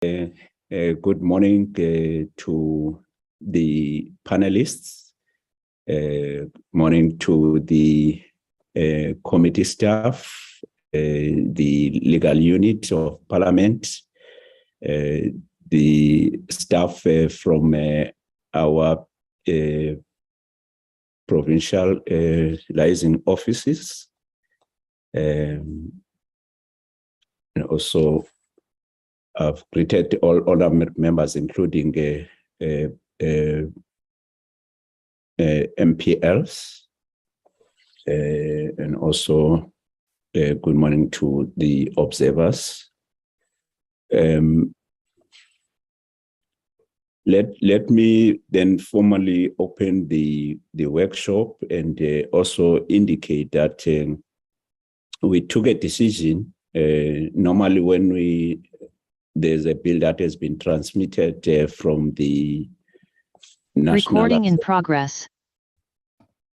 Good morning to the panelists. Morning to the committee staff, the legal unit of Parliament, the staff from our provincial liaison offices, and also I've greeted all other members, including MPLs, and also good morning to the observers. Let me then formally open the workshop and also indicate that we took a decision. Normally, when there's a bill that has been transmitted from the Recording in progress.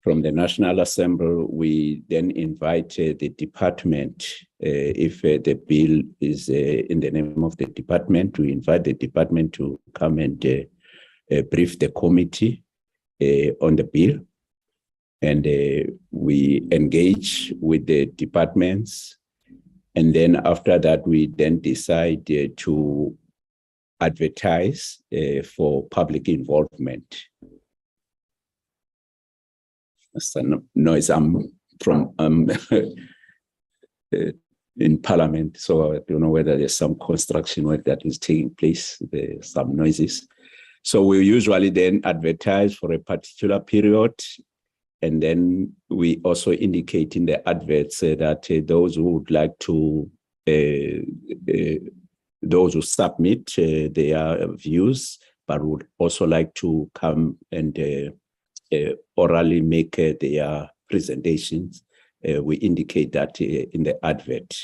From the National Assembly, we then invite the department. If the bill is in the name of the department, we invite the department to come and brief the committee on the bill. And we engage with the departments. And then after that, we then decide to advertise for public involvement. Some noise. I'm from in Parliament, so I don't know whether there's some construction work that is taking place. There's some noises. So we usually then advertise for a particular period. And then we also indicate in the adverts that those who would like to, those who submit their views, but would also like to come and orally make their presentations, we indicate that in the advert.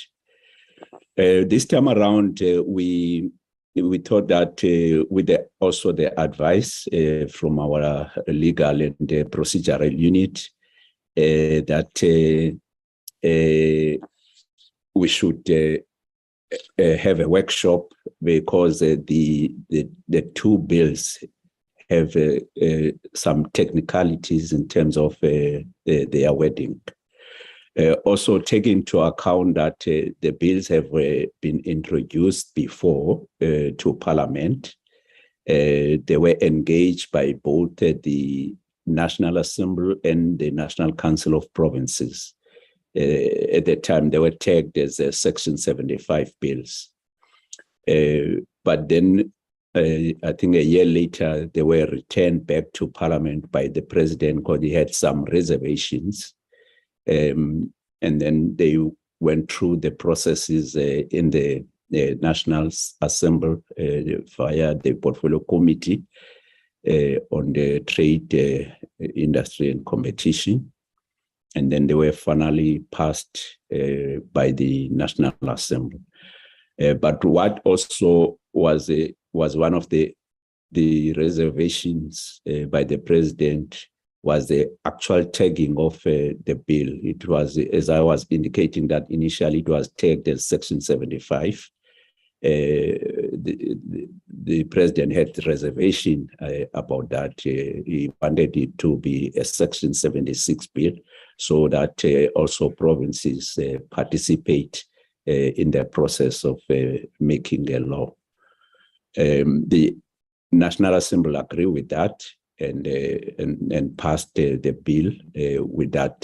This time around, we thought that with also the advice from our legal and procedural unit that we should have a workshop because the two bills have some technicalities in terms of their wording. Also take into account that the bills have been introduced before to Parliament. They were engaged by both the National Assembly and the National Council of Provinces. At the time, they were tagged as Section 75 bills. But then, I think a year later, they were returned back to Parliament by the President because he had some reservations. And then they went through the processes in the National Assembly via the Portfolio Committee on the Trade, Industry and Competition. And then they were finally passed by the National Assembly. But what also was one of the reservations by the President was the actual tagging of the bill. It was, as I was indicating, that initially it was tagged as Section 75. The President had reservation about that. He wanted it to be a Section 76 bill so that also provinces participate in the process of making a law. The National Assembly agreed with that and passed the bill with that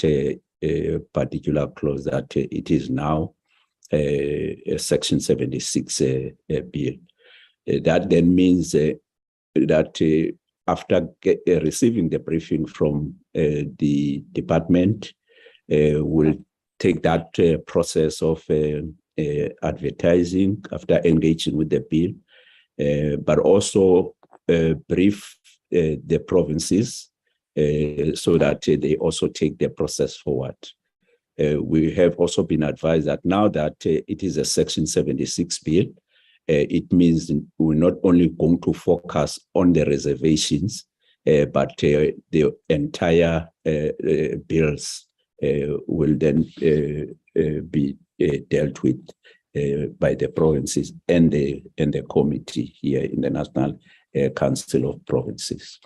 particular clause that it is now a Section 76 bill. That then means that after receiving the briefing from the department, we'll take that process of advertising after engaging with the bill, but also brief the provinces so that they also take the process forward. We have also been advised that now that it is a Section 76 bill, it means we're not only going to focus on the reservations, but the entire bills will then be dealt with by the provinces and the committee here in the National Council of Provinces.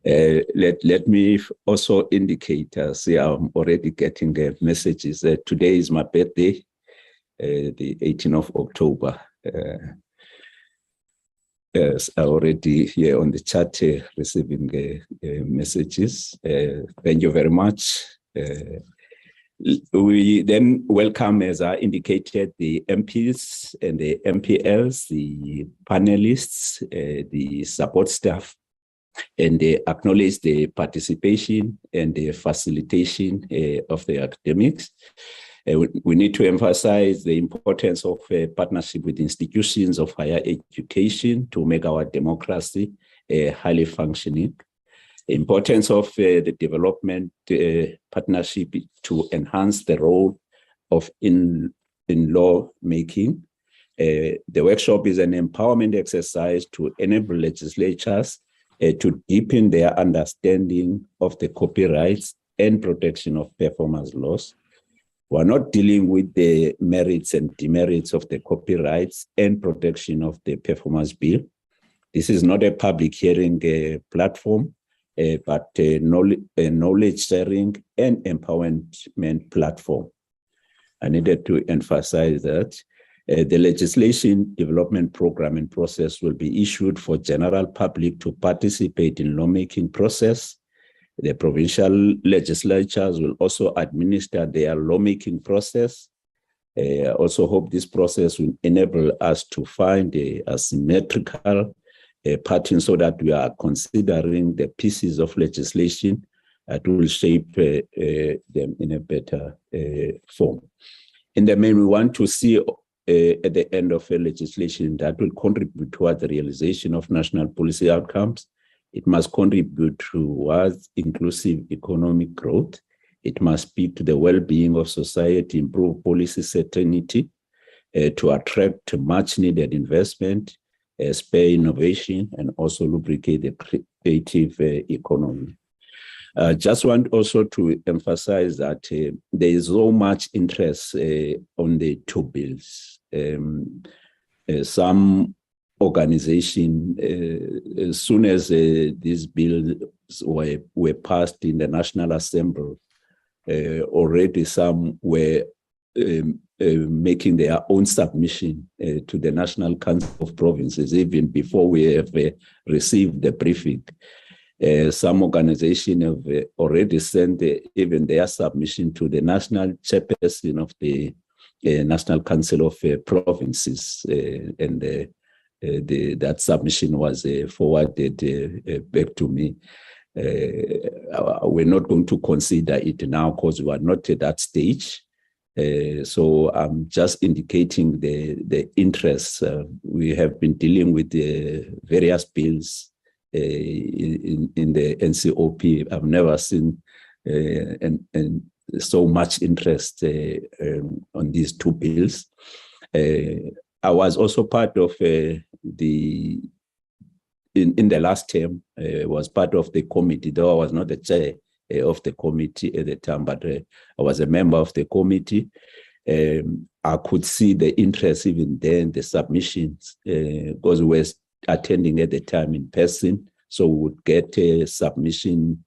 Let me also indicate, see, I'm already getting messages. Today is my birthday, the 18th of October. Yes, already here on the chat receiving messages. Thank you very much. We then welcome, as I indicated, the MPs and the MPLs, the panelists, the support staff, and they acknowledge the participation and the facilitation of the academics. We need to emphasize the importance of partnership with institutions of higher education to make our democracy highly functioning. The importance of the development partnership to enhance the role of in law making. The workshop is an empowerment exercise to enable legislatures to deepen their understanding of the copyrights and protection of performance laws. We're not dealing with the merits and demerits of the copyrights and protection of the performance bill. This is not a public hearing platform, but a knowledge sharing and empowerment platform. I needed to emphasize that the legislation development program and process will be issued for general public to participate in lawmaking process. The provincial legislatures will also administer their lawmaking process. I also hope this process will enable us to find a symmetrical pattern so that we are considering the pieces of legislation that will shape them in a better form. In the main, we want to see at the end of a legislation that will contribute toward the realization of national policy outcomes. It must contribute towards inclusive economic growth. It must speak to the well-being of society, improve policy certainty, to attract much-needed investment, spur innovation, and also lubricate the creative economy. Just want also to emphasize that there is so much interest on the two bills. Some organization, as soon as these bills were passed in the National Assembly, already some were making their own submission to the National Council of Provinces, even before we have received the briefing. Some organizations have already sent even their submission to the national chairperson of the National Council of Provinces, and that submission was forwarded back to me. We're not going to consider it now because we are not at that stage. So I'm just indicating the interest. We have been dealing with the various bills in the NCOP. I've never seen and so much interest on these two bills. I was also part of in the last term, was part of the committee, though I was not the chair of the committee at the time, but I was a member of the committee. I could see the interest even then, the submissions, because we were attending at the time in person, so we would get a submission,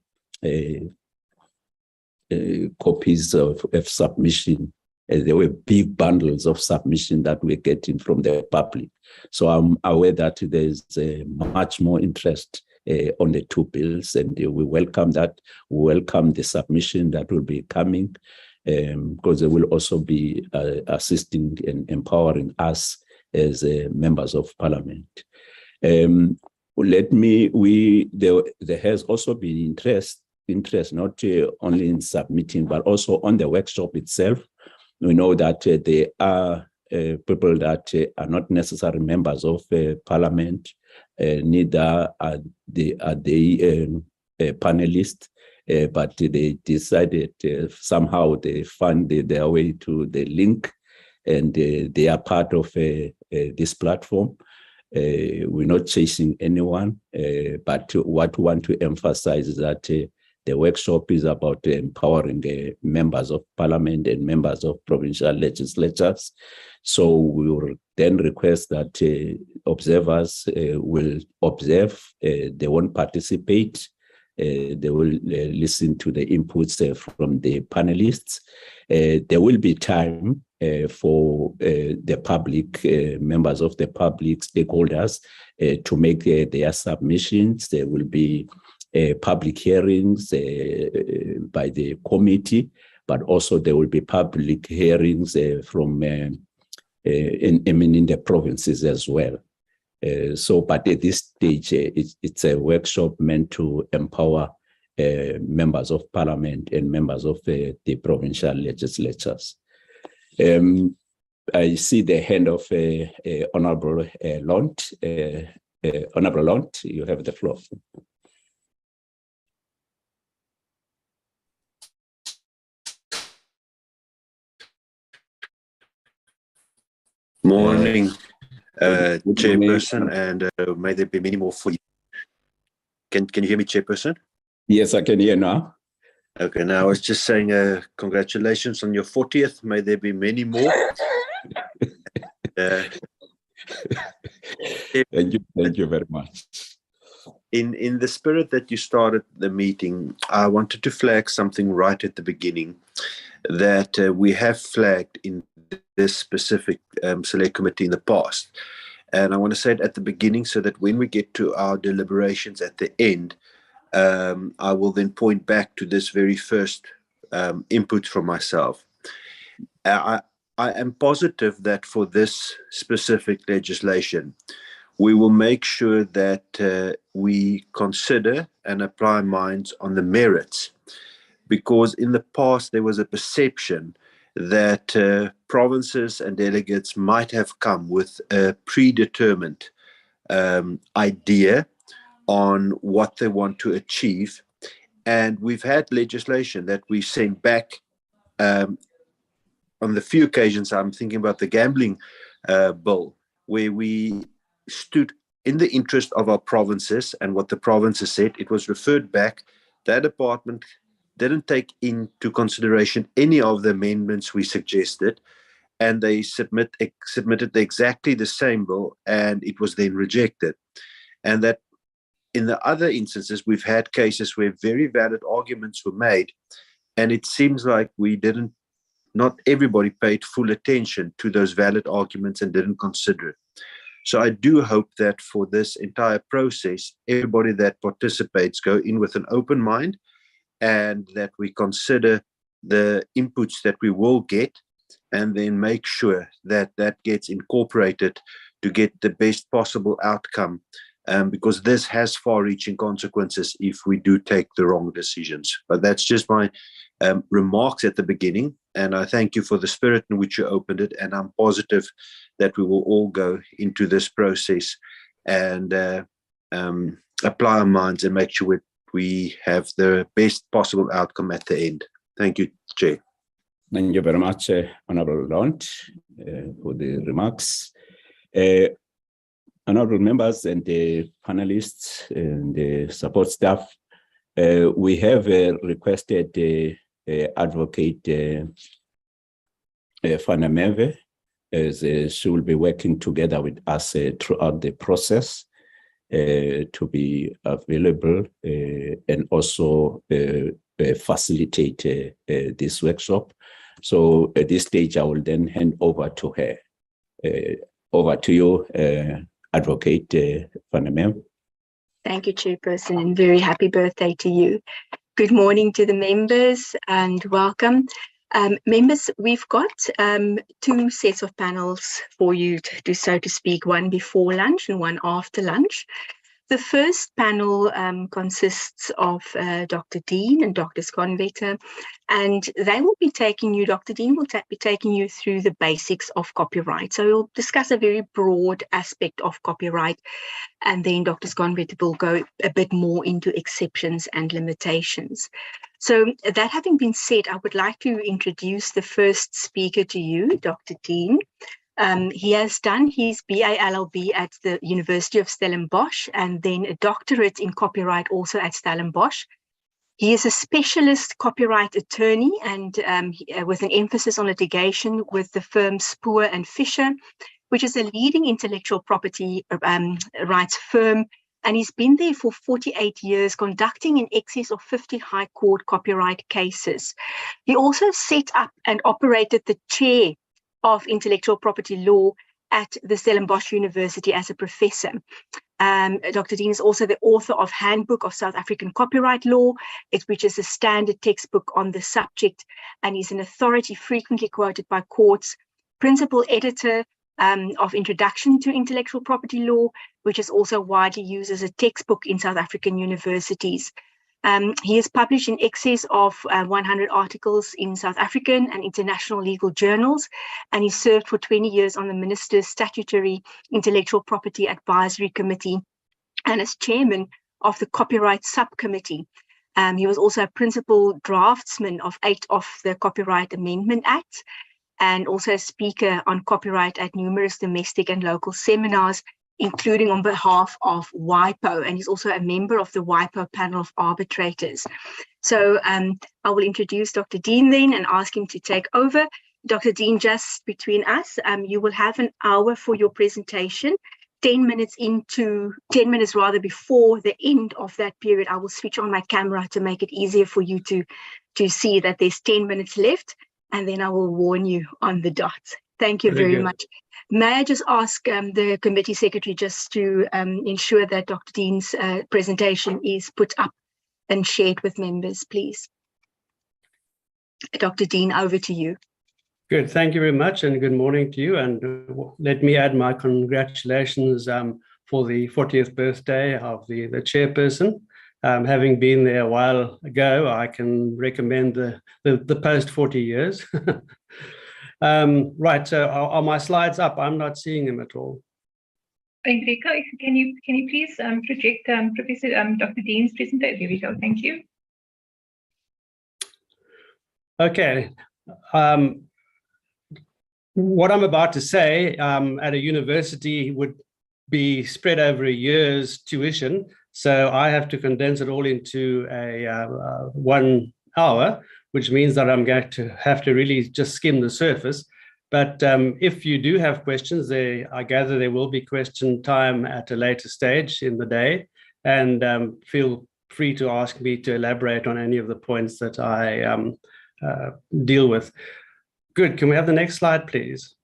copies of submission. There were big bundles of submission that we're getting from the public. So I'm aware that there's much more interest on the two bills, and we welcome that. We welcome the submission that will be coming, because they will also be assisting and empowering us as members of parliament. There has also been interest not only in submitting, but also on the workshop itself. We know that there are people that are not necessarily members of parliament, neither are they panelists, but they decided somehow they found their way to the link, and they are part of this platform. We're not chasing anyone, but what we want to emphasize is that The workshop is about empowering members of parliament and members of provincial legislatures. So we will then request that observers will observe, they won't participate, they will listen to the inputs from the panelists. There will be time for the public, members of the public, stakeholders, to make their submissions. There will be public hearings by the committee, but also there will be public hearings from in the provinces as well. But at this stage, it's a workshop meant to empower members of parliament and members of the provincial legislatures. I see the hand of Honorable Lont. Honorable Lont, you have the floor. Morning, Chairperson, and may there be many more for you. Can you hear me, Chairperson? Yes, I can hear now. Okay, now I was just saying congratulations on your 40th. May there be many more. Thank you very much. In the spirit that you started the meeting, I wanted to flag something right at the beginning that we have flagged in this specific select committee in the past. And I want to say it at the beginning so that when we get to our deliberations at the end, I will then point back to this very first input from myself. I am positive that for this specific legislation, we will make sure that we consider and apply minds on the merits, because in the past there was a perception that provinces and delegates might have come with a predetermined idea on what they want to achieve. And we've had legislation that we sent back on the few occasions. I'm thinking about the gambling bill, where we stood in the interest of our provinces and what the provinces said. It was referred back. That department didn't take into consideration any of the amendments we suggested, and they submitted exactly the same bill, and it was then rejected. And that in the other instances, we've had cases where very valid arguments were made, and it seems like not everybody paid full attention to those valid arguments and didn't consider it. So I do hope that for this entire process, everybody that participates go in with an open mind, and that we consider the inputs that we will get, and then make sure that that gets incorporated to get the best possible outcome, because this has far-reaching consequences if we do take the wrong decisions. But that's just my remarks at the beginning, and I thank you for the spirit in which you opened it, and I'm positive that we will all go into this process and apply our minds and make sure we have the best possible outcome at the end. Thank you, Chair. Thank you very much, Honorable Lont, for the remarks. Honorable members and the panelists and the support staff, we have requested Advocate Fanameve, as she will be working together with us throughout the process, to be available and also facilitate this workshop. So at this stage, I will then hand over to her. Over to you, Advocate Fanamem. Thank you, Chairperson, and very happy birthday to you. Good morning to the members and welcome. Members, we've got two sets of panels for you to do, so to speak, one before lunch and one after lunch. The first panel consists of Dr. Dean and Dr. Sconvetter, and they will be taking you, Dr. Dean will be taking you through the basics of copyright. So we'll discuss a very broad aspect of copyright, and then Dr. Sconvetter will go a bit more into exceptions and limitations. So that having been said, I would like to introduce the first speaker to you, Dr. Dean. He has done his BA LLB at the University of Stellenbosch and then a doctorate in copyright also at Stellenbosch. He is a specialist copyright attorney and with an emphasis on litigation with the firm Spoor and Fisher, which is a leading intellectual property rights firm. And he's been there for 48 years, conducting in excess of 50 high court copyright cases. He also set up and operated the chair of intellectual property law at the Stellenbosch University as a professor. Dr. Dean is also the author of Handbook of South African Copyright Law, which is a standard textbook on the subject, and he's an authority frequently quoted by courts, principal editor of Introduction to Intellectual Property Law, which is also widely used as a textbook in South African universities. He has published in excess of 100 articles in South African and international legal journals, and he served for 20 years on the Minister's Statutory Intellectual Property Advisory Committee and as chairman of the Copyright Subcommittee. He was also a principal draftsman of 8 of the Copyright Amendment Act, and also a speaker on copyright at numerous domestic and local seminars, including on behalf of WIPO, and he's also a member of the WIPO panel of arbitrators. So I will introduce Dr. Dean then and ask him to take over. Dr. Dean, just between us, you will have an hour for your presentation. 10 minutes before the end of that period, I will switch on my camera to make it easier for you to see that there's 10 minutes left, and then I will warn you on the dot. Thank you very much. May I just ask the committee secretary just to ensure that Dr. Dean's presentation is put up and shared with members, please. Dr. Dean, over to you. Good, thank you very much, and good morning to you. And let me add my congratulations for the 40th birthday of the chairperson. Having been there a while ago, I can recommend the post 40 years. Right, so are my slides up? I'm not seeing them at all. Enrico, can you please project Professor Dr. Dean's presentation? There we go, thank you. Okay. What I'm about to say at a university would be spread over a year's tuition, so I have to condense it all into a 1 hour, which means that I'm going to have to really just skim the surface. But if you do have questions, I gather there will be question time at a later stage in the day, and feel free to ask me to elaborate on any of the points that I deal with. Good, can we have the next slide, please?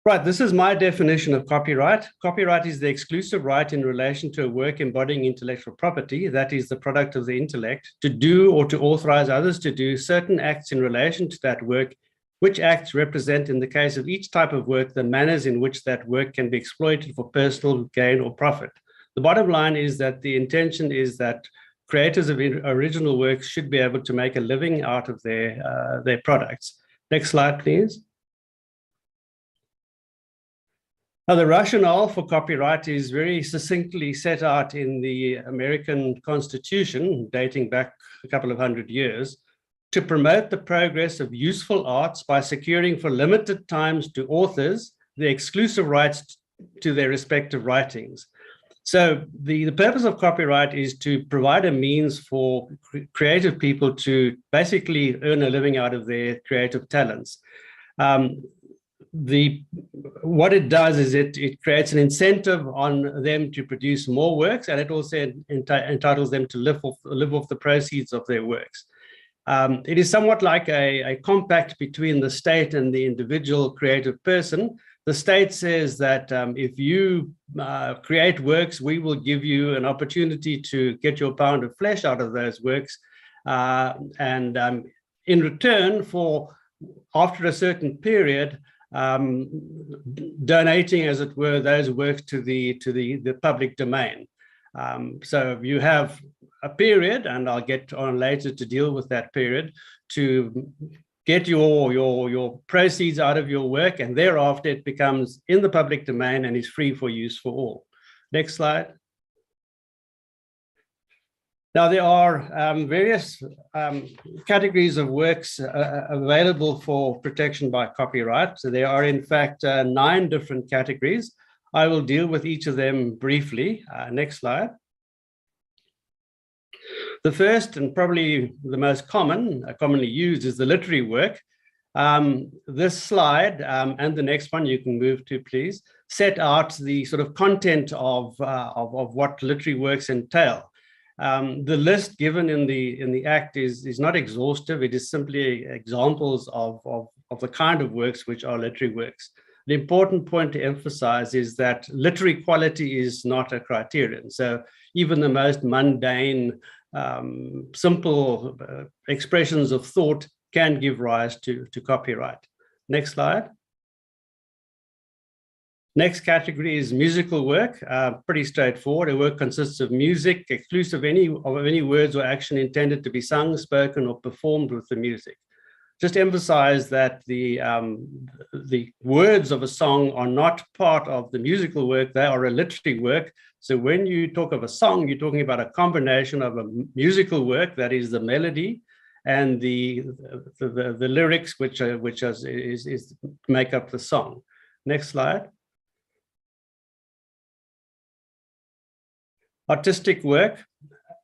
Right, this is my definition of copyright. Copyright is the exclusive right in relation to a work embodying intellectual property, that is the product of the intellect, to do or to authorize others to do certain acts in relation to that work, which acts represent, in the case of each type of work, the manners in which that work can be exploited for personal gain or profit. The bottom line is that the intention is that creators of original works should be able to make a living out of their products. Next slide, please. Now, the rationale for copyright is very succinctly set out in the American Constitution, dating back a couple of 100 years, to promote the progress of useful arts by securing for limited times to authors the exclusive rights to their respective writings. So the purpose of copyright is to provide a means for creative people to basically earn a living out of their creative talents. What it does is it creates an incentive on them to produce more works, and it also entitles them to live off the proceeds of their works. It is somewhat like a compact between the state and the individual creative person. The state says that if you create works, we will give you an opportunity to get your pound of flesh out of those works, and in return for, after a certain period, donating, as it were, those works to the public domain. So you have a period, and I'll get on later to deal with that period, to get your proceeds out of your work, and thereafter it becomes in the public domain and is free for use for all. Next slide. Now, there are various categories of works available for protection by copyright. So there are, in fact, 9 different categories. I will deal with each of them briefly. Next slide. The first and probably the most commonly used is the literary work. This slide and the next one you can move to, please, set out the sort of content of what literary works entail. The list given in the Act is not exhaustive. It is simply examples of the kind of works which are literary works. The important point to emphasize is that literary quality is not a criterion. So even the most mundane, simple expressions of thought can give rise to copyright. Next slide. Next category is musical work, pretty straightforward. A work consists of music, exclusive of any words or action intended to be sung, spoken, or performed with the music. Just emphasize that the words of a song are not part of the musical work, they are a literary work. So when you talk of a song, you're talking about a combination of a musical work, that is the melody, and the lyrics, which make up the song. Next slide. Artistic work,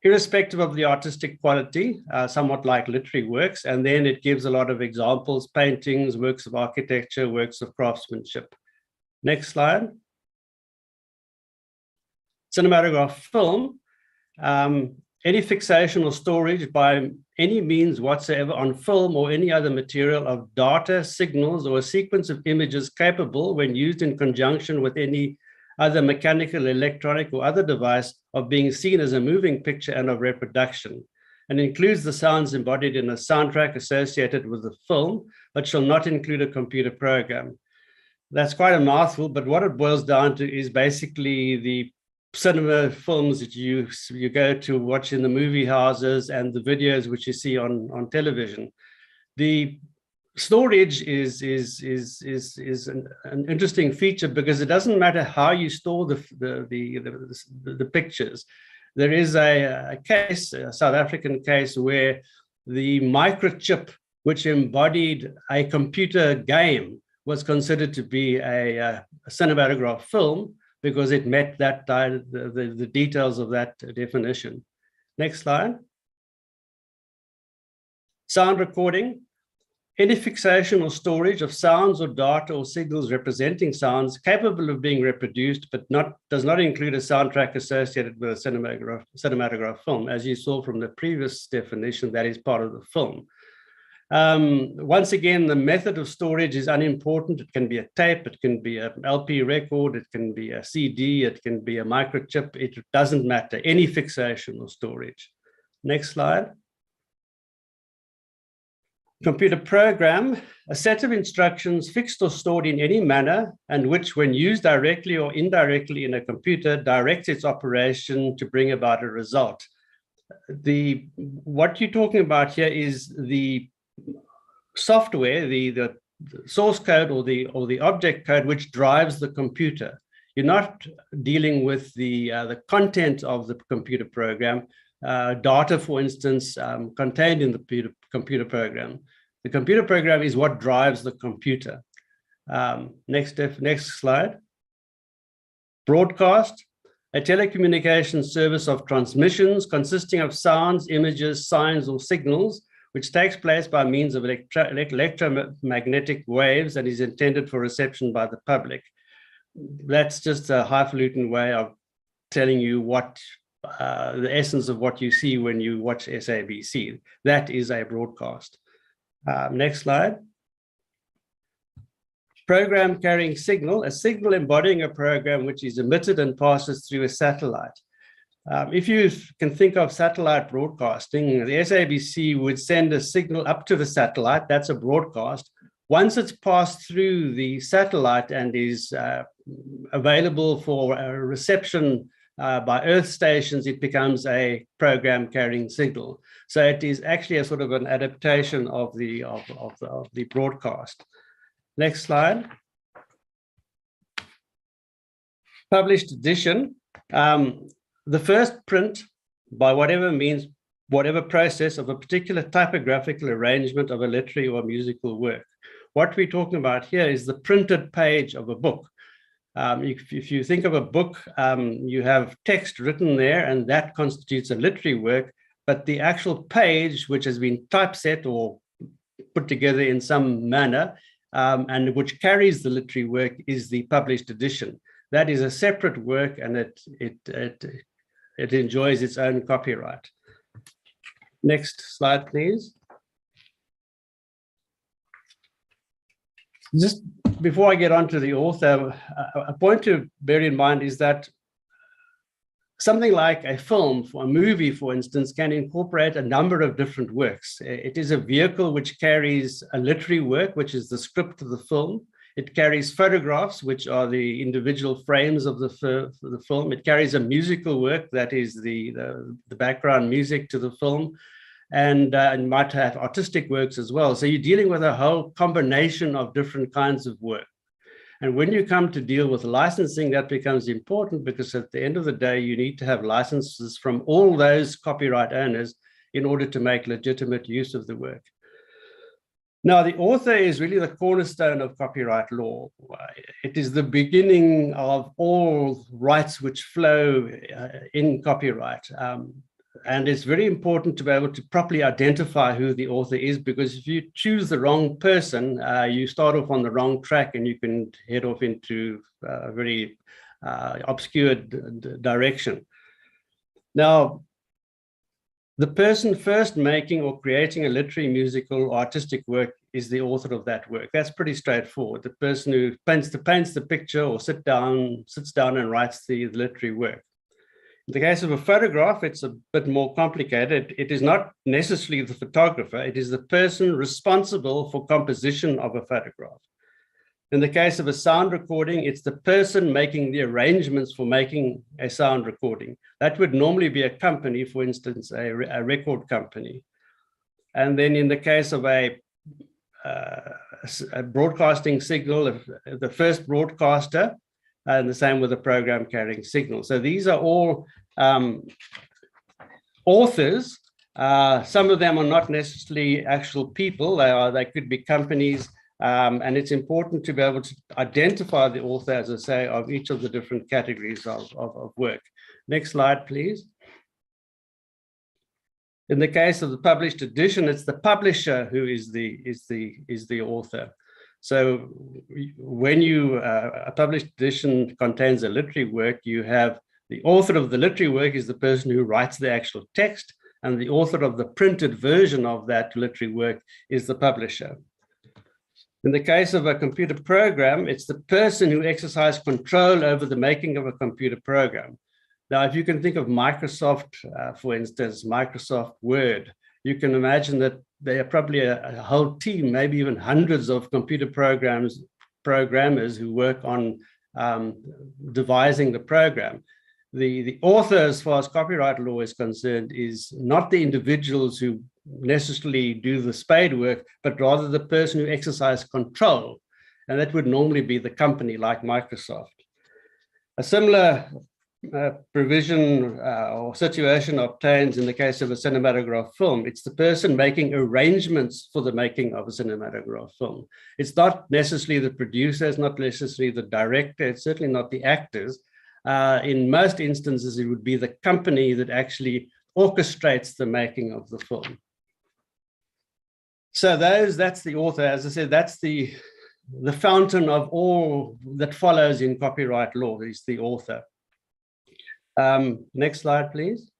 irrespective of the artistic quality, somewhat like literary works, and then it gives a lot of examples: paintings, works of architecture, works of craftsmanship. Next slide. Cinematograph film, any fixation or storage by any means whatsoever on film or any other material of data, signals, or a sequence of images capable, when used in conjunction with any other mechanical, electronic, or other device, of being seen as a moving picture and of reproduction, and includes the sounds embodied in a soundtrack associated with the film, but shall not include a computer program. That's quite a mouthful, but what it boils down to is basically the cinema films that you go to watch in the movie houses and the videos which you see on television. The storage is an interesting feature because it doesn't matter how you store the pictures. There is a case, a South African case, where the microchip which embodied a computer game was considered to be a cinematograph film because it met that the details of that definition. Next slide. Sound recording. Any fixation or storage of sounds or data or signals representing sounds capable of being reproduced, but does not include a soundtrack associated with a cinematograph film. As you saw from the previous definition, that is part of the film. Once again, the method of storage is unimportant. It can be a tape, it can be an LP record, it can be a CD, it can be a microchip. It doesn't matter, any fixation or storage. Next slide. Computer program, a set of instructions fixed or stored in any manner and which, when used directly or indirectly in a computer, directs its operation to bring about a result. What you're talking about here is the software, the source code or the object code which drives the computer. You're not dealing with the content of the computer program, data, for instance, contained in the computer program. The computer program is what drives the computer. Next slide. Broadcast, a telecommunications service of transmissions consisting of sounds, images, signs, or signals, which takes place by means of electromagnetic waves and is intended for reception by the public. That's just a highfalutin way of telling you what the essence of what you see when you watch SABC. That is a broadcast. Next slide. Program carrying signal, a signal embodying a program which is emitted and passes through a satellite. If you can think of satellite broadcasting, the SABC would send a signal up to the satellite. That's a broadcast. Once it's passed through the satellite and is available for reception by Earth stations, it becomes a program carrying signal. So it is actually a sort of an adaptation of the broadcast. Next slide. Published edition. The first print, by whatever means, whatever process, of a particular typographical arrangement of a literary or musical work. What we're talking about here is the printed page of a book. If you think of a book, you have text written there, and that constitutes a literary work. but the actual page, which has been typeset or put together in some manner, and which carries the literary work, is the published edition. That is a separate work, and it enjoys its own copyright. Next slide, please. Just before I get on to the author, a point to bear in mind is that something like a film, a movie, for instance, can incorporate a number of different works. It is a vehicle which carries a literary work, which is the script of the film. It carries photographs, which are the individual frames of the film. It carries a musical work, that is the background music to the film, and might have artistic works as well. So you're dealing with a whole combination of different kinds of work. And when you come to deal with licensing, that becomes important, because at the end of the day, you need to have licenses from all those copyright owners in order to make legitimate use of the work. Now, the author is really the cornerstone of copyright law. It is the beginning of all rights which flow in copyright. And it's very important to be able to properly identify who the author is, because if you choose the wrong person, you start off on the wrong track and you can head off into a very obscure direction. Now, the person first making or creating a literary, musical, or artistic work is the author of that work. That's pretty straightforward. The person who paints the picture or sits down and writes the literary work. In the case of a photograph, it's a bit more complicated. It is not necessarily the photographer. It is the person responsible for composition of a photograph. In the case of a sound recording, it's the person making the arrangements for making a sound recording. That would normally be a company, for instance, a record company. And then in the case of a broadcasting signal, the first broadcaster, and the same with a program carrying signal. So these are all authors. Some of them are not necessarily actual people. They could be companies. And it's important to be able to identify the author, as I say, of each of the different categories of work. Next slide, please. In the case of the published edition, it's the publisher who is the author. So when a published edition contains a literary work, you have the author of the literary work is the person who writes the actual text, and the author of the printed version of that literary work is the publisher. In the case of a computer program, it's the person who exercises control over the making of a computer program. Now, if you can think of Microsoft, for instance, Microsoft Word, you can imagine that there are probably a whole team, maybe even hundreds of computer programmers who work on devising the program. The author, as far as copyright law is concerned, is not the individuals who necessarily do the spade work, but rather the person who exercises control. And that would normally be the company like Microsoft. A similar provision or situation obtains in the case of a cinematograph film. It's the person making arrangements for the making of a cinematograph film. It's not necessarily the producer, it's not necessarily the director, it's certainly not the actors. In most instances, it would be the company that actually orchestrates the making of the film. So that's the author. As I said, that's the fountain of all that follows in copyright law, is the author. Next slide, please.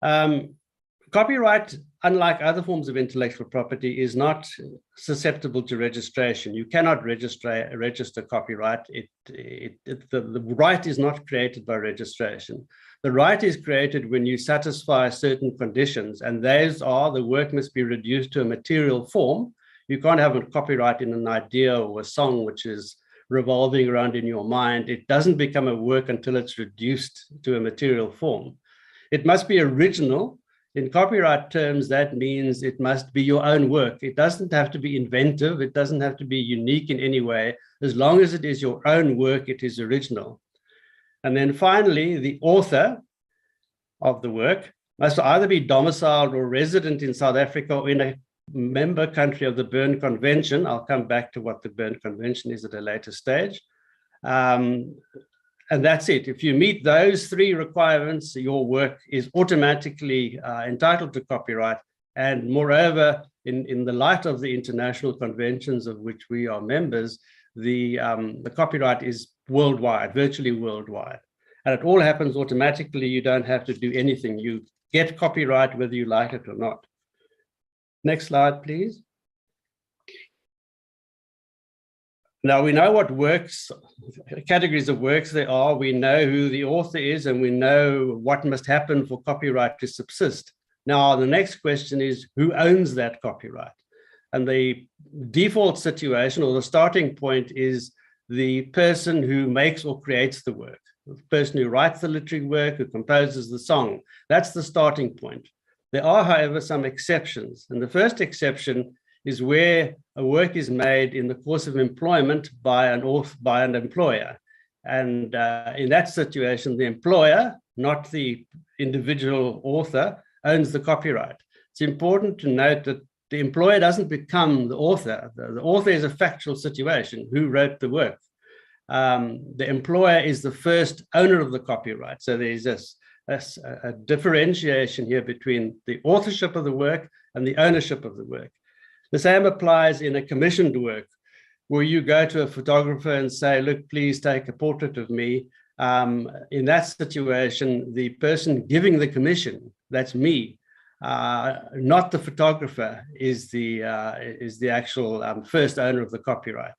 Copyright, unlike other forms of intellectual property, is not susceptible to registration. You cannot register copyright. The right is not created by registration. The right is created when you satisfy certain conditions, and those are the work must be reduced to a material form. You can't have a copyright in an idea or a song which is revolving around in your mind. It doesn't become a work until it's reduced to a material form. It must be original. In copyright terms, that means it must be your own work. It doesn't have to be inventive. It doesn't have to be unique in any way. As long as it is your own work, it is original. And then finally, the author of the work must either be domiciled or resident in South Africa or in a member country of the Berne Convention. I'll come back to what the Berne Convention is at a later stage. And that's it. If you meet those three requirements, your work is automatically entitled to copyright. And moreover, in the light of the international conventions of which we are members, the copyright is worldwide, virtually worldwide. And it all happens automatically. You don't have to do anything. You get copyright whether you like it or not. Next slide, please. Now we know what works, categories of works there are. We know who the author is, and we know what must happen for copyright to subsist. Now, the next question is, who owns that copyright? And the default situation, or the starting point, is the person who makes or creates the work, the person who writes the literary work, who composes the song. That's the starting point. There are, however, some exceptions. And the first exception is where a work is made in the course of employment by an employer. And in that situation, the employer, not the individual author, owns the copyright. It's important to note that the employer doesn't become the author. The author is a factual situation. Who wrote the work? The employer is the first owner of the copyright. So there's a differentiation here between the authorship of the work and the ownership of the work. The same applies in a commissioned work, where you go to a photographer and say, look, please take a portrait of me. In that situation, the person giving the commission, that's me, not the photographer, is the actual first owner of the copyright.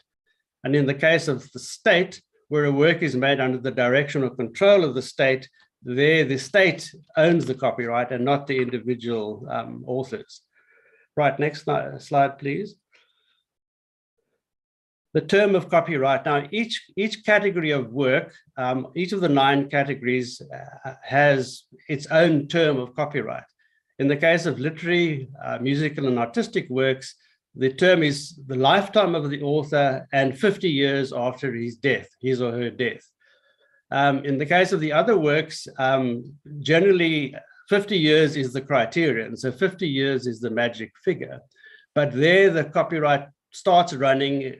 And in the case of the state, where a work is made under the direction or control of the state, there the state owns the copyright and not the individual authors. Right, next slide, please. The term of copyright. Now, each category of work, each of the 9 categories has its own term of copyright. In the case of literary, musical, and artistic works, the term is the lifetime of the author and 50 years after his death, his or her death. In the case of the other works, generally 50 years is the criterion. So 50 years is the magic figure. But there the copyright starts running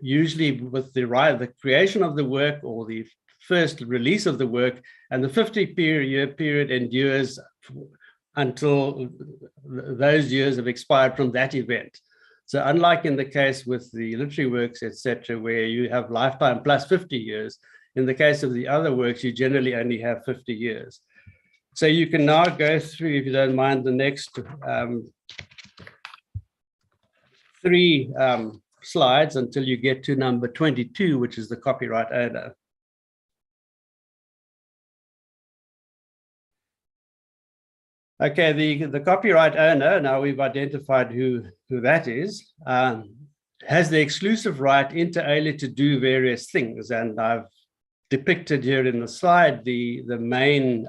usually with the creation of the work or the first release of the work, and the 50-year period endures until those years have expired from that event. So unlike in the case with the literary works, etc., where you have lifetime plus 50 years, in the case of the other works, you generally only have 50 years. So you can now go through, if you don't mind, the next 3 slides until you get to number 22, which is the copyright owner. Okay, the copyright owner, now we've identified who that is, has the exclusive right inter alia to do various things. And I've depicted here in the slide the main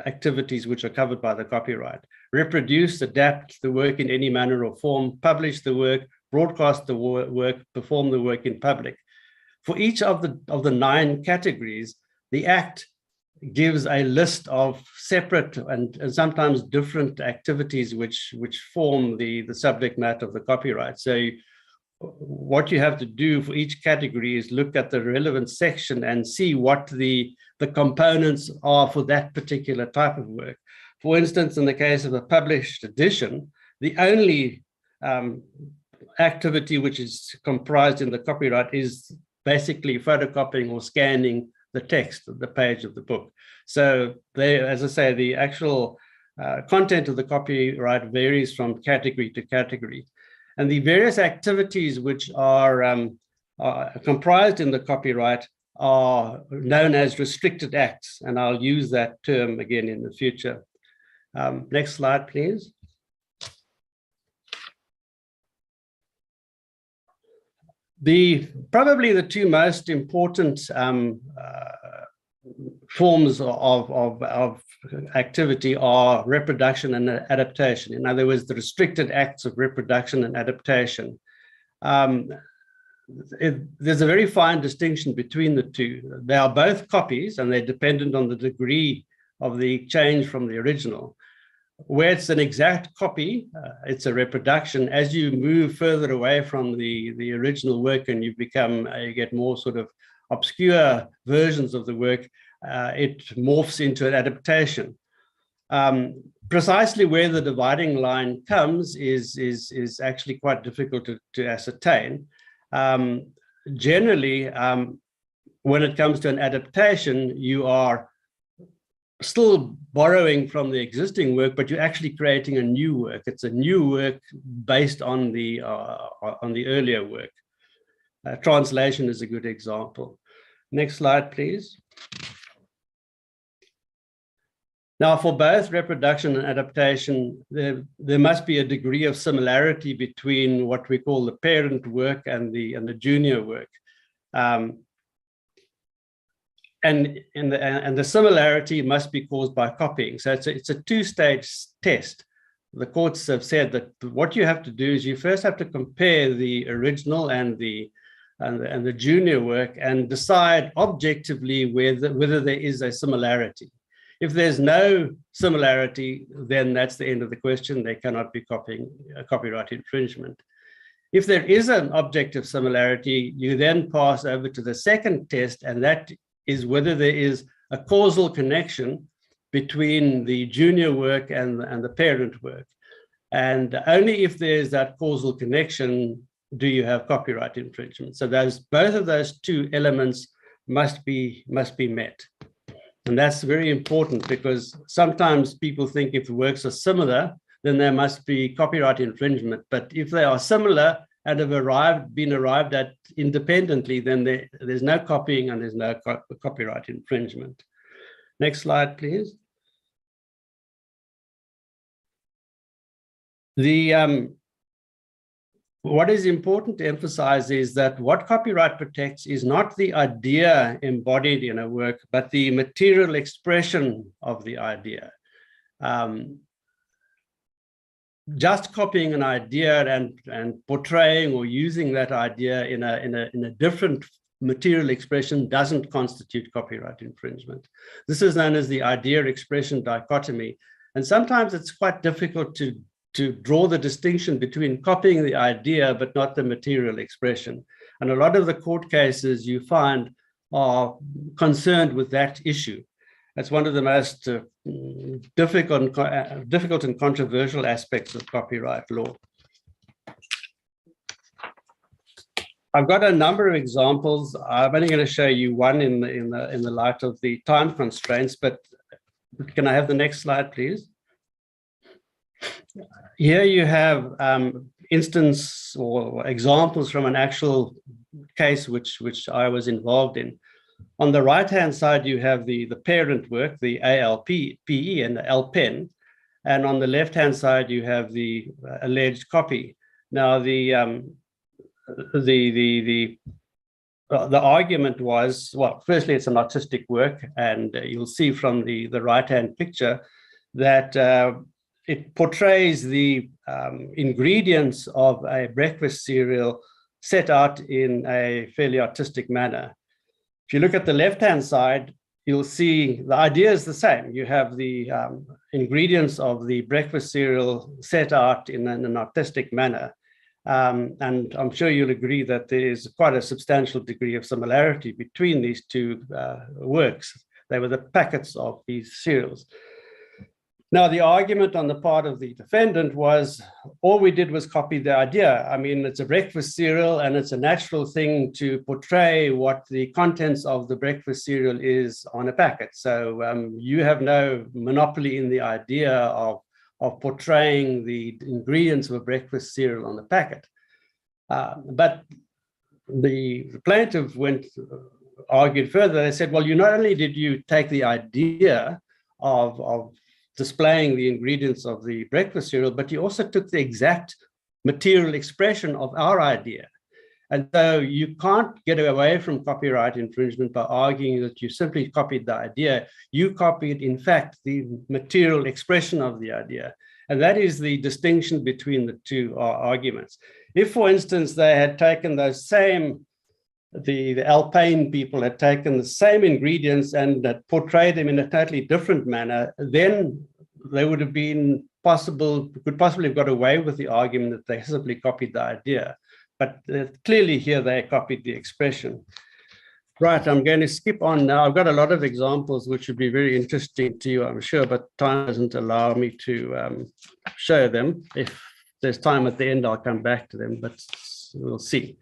activities which are covered by the copyright: reproduce, adapt the work in any manner or form, publish the work, broadcast the work, perform the work in public. For each of the 9 categories, the Act gives a list of separate and sometimes different activities which form the subject matter of the copyright. So what you have to do for each category is look at the relevant section and see what the components are for that particular type of work. For instance, in the case of a published edition, the only activity which is comprised in the copyright is basically photocopying or scanning the text of the page of the book. So there, as I say, the actual content of the copyright varies from category to category. And the various activities which are comprised in the copyright are known as restricted acts. And I'll use that term again in the future. Next slide, please. Probably the 2 most important forms of activity are reproduction and adaptation. In other words, the restricted acts of reproduction and adaptation. There's a very fine distinction between the 2. They are both copies and they're dependent on the degree of the change from the original. Where it's an exact copy, it's a reproduction. As you move further away from the original work and you get more sort of obscure versions of the work, it morphs into an adaptation. Precisely where the dividing line comes is actually quite difficult to ascertain. Generally, when it comes to an adaptation, you are still borrowing from the existing work, but you're actually creating a new work. It's a new work based on the earlier work. Translation is a good example. Next slide, please. Now, for both reproduction and adaptation, there must be a degree of similarity between what we call the parent work and the junior work. And the similarity must be caused by copying. So it's a two-stage test. The courts have said that what you have to do is you first have to compare the original and the junior work and decide objectively whether there is a similarity. If there's no similarity, then that's the end of the question. There cannot be copyright infringement. If there is an objective similarity, you then pass over to the second test, and that is whether there is a causal connection between the junior work and the parent work. And only if there's that causal connection do you have copyright infringement. So both of those two elements must be met. And that's very important, because sometimes people think if the works are similar, then there must be copyright infringement. But if they are similar and have been arrived at independently, then there's no copying and there's no copyright infringement. Next slide, please. What is important to emphasize is that what copyright protects is not the idea embodied in a work, but the material expression of the idea. Just copying an idea and portraying or using that idea in a different material expression doesn't constitute copyright infringement. This is known as the idea expression dichotomy. And sometimes it's quite difficult to draw the distinction between copying the idea but not the material expression. And a lot of the court cases you find are concerned with that issue. That's one of the most difficult and controversial aspects of copyright law. I've got a number of examples. I'm only going to show you one in the light of the time constraints, but can I have the next slide, please? Here you have instance or examples from an actual case which I was involved in. On the right-hand side, you have the parent work, the ALPE and the LPEN, and on the left-hand side, you have the alleged copy. Now, the argument was, well, firstly, it's an artistic work, and you'll see from the right-hand picture that it portrays the ingredients of a breakfast cereal set out in a fairly artistic manner. If you look at the left-hand side, you'll see the idea is the same. You have the ingredients of the breakfast cereal set out in an artistic manner. And I'm sure you'll agree that there is quite a substantial degree of similarity between these two works. They were the packets of these cereals. Now, the argument on the part of the defendant was, all we did was copy the idea. I mean, it's a breakfast cereal, and it's a natural thing to portray what the contents of the breakfast cereal is on a packet. So you have no monopoly in the idea of portraying the ingredients of a breakfast cereal on the packet. But the plaintiff argued further. They said, well, not only did you take the idea of displaying the ingredients of the breakfast cereal, but you also took the exact material expression of our idea. And so you can't get away from copyright infringement by arguing that you simply copied the idea. You copied, in fact, the material expression of the idea. And that is the distinction between the two arguments. If, for instance, they had taken those same, the Alpine people had taken the same ingredients and had portrayed them in a totally different manner, then they would have been could possibly have got away with the argument that they simply copied the idea. But clearly here they copied the expression. Right, I'm going to skip on now. I've got a lot of examples which would be very interesting to you, I'm sure, but time doesn't allow me to show them. If there's time at the end, I'll come back to them, but we'll see.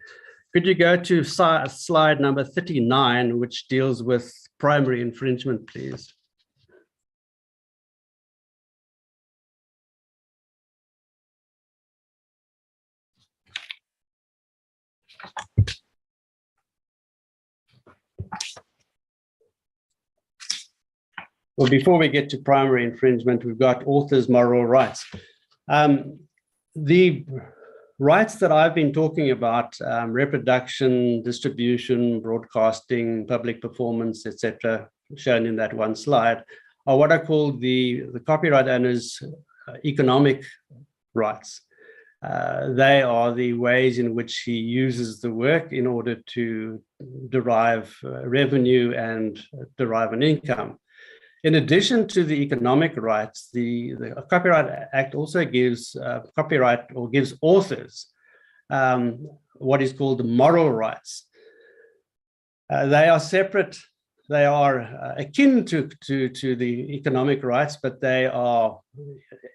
Could you go to slide number 39, which deals with primary infringement, please? Well, before we get to primary infringement, we've got authors' moral rights. The rights that I've been talking about, reproduction, distribution, broadcasting, public performance, etc., shown in that one slide, are what I call the copyright owner's economic rights. They are the ways in which he uses the work in order to derive revenue and derive an income. In addition to the economic rights, the Copyright Act also gives gives authors what is called the moral rights. They are separate. They are akin to the economic rights, but they are,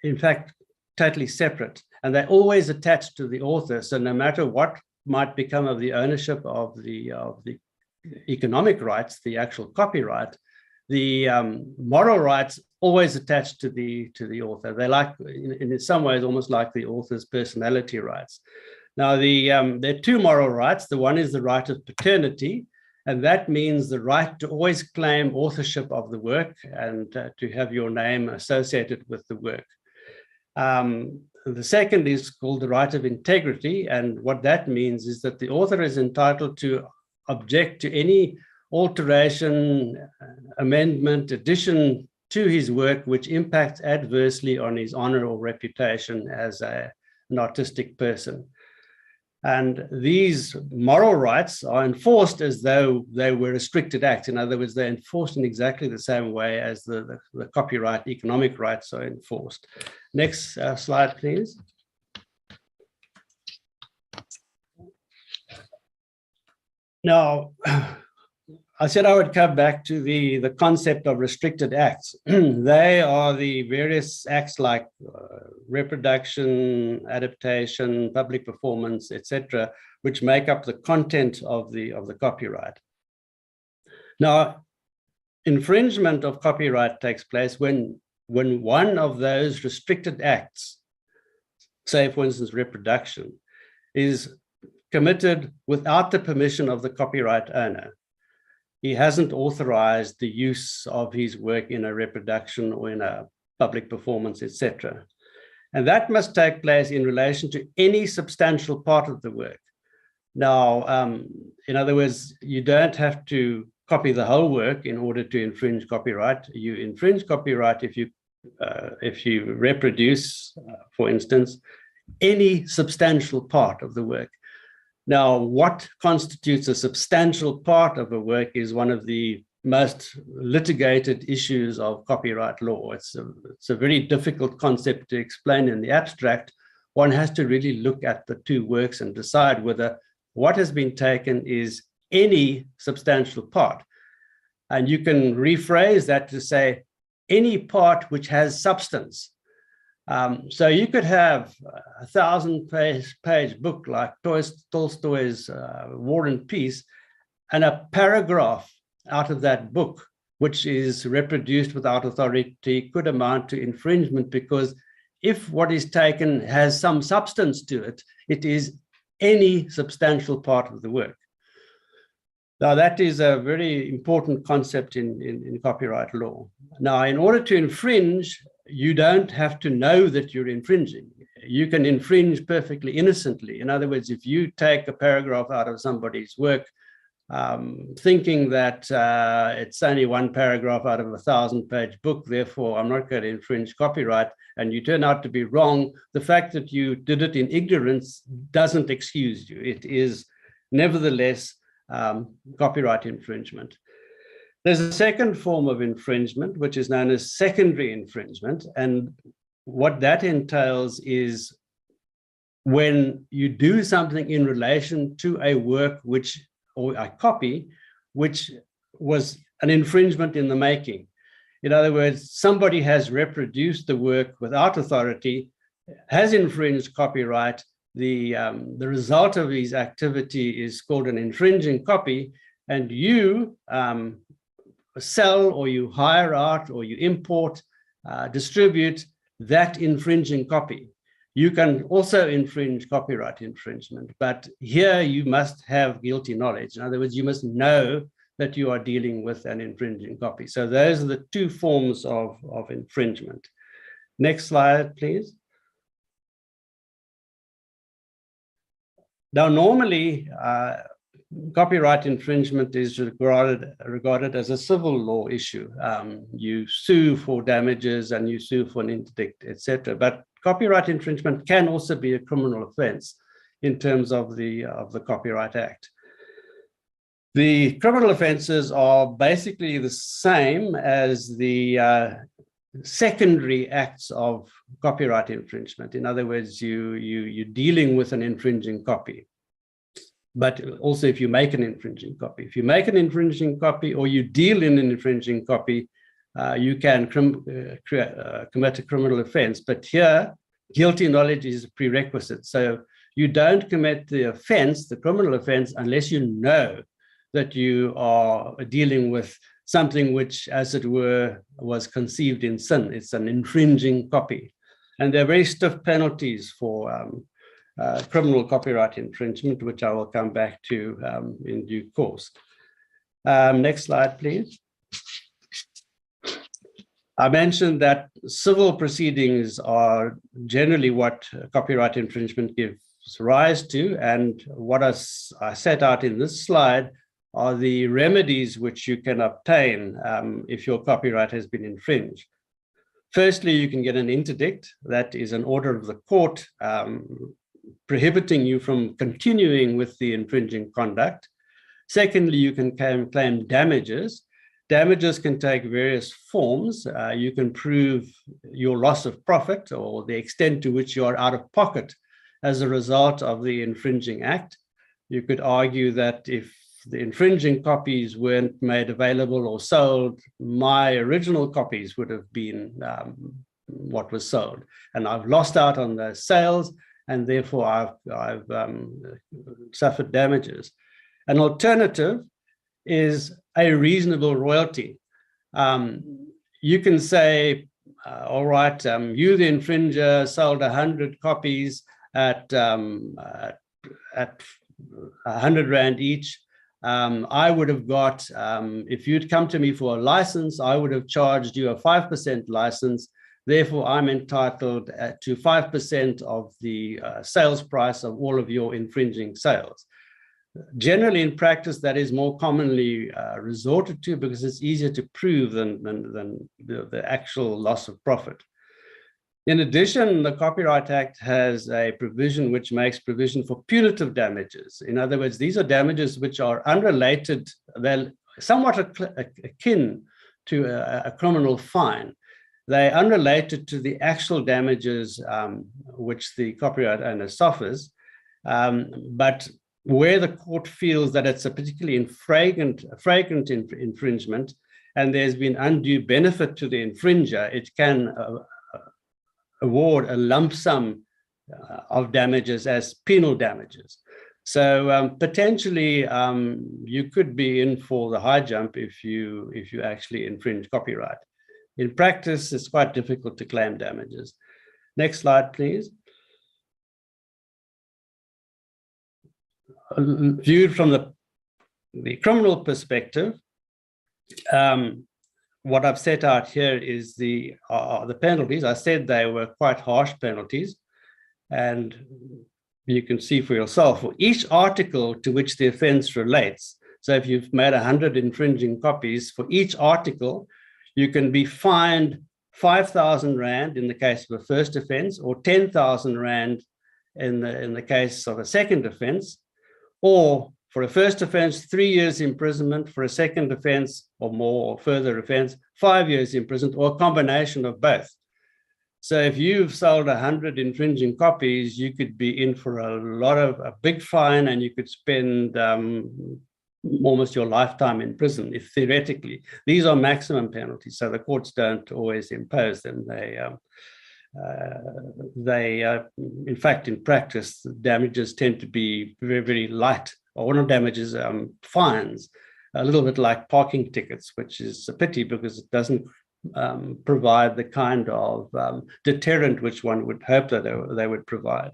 in fact, totally separate. And they're always attached to the author. So no matter what might become of the ownership of the economic rights, the actual copyright, the moral rights always attached to the author. They're like, in some ways, almost like the author's personality rights. Now, there are two moral rights. The one is the right of paternity, and that means the right to always claim authorship of the work and to have your name associated with the work. The second is called the right of integrity, and what that means is that the author is entitled to object to any alteration, amendment, addition to his work which impacts adversely on his honor or reputation as an artistic person. And these moral rights are enforced as though they were restricted acts. In other words, they're enforced in exactly the same way as the copyright economic rights are enforced. Next slide, please. Now, I said I would come back to the concept of restricted acts. They are the various acts like reproduction, adaptation, public performance, etc., which make up the content of the copyright. Now, infringement of copyright takes place when one of those restricted acts, say for instance reproduction, is committed without the permission of the copyright owner. He hasn't authorized the use of his work in a reproduction or in a public performance, etc. And that must take place in relation to any substantial part of the work. Now, in other words, you don't have to copy the whole work in order to infringe copyright. You infringe copyright if you reproduce, for instance, any substantial part of the work. Now, what constitutes a substantial part of a work is one of the most litigated issues of copyright law. It's a very difficult concept to explain in the abstract. One has to really look at the two works and decide whether what has been taken is any substantial part. And you can rephrase that to say any part which has substance. So you could have a 1,000-page book like Tolstoy's War and Peace, and a paragraph out of that book, which is reproduced without authority, could amount to infringement, because if what is taken has some substance to it, it is any substantial part of the work. Now, that is a very important concept in copyright law. Now, in order to infringe, you don't have to know that you're infringing. You can infringe perfectly innocently. In other words, if you take a paragraph out of somebody's work, thinking that it's only one paragraph out of a 1,000-page book, therefore I'm not going to infringe copyright, and you turn out to be wrong, the fact that you did it in ignorance doesn't excuse you. It is nevertheless copyright infringement. There's a second form of infringement, which is known as secondary infringement. And what that entails is when you do something in relation to a work or a copy, which was an infringement in the making. In other words, somebody has reproduced the work without authority, has infringed copyright. The result of his activity is called an infringing copy, and you sell or you hire out or you import, distribute that infringing copy. You can also infringe copyright infringement, but here you must have guilty knowledge. In other words, you must know that you are dealing with an infringing copy. So those are the two forms of infringement. Next slide, please. Now, normally, copyright infringement is regarded as a civil law issue. You sue for damages and you sue for an interdict, etc. But copyright infringement can also be a criminal offense in terms of the Copyright Act. The criminal offenses are basically the same as the secondary acts of copyright infringement. In other words, you're dealing with an infringing copy. But also if you make an infringing copy. If you make an infringing copy or you deal in an infringing copy, you can commit a criminal offense. But here, guilty knowledge is a prerequisite. So you don't commit the offense, the criminal offense, unless you know that you are dealing with something which, as it were, was conceived in sin. It's an infringing copy. And there are very stiff penalties for criminal copyright infringement, which I will come back to in due course. Next slide, please. I mentioned that civil proceedings are generally what copyright infringement gives rise to, and what I set out in this slide are the remedies which you can obtain if your copyright has been infringed. Firstly, you can get an interdict. That is an order of the court prohibiting you from continuing with the infringing conduct. Secondly, you can claim damages. Damages can take various forms. You can prove your loss of profit or the extent to which you are out of pocket as a result of the infringing act. You could argue that if the infringing copies weren't made available or sold, my original copies would have been what was sold. And I've lost out on those sales, and therefore I've suffered damages. An alternative is a reasonable royalty. You can say, all right, you, the infringer, sold 100 copies at 100 Rand each. I would have got, if you'd come to me for a license, I would have charged you a 5% license. Therefore, I'm entitled to 5% of the sales price of all of your infringing sales. Generally, in practice, that is more commonly resorted to because it's easier to prove than the actual loss of profit. In addition, the Copyright Act has a provision which makes provision for punitive damages. In other words, these are damages which are unrelated, they're somewhat akin to a criminal fine. They're unrelated to the actual damages which the copyright owner suffers, but where the court feels that it's a particularly flagrant infringement and there's been undue benefit to the infringer, it can award a lump sum of damages as penal damages. So potentially you could be in for the high jump if you actually infringe copyright. In practice, it's quite difficult to claim damages. Next slide, please. Viewed from the criminal perspective, what I've set out here is the penalties. I said they were quite harsh penalties, and you can see for yourself for each article to which the offense relates. So if you've made 100 infringing copies, for each article, you can be fined 5,000 Rand in the case of a first offense, or 10,000 Rand in the case of a second offense, or for a first offense, 3 years imprisonment, for a second offense or more or further offense, 5 years imprisonment, or a combination of both. So if you've sold 100 infringing copies, you could be in for a big fine, and you could spend almost your lifetime in prison, if theoretically. These are maximum penalties, so the courts don't always impose them. In fact, in practice, damages tend to be very, very light, or not damages, fines, a little bit like parking tickets, which is a pity because it doesn't provide the kind of deterrent which one would hope that they would provide.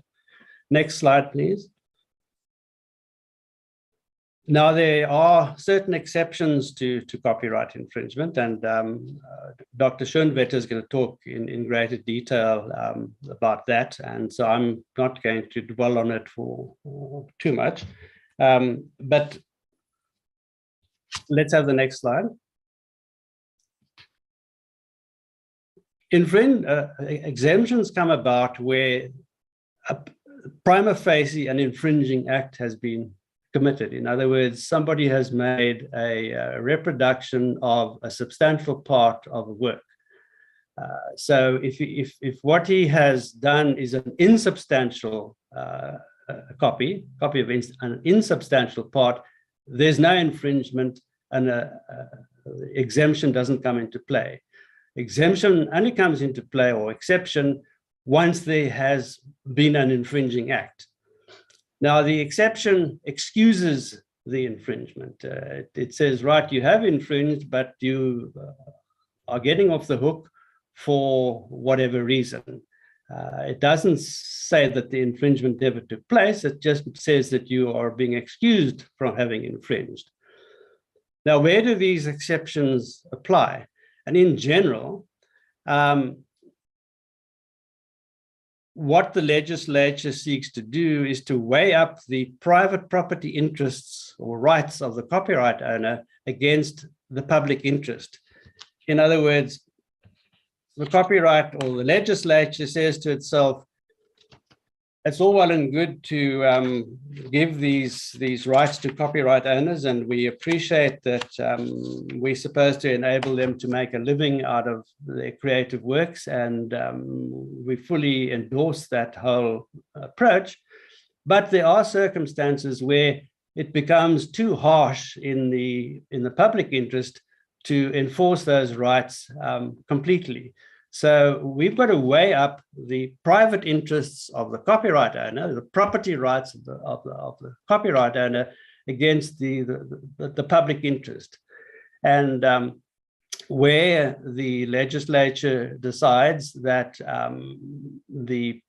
Next slide, please. Now, there are certain exceptions to copyright infringement, and Dr. Schoenwetter is going to talk in greater detail about that, and so I'm not going to dwell on it for too much. But let's have the next slide. Exemptions come about where prima facie an infringing act has been committed. In other words, somebody has made a reproduction of a substantial part of a work. So if what he has done is an insubstantial copy of an insubstantial part, there's no infringement, and exemption doesn't come into play. Exemption only comes into play, or exception, once there has been an infringing act. Now, the exception excuses the infringement. It says, right, you have infringed, but you are getting off the hook for whatever reason. It doesn't say that the infringement never took place. It just says that you are being excused from having infringed. Now, where do these exceptions apply? And in general, what the legislature seeks to do is to weigh up the private property interests or rights of the copyright owner against the public interest. In other words, the copyright or the legislature says to itself, it's all well and good to give these rights to copyright owners, and we appreciate that we're supposed to enable them to make a living out of their creative works, and we fully endorse that whole approach. But there are circumstances where it becomes too harsh in the public interest to enforce those rights completely. So we've got to weigh up the private interests of the copyright owner, the property rights of the copyright owner, against the public interest. And where the legislature decides that the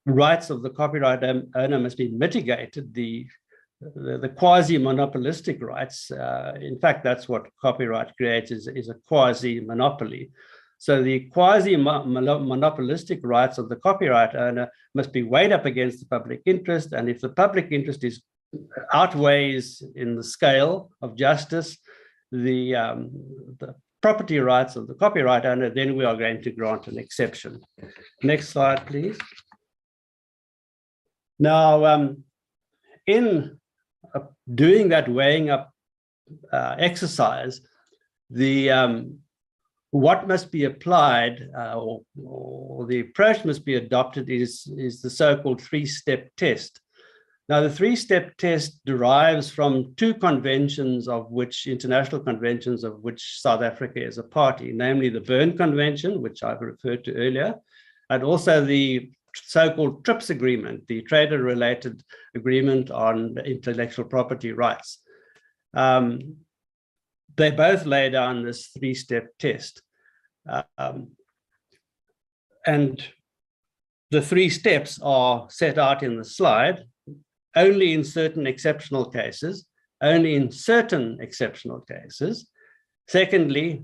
rights of the copyright owner must be mitigated, the quasi-monopolistic rights, in fact, that's what copyright creates, is a quasi-monopoly. So the quasi-monopolistic rights of the copyright owner must be weighed up against the public interest. And if the public interest outweighs in the scale of justice the property rights of the copyright owner, then we are going to grant an exception. Next slide, please. Now, in doing that weighing up exercise, what must be applied or the approach must be adopted is the so-called three-step test. Now, the three-step test derives from two conventions international conventions of which South Africa is a party, namely the Berne Convention, which I've referred to earlier, and also the so-called TRIPS agreement, the Trader-Related Agreement on Intellectual Property Rights. They both lay down this three-step test. And the three steps are set out in the slide: only in certain exceptional cases, only in certain exceptional cases. Secondly,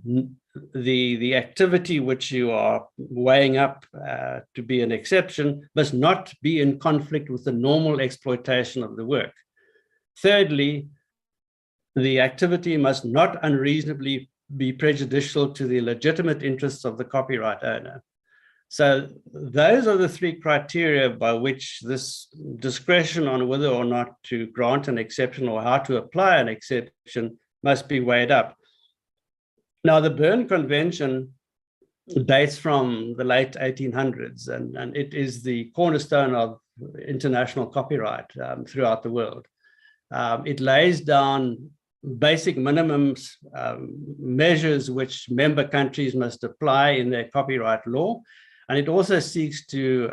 the activity which you are weighing up to be an exception must not be in conflict with the normal exploitation of the work. Thirdly, the activity must not unreasonably be prejudicial to the legitimate interests of the copyright owner. So those are the three criteria by which this discretion on whether or not to grant an exception or how to apply an exception must be weighed up. Now, the Berne Convention dates from the late 1800s, and it is the cornerstone of international copyright throughout the world. It lays down basic minimums, measures which member countries must apply in their copyright law. And it also seeks to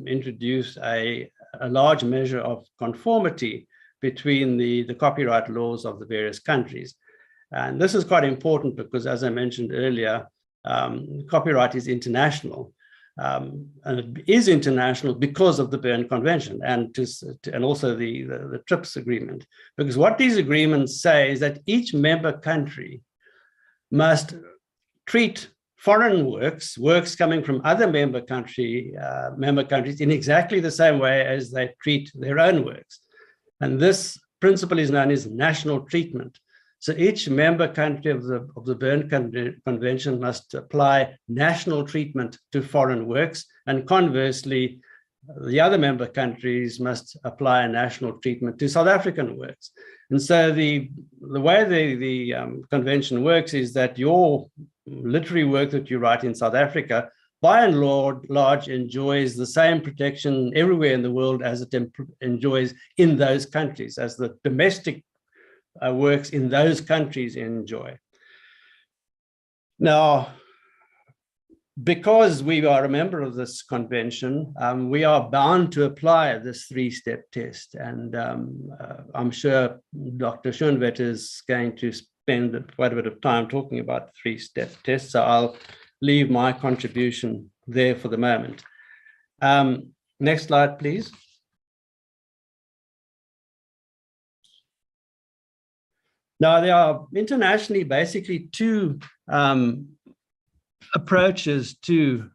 introduce a large measure of conformity between the copyright laws of the various countries. And this is quite important because, as I mentioned earlier, copyright is international. And it is international because of the Berne Convention and also the TRIPS agreement. Because what these agreements say is that each member country must treat foreign works coming from other member countries in exactly the same way as they treat their own works. And this principle is known as national treatment. So each member country of the Berne Convention must apply national treatment to foreign works, and conversely, the other member countries must apply a national treatment to South African works. And so the way the convention works is that your literary work that you write in South Africa, by and large, enjoys the same protection everywhere in the world as it enjoys in those countries, as the domestic works in those countries enjoy. Now, because we are a member of this convention, we are bound to apply this three-step test. And I'm sure Dr. Schoenwetter is going to spend quite a bit of time talking about the three-step test. So I'll leave my contribution there for the moment. Next slide, please. Now, there are internationally basically two approaches to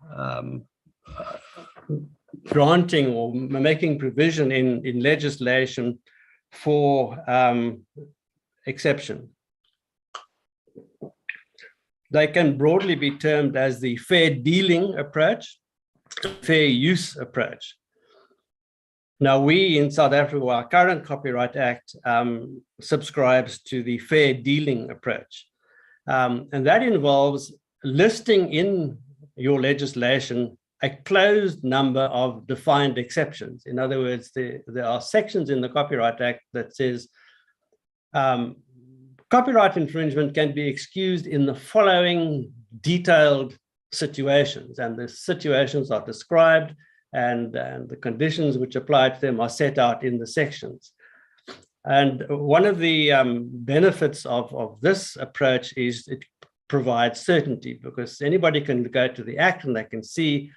granting or making provision in legislation for exception. They can broadly be termed as the fair dealing approach, fair use approach. Now, we in South Africa, our current Copyright Act subscribes to the fair dealing approach. And that involves listing in your legislation a closed number of defined exceptions. In other words, there are sections in the Copyright Act that says copyright infringement can be excused in the following detailed situations, and the situations are described, and the conditions which apply to them are set out in the sections. And one of the benefits of this approach is it provides certainty, because anybody can go to the Act and they can see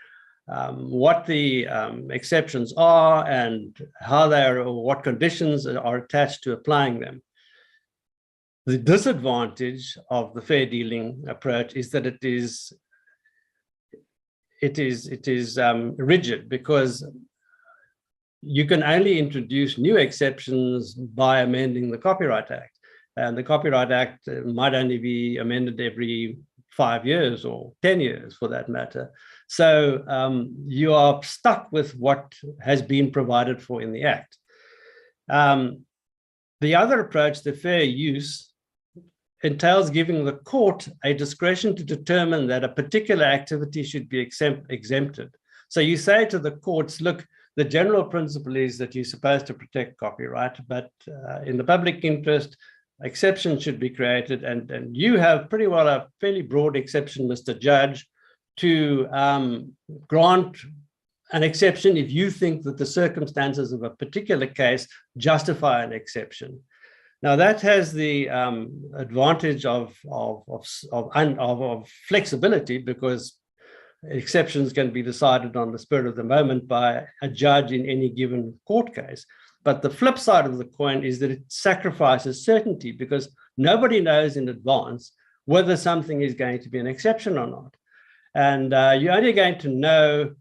what the exceptions are and how they are, or what conditions are attached to applying them. The disadvantage of the fair dealing approach is that it is rigid, because you can only introduce new exceptions by amending the Copyright Act. And the Copyright Act might only be amended every 5 years or 10 years for that matter. So you are stuck with what has been provided for in the Act. The other approach, the fair use, entails giving the court a discretion to determine that a particular activity should be exempted. So you say to the courts, look, the general principle is that you're supposed to protect copyright, but in the public interest, exceptions should be created. And you have pretty well a fairly broad exception, Mr. Judge, to grant an exception if you think that the circumstances of a particular case justify an exception. Now, that has the advantage of flexibility, because exceptions can be decided on the spur of the moment by a judge in any given court case. But the flip side of the coin is that it sacrifices certainty, because nobody knows in advance whether something is going to be an exception or not. And you're only going to know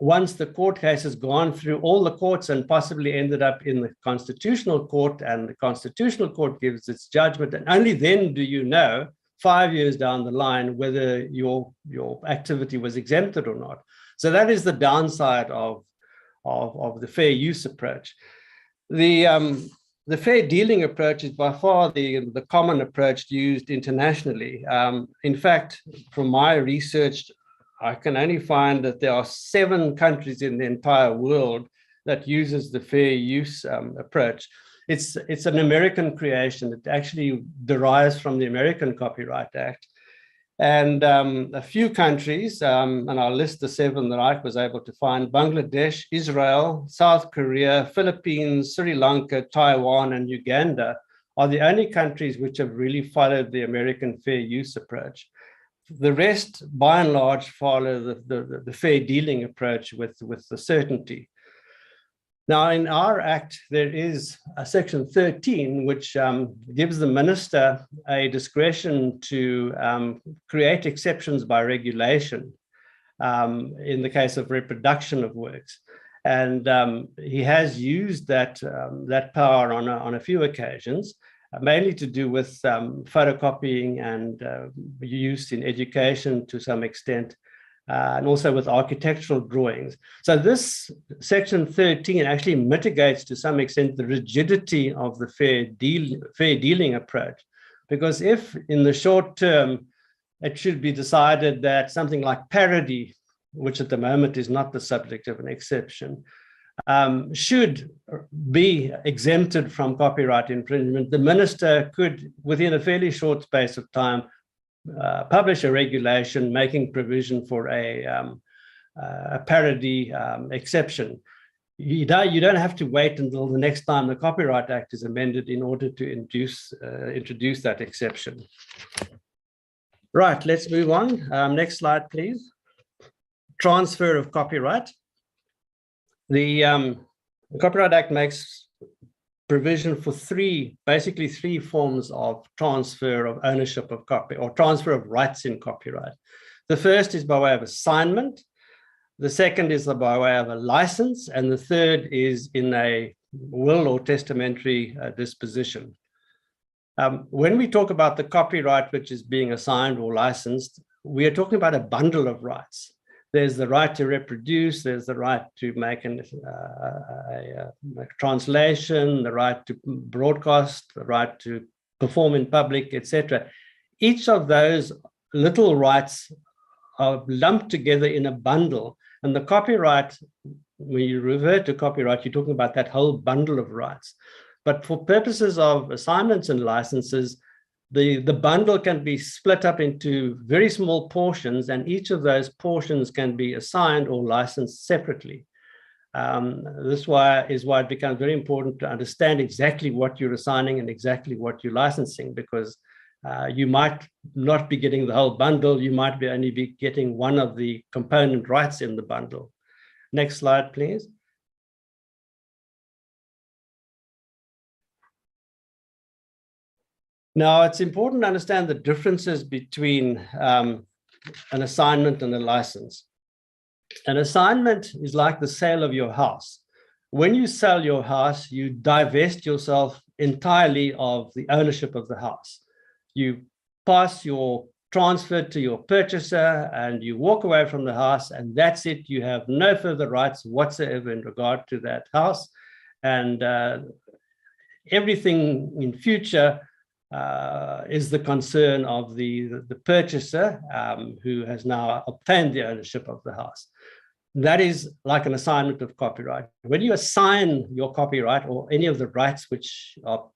once the court case has gone through all the courts and possibly ended up in the Constitutional Court, and the Constitutional Court gives its judgment, and only then do you know 5 years down the line whether your activity was exempted or not. So that is the downside of the fair use approach. The fair dealing approach is by far the common approach used internationally. In fact, from my research, I can only find that there are 7 countries in the entire world that uses the fair use approach. it's an American creation. It actually derives from the American Copyright Act. And a few countries, and I'll list the 7 that I was able to find: Bangladesh, Israel, South Korea, Philippines, Sri Lanka, Taiwan, and Uganda are the only countries which have really followed the American fair use approach. The rest, by and large, follow the fair dealing approach with the certainty. Now, in our Act, there is a Section 13, which gives the minister a discretion to create exceptions by regulation in the case of reproduction of works. And he has used that power on a few occasions, mainly to do with photocopying and use in education to some extent, and also with architectural drawings. So this Section 13 actually mitigates to some extent the rigidity of the fair dealing approach, because if in the short term it should be decided that something like parody, which at the moment is not the subject of an exception, should be exempted from copyright infringement, the minister could, within a fairly short space of time, publish a regulation making provision for a parody exception. You don't have to wait until the next time the Copyright Act is amended in order to introduce that exception. Right, let's move on. Next slide, please. Transfer of copyright. The Copyright Act makes provision for basically three forms of transfer of ownership of copy, or transfer of rights in copyright. The first is by way of assignment. The second is by way of a license. And the third is in a will or testamentary disposition. When we talk about the copyright which is being assigned or licensed, we are talking about a bundle of rights. There's the right to reproduce, there's the right to make a translation, the right to broadcast, the right to perform in public, etc. Each of those little rights are lumped together in a bundle. And the copyright, when you refer to copyright, you're talking about that whole bundle of rights. But for purposes of assignments and licenses, the bundle can be split up into very small portions, and each of those portions can be assigned or licensed separately. This is why it becomes very important to understand exactly what you're assigning and exactly what you're licensing, because you might not be getting the whole bundle, you might only be getting one of the component rights in the bundle. Next slide, please. Now, it's important to understand the differences between an assignment and a license. An assignment is like the sale of your house. When you sell your house, you divest yourself entirely of the ownership of the house. You pass your transfer to your purchaser and you walk away from the house, and that's it. You have no further rights whatsoever in regard to that house. And everything in future is the concern of the purchaser who has now obtained the ownership of the house. That is like an assignment of copyright. When you assign your copyright or any of the rights which are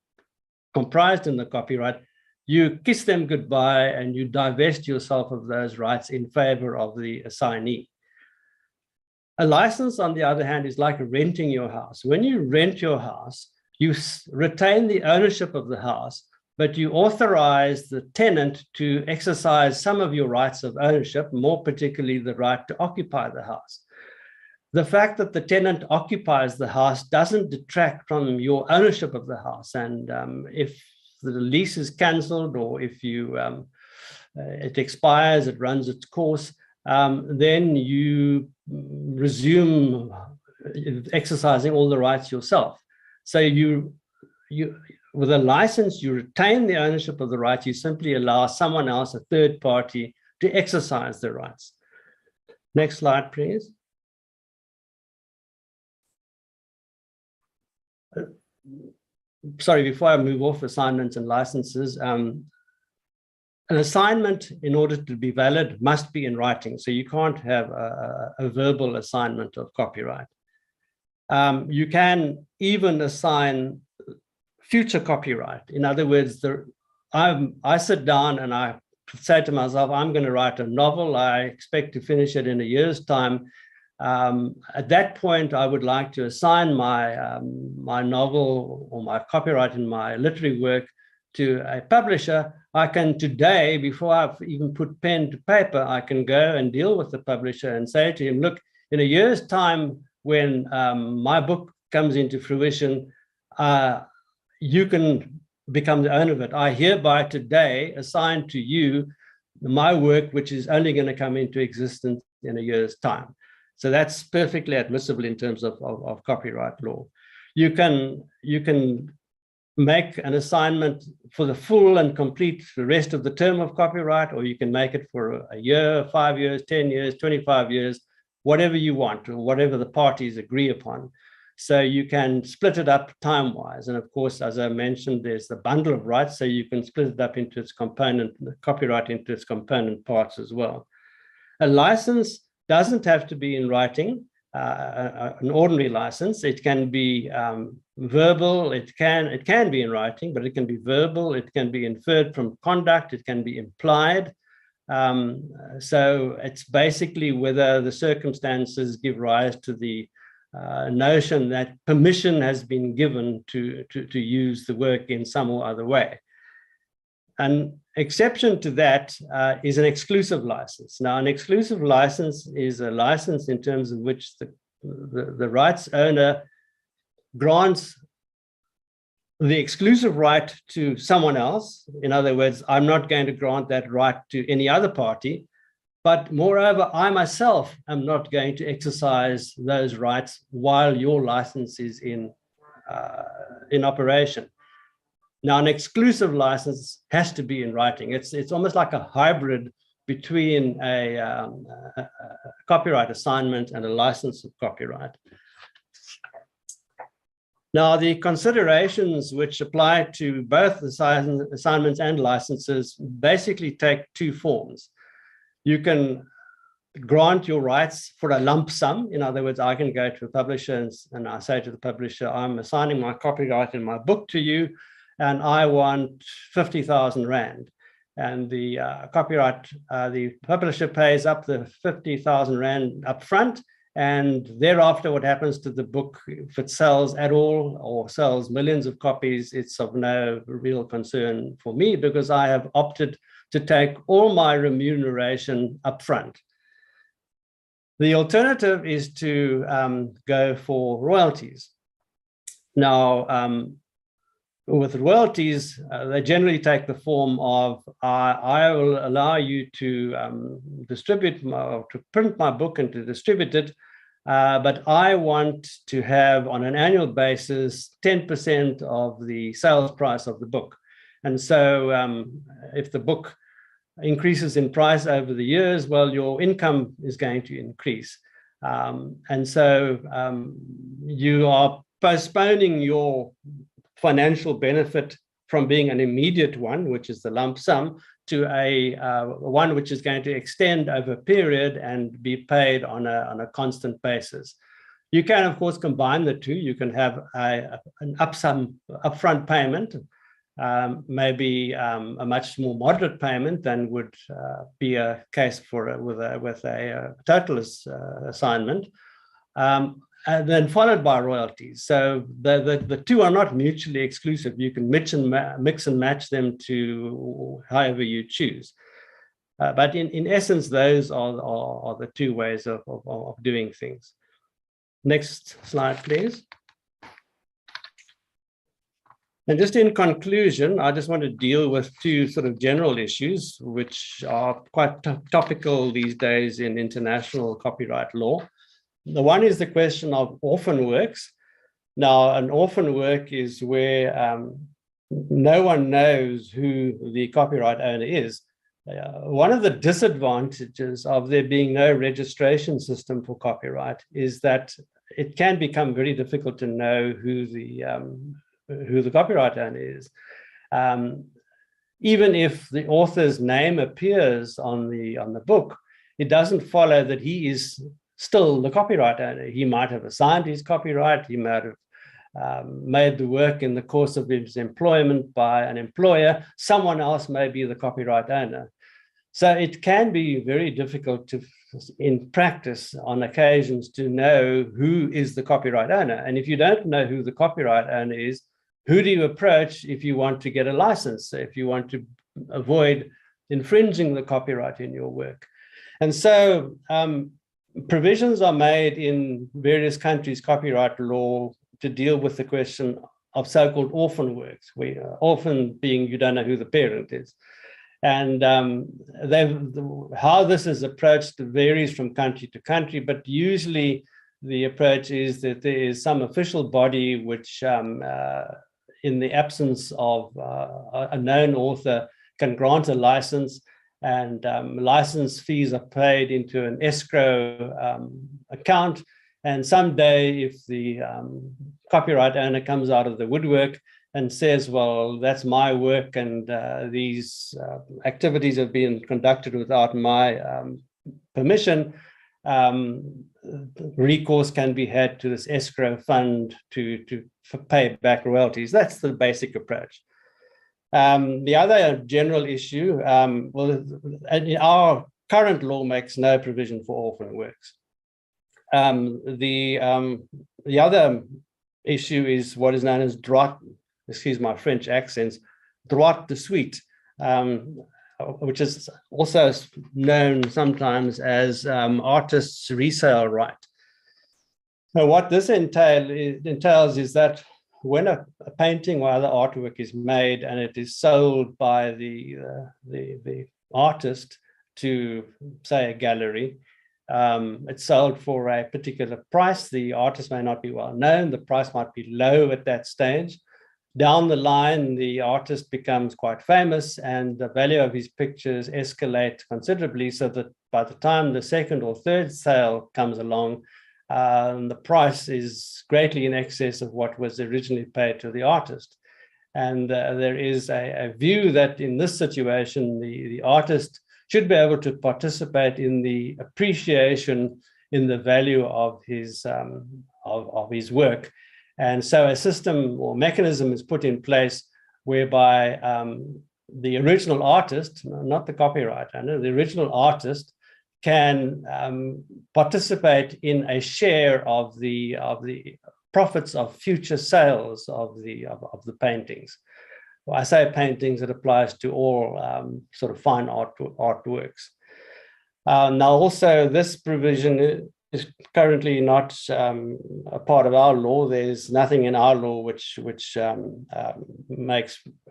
comprised in the copyright, you kiss them goodbye and you divest yourself of those rights in favor of the assignee. A license, on the other hand, is like renting your house. When you rent your house, you retain the ownership of the house, but you authorize the tenant to exercise some of your rights of ownership, more particularly the right to occupy the house. The fact that the tenant occupies the house doesn't detract from your ownership of the house. And if the lease is cancelled, or if it expires, it runs its course, then you resume exercising all the rights yourself. So with a license, you retain the ownership of the rights. You simply allow someone else, a third party, to exercise the rights. Next slide, please. Sorry, before I move off assignments and licenses, an assignment, in order to be valid, must be in writing. So you can't have a verbal assignment of copyright. You can even assign future copyright. In other words, I sit down and I say to myself, I'm going to write a novel. I expect to finish it in a year's time. At that point, I would like to assign my novel or my copyright in my literary work to a publisher. I can today, before I've even put pen to paper, I can go and deal with the publisher and say to him, look, in a year's time, when my book comes into fruition, you can become the owner of it. I hereby today assign to you my work, which is only going to come into existence in a year's time. So that's perfectly admissible in terms of copyright law. You can make an assignment for the full and complete the rest of the term of copyright, or you can make it for a year, 5 years, 10 years, 25 years, whatever you want, or whatever the parties agree upon. So you can split it up time-wise. And of course, as I mentioned, there's the bundle of rights, so you can split it up into its component, the copyright into its component parts as well. A license doesn't have to be in writing, an ordinary license. It can be verbal, it can be in writing, but it can be verbal, it can be inferred from conduct, it can be implied. So it's basically whether the circumstances give rise to the notion that permission has been given to use the work in some or other way. An exception to that is an exclusive license. Now, an exclusive license is a license in terms of which the rights owner grants the exclusive right to someone else. In other words, I'm not going to grant that right to any other party, but moreover, I myself am not going to exercise those rights while your license is in operation. Now, an exclusive license has to be in writing. It's almost like a hybrid between a copyright assignment and a license of copyright. Now, the considerations which apply to both assignments and licenses basically take two forms. You can grant your rights for a lump sum. In other words, I can go to a publisher and I say to the publisher, I'm assigning my copyright in my book to you, and I want 50,000 Rand. And the the publisher pays up the 50,000 Rand up front, and thereafter what happens to the book, if it sells at all or sells millions of copies, it's of no real concern for me because I have opted to take all my remuneration up front. The alternative is to go for royalties. Now, with royalties, they generally take the form of I will allow you to to print my book and to distribute it, but I want to have on an annual basis 10% of the sales price of the book. And so if the book increases in price over the years, well, your income is going to increase. And so you are postponing your financial benefit from being an immediate one, which is the lump sum, to a one which is going to extend over a period and be paid on a constant basis. You can, of course, combine the two. You can have an upfront payment, maybe a much more moderate payment than would be a case with a total assignment. And then followed by royalties. So the two are not mutually exclusive. You can mix and match them to however you choose. But in essence, those are the two ways of doing things. Next slide, please. And just in conclusion, I just want to deal with two sort of general issues, which are quite topical these days in international copyright law. The one is the question of orphan works. Now, an orphan work is where no one knows who the copyright owner is. One of the disadvantages of there being no registration system for copyright is that it can become very difficult to know who the copyright owner is. Even if the author's name appears on the book, it doesn't follow that he is still the copyright owner. He might have assigned his copyright, he might have made the work in the course of his employment by an employer, someone else may be the copyright owner. So it can be very difficult in practice on occasions to know who is the copyright owner. And if you don't know who the copyright owner is, who do you approach if you want to get a license, if you want to avoid infringing the copyright in your work? And so provisions are made in various countries' copyright law to deal with the question of so-called orphan works, where orphan being you don't know who the parent is. And how this is approached varies from country to country, but usually the approach is that there is some official body which, in the absence of a known author, can grant a license, and license fees are paid into an escrow account. And someday, if the copyright owner comes out of the woodwork and says, well, that's my work, and these activities have been conducted without my permission, recourse can be had to this escrow fund to pay back royalties. That's the basic approach. The other general issue, our current law makes no provision for orphan works. The other issue is what is known as droit, excuse my French accents, droit de suite, which is also known sometimes as artist's resale right. Now, what this entails is that when a painting or other artwork is made and it is sold by the artist to, say, a gallery, it's sold for a particular price. The artist may not be well known. The price might be low at that stage. Down the line, the artist becomes quite famous and the value of his pictures escalate considerably, so that by the time the second or third sale comes along, the price is greatly in excess of what was originally paid to the artist. And there is a view that in this situation, the artist should be able to participate in the appreciation in the value of his work. And so a system or mechanism is put in place whereby the original artist, not the copyright owner, the original artist can participate in a share of the profits of future sales of the paintings. Well, I say paintings, it applies to all sort of fine artworks. Now, also, this provision is currently not a part of our law. There's nothing in our law which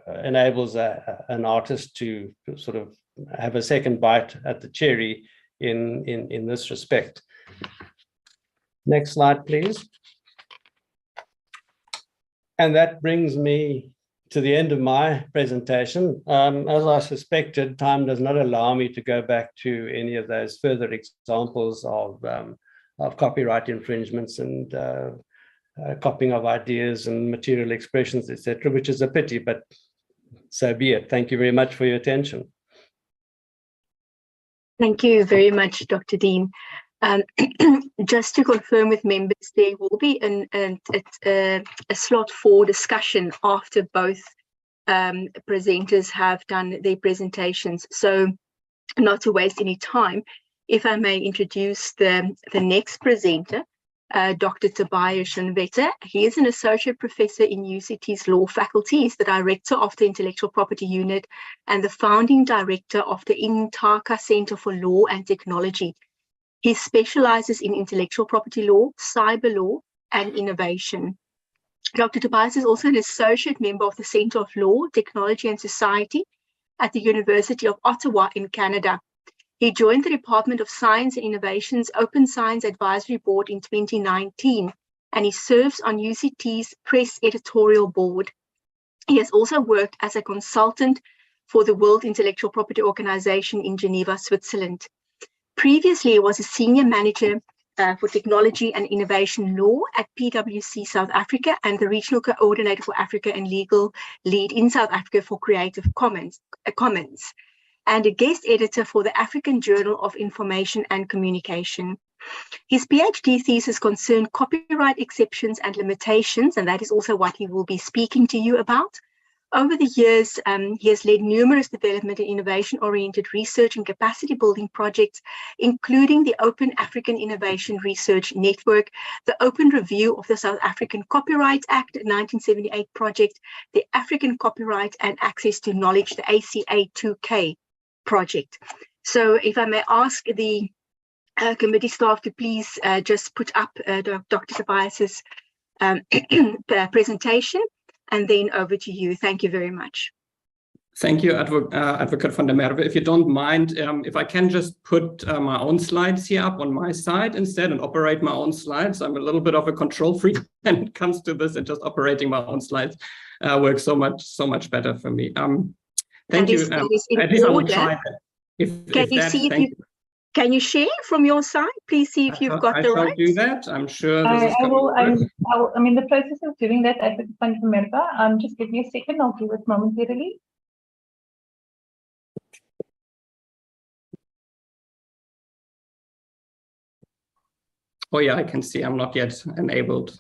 enables an artist to sort of have a second bite at the cherry in this respect. Next slide, please. And that brings me to the end of my presentation. As I suspected, time does not allow me to go back to any of those further examples of copyright infringements and copying of ideas and material expressions, etc., which is a pity, but so be it. Thank you very much for your attention. Thank you very much, Dr. Dean. Just to confirm with members, there will be a slot for discussion after both presenters have done their presentations. So not to waste any time, if I may introduce the next presenter, Dr. Tobias. He is an associate professor in UCT's law faculty. He's the director of the Intellectual Property Unit and the founding director of the Intaka Center for Law and Technology. He specializes in intellectual property law, cyber law, and innovation. Dr. Tobias is also an associate member of the Center of Law, Technology and Society at the University of Ottawa in Canada. He joined the Department of Science and Innovation's Open Science Advisory Board in 2019, and he serves on UCT's Press Editorial Board. He has also worked as a consultant for the World Intellectual Property Organization in Geneva, Switzerland. Previously, he was a senior manager for technology and innovation law at PwC South Africa and the regional coordinator for Africa and legal lead in South Africa for Creative Commons, and a guest editor for the African Journal of Information and Communication. His PhD thesis concerned copyright exceptions and limitations, and that is also what he will be speaking to you about. Over the years, he has led numerous development and innovation-oriented research and capacity-building projects, including the Open African Innovation Research Network, the Open Review of the South African Copyright Act 1978 project, the African Copyright and Access to Knowledge, the ACA2K project. So if I may ask the committee staff to please just put up Dr. Tobias's presentation, and then over to you. Thank you very much. Thank you, Advocate van der Merwe. If you don't mind, if I can just put my own slides here up on my side instead and operate my own slides. I'm a little bit of a control freak when it comes to this, and just operating my own slides works so much better for me. Thank you. At least I will try that. Can you share from your side? Please see if you've got the right. I shall do that. I'm sure this is I'm in the process of doing that, Advocate van der Merwe. Just give me a second. I'll do it momentarily. Oh yeah, I can see I'm not yet enabled.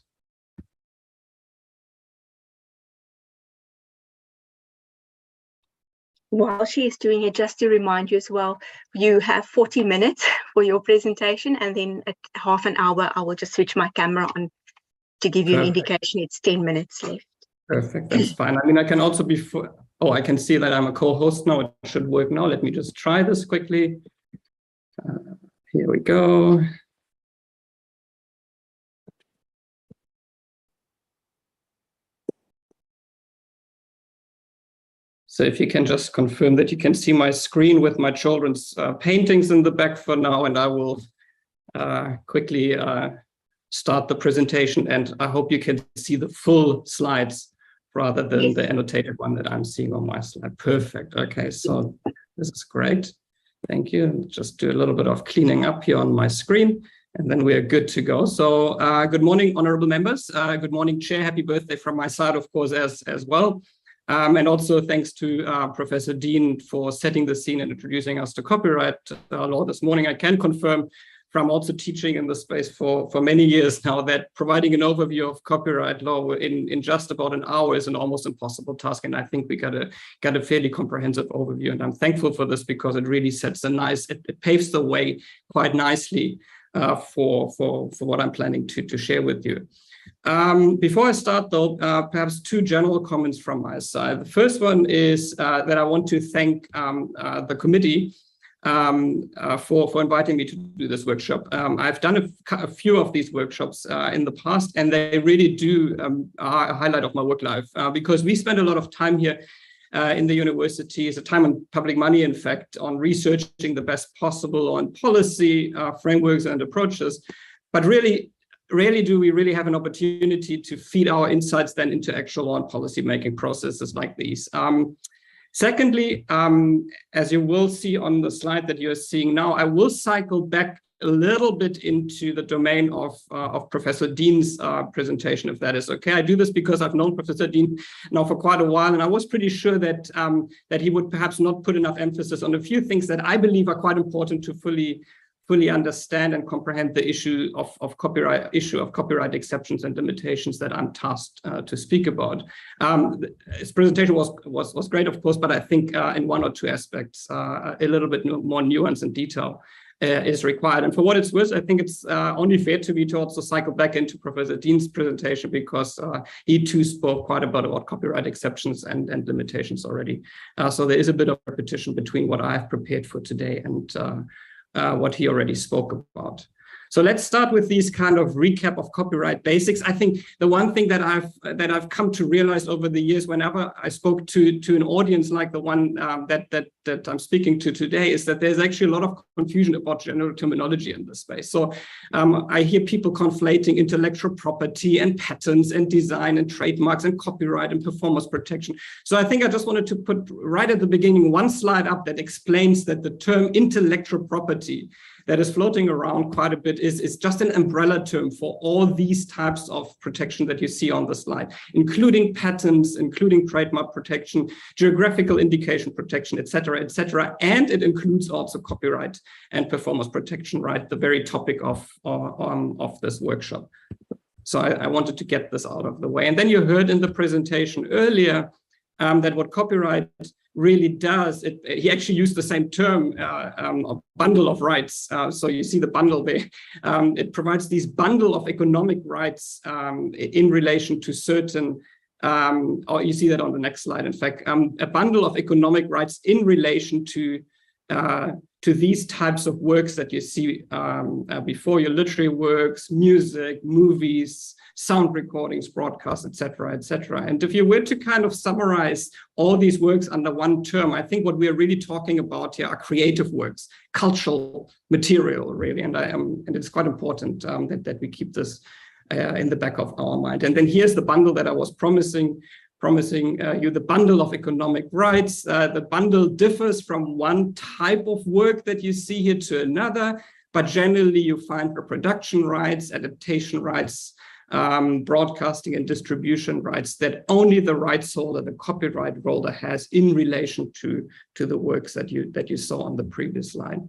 While she is doing it, just to remind you as well, you have 40 minutes for your presentation, and then at half an hour, I will just switch my camera on to give you an indication it's 10 minutes left. Perfect, that's fine. I mean, I can also be, I can see that I'm a co-host now. It should work now. Let me just try this quickly. Here we go. So if you can just confirm that you can see my screen with my children's paintings in the back for now, and I will quickly start the presentation, and I hope you can see the full slides rather than the annotated one that I'm seeing on my slide. Perfect. Okay, so this is great. Thank you. Just do a little bit of cleaning up here on my screen, and then we are good to go. So good morning, honorable members. Good morning, Chair. Happy birthday from my side, of course, as well. And also thanks to Professor Dean for setting the scene and introducing us to copyright law this morning. I can confirm from also teaching in the space for many years now that providing an overview of copyright law in just about an hour is an almost impossible task. And I think we got a fairly comprehensive overview. And I'm thankful for this because it really sets it paves the way quite nicely for what I'm planning to share with you. Before I start, though, perhaps two general comments from my side. The first one is that I want to thank the committee for inviting me to do this workshop. I've done a few of these workshops in the past, and they really do a highlight of my work life because we spend a lot of time here in the university. It's a time on public money, in fact, on researching the best possible on policy frameworks and approaches, but rarely do we really have an opportunity to feed our insights then into actual law and policy-making processes like these. Secondly, as you will see on the slide that you're seeing now, I will cycle back a little bit into the domain of Professor Dean's presentation, if that is okay. I do this because I've known Professor Dean now for quite a while, and I was pretty sure that that he would perhaps not put enough emphasis on a few things that I believe are quite important to fully understand and comprehend the issue of copyright exceptions and limitations that I'm tasked to speak about. His presentation was great, of course, but I think in one or two aspects, a little bit more nuance and detail is required. And for what it's worth, I think it's only fair to me to also cycle back into Professor Dean's presentation because he too spoke quite a bit about copyright exceptions and limitations already. So there is a bit of repetition between what I've prepared for today and what he already spoke about. So let's start with these kind of recap of copyright basics. I think the one thing that I've come to realize over the years, whenever I spoke to an audience like the one that I'm speaking to today, is that there's actually a lot of confusion about general terminology in this space. So I hear people conflating intellectual property and patents and design and trademarks and copyright and performance protection. So I think I just wanted to put right at the beginning one slide up that explains that the term intellectual property that is floating around quite a bit is just an umbrella term for all these types of protection that you see on the slide, including patents, including trademark protection, geographical indication protection, et cetera, and it includes also copyright and performance protection, right? The very topic of this workshop. So I wanted to get this out of the way. And then you heard in the presentation earlier that what copyright really does, he actually used the same term, a bundle of rights. So you see the bundle there. It provides these bundle of economic rights in relation to certain, or you see that on the next slide, in fact, a bundle of economic rights in relation to these types of works that you see before, your literary works, music, movies, sound recordings, broadcasts, et cetera, et cetera. And if you were to kind of summarize all these works under one term, I think what we're really talking about here are creative works, cultural material, really. And it's quite important that we keep this in the back of our mind. And then here's the bundle that I was promising you, the bundle of economic rights. The bundle differs from one type of work that you see here to another, but generally you find reproduction rights, adaptation rights, broadcasting and distribution rights that only the rights holder, the copyright holder, has in relation to the works that you saw on the previous slide.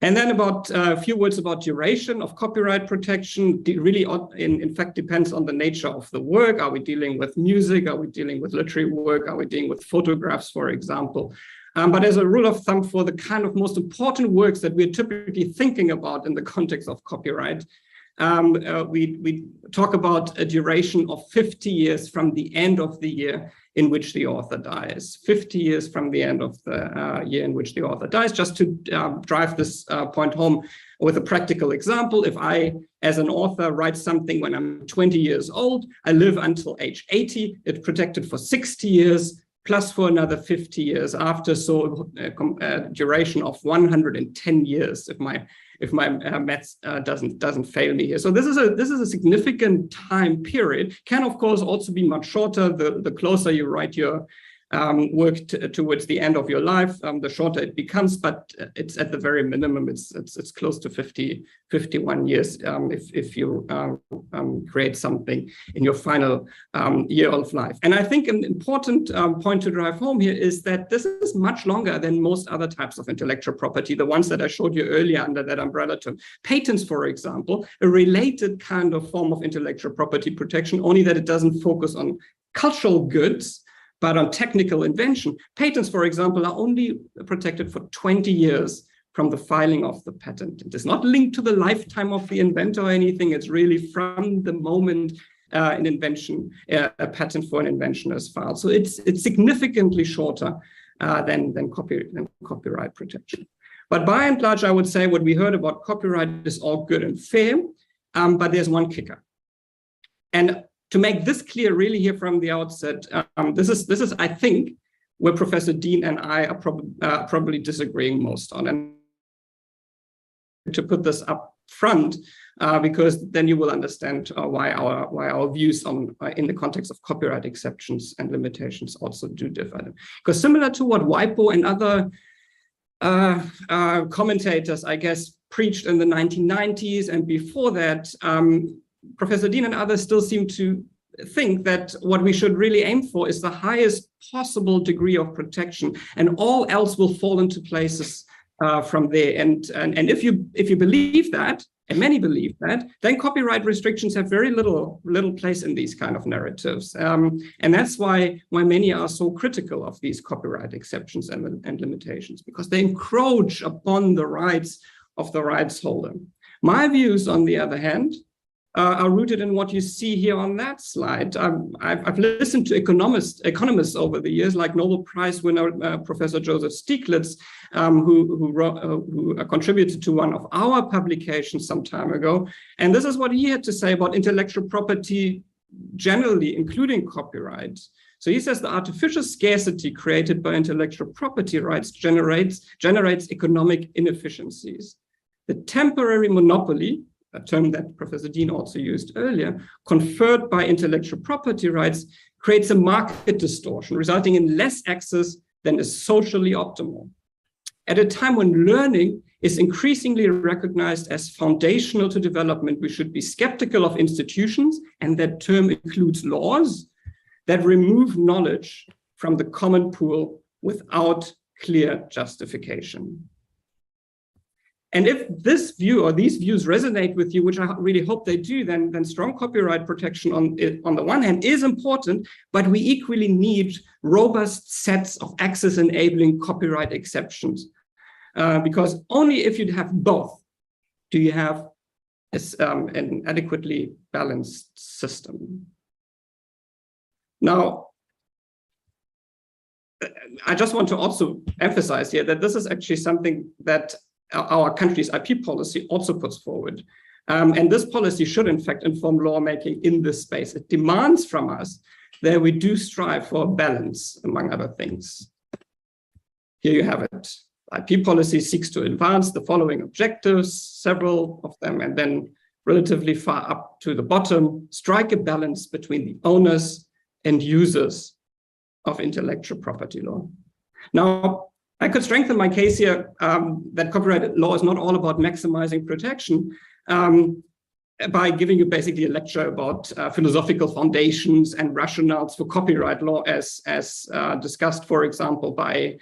And then about a few words about duration of copyright protection. Really, in fact, depends on the nature of the work. Are we dealing with music? Are we dealing with literary work? Are we dealing with photographs, for example? But as a rule of thumb, for the kind of most important works that we're typically thinking about in the context of copyright, we talk about a duration of 50 years from the end of the year in which the author dies. 50 years from the end of the year in which the author dies. Just to drive this point home with a practical example, if I, as an author, write something when I'm 20 years old, I live until age 80, it's protected for 60 years, plus for another 50 years after, so a duration of 110 years if my maths doesn't fail me here. So this is a significant time period. Can of course also be much shorter. The closer you write your work towards the end of your life, the shorter it becomes, but it's at the very minimum, it's close to 51 years if you create something in your final year of life. And I think an important point to drive home here is that this is much longer than most other types of intellectual property, the ones that I showed you earlier under that umbrella term. Patents, for example, a related kind of form of intellectual property protection, only that it doesn't focus on cultural goods, but on technical invention. Patents, for example, are only protected for 20 years from the filing of the patent. It is not linked to the lifetime of the inventor or anything. It's really from the moment a patent for an invention is filed. So it's significantly shorter than copyright protection. But by and large, I would say what we heard about copyright is all good and fair, but there's one kicker. And to make this clear really here from the outset, this is I think where Professor Dean and I are probably disagreeing most on. And to put this up front, because then you will understand why our views on in the context of copyright exceptions and limitations also do differ. Because similar to what WIPO and other commentators, I guess, preached in the 1990s and before that, Professor Dean and others still seem to think that what we should really aim for is the highest possible degree of protection, and all else will fall into places from there. And if you believe that, and many believe that, then copyright restrictions have very little place in these kind of narratives. And that's why many are so critical of these copyright exceptions and limitations, because they encroach upon the rights of the rights holder. My views, on the other hand, are rooted in what you see here on that slide. I've listened to economists over the years, like Nobel Prize winner Professor Joseph Stiglitz, who contributed to one of our publications some time ago. And this is what he had to say about intellectual property generally, including copyright. So he says the artificial scarcity created by intellectual property rights generates economic inefficiencies. The temporary monopoly, a term that Professor Dean also used earlier, conferred by intellectual property rights, creates a market distortion, resulting in less access than is socially optimal. At a time when learning is increasingly recognized as foundational to development. We should be skeptical of institutions, and that term includes laws that remove knowledge from the common pool without clear justification. And if this view or these views resonate with you, which I really hope they do, then strong copyright protection on the one hand is important, but we equally need robust sets of access-enabling copyright exceptions. Because only if you have both do you have an adequately balanced system. Now, I just want to also emphasize here that this is actually something that our country's IP policy also puts forward. And this policy should, in fact, inform lawmaking in this space. It demands from us that we do strive for a balance, among other things. Here you have it. IP policy seeks to advance the following objectives, several of them, and then relatively far up to the bottom, strike a balance between the owners and users of intellectual property law. Now, I could strengthen my case here that copyright law is not all about maximizing protection by giving you basically a lecture about philosophical foundations and rationales for copyright law as discussed, for example, by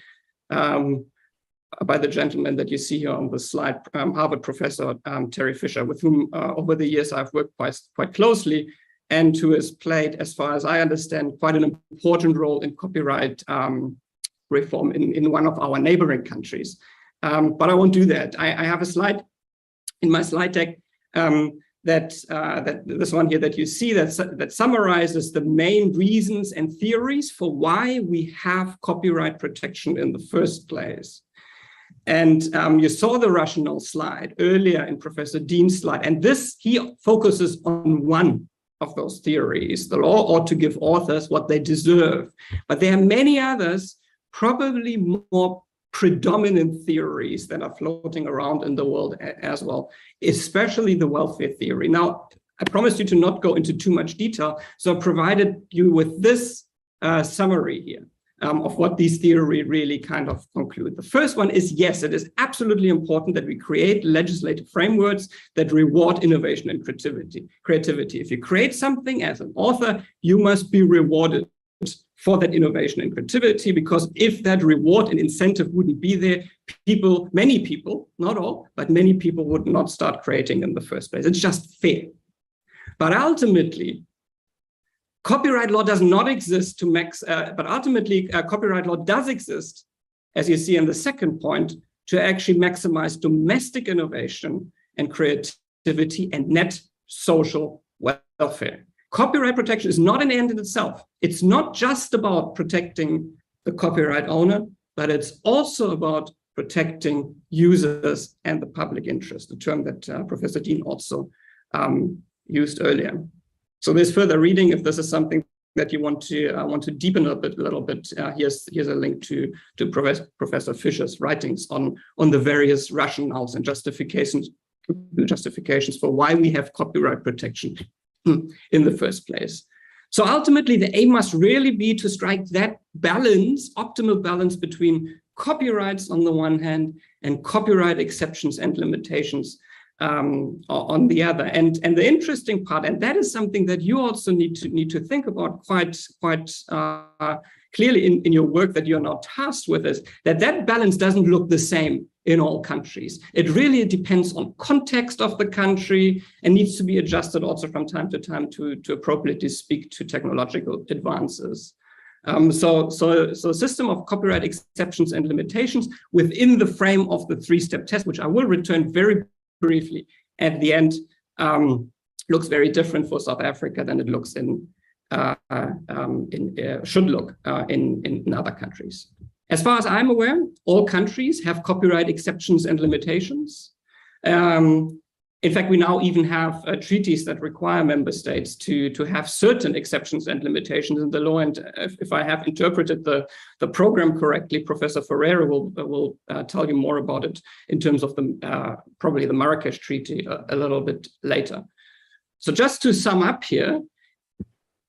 the gentleman that you see here on the slide, Harvard professor Terry Fisher, with whom over the years I've worked quite closely, and who has played, as far as I understand, quite an important role in copyright reform in one of our neighboring countries. But I won't do that. I have a slide in my slide deck that this one here that you see that summarizes the main reasons and theories for why we have copyright protection in the first place. And you saw the rationale slide earlier in Professor Dean's slide, and he focuses on one of those theories. The law ought to give authors what they deserve, but there are many others, probably more predominant theories that are floating around in the world as well, especially the welfare theory. Now, I promised you to not go into too much detail, so I provided you with this summary here of what these theories really kind of conclude. The first one is, yes, it is absolutely important that we create legislative frameworks that reward innovation and creativity. If you create something as an author, you must be rewarded for that innovation and creativity, because if that reward and incentive wouldn't be there, many people, not all, but many people would not start creating in the first place. It's just fair. But ultimately, copyright law does not exist copyright law does exist, as you see in the second point, to actually maximize domestic innovation and creativity and net social welfare. Copyright protection is not an end in itself. It's not just about protecting the copyright owner, but it's also about protecting users and the public interest, a term that Professor Dean also used earlier. So there's further reading if this is something that you want to deepen a little bit. Here's a link to Professor Fisher's writings on the various rationales and justifications for why we have copyright protection in the first place. So ultimately, the aim must really be to strike that balance, optimal balance between copyrights on the one hand and copyright exceptions and limitations on the other. And the interesting part, and that is something that you also need to think about quite clearly in your work that you're now tasked with, is that balance doesn't look the same in all countries. It really depends on context of the country and needs to be adjusted also from time to time to appropriately speak to technological advances. So a system of copyright exceptions and limitations within the frame of the three-step test, which I will return very briefly at the end, looks very different for South Africa than it looks should look in other countries. As far as I'm aware, all countries have copyright exceptions and limitations. In fact, we now even have treaties that require member states to have certain exceptions and limitations in the law. And if I have interpreted the program correctly, Professor Ferreira will tell you more about it in terms of probably the Marrakesh Treaty a little bit later. So just to sum up here,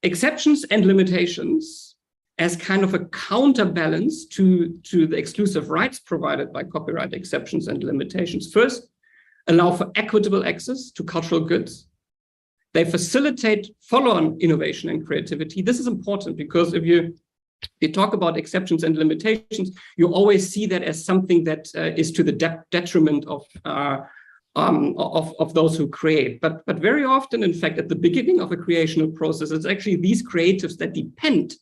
exceptions and limitations as kind of a counterbalance to the exclusive rights provided by copyright exceptions and limitations. First, allow for equitable access to cultural goods. They facilitate follow-on innovation and creativity. This is important because if you talk about exceptions and limitations, you always see that as something that is to the detriment of those who create. But very often, in fact, at the beginning of a creational process, it's actually these creatives that depend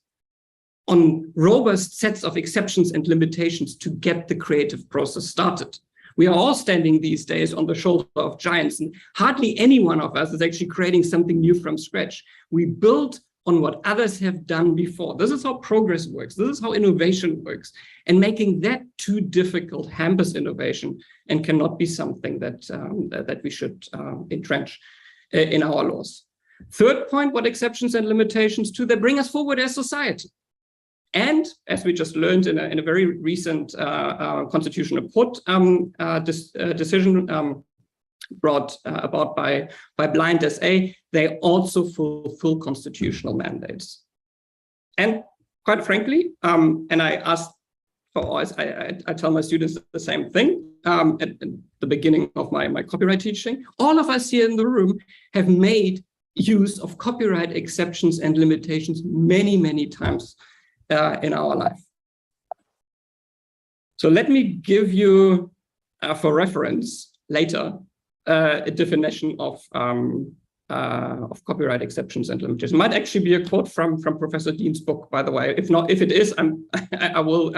on robust sets of exceptions and limitations to get the creative process started. We are all standing these days on the shoulder of giants, and hardly any one of us is actually creating something new from scratch. We build on what others have done before. This is how progress works. This is how innovation works. And making that too difficult hampers innovation and cannot be something that we should entrench in our laws. Third point, what exceptions and limitations do, they bring us forward as society. And as we just learned in a very recent constitutional court decision brought about by Blind SA, they also fulfill constitutional mandates. And quite frankly, and I asked for always, I tell my students the same thing at the beginning of my copyright teaching. All of us here in the room have made use of copyright exceptions and limitations many, many times in our life. So let me give you, for reference later, a definition of copyright exceptions and limitations. It might actually be a quote from Professor Dean's book, by the way. If not, if it is, I will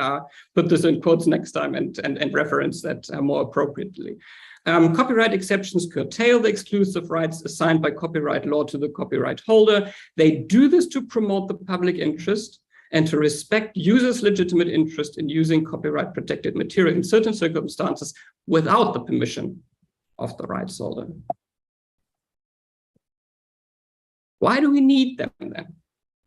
put this in quotes next time and reference that more appropriately. Copyright exceptions curtail the exclusive rights assigned by copyright law to the copyright holder. They do this to promote the public interest and to respect users' legitimate interest in using copyright protected material in certain circumstances without the permission of the rights holder. Why do we need them then?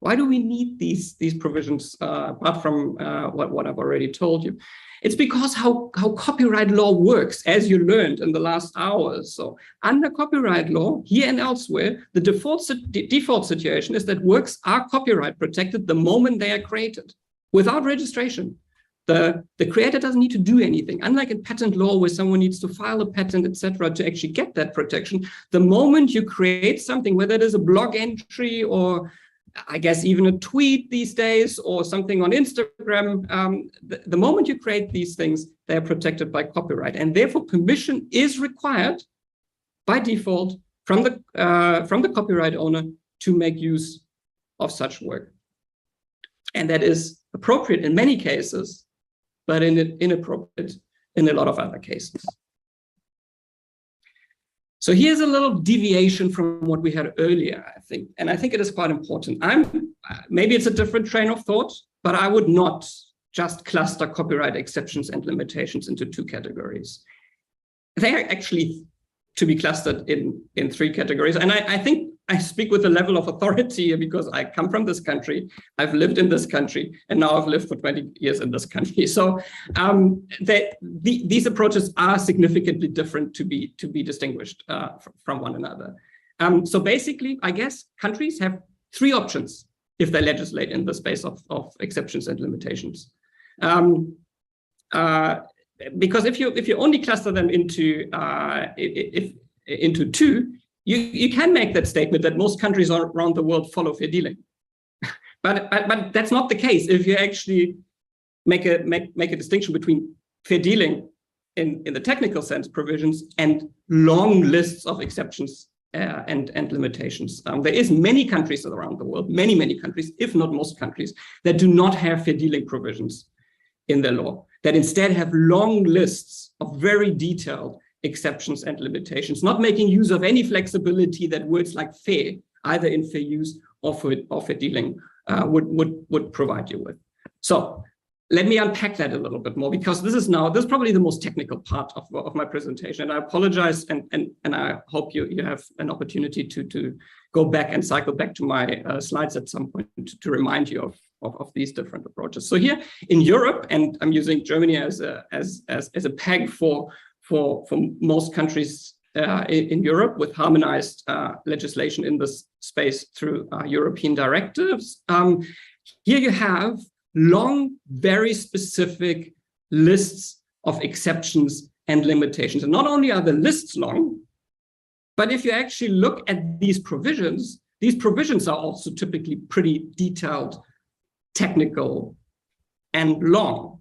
Why do we need these provisions apart from what I've already told you? It's because how copyright law works, as you learned in the last hours. So under copyright law, here and elsewhere, the default situation is that works are copyright protected the moment they are created, without registration. The creator doesn't need to do anything. Unlike in patent law, where someone needs to file a patent, etc., to actually get that protection, the moment you create something, whether it is a blog entry or I guess even a tweet these days or something on Instagram, the moment you create these things, they are protected by copyright. And therefore, permission is required by default from the copyright owner to make use of such work. And that is appropriate in many cases, but inappropriate in a lot of other cases. So here's a little deviation from what we had earlier, I think, and I think it is quite important. Maybe it's a different train of thought, but I would not just cluster copyright exceptions and limitations into two categories. They are actually to be clustered in three categories. And I think I speak with a level of authority because I come from this country, I've lived in this country, and now I've lived for 20 years in this country. So these approaches are significantly different to be distinguished from one another. So basically, I guess countries have three options if they legislate in the space of exceptions and limitations. Because if you only cluster them into two, you can make that statement that most countries around the world follow fair dealing, but that's not the case if you actually make a distinction between fair dealing in the technical sense provisions and long lists of exceptions and limitations. There is many countries around the world, many countries, if not most countries, that do not have fair dealing provisions in their law, that instead have long lists of very detailed exceptions and limitations, not making use of any flexibility that words like fair, either in fair use or fair dealing, would provide you with. So let me unpack that a little bit more, because this is probably the most technical part of my presentation. And I apologize, and I hope you have an opportunity to go back and cycle back to my slides at some point to remind you of these different approaches. So here in Europe, and I'm using Germany as a peg for most countries in Europe with harmonized legislation in this space through European directives. Here you have long, very specific lists of exceptions and limitations. And not only are the lists long, but if you actually look at these provisions are also typically pretty detailed, technical, and long.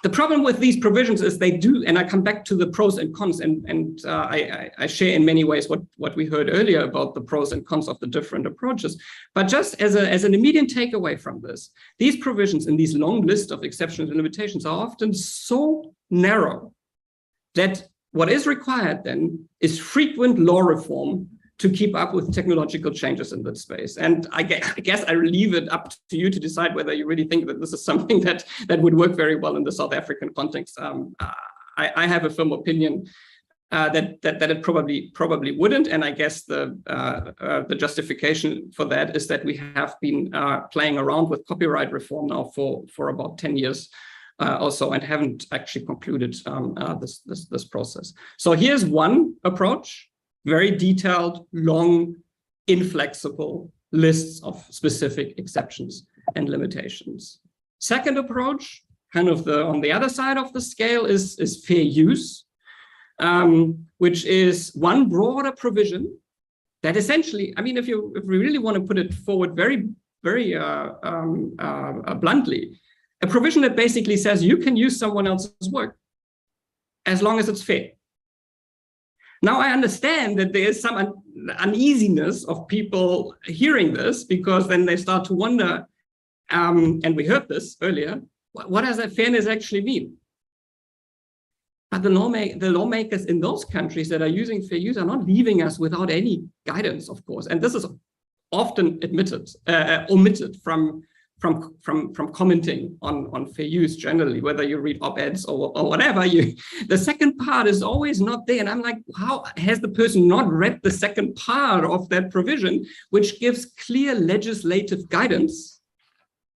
The problem with these provisions is they do, and I come back to the pros and cons, and I share in many ways what we heard earlier about the pros and cons of the different approaches. But just as an immediate takeaway from this, these provisions in these long list of exceptions and limitations are often so narrow that what is required then is frequent law reform to keep up with technological changes in that space. And I guess I leave it up to you to decide whether you really think that this is something that would work very well in the South African context. I have a firm opinion that it probably wouldn't. And I guess the justification for that is that we have been playing around with copyright reform now for about 10 years or so, and haven't actually concluded this process. So here's one approach. Very detailed, long, inflexible lists of specific exceptions and limitations. Second approach, kind of on the other side of the scale, is fair use, which is one broader provision that essentially, I mean, if we really want to put it forward very bluntly, a provision that basically says you can use someone else's work as long as it's fair. Now, I understand that there is some uneasiness of people hearing this, because then they start to wonder, and we heard this earlier, what does that fairness actually mean? But the lawmakers in those countries that are using fair use are not leaving us without any guidance, of course. And this is often omitted from commenting on fair use generally, whether you read op-eds or whatever. The second part is always not there. And I'm like, how has the person not read the second part of that provision, which gives clear legislative guidance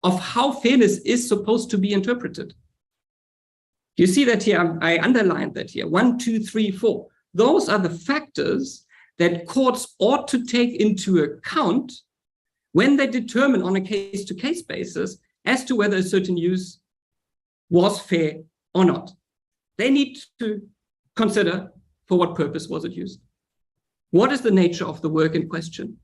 of how fairness is supposed to be interpreted? You see that here, I underlined that here, 1, 2, 3, 4. Those are the factors that courts ought to take into account when they determine on a case-to-case basis as to whether a certain use was fair or not. They need to consider for what purpose was it used. What is the nature of the work in question?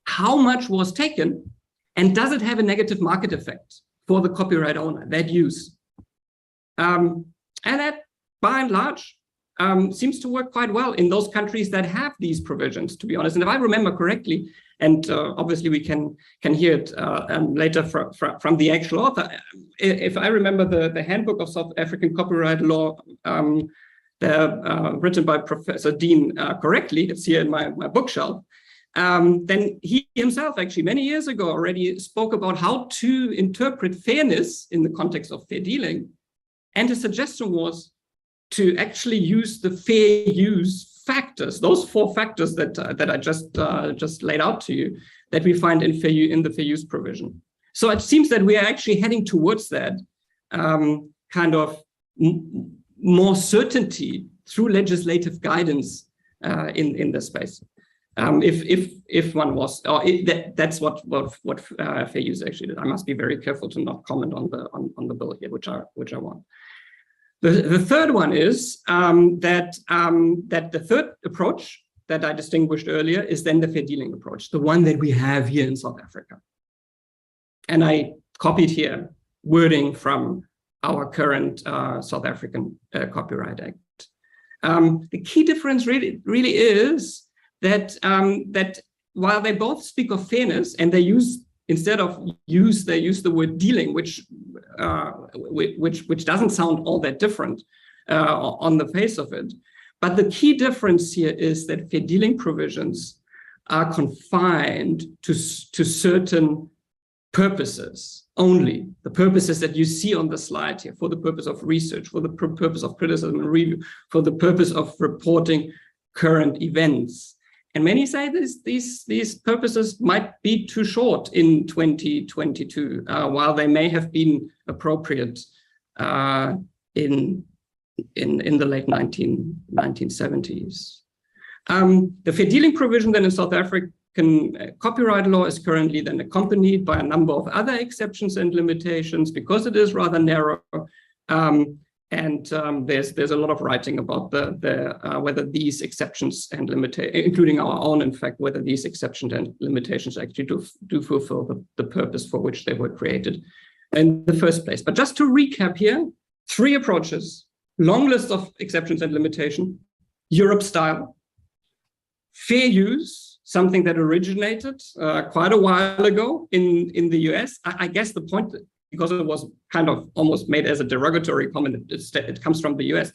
How much was taken? And does it have a negative market effect for the copyright owner, that use? And that, by and large, seems to work quite well in those countries that have these provisions, to be honest. And if I remember correctly, and obviously we can hear it later from the actual author, if I remember the Handbook of South African Copyright Law, written by Professor Dean correctly, it's here in my bookshelf, then he himself actually many years ago already spoke about how to interpret fairness in the context of fair dealing. And his suggestion was to actually use the fair use factors, those 4 factors that I just laid out to you, that we find in the fair use provision. So it seems that we are actually heading towards that kind of more certainty through legislative guidance in this space. If one was, that's what fair use actually did. I must be very careful to not comment on the bill here, which I want. The third one is that the third approach that I distinguished earlier is then the fair dealing approach, the one that we have here in South Africa. And I copied here wording from our current South African Copyright Act. The key difference really is that while they both speak of fairness, and they use, instead of use, they use the word dealing, which doesn't sound all that different on the face of it. But the key difference here is that fair dealing provisions are confined to certain purposes only. The purposes that you see on the slide here, for the purpose of research, for the purpose of criticism and review, for the purpose of reporting current events. And many say these purposes might be too short in 2022, while they may have been appropriate in in the late 1970s. The fair dealing provision then in South African copyright law is currently then accompanied by a number of other exceptions and limitations because it is rather narrow. There's a lot of writing about whether these exceptions and limitations, including our own, in fact, whether these exceptions and limitations actually do fulfill the purpose for which they were created in the first place. But just to recap here, 3 approaches: long list of exceptions and limitation, Europe style, fair use, something that originated quite a while ago in the US. I guess the point, because it was kind of almost made as a derogatory comment, it comes from the US.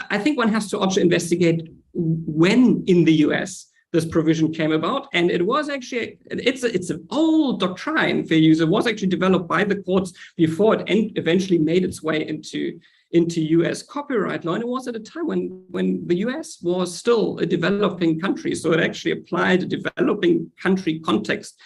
I think one has to also investigate when in the US this provision came about. And it was actually, it's an old doctrine, fair use. It was actually developed by the courts before it eventually made its way into US copyright law. And it was at a time when the US was still a developing country. So it actually applied a developing country context,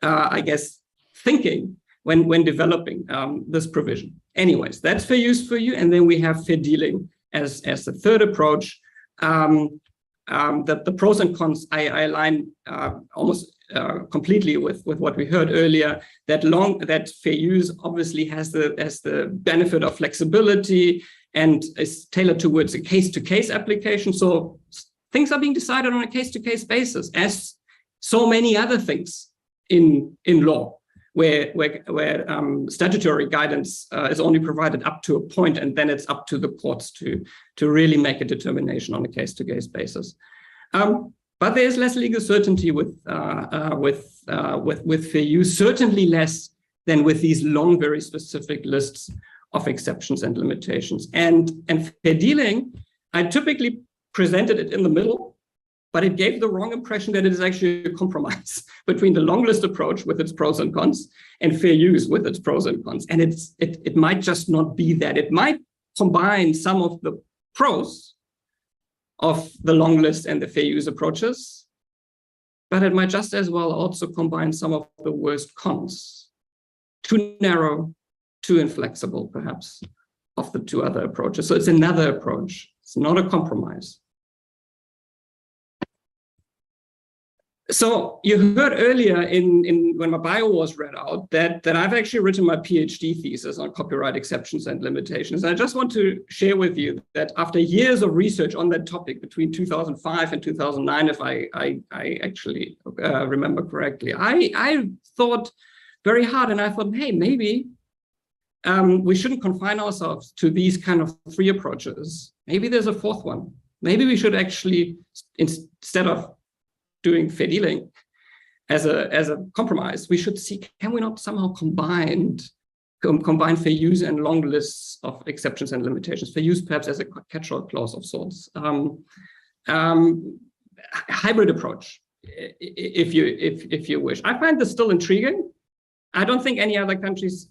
I guess, thinking when developing this provision. Anyways, that's fair use for you. And then we have fair dealing as the third approach. The pros and cons, I align almost completely with what we heard earlier. That fair use obviously has the benefit of flexibility and is tailored towards a case-to-case application. So things are being decided on a case-to-case basis, as so many other things in law, where statutory guidance is only provided up to a point, and then it's up to the courts to really make a determination on a case-to-case basis. But there's less legal certainty with fair use, certainly less than with these long, very specific lists of exceptions and limitations. And fair dealing, I typically presented it in the middle, but it gave the wrong impression that it is actually a compromise between the long list approach with its pros and cons and fair use with its pros and cons. And it might just not be that. It might combine some of the pros of the long list and the fair use approaches, but it might just as well also combine some of the worst cons, too narrow, too inflexible, perhaps, of the 2 other approaches. So it's another approach. It's not a compromise. So you heard earlier when my bio was read out that I've actually written my PhD thesis on copyright exceptions and limitations. And I just want to share with you that after years of research on that topic between 2005 and 2009, if I actually remember correctly, I thought very hard, and I thought, hey, maybe we shouldn't confine ourselves to these kind of 3 approaches. Maybe there's a 4th one. Maybe we should actually, instead of doing fair dealing as a compromise, we should see, can we not somehow combine fair use and long lists of exceptions and limitations? Fair use perhaps as a catch-all clause of sorts. Hybrid approach, if you wish. I find this still intriguing. I don't think any countries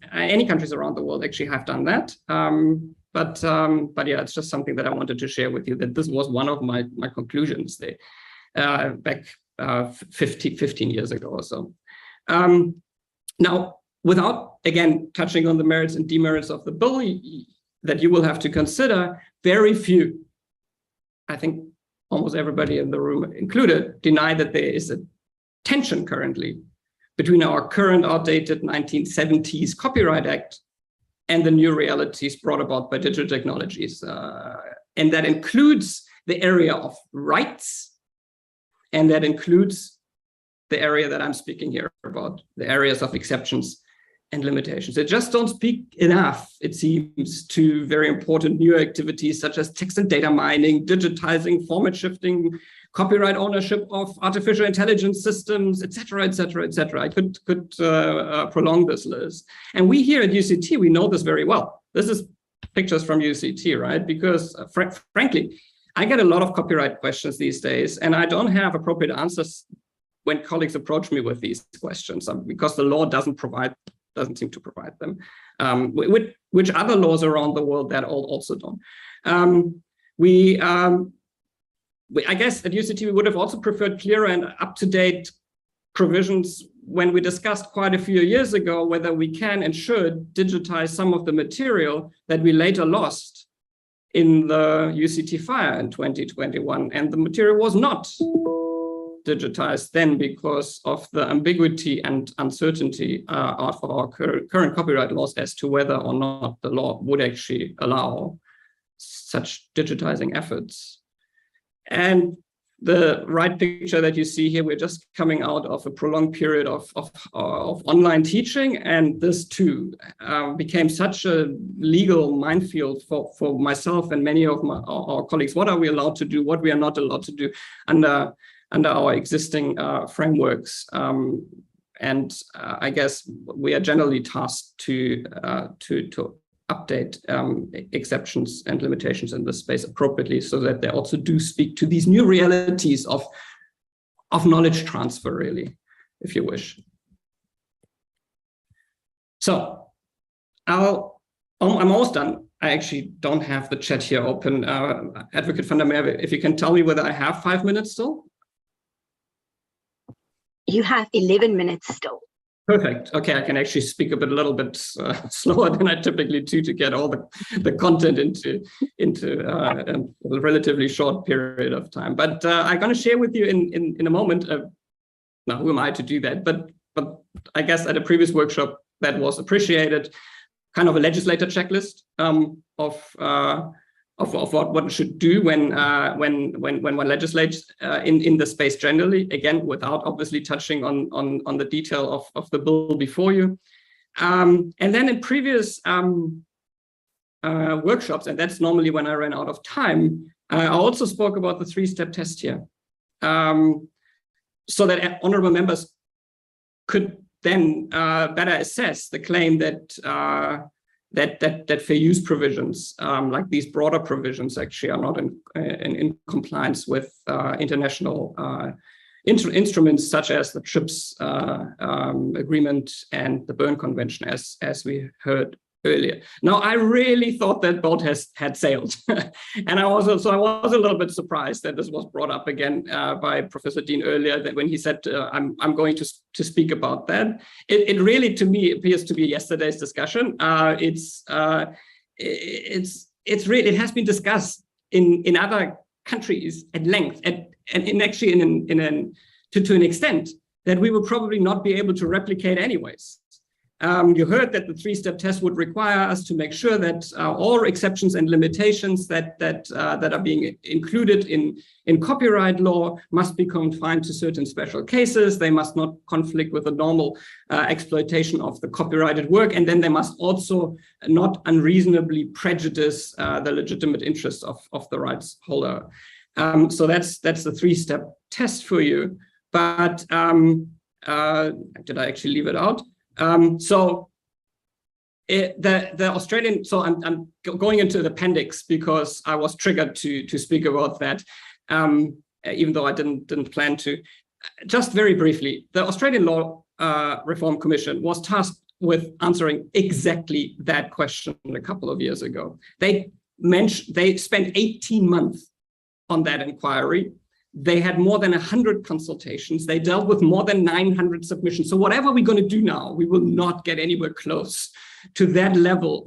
around the world actually have done that. But yeah, it's just something that I wanted to share with you, that this was one of my conclusions there. Back 15 years ago or so. Now, without, again, touching on the merits and demerits of the bill that you will have to consider, very few, I think almost everybody in the room included, deny that there is a tension currently between our current outdated 1970s Copyright Act and the new realities brought about by digital technologies. And that includes the area of rights, and that includes the area that I'm speaking here about, the areas of exceptions and limitations. They just don't speak enough, it seems, to very important new activities such as text and data mining, digitizing, format shifting, copyright ownership of artificial intelligence systems, et cetera, et cetera, et cetera. I could prolong this list. And we here at UCT, we know this very well. This is pictures from UCT, right? Because frankly, I get a lot of copyright questions these days, and I don't have appropriate answers when colleagues approach me with these questions, because the law doesn't seem to provide them, which other laws around the world that also don't. I guess at UCT, we would have also preferred clearer and up-to-date provisions when we discussed quite a few years ago whether we can and should digitize some of the material that we later lost in the UCT fire in 2021, and the material was not digitized then because of the ambiguity and uncertainty of our current copyright laws as to whether or not the law would actually allow such digitizing efforts. And the right picture that you see here, we're just coming out of a prolonged period of online teaching, and this too became such a legal minefield for myself and many of our colleagues. What are we allowed to do? What we are not allowed to do under our existing frameworks? And I guess we are generally tasked to update exceptions and limitations in this space appropriately, so that they also do speak to these new realities of knowledge transfer, really, if you wish. So I'm almost done. I actually don't have the chat here open. Advocate van der Merwe, if you can tell me whether I have 5 minutes still? You have 11 minutes still. Perfect. Okay, I can actually speak a little bit slower than I typically do to get all the content into a relatively short period of time. But I'm going to share with you in a moment. Now, who am I to do that? But I guess at a previous workshop that was appreciated, kind of a legislator checklist of what one should do when one legislates in the space generally, again, without obviously touching on the detail of the bill before you. And then in previous workshops, and that's normally when I ran out of time, I also spoke about the 3-step test here, so that honorable members could then better assess the claim that fair use provisions, like these broader provisions, actually are not in compliance with international instruments such as the TRIPS agreement and the Berne Convention, as we heard earlier. Now, I really thought that boat had sailed, and I was a little bit surprised that this was brought up again by Professor Dean earlier. That when he said, "I'm going to speak about that," it really, to me, appears to be yesterday's discussion. It has been discussed in other countries at length, and actually to an extent that we will probably not be able to replicate anyways. You heard that the 3-step test would require us to make sure that all exceptions and limitations that are being included in copyright law must be confined to certain special cases. They must not conflict with the normal exploitation of the copyrighted work, and then they must also not unreasonably prejudice the legitimate interests of the rights holder. So that's the 3-step test for you. But did I actually leave it out? The Australian, so I'm going into the appendix because I was triggered to speak about that, even though I didn't plan to. Just very briefly, the Australian Law Reform Commission was tasked with answering exactly that question a couple of years ago. They spent 18 months on that inquiry. They had more than 100 consultations. They dealt with more than 900 submissions. So whatever we're going to do now, we will not get anywhere close to that level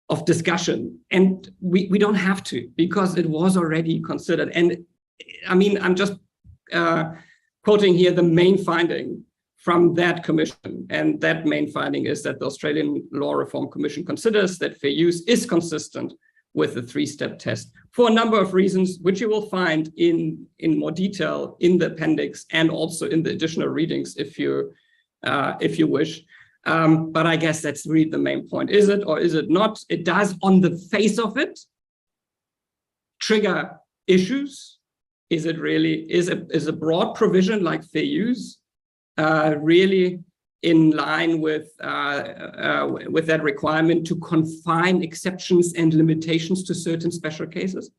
of discussion. And we don't have to, because it was already considered. And I mean, I'm just quoting here the main finding from that commission. And that main finding is that the Australian Law Reform Commission considers that fair use is consistent with the 3-step test for a number of reasons, which you will find in more detail in the appendix and also in the additional readings if you wish. But I guess that's really the main point. Is it or is it not? It does, on the face of it, trigger issues. Is it really, is a broad provision like fair use really in line with that requirement to confine exceptions and limitations to certain special cases?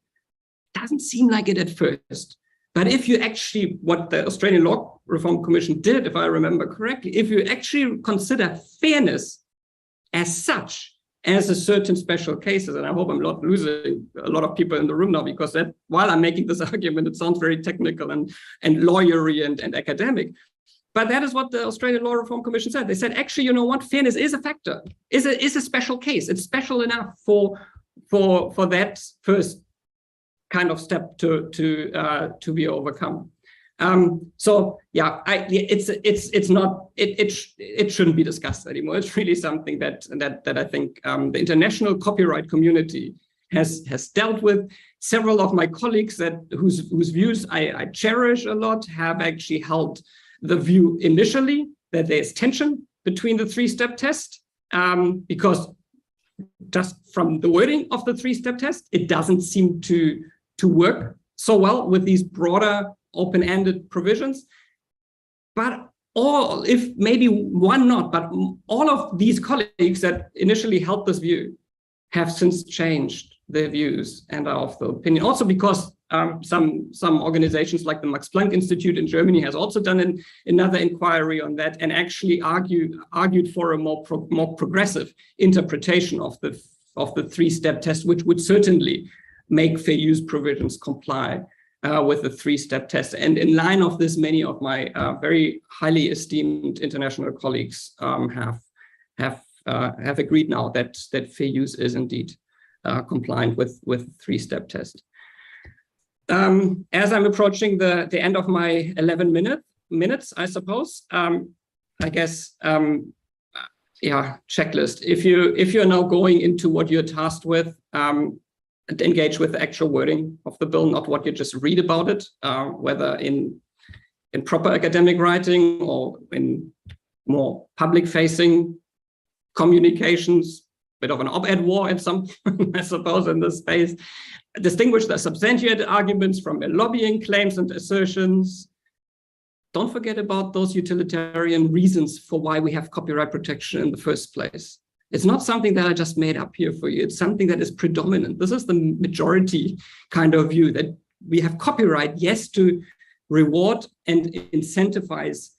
Doesn't seem like it at first. But if you actually, what the Australian Law Reform Commission did, if I remember correctly, if you actually consider fairness as such as a certain special cases, and I hope I'm not losing a lot of people in the room now, because that, while I'm making this argument, it sounds very technical and lawyery and academic. But that is what the Australian Law Reform Commission said. They said, actually, you know what? Fairness is a factor, is a special case. It's special enough for for that first kind of step to be overcome. So yeah, it's not, it shouldn't be discussed anymore. It's really something that I think the international copyright community has dealt with. Several of my colleagues whose views I cherish a lot have actually held the view initially that there's tension between the three-step test, because just from the wording of the three-step test, it doesn't seem to work so well with these broader open-ended provisions. But all, if maybe one not, but all of these colleagues that initially held this view have since changed their views and are of the opinion. Also because some organizations like the Max Planck Institute in Germany has also done another inquiry on that and actually argued for a more progressive interpretation of the three-step test, which would certainly make fair use provisions comply with the three-step test. And in line of this, many of my very highly esteemed international colleagues have agreed now that fair use is indeed compliant with three-step test. As I'm approaching the end of my 11 minutes, I suppose, I guess, yeah, checklist. If you're now going into what you're tasked with, engage with the actual wording of the bill, not what you just read about it, whether in proper academic writing or in more public-facing communications, bit of an op-ed war at some point, I suppose, in this space. Distinguish the substantiated arguments from lobbying claims and assertions. Don't forget about those utilitarian reasons for why we have copyright protection in the first place. It's not something that I just made up here for you. It's something that is predominant. This is the majority kind of view, that we have copyright, yes, to reward and incentivize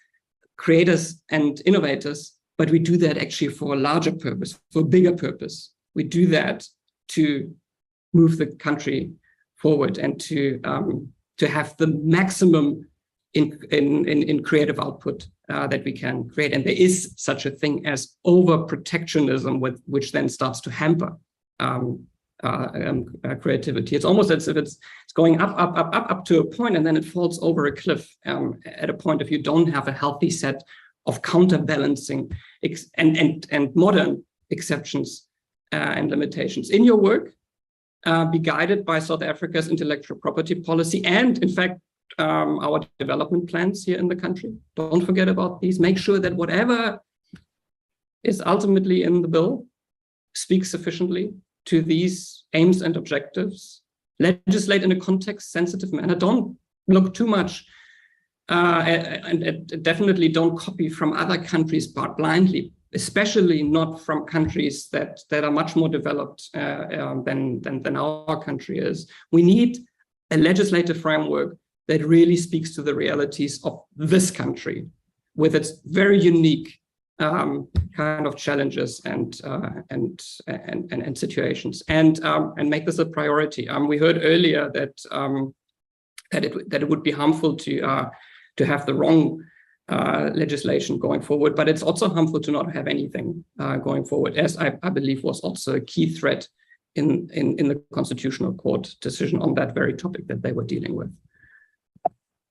creators and innovators, but we do that actually for a larger purpose, for a bigger purpose. We do that to move the country forward and to have the maximum in creative output that we can create. And there is such a thing as over-protectionism, which then starts to hamper creativity. It's almost as if it's going up to a point, and then it falls over a cliff at a point if you don't have a healthy set of counterbalancing and modern exceptions and limitations in your work. Be guided by South Africa's intellectual property policy and, in fact, our development plans here in the country. Don't forget about these. Make sure that whatever is ultimately in the bill speaks sufficiently to these aims and objectives. Legislate in a context-sensitive manner. Don't look too much and definitely don't copy from other countries blindly, especially not from countries that are much more developed than our country is. We need a legislative framework that really speaks to the realities of this country with its very unique kind of challenges and situations, and make this a priority. We heard earlier that it would be harmful to have the wrong legislation going forward, but it's also harmful to not have anything going forward, as I believe was also a key threat in the Constitutional Court decision on that very topic that they were dealing with.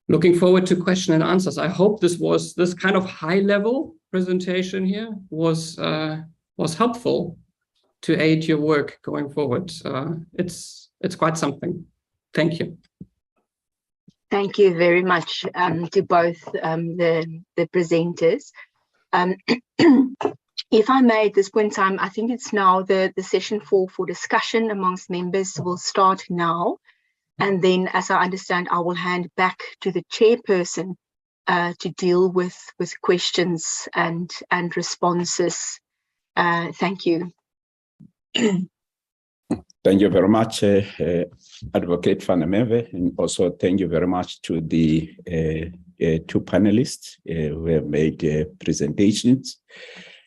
Looking forward to question and answers. I hope this kind of high-level presentation here was helpful to aid your work going forward. It's quite something. Thank you. Thank you very much to both the presenters. If I may, at this point in time, I think it's now the session for discussion amongst members will start now. And then, as I understand, I will hand back to the chairperson to deal with questions and responses. Thank you. Thank you very much, Advocate Van der Merwe, and also thank you very much to the two panelists who have made presentations.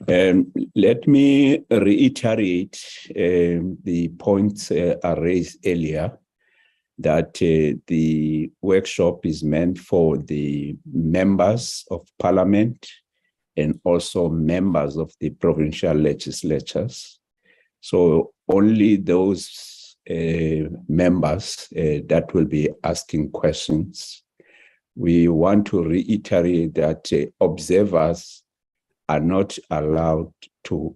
Let me reiterate the points I raised earlier, that the workshop is meant for the members of parliament and also members of the provincial legislatures. So only those members that will be asking questions. We want to reiterate that observers are not allowed to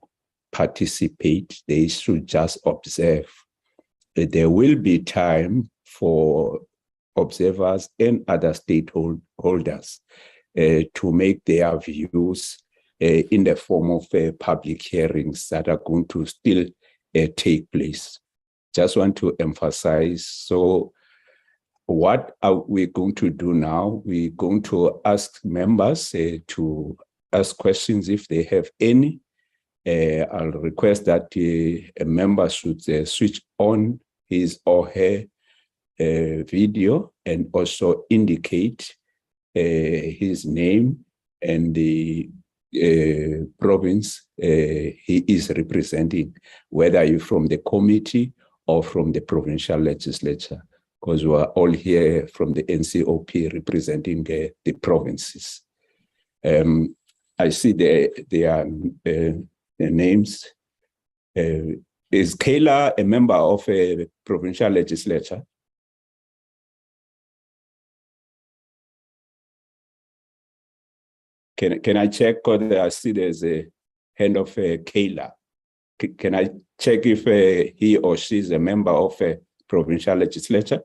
participate. They should just observe. There will be time for observers and other stakeholders to make their views in the form of public hearings that are going to still take place. Just want to emphasize, so what are we going to do now? We're going to ask members to ask questions if they have any. I'll request that a member should switch on his or her video and also indicate his name and the province he is representing, whether you're from the committee or from the provincial legislature, because we are all here from the NCOP representing the provinces. I see their names. Is Kayla a member of a provincial legislature? Can I check? Because I see there's a hand of Kayla. Can I check if he or she is a member of a provincial legislature?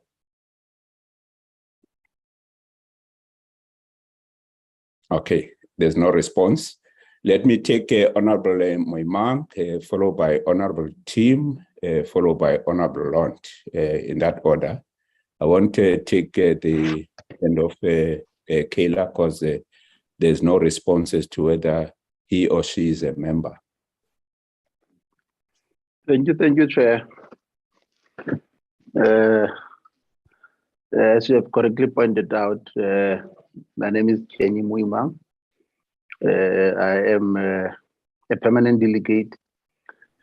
Okay, there's no response. Let me take Honorable Moimang, followed by Honorable Tim, followed by Honorable Lont, in that order. I want to take the end of Kayla because there's no responses to whether he or she is a member. Thank you, Chair. As you have correctly pointed out, my name is Kenny Muimang. I am a permanent delegate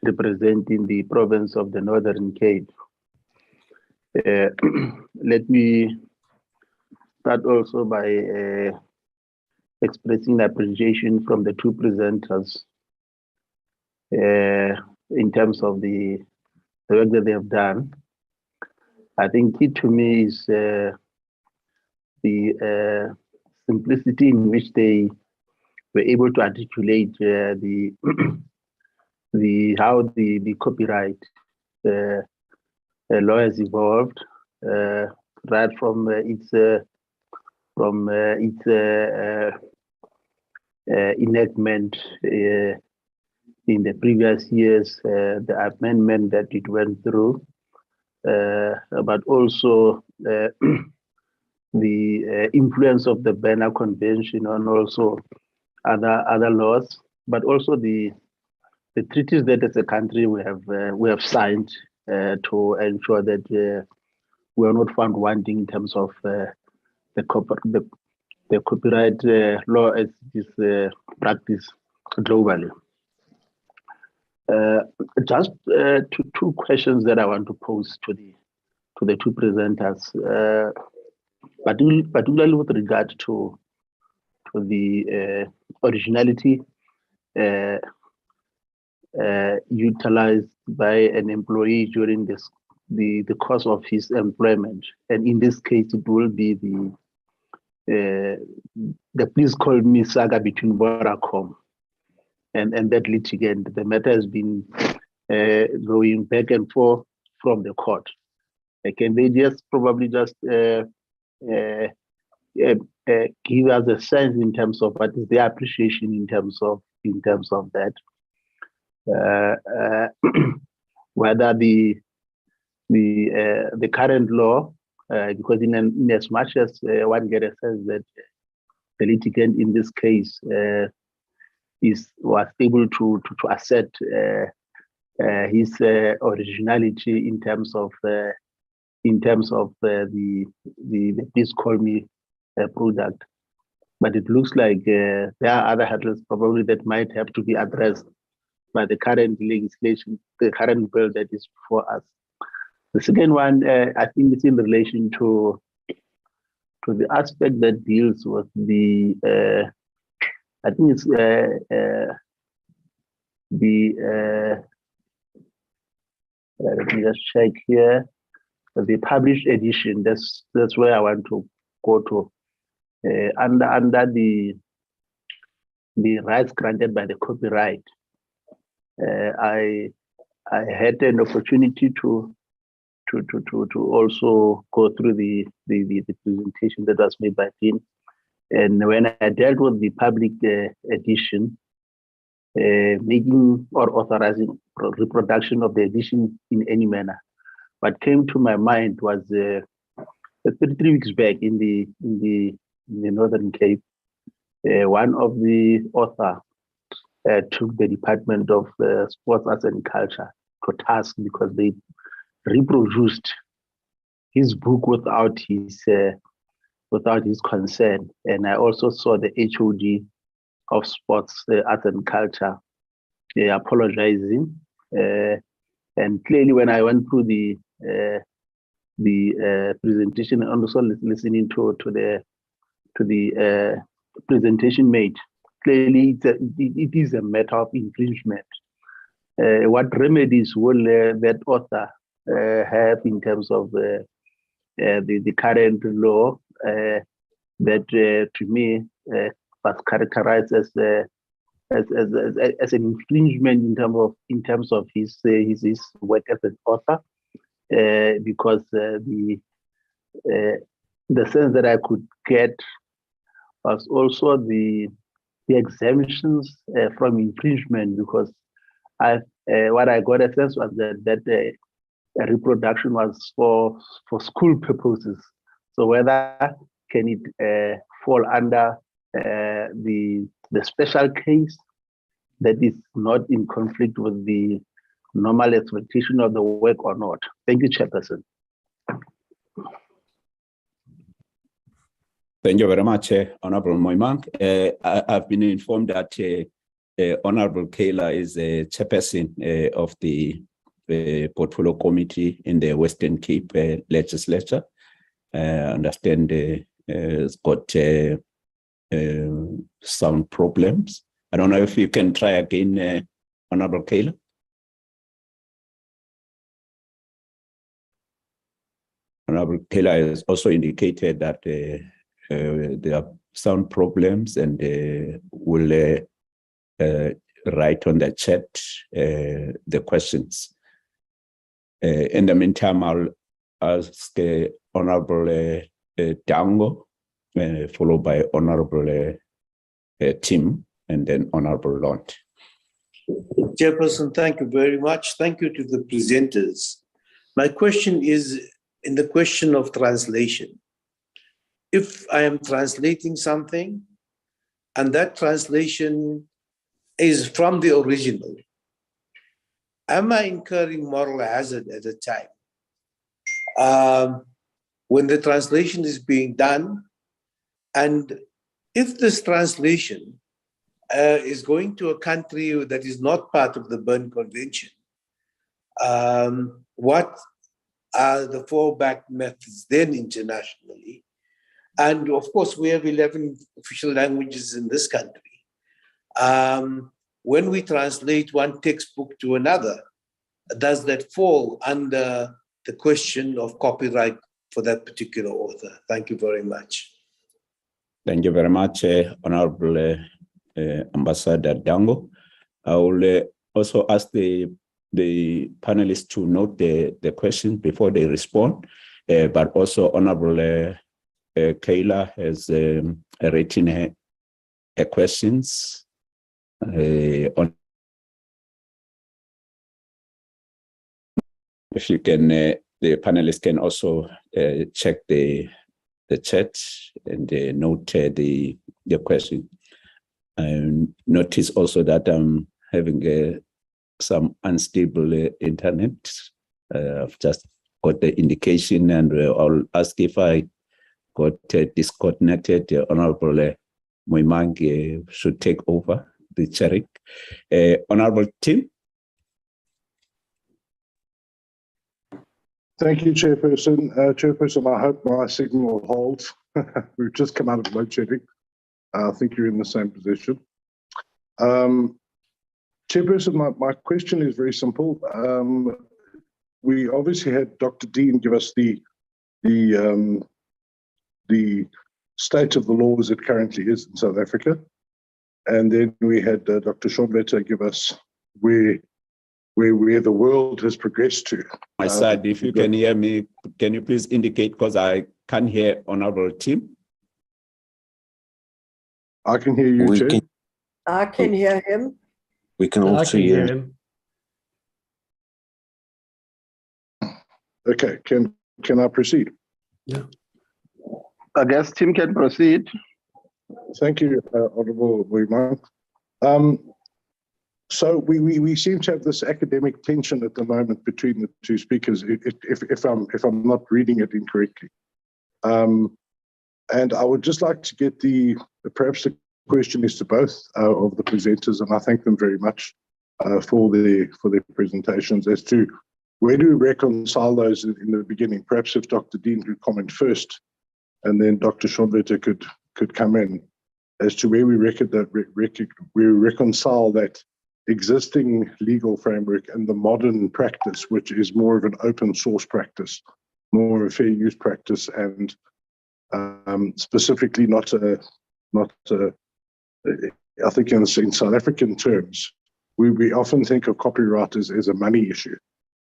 representing the province of the Northern Cape. Let me start also by expressing appreciation from the two presenters in terms of the work that they have done. I think key to me is the simplicity in which they were able to articulate the how the copyright law has evolved right from its enactment in the previous years, the amendment that it went through, but also the influence of the Berner Convention and also other laws, but also the treaties that as a country we have signed to ensure that we are not found wanting in terms of the copyright law as it is practiced globally. Just two questions that I want to pose to the two presenters, particularly with regard to the originality utilized by an employee during the course of his employment, and in this case, it will be the Please Call Me saga between Vodacom and that litigant. The matter has been going back and forth from the court. Can they just probably just give us a sense in terms of what is their appreciation in terms of that, whether the current law, because in as much as one get a sense that the litigant in this case was able to assert his originality in terms of the Please Call Me product, but it looks like there are other hurdles probably that might have to be addressed by the current legislation, the current bill that is before us. The second one, I think it's in relation to the aspect that deals with the, I think it's the Let me just check here. The published edition, that's where I want to go to. Under the rights granted by the copyright, I had an opportunity to also go through the presentation that was made by Dean. And when I dealt with the public edition, making or authorizing reproduction of the edition in any manner, what came to my mind was 3 weeks back in the Northern Cape, one of the authors took the Department of Sports, Arts and Culture to task because they reproduced his book without his consent. And I also saw the HOD of Sports, Arts and Culture apologizing. And clearly, when I went through the presentation and also listening to the presentation made, clearly it is a matter of infringement. What remedies will that author have in terms of the current law that to me was characterized as an infringement in terms of his work as an author, because the sense that I could get was also the exemptions from infringement, because what I got a sense was that reproduction was for school purposes. So whether can it fall under the special case that is not in conflict with the normal expectation of the work or not? Thank you, Chairperson. Thank you very much, Honorable Moimang. I've been informed that Honorable Kayla is a chairperson of the Portfolio Committee in the Western Cape Legislature. I understand it's got sound problems. I don't know if you can try again, Honorable Kayla. Honorable Kayla has also indicated that there are sound problems, and will write on the chat the questions. In the meantime, I'll ask Honorable Dango, followed by Honorable Tim, and then Honorable Lont. Chairperson, thank you very much. Thank you to the presenters. My question is in the question of translation. If I am translating something and that translation is from the original, am I incurring moral hazard at the time? When the translation is being done, and if this translation is going to a country that is not part of the Berne Convention, what are the fallback methods then internationally? And of course, we have 11 official languages in this country. When we translate one textbook to another, does that fall under the question of copyright for that particular author? Thank you very much. Thank you very much, Honorable Ambassador Dango. I will also ask the panelists to note the questions before they respond, but also Honorable Kayla has written her questions on. If you can, the panelists can also check the chat and note the question. And notice also that I'm having some unstable internet. I've just got the indication, and I'll ask if I got disconnected. Honorable Moimang should take over the chairing. Honorable Tim. Thank you, Chairperson. Chairperson, I hope my signal holds. We've just come out of load shedding. I think you're in the same position. Chairperson, my question is very simple. we obviously had Dr. Dean give us the state of the law as it currently is in South Africa. And then we had Dr. Schonwetter give us where the world has progressed to. My side, if you can hear me, can you please indicate, because I can't hear Honorable Tim? I can hear you, Chair. I can hear him. We can also hear him. Okay, can I proceed? Yeah. I guess Tim can proceed. Thank you, Honorable Moimang. So we seem to have this academic tension at the moment between the two speakers, if I'm not reading it incorrectly. And I would just like to get perhaps the question is to both of the presenters, and I thank them very much for their presentations as to where do we reconcile those in the beginning. Perhaps if Dr. Dean could comment first, and then Dr. Schonwetter could come in as to where we reconcile that existing legal framework and the modern practice, which is more of an open source practice, more of a fair use practice, and specifically not a I think in South African terms, we often think of copyright as a money issue.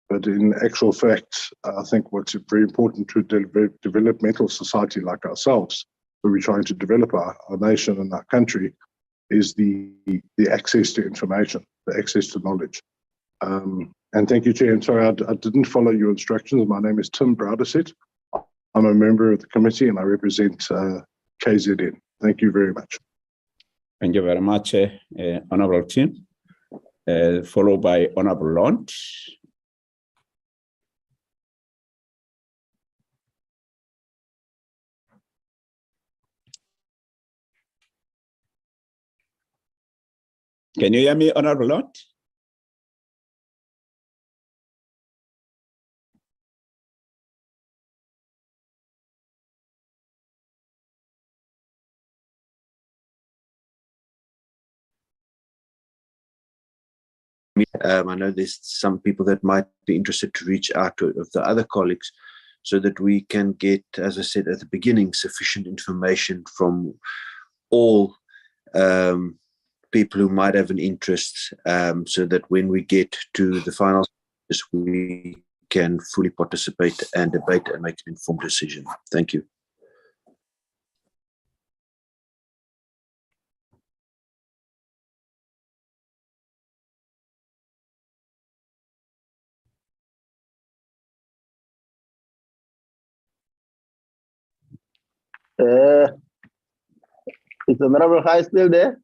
But in actual fact, I think what's very important to a developmental society like ourselves, where we're trying to develop our nation and our country, is the access to information, the access to knowledge. And thank you, Chair. And sorry, I didn't follow your instructions. My name is Tim Browderset. I'm a member of the committee and I represent KZN. Thank you very much. Thank you very much, Honorable Tim. Followed by Honorable Lont. Can you hear me, Honorable Lont? I know there's some people that might be interested to reach out to of the other colleagues so that we can get, as I said at the beginning, sufficient information from all people who might have an interest, so that when we get to the final stage, we can fully participate and debate and make an informed decision. Thank you. Is Honorable High still there?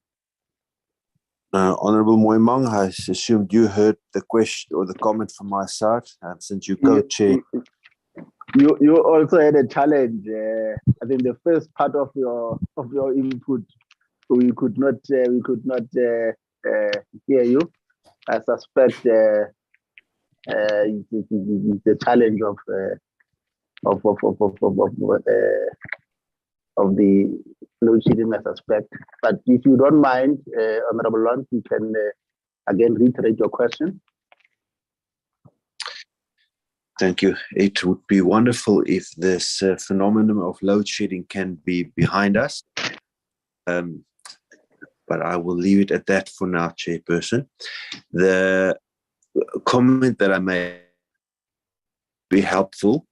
Honorable Moimang, I assumed you heard the question or the comment from my side, since you co-chair. You also had a challenge. I think the first part of your input, we could not hear you. I suspect the challenge of the load shedding, I suspect. But if you don't mind, Honorable Lund, you can again reiterate your question. Thank you. It would be wonderful if this phenomenon of load shedding can be behind us. But I will leave it at that for now, Chairperson. The comment that I made be helpful,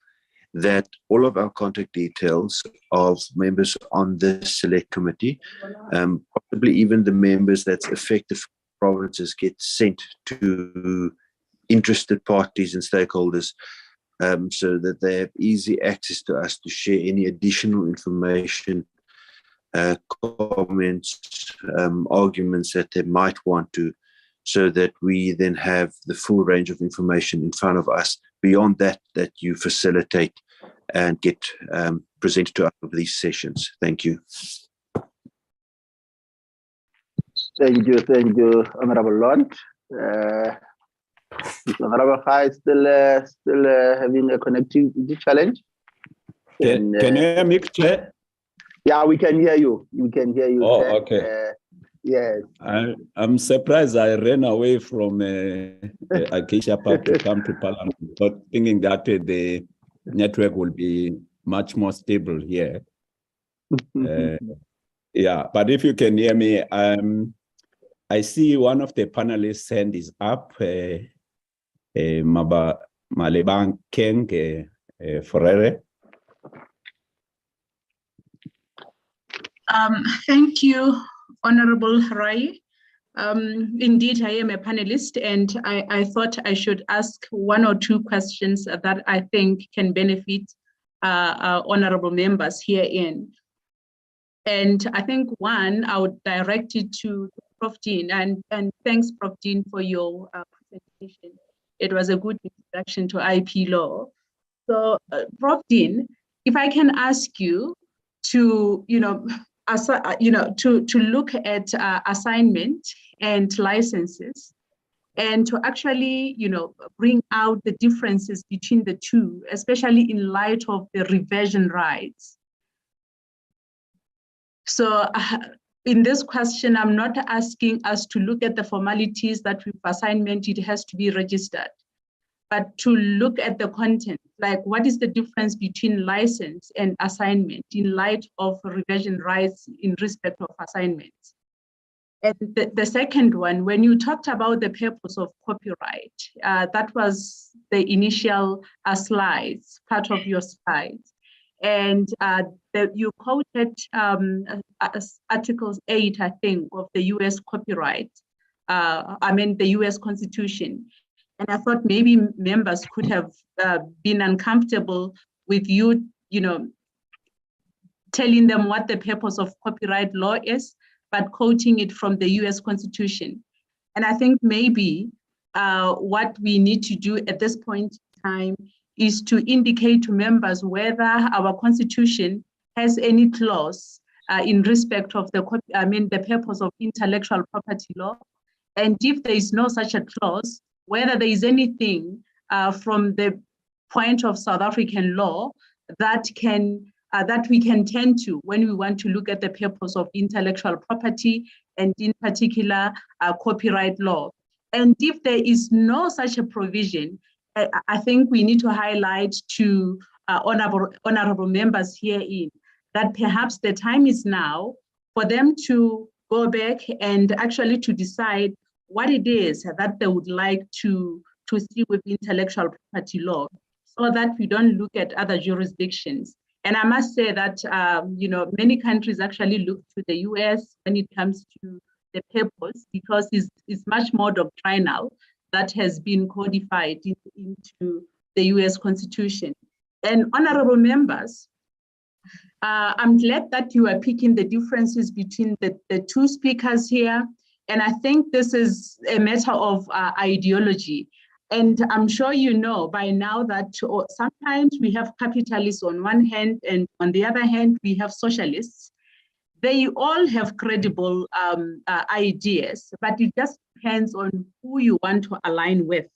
that all of our contact details of members on this select committee, possibly even the members that's affected provinces, get sent to interested parties and stakeholders, so that they have easy access to us to share any additional information, comments, arguments that they might want to, so that we then have the full range of information in front of us beyond that you facilitate and get presented to us over these sessions. Thank you. Thank you, Honorable Lund. Is Honorable High still having a connectivity challenge? Can you hear me, Chair? Yeah, we can hear you. We can hear you. Oh, Chair. okay. Yes. I'm surprised I ran away from Acacia Park to come to Parliament. but thinking that the network will be much more stable here. Yeah, but if you can hear me, I see one of the panelists' hand is up, Malebang Keng Ferrere. Thank you, Honorable Rai. Indeed, I am a panelist, and I thought I should ask one or two questions that I think can benefit honorable members herein. And I think one, I would direct it to Prof. Dean, and thanks, Prof. Dean, for your presentation. It was a good introduction to IP law. So, Prof. Dean, if I can ask you to, to look at assignment and licenses, and to actually, bring out the differences between the two, especially in light of the reversion rights. So in this question, I'm not asking us to look at the formalities that with assignment, it has to be registered, but to look at the content, like what is the difference between license and assignment in light of reversion rights in respect of assignments. And the second one, when you talked about the purpose of copyright, that was the initial slides, part of your slides. And you quoted Article 8, I think, of the US copyright, the US Constitution. And I thought maybe members could have been uncomfortable with you, telling them what the purpose of copyright law is, but quoting it from the US Constitution. And I think maybe what we need to do at this point in time is to indicate to members whether our Constitution has any clause in respect of the purpose of intellectual property law. And if there is no such a clause, whether there is anything from the point of South African law that we can tend to when we want to look at the purpose of intellectual property, and in particular copyright law. And if there is no such a provision, I think we need to highlight to honorable members herein that perhaps the time is now for them to go back and actually to decide what it is that they would like to see with intellectual property law, so that we don't look at other jurisdictions. And I must say that many countries actually look to the US when it comes to the purpose, because it's much more doctrinal, that has been codified into the US Constitution. And honorable members, I'm glad that you are picking the differences between the two speakers here. And I think this is a matter of ideology. And I'm sure you know by now that sometimes we have capitalists on one hand, and on the other hand, we have socialists. They all have credible ideas, but it just depends on who you want to align with.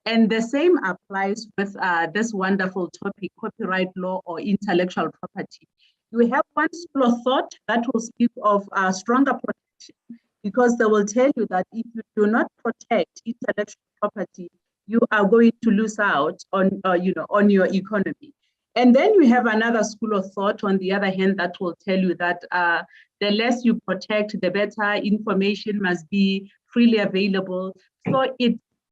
And the same applies with this wonderful topic, copyright law or intellectual property. You have one school of thought that will speak of stronger protection, because they will tell you that if you do not protect intellectual property, you are going to lose out on, on your economy. And then you have another school of thought, on the other hand, that will tell you that the less you protect, the better. Information must be freely available.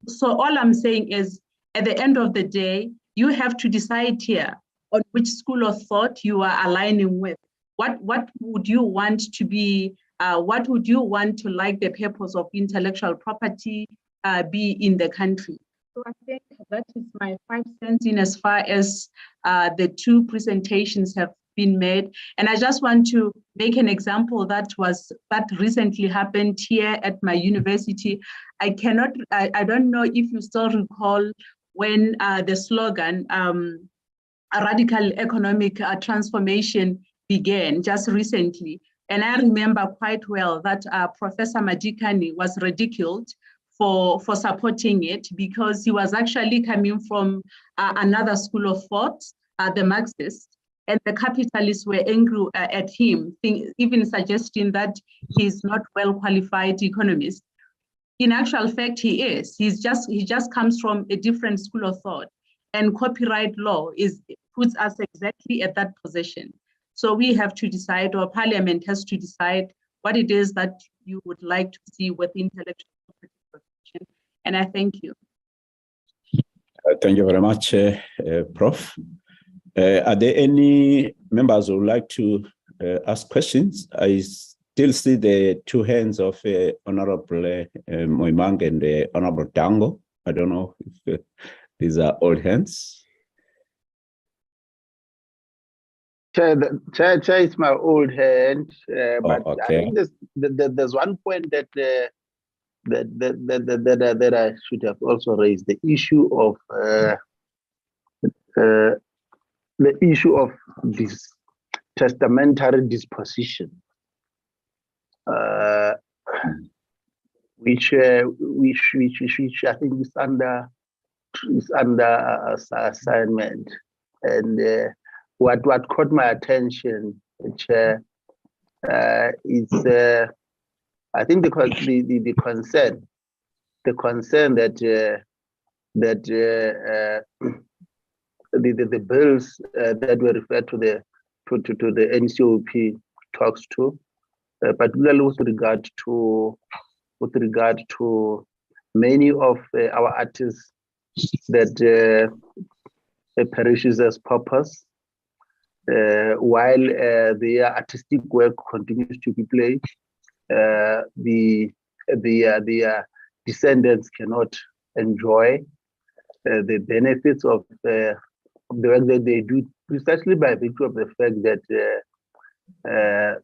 So all I'm saying is, at the end of the day, you have to decide here on which school of thought you are aligning with. What would you want to be? What would you want to like the purpose of intellectual property be in the country? So I think that is my 5 cents in as far as the two presentations have been made. And I just want to make an example that recently happened here at my university. I don't know if you still recall when the slogan, a radical economic transformation began just recently. And I remember quite well that Professor Madikani was ridiculed for supporting it, because he was actually coming from another school of thought, the Marxists, and the capitalists were angry at him, even suggesting that he's not well-qualified economist. In actual fact, he is. He just comes from a different school of thought. And copyright law puts us exactly at that position. So we have to decide, or Parliament has to decide, what it is that you would like to see with intellectual property protection. And I thank you. Thank you very much, Prof. Are there any members who would like to ask questions? I still see the two hands of Honorable Moimang and Honorable Dango. I don't know if these are old hands. Chair, is my old hand, but okay. I think there's one point that that I should have also raised: the issue of this testamentary disposition, which I think is under assignment. And what caught my attention, Chair, is I think the concern that the bills that were referred to the NCOP talks to, particularly with regard to many of our artists that perishes as paupers, while their artistic work continues to be played. Their descendants cannot enjoy the benefits of the work that they do, precisely by virtue of the fact that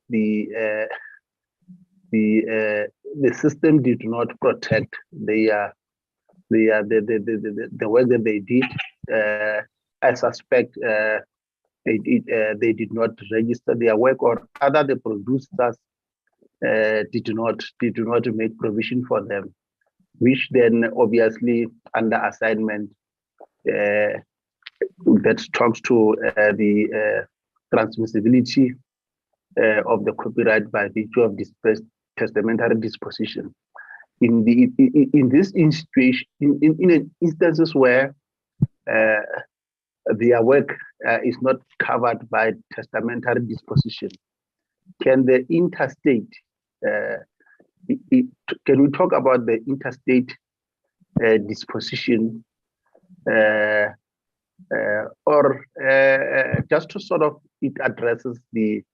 the system did not protect the work that they did. I suspect they did not register their work, or rather the producers did not make provision for them, which then obviously under assignment that talks to the transmissibility of the copyright by virtue of this testamentary disposition. In this situation, in instances where their work is not covered by testamentary disposition, can the interstate, can we talk about the interstate disposition, or just to sort of, it addresses the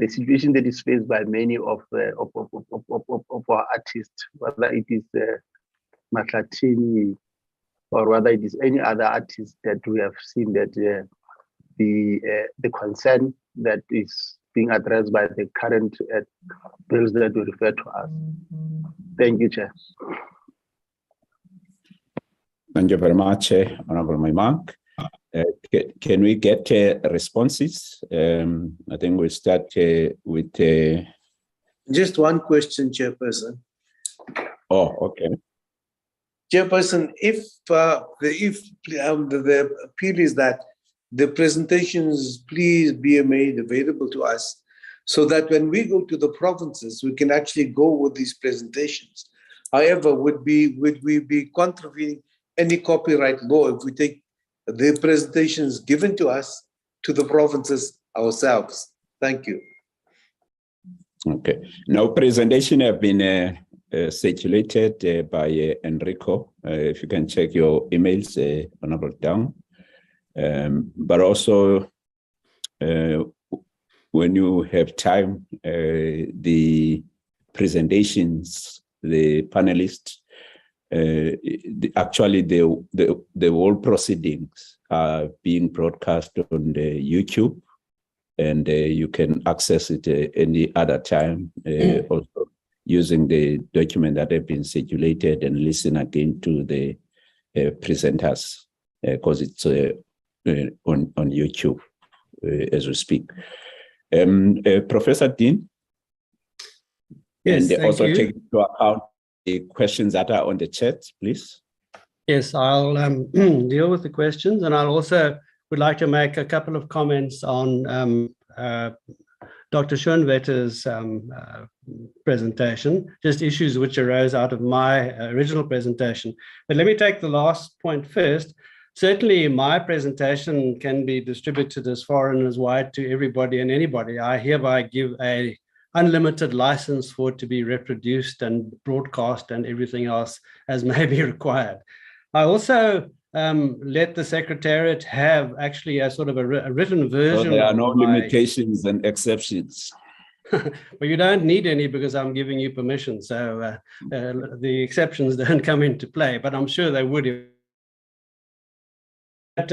situation that is faced by many of our artists, whether it is Matlatini or whether it is any other artist that we have seen that the concern that is being addressed by the current bills that we refer to us. Thank you, Chair. Thank you very much, Honorable Moimang. Can we get responses? I think we'll start with... Just one question, Chairperson. Oh, okay. Chairperson, if the appeal is that the presentations please be made available to us, so that when we go to the provinces, we can actually go with these presentations. However, would we be contravening any copyright law if we take the presentations given to us to the provinces ourselves? Thank you. Okay. Now, presentation have been circulated by Enrico. If you can check your emails, Honorable Down. But also, when you have time, the presentations, the panelists, actually the whole proceedings are being broadcast on the YouTube, and you can access it any other time, also using the document that have been circulated, and listen again to the presenters, because it's on YouTube as we speak. Professor Dean? Yes, and also you. take into account the questions that are on the chat, please. Yes, I'll deal with the questions, and I'll also would like to make a couple of comments on Dr. Schoenwetter's presentation, just issues which arose out of my original presentation. But let me take the last point first. Certainly, my presentation can be distributed as far and as wide to everybody and anybody. I hereby give a unlimited license for it to be reproduced and broadcast and everything else as may be required. I also let the Secretariat have actually a sort of a written version. So there are no of my... limitations and exceptions. Well, you don't need any because I'm giving you permission. So the exceptions don't come into play, but I'm sure they would. But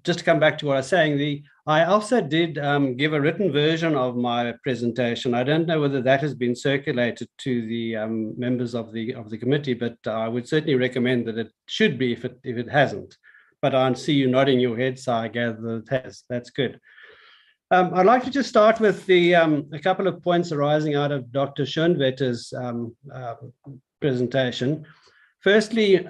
just to come back to what I was saying, I also did give a written version of my presentation. I don't know whether that has been circulated to the members of the committee, but I would certainly recommend that it should be if it hasn't. But I see you nodding your head, so I gather that it has. That's good. I'd like to just start with a couple of points arising out of Dr. Schoenwetter's presentation. Firstly,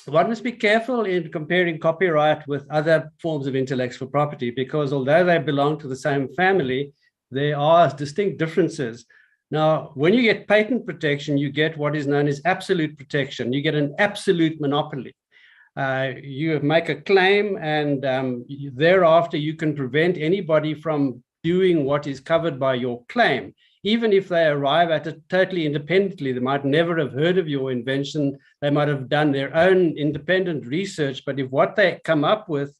one must be careful in comparing copyright with other forms of intellectual property, because although they belong to the same family, there are distinct differences. Now, when you get patent protection, you get what is known as absolute protection. You get an absolute monopoly. You make a claim, and thereafter you can prevent anybody from doing what is covered by your claim. Even if they arrive at it totally independently, they might never have heard of your invention. They might have done their own independent research, but if what they come up with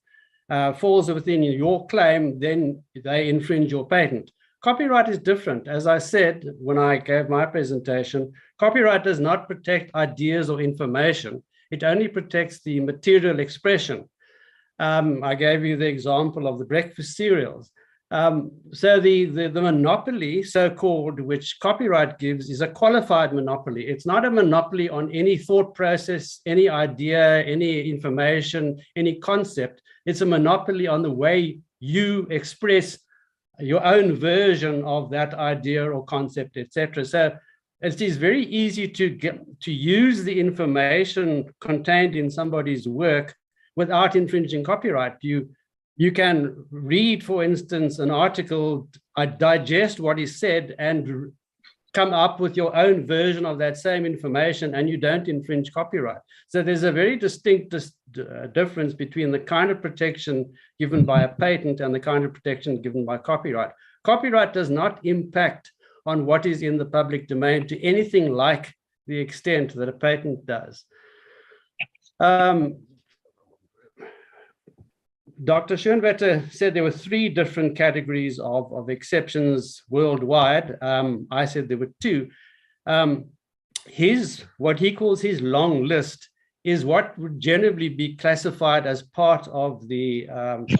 falls within your claim, then they infringe your patent. Copyright is different. As I said when I gave my presentation, copyright does not protect ideas or information. It only protects the material expression. I gave you the example of the breakfast cereals. So the monopoly, so-called, which copyright gives, is a qualified monopoly. It's not a monopoly on any thought process, any idea, any information, any concept. It's a monopoly on the way you express your own version of that idea or concept, etc. So it is very easy to use the information contained in somebody's work without infringing copyright. You can read, for instance, an article, digest what is said, and come up with your own version of that same information, and you don't infringe copyright. So there's a very distinct difference between the kind of protection given by a patent and the kind of protection given by copyright. Copyright does not impact on what is in the public domain to anything like the extent that a patent does. Dr. Schoenwetter said there were 3 different categories of exceptions worldwide. I said there were 2. What he calls his long list is what would generally be classified as part of the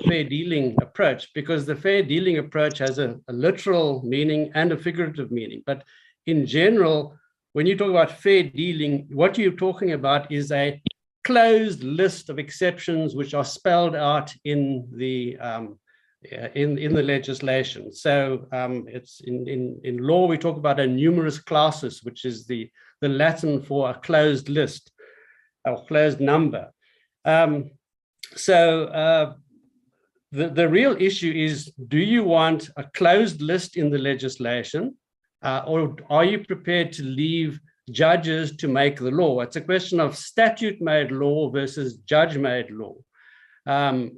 fair dealing approach, because the fair dealing approach has a literal meaning and a figurative meaning. But in general, when you talk about fair dealing, what you're talking about is a closed list of exceptions which are spelled out in the legislation. So it's in law we talk about a numerous clausus, which is the Latin for a closed list or closed number. The real issue is, do you want a closed list in the legislation, or are you prepared to leave judges to make the law? It's a question of statute-made law versus judge-made law. I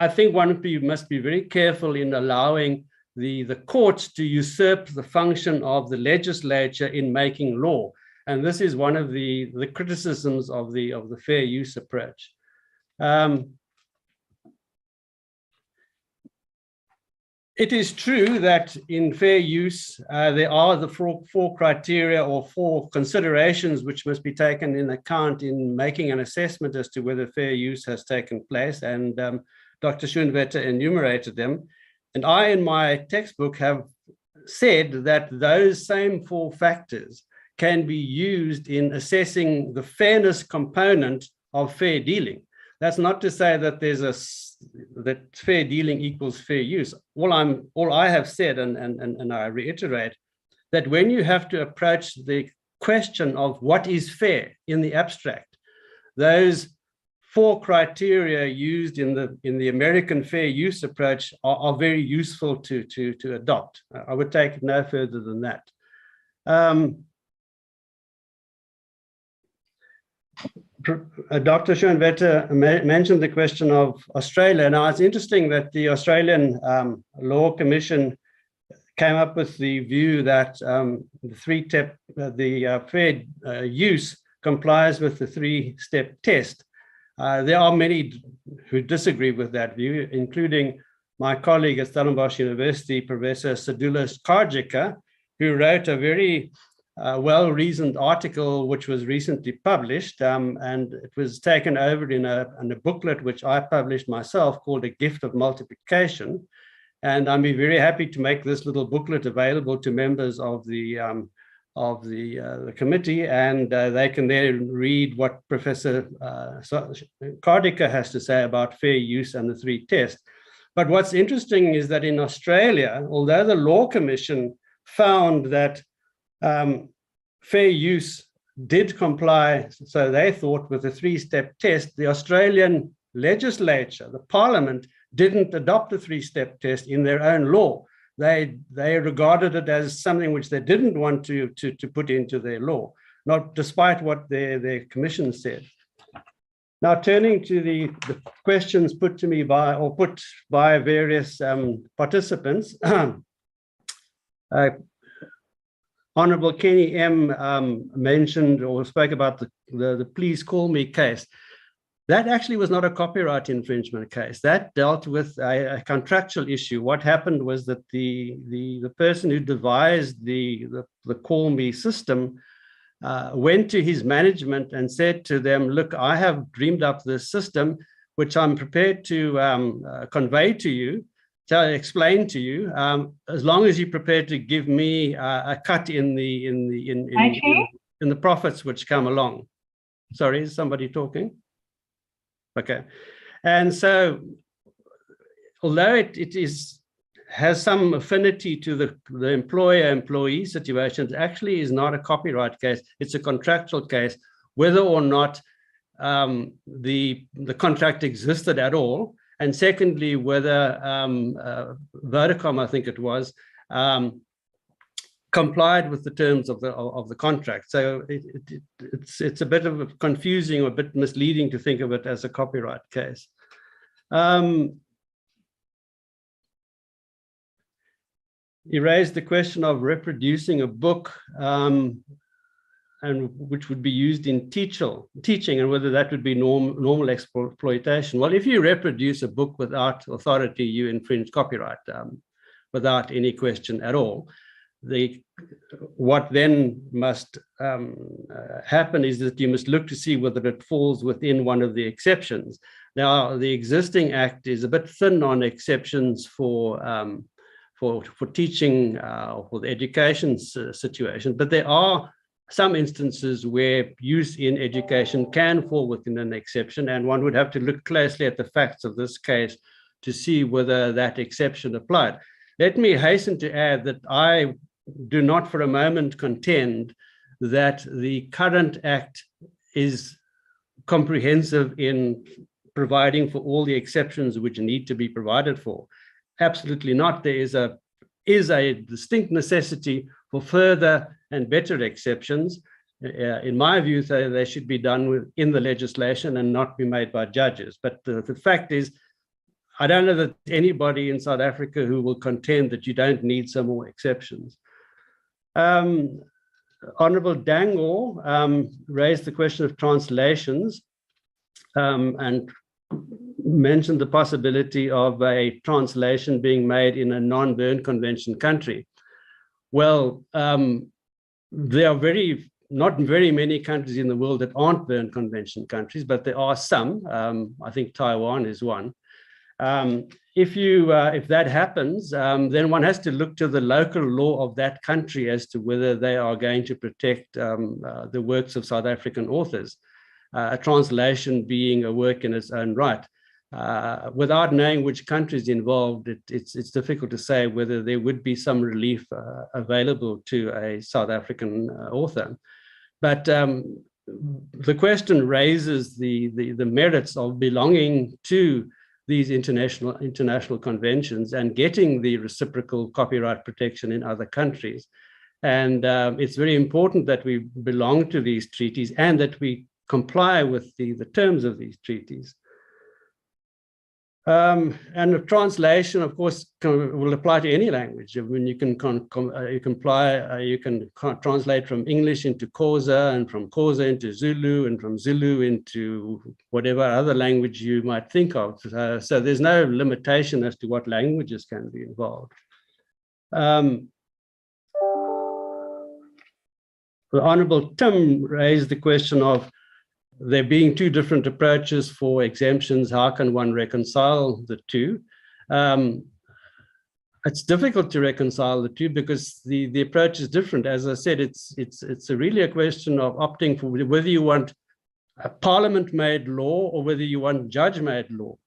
think one must be very careful in allowing the courts to usurp the function of the legislature in making law. And this is one of the criticisms of the fair use approach. It is true that in fair use, there are the four criteria or 4 considerations which must be taken in account in making an assessment as to whether fair use has taken place. And Dr. Schoenwetter enumerated them. And I, in my textbook, have said that those same 4 factors can be used in assessing the fairness component of fair dealing. That's not to say that that fair dealing equals fair use. All I have said, and I reiterate, that when you have to approach the question of what is fair in the abstract, those 4 criteria used in the American fair use approach are very useful to adopt. I would take it no further than that. Dr. Schoenwetter mentioned the question of Australia. Now, it's interesting that the Australian Law Commission came up with the view that the fair use complies with the three-step test. There are many who disagree with that view, including my colleague at Stellenbosch University, Professor Sadulos Karjika, who wrote a very well-reasoned article which was recently published, and it was taken over in a booklet which I published myself called A Gift of Multiplication. And I'm very happy to make this little booklet available to members of the committee, and they can then read what Professor Karjika has to say about fair use and the three tests. But what's interesting is that in Australia, although the Law Commission found that fair use did comply, so they thought, with the three-step test, the Australian legislature, the parliament, didn't adopt a three-step test in their own law. They regarded it as something which they didn't want to put into their law, not despite what their commission said. Now, turning to the questions put to me by various participants, Honorable Kenny M. mentioned or spoke about the Please Call Me case. That actually was not a copyright infringement case. That dealt with a contractual issue. What happened was that the person who devised the Call Me system went to his management and said to them, look, I have dreamed up this system, which I'm prepared to convey to you, to explain to you, as long as you're prepared to give me a cut in the profits which come along. Sorry, is somebody talking? Okay. And so, although it has some affinity to the employer-employee situation, it actually is not a copyright case. It's a contractual case, whether or not the contract existed at all. And secondly, whether Vodacom, I think it was, complied with the terms of the contract. So it's a bit of confusing or a bit misleading to think of it as a copyright case. You raised the question of reproducing a book, and which would be used in teaching, and whether that would be normal exploitation. Well, if you reproduce a book without authority, you infringe copyright without any question at all. What then must happen is that you must look to see whether it falls within one of the exceptions. Now, the existing act is a bit thin on exceptions for teaching or for the education situation, but there are some instances where use in education can fall within an exception, and one would have to look closely at the facts of this case to see whether that exception applied. Let me hasten to add that I do not for a moment contend that the current act is comprehensive in providing for all the exceptions which need to be provided for. Absolutely not. There is a distinct necessity for further and better exceptions. In my view, they should be done within the legislation and not be made by judges. But the fact is, I don't know that anybody in South Africa who will contend that you don't need some more exceptions. Honorable Dangor raised the question of translations and mentioned the possibility of a translation being made in a non-Berne Convention country. Well, there are not very many countries in the world that aren't Berne Convention countries, but there are some. I think Taiwan is one. If that happens, then one has to look to the local law of that country as to whether they are going to protect the works of South African authors, a translation being a work in its own right. Without knowing which countries involved, it's difficult to say whether there would be some relief available to a South African author. But the question raises the merits of belonging to these international conventions and getting the reciprocal copyright protection in other countries. And it's very important that we belong to these treaties and that we comply with the terms of these treaties. And the translation, of course, will apply to any language. I mean, you can translate from English into Xhosa, and from Xhosa into Zulu, and from Zulu into whatever other language you might think of. So there's no limitation as to what languages can be involved. The Honourable Tim raised the question of there being two different approaches for exemptions. How can one reconcile the two? It's difficult to reconcile the two because the approach is different. As I said, it's really a question of opting for whether you want a parliament-made law or whether you want judge-made law.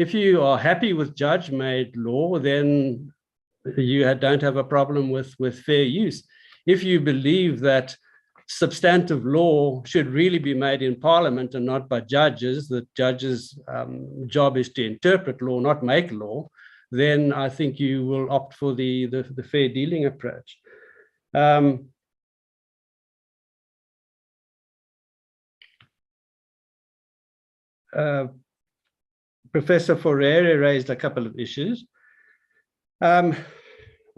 If you are happy with judge-made law, then you don't have a problem with fair use. If you believe that substantive law should really be made in Parliament and not by judges, that judges' job is to interpret law, not make law, then I think you will opt for the fair dealing approach. Professor Ferreira raised a couple of issues.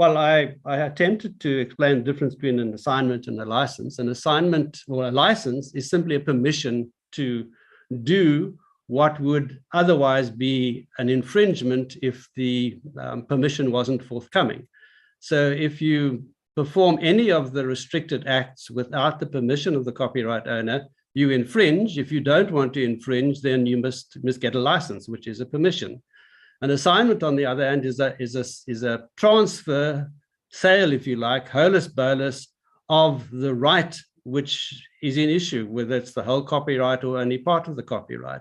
Well, I attempted to explain the difference between an assignment and a license. An assignment or a license is simply a permission to do what would otherwise be an infringement if the permission wasn't forthcoming. So if you perform any of the restricted acts without the permission of the copyright owner, you infringe. If you don't want to infringe, then you must get a license, which is a permission. An assignment, on the other hand, is a transfer, sale, if you like, holus bolus, of the right which is in issue, whether it's the whole copyright or only part of the copyright.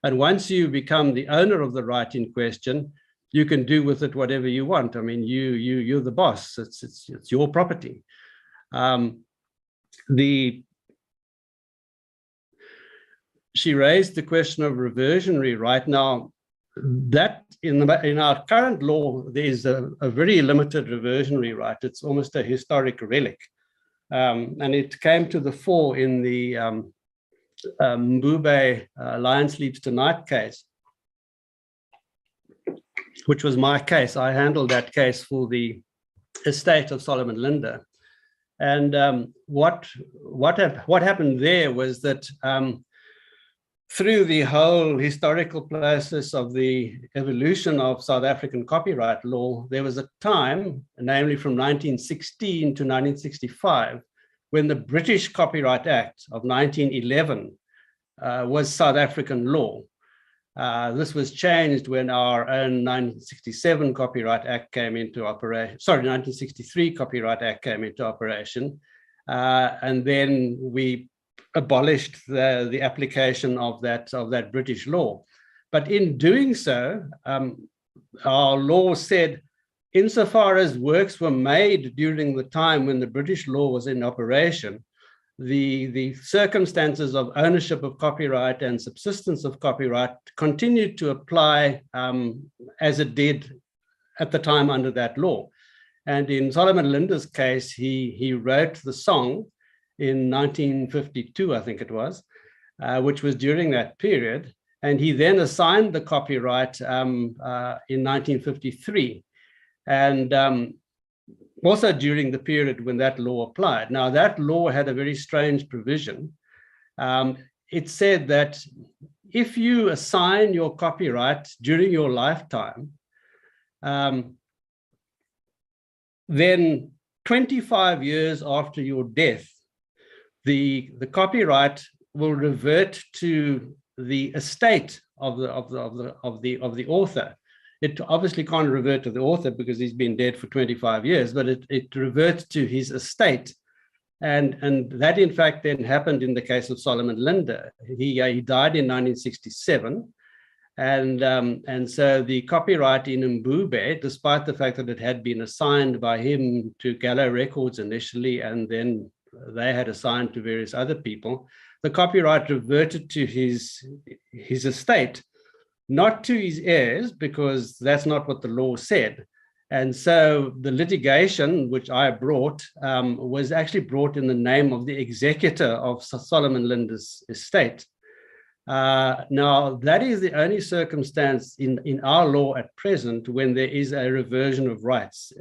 And once you become the owner of the right in question, you can do with it whatever you want. I mean, you're the boss. It's your property. She raised the question of reversionary right. Now, that in our current law, there is a very limited reversionary right. It's almost a historic relic. And it came to the fore in the Mbube Lion Sleeps Tonight case, which was my case. I handled that case for the estate of Solomon Linda. And what happened there was that through the whole historical process of the evolution of South African copyright law, there was a time, namely from 1916 to 1965, when the British Copyright Act of 1911 was South African law. This was changed when our own 1967 Copyright Act came into operation. Sorry, 1963 Copyright Act came into operation. And then we abolished the application of that British law. But in doing so, our law said, insofar as works were made during the time when the British law was in operation, the circumstances of ownership of copyright and subsistence of copyright continued to apply as it did at the time under that law. And in Solomon Linda's case, he wrote the song in 1952, I think it was, which was during that period. And he then assigned the copyright in 1953. And also during the period when that law applied. Now, that law had a very strange provision. It said that if you assign your copyright during your lifetime, then 25 years after your death, the copyright will revert to the estate of the author. It obviously can't revert to the author because he's been dead for 25 years, but it reverts to his estate. And that, in fact, then happened in the case of Solomon Linda. He died in 1967. And so the copyright in Mbube, despite the fact that it had been assigned by him to Gallo Records initially, and then they had assigned to various other people, the copyright reverted to his estate, not to his heirs, because that's not what the law said. And so the litigation, which I brought, was actually brought in the name of the executor of Solomon Linda's estate. Now, that is the only circumstance in our law at present when there is a reversion of rights.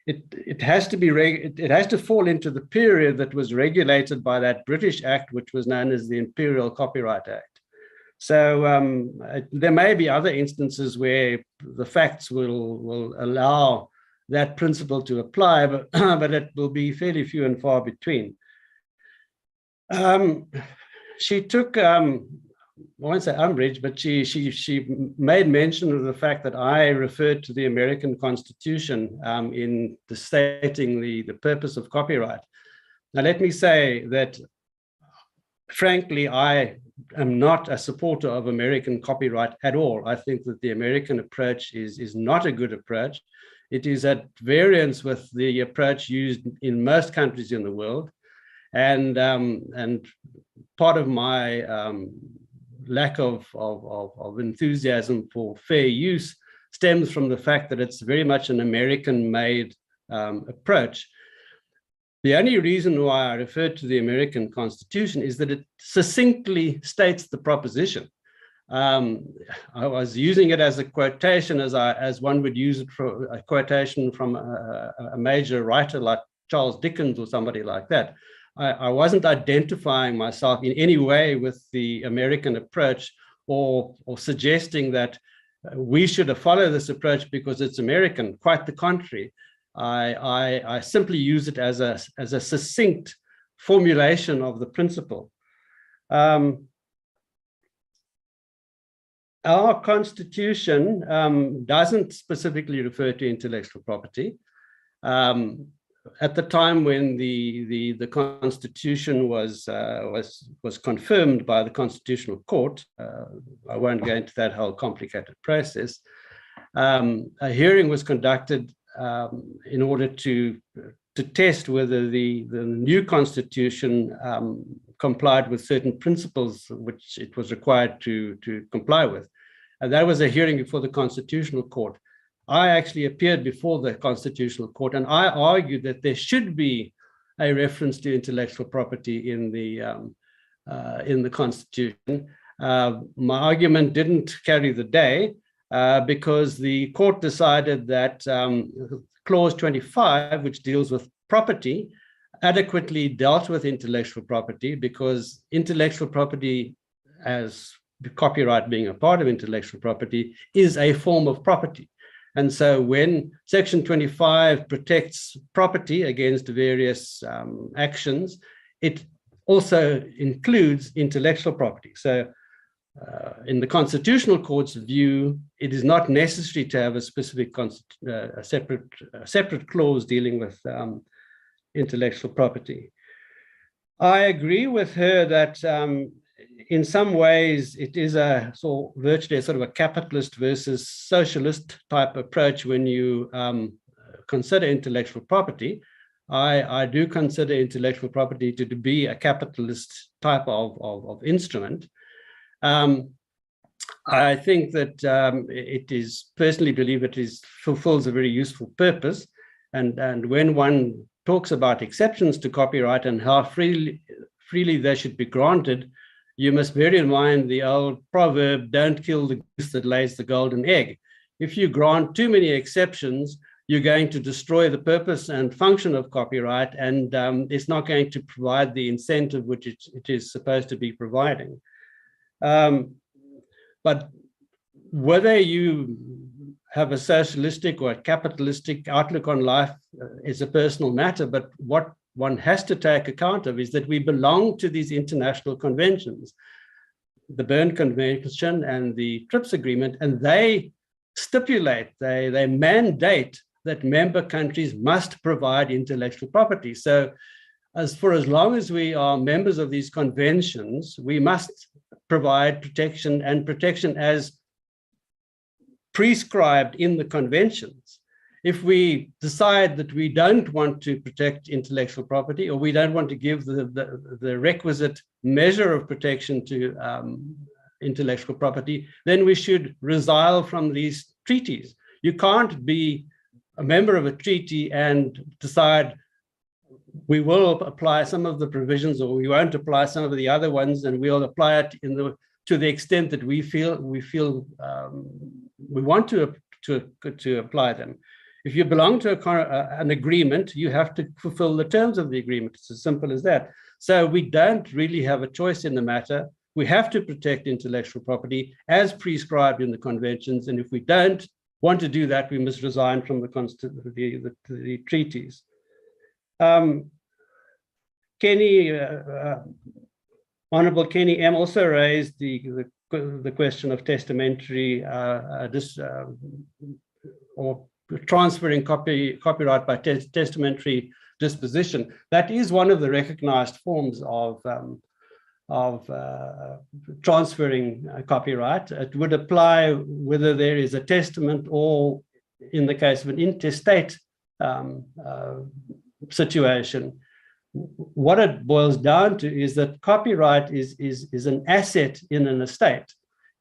It has to be it has to fall into the period that was regulated by that British Act, which was known as the Imperial Copyright Act. So there may be other instances where the facts will allow that principle to apply, but but it will be fairly few and far between. She took, I won't say umbrage, but she made mention of the fact that I referred to the American Constitution in stating the purpose of copyright. Now, let me say that, frankly, I am not a supporter of American copyright at all. I think that the American approach is not a good approach. It is at variance with the approach used in most countries in the world. And part of my lack of enthusiasm for fair use stems from the fact that it's very much an American-made approach. The only reason why I referred to the American Constitution is that it succinctly states the proposition. I was using it as a quotation, as one would use it for a quotation from a major writer like Charles Dickens or somebody like that. I wasn't identifying myself in any way with the American approach or suggesting that we should follow this approach because it's American. Quite the contrary. I simply use it as a succinct formulation of the principle. Our Constitution doesn't specifically refer to intellectual property. At the time when the Constitution was confirmed by the Constitutional Court, I won't go into that whole complicated process. A hearing was conducted in order to test whether the new Constitution complied with certain principles which it was required to comply with. And that was a hearing before the Constitutional Court. I actually appeared before the Constitutional Court, and I argued that there should be a reference to intellectual property in the Constitution. My argument didn't carry the day because the court decided that Clause 25, which deals with property, adequately dealt with intellectual property because intellectual property, as copyright being a part of intellectual property, is a form of property. And so when Section 25 protects property against various actions, it also includes intellectual property. So in the Constitutional Court's view, it is not necessary to have a specific separate clause dealing with intellectual property. I agree with her that in some ways, it is virtually a sort of a capitalist versus socialist type approach when you consider intellectual property. I do consider intellectual property to be a capitalist type of instrument. I think that it is, personally believe it fulfills a very useful purpose. And when one talks about exceptions to copyright and how freely they should be granted, you must bear in mind the old proverb, don't kill the goose that lays the golden egg. If you grant too many exceptions, you're going to destroy the purpose and function of copyright, and it's not going to provide the incentive which it is supposed to be providing. But whether you have a socialistic or a capitalistic outlook on life is a personal matter, but what one has to take account of is that we belong to these international conventions, the Berne Convention and the TRIPS Agreement, and they stipulate, they mandate that member countries must provide intellectual property. So for as long as we are members of these conventions, we must provide protection, and protection as prescribed in the conventions. If we decide that we don't want to protect intellectual property, or we don't want to give the requisite measure of protection to intellectual property, then we should resile from these treaties. You can't be a member of a treaty and decide we will apply some of the provisions or we won't apply some of the other ones, and we'll apply it to the extent that we feel we want to apply them. If you belong to an agreement, you have to fulfill the terms of the agreement. It's as simple as that. So we don't really have a choice in the matter. We have to protect intellectual property as prescribed in the conventions, and if we don't want to do that, we must resign from the treaties. Honorable Kenny M also raised the question of testamentary or transferring copyright by testamentary disposition. That is one of the recognized forms of transferring copyright. It would apply whether there is a testament or, in the case of an intestate situation. What it boils down to is that copyright is an asset in an estate.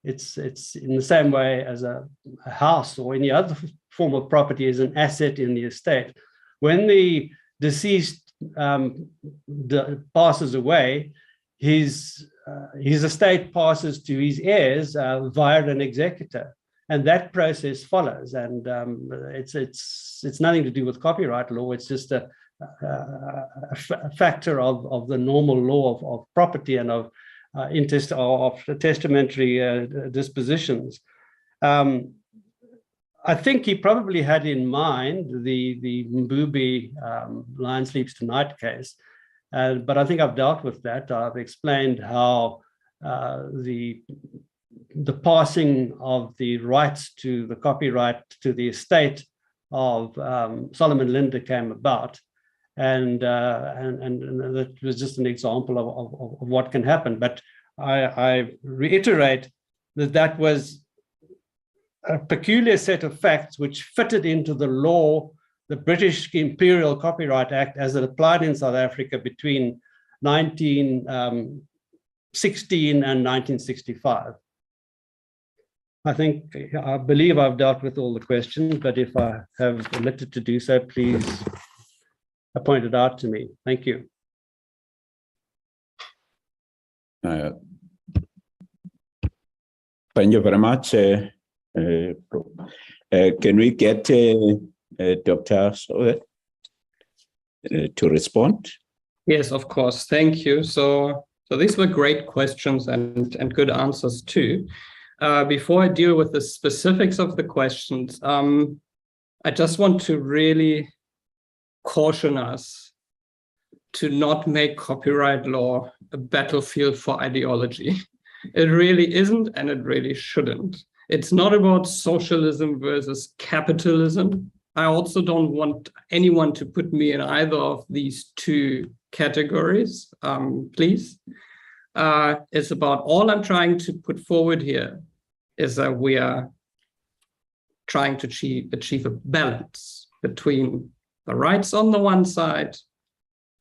It's in the same way as a house or any other form of property is an asset in the estate. When the deceased passes away, his estate passes to his heirs via an executor, and that process follows. And it's nothing to do with copyright law. It's just a factor of the normal law of property and of testamentary dispositions. I think he probably had in mind the Mbubi Lion Sleeps Tonight case, but I think I've dealt with that. I've explained how the passing of the rights to the copyright to the estate of Solomon Linder came about, and that was just an example of what can happen. But I reiterate that was a peculiar set of facts which fitted into the law, the British Imperial Copyright Act, as it applied in South Africa between 1916 and 1965. I believe I've dealt with all the questions, but if I have omitted to do so, please point it out to me. Thank you. Thank you very much. Can we get Dr. Sowe to respond? Yes, of course. Thank you. So these were great questions and good answers too. Before I deal with the specifics of the questions, I just want to really caution us to not make copyright law a battlefield for ideology. It really isn't, and it really shouldn't. It's not about socialism versus capitalism. I also don't want anyone to put me in either of these two categories, please. It's about, all I'm trying to put forward here is that we are trying to achieve a balance between the rights on the one side.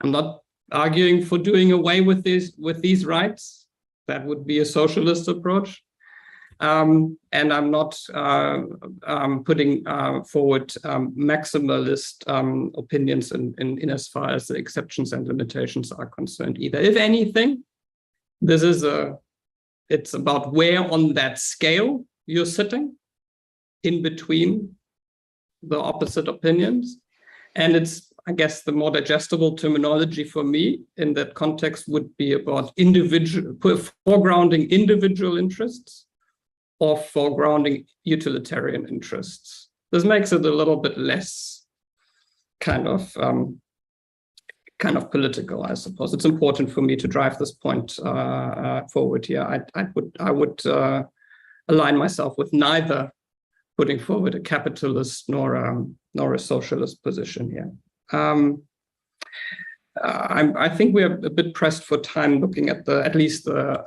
I'm not arguing for doing away with these rights. That would be a socialist approach. And I'm not putting forward maximalist opinions in as far as the exceptions and limitations are concerned either. If anything, it's about where on that scale you're sitting in between the opposite opinions. And it's, I guess, the more digestible terminology for me in that context would be about foregrounding individual interests or foregrounding utilitarian interests. This makes it a little bit less kind of political, I suppose. It's important for me to drive this point forward here. I would align myself with neither putting forward a capitalist nor a socialist position here. I think we are a bit pressed for time looking at at least the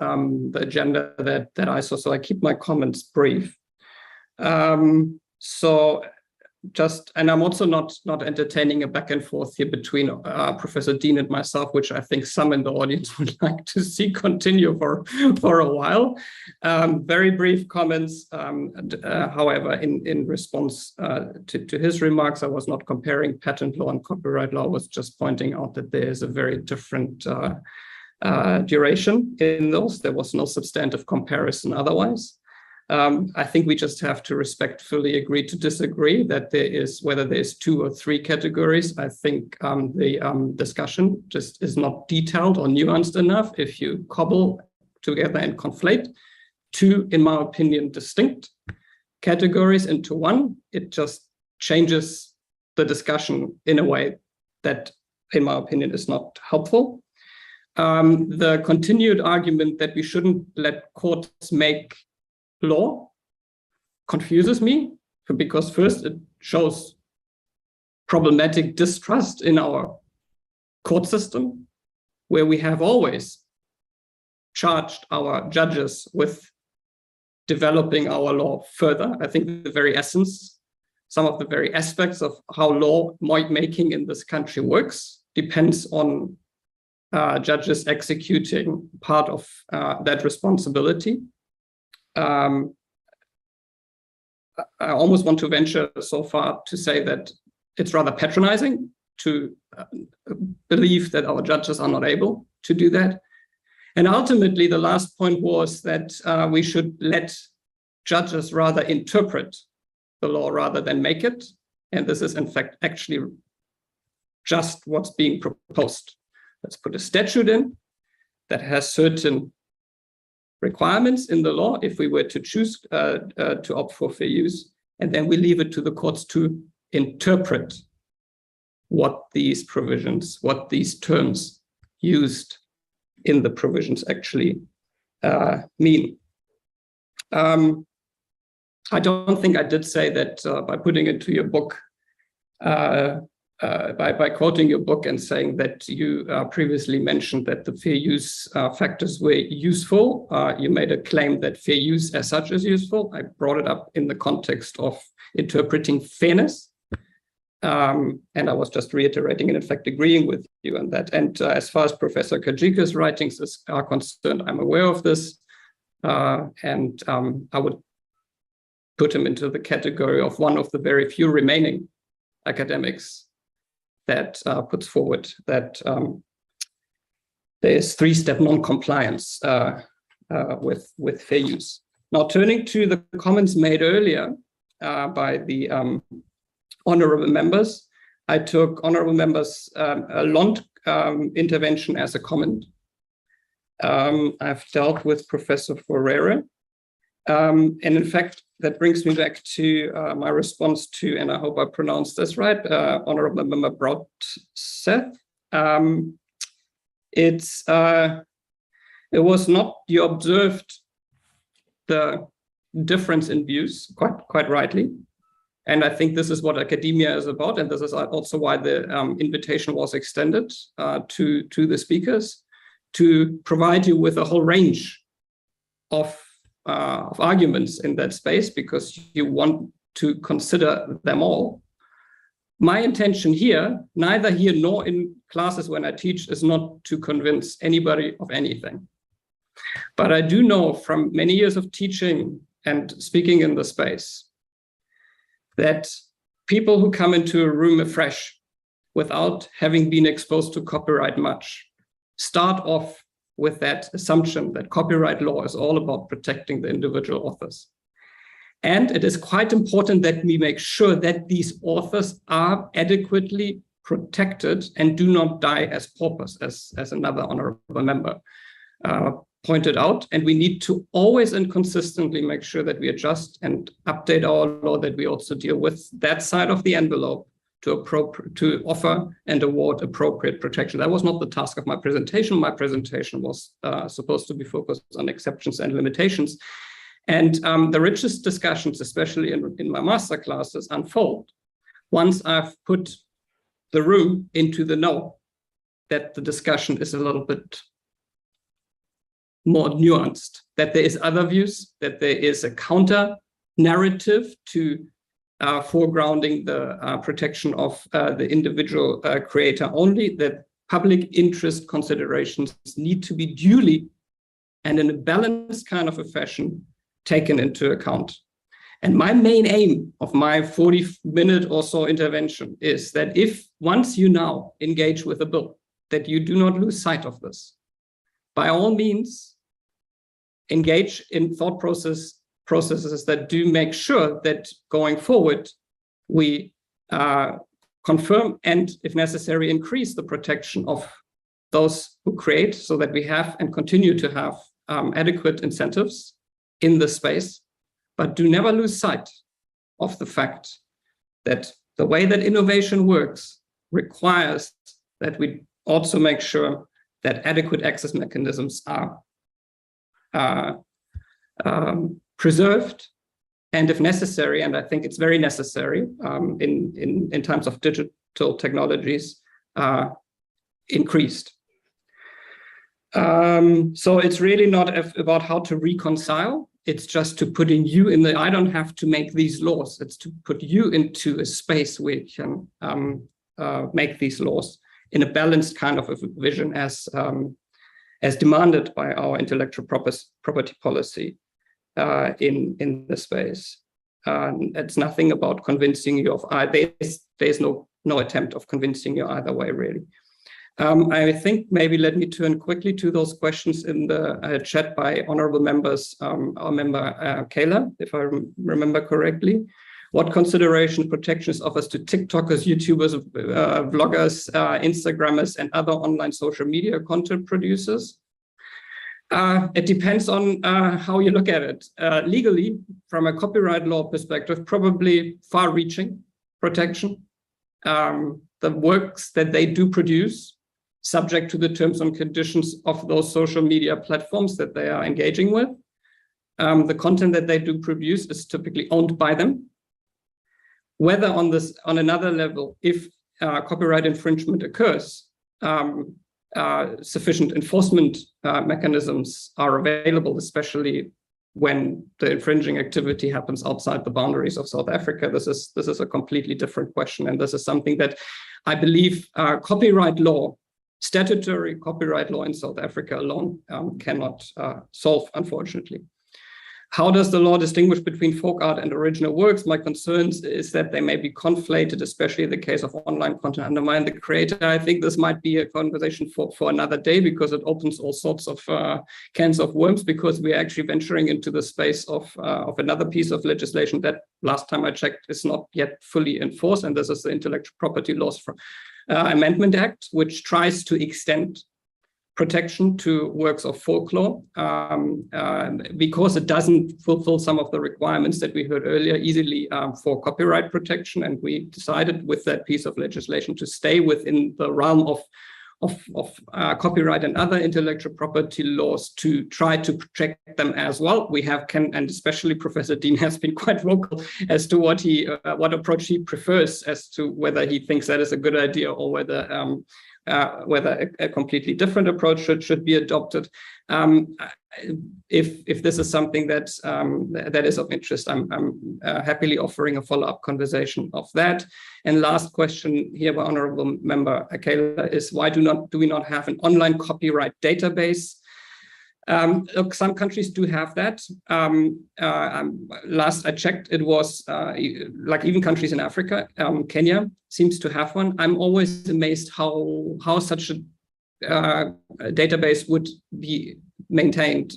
agenda that I saw, so I keep my comments brief. So and I'm also not entertaining a back and forth here between Professor Dean and myself, which I think some in the audience would like to see continue for a while. Very brief comments. However, in response to his remarks, I was not comparing patent law and copyright law. I was just pointing out that there is a very different duration in those. There was no substantive comparison otherwise. I think we just have to respectfully agree to disagree that there is, whether there's 2 or 3 categories. I think the discussion just is not detailed or nuanced enough if you cobble together and conflate 2, in my opinion, distinct categories into one. It just changes the discussion in a way that, in my opinion, is not helpful. The continued argument that we shouldn't let courts make law confuses me, because first it shows problematic distrust in our court system, where we have always charged our judges with developing our law further. I think the very essence, some of the very aspects of how law making in this country works depends on judges executing part of that responsibility. I almost want to venture so far to say that it's rather patronizing to believe that our judges are not able to do that. And ultimately, the last point was that we should let judges rather interpret the law rather than make it. And this is, in fact, actually just what's being proposed. Let's put a statute in that has certain requirements in the law if we were to choose to opt for fair use, and then we leave it to the courts to interpret what these provisions, what these terms used in the provisions actually mean. I don't think I did say that by putting into your book, by quoting your book and saying that you previously mentioned that the fair use factors were useful. You made a claim that fair use as such is useful. I brought it up in the context of interpreting fairness. And I was just reiterating and in fact agreeing with you on that. And as far as Professor Kajika's writings are concerned, I'm aware of this. And I would put him into the category of one of the very few remaining academics that puts forward that there is 3-step non-compliance with fair use. Now, turning to the comments made earlier by the honorable members, I took honorable members' Lond intervention as a comment. I've dealt with Professor Ferreira. And in fact, that brings me back to my response to, and I hope I pronounced this right, Honorable Member Brout-Seth. It was not, you observed the difference in views quite rightly. And I think this is what academia is about. And this is also why the invitation was extended to the speakers, to provide you with a whole range of arguments in that space, because you want to consider them all. My intention here, neither here nor in classes when I teach, is not to convince anybody of anything. But I do know from many years of teaching and speaking in the space that people who come into a room afresh without having been exposed to copyright much start off with that assumption that copyright law is all about protecting the individual authors. And it is quite important that we make sure that these authors are adequately protected and do not die as paupers, as another honorable member pointed out. And we need to always and consistently make sure that we adjust and update our law, that we also deal with that side of the envelope to offer and award appropriate protection. That was not the task of my presentation. My presentation was supposed to be focused on exceptions and limitations. And the richest discussions, especially in my master classes, unfold once I've put the room into the know that the discussion is a little bit more nuanced, that there is other views, that there is a counter narrative to foregrounding the protection of the individual creator only, that public interest considerations need to be duly and in a balanced kind of a fashion taken into account. And my main aim of my 40-minute or so intervention is that if once you now engage with a bill, that you do not lose sight of this. By all means, engage in thought processes that do make sure that going forward, we confirm and, if necessary, increase the protection of those who create, so that we have and continue to have adequate incentives in this space, but do never lose sight of the fact that the way that innovation works requires that we also make sure that adequate access mechanisms are preserved, and if necessary, and I think it's very necessary in times of digital technologies, increased. So it's really not about how to reconcile. It's just to put you in the, I don't have to make these laws. It's to put you into a space where you can make these laws in a balanced kind of a vision as demanded by our intellectual property policy in the space. It's nothing about convincing you of, there's no attempt of convincing you either way, really. I think maybe let me turn quickly to those questions in the chat by honorable members, our member Kayla, if I remember correctly. What consideration protections offers to TikTokers, YouTubers, vloggers, Instagrammers, and other online social media content producers? It depends on how you look at it. Legally, from a copyright law perspective, probably far-reaching protection. The works that they do produce, subject to the terms and conditions of those social media platforms that they are engaging with. The content that they do produce is typically owned by them. Whether on another level, if copyright infringement occurs, sufficient enforcement mechanisms are available, especially when the infringing activity happens outside the boundaries of South Africa. This is a completely different question, and this is something that I believe copyright law, statutory copyright law in South Africa alone cannot solve, unfortunately. How does the law distinguish between folk art and original works? My concerns is that they may be conflated, especially in the case of online content undermine the creator. I think this might be a conversation for another day, because it opens all sorts of cans of worms, because we're actually venturing into the space of another piece of legislation that, last time I checked, is not yet fully enforced, and this is the Intellectual Property Laws Amendment Act, which tries to extend protection to works of folklore because it doesn't fulfill some of the requirements that we heard earlier easily for copyright protection. And we decided with that piece of legislation to stay within the realm of copyright and other intellectual property laws to try to protect them as well. We have, and especially Professor Dean has been quite vocal as to what approach he prefers, as to whether he thinks that is a good idea or whether a completely different approach should be adopted. If this is something that is of interest, I'm happily offering a follow-up conversation of that. And last question here by Honourable Member Kayla is, why do we not have an online copyright database? Look, some countries do have that. Last I checked, it was like even countries in Africa. Kenya seems to have one. I'm always amazed how such a database would be maintained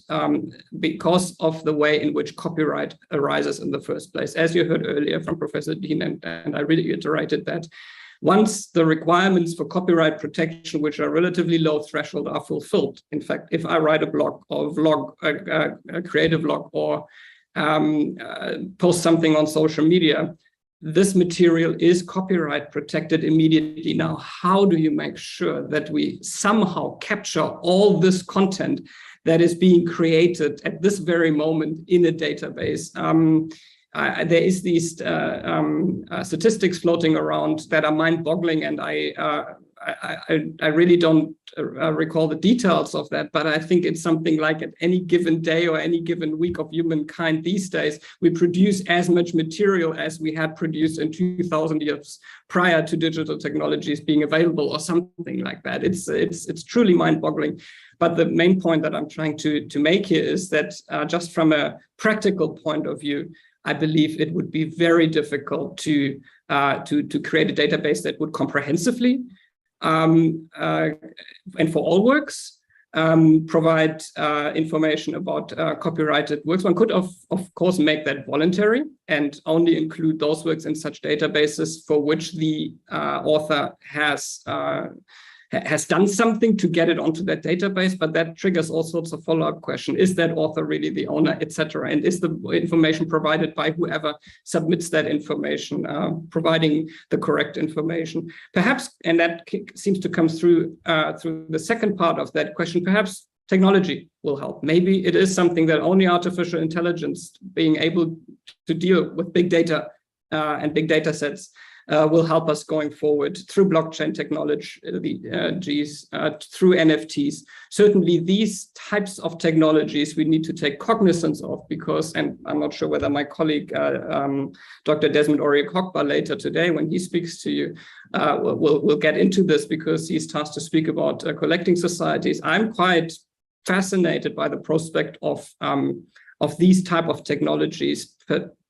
because of the way in which copyright arises in the first place. As you heard earlier from Professor Dean, and I reiterated that, once the requirements for copyright protection, which are relatively low threshold, are fulfilled. In fact, if I write a blog or vlog, a creative blog, or post something on social media, this material is copyright protected immediately. Now, how do you make sure that we somehow capture all this content that is being created at this very moment in a database? There is these statistics floating around that are mind-boggling, and I really don't recall the details of that, but I think it's something like at any given day or any given week of humankind these days, we produce as much material as we had produced in 2000 years prior to digital technologies being available, or something like that. It's truly mind-boggling. But the main point that I'm trying to make here is that just from a practical point of view, I believe it would be very difficult to create a database that would comprehensively and for all works provide information about copyrighted works. One could of course make that voluntary and only include those works in such databases for which the author has done something to get it onto that database, but that triggers all sorts of follow-up questions. Is that author really the owner, etc.? And is the information provided by whoever submits that information, providing the correct information? Perhaps, and that seems to come through the second part of that question, perhaps technology will help. Maybe it is something that only artificial intelligence, being able to deal with big data and big data sets, will help us going forward through blockchain technology, through NFTs. Certainly these types of technologies we need to take cognizance of, because, and I'm not sure whether my colleague, Dr. Desmond Oriakokba later today, when he speaks to you, will get into this, because he's tasked to speak about collecting societies. I'm quite fascinated by the prospect of these type of technologies,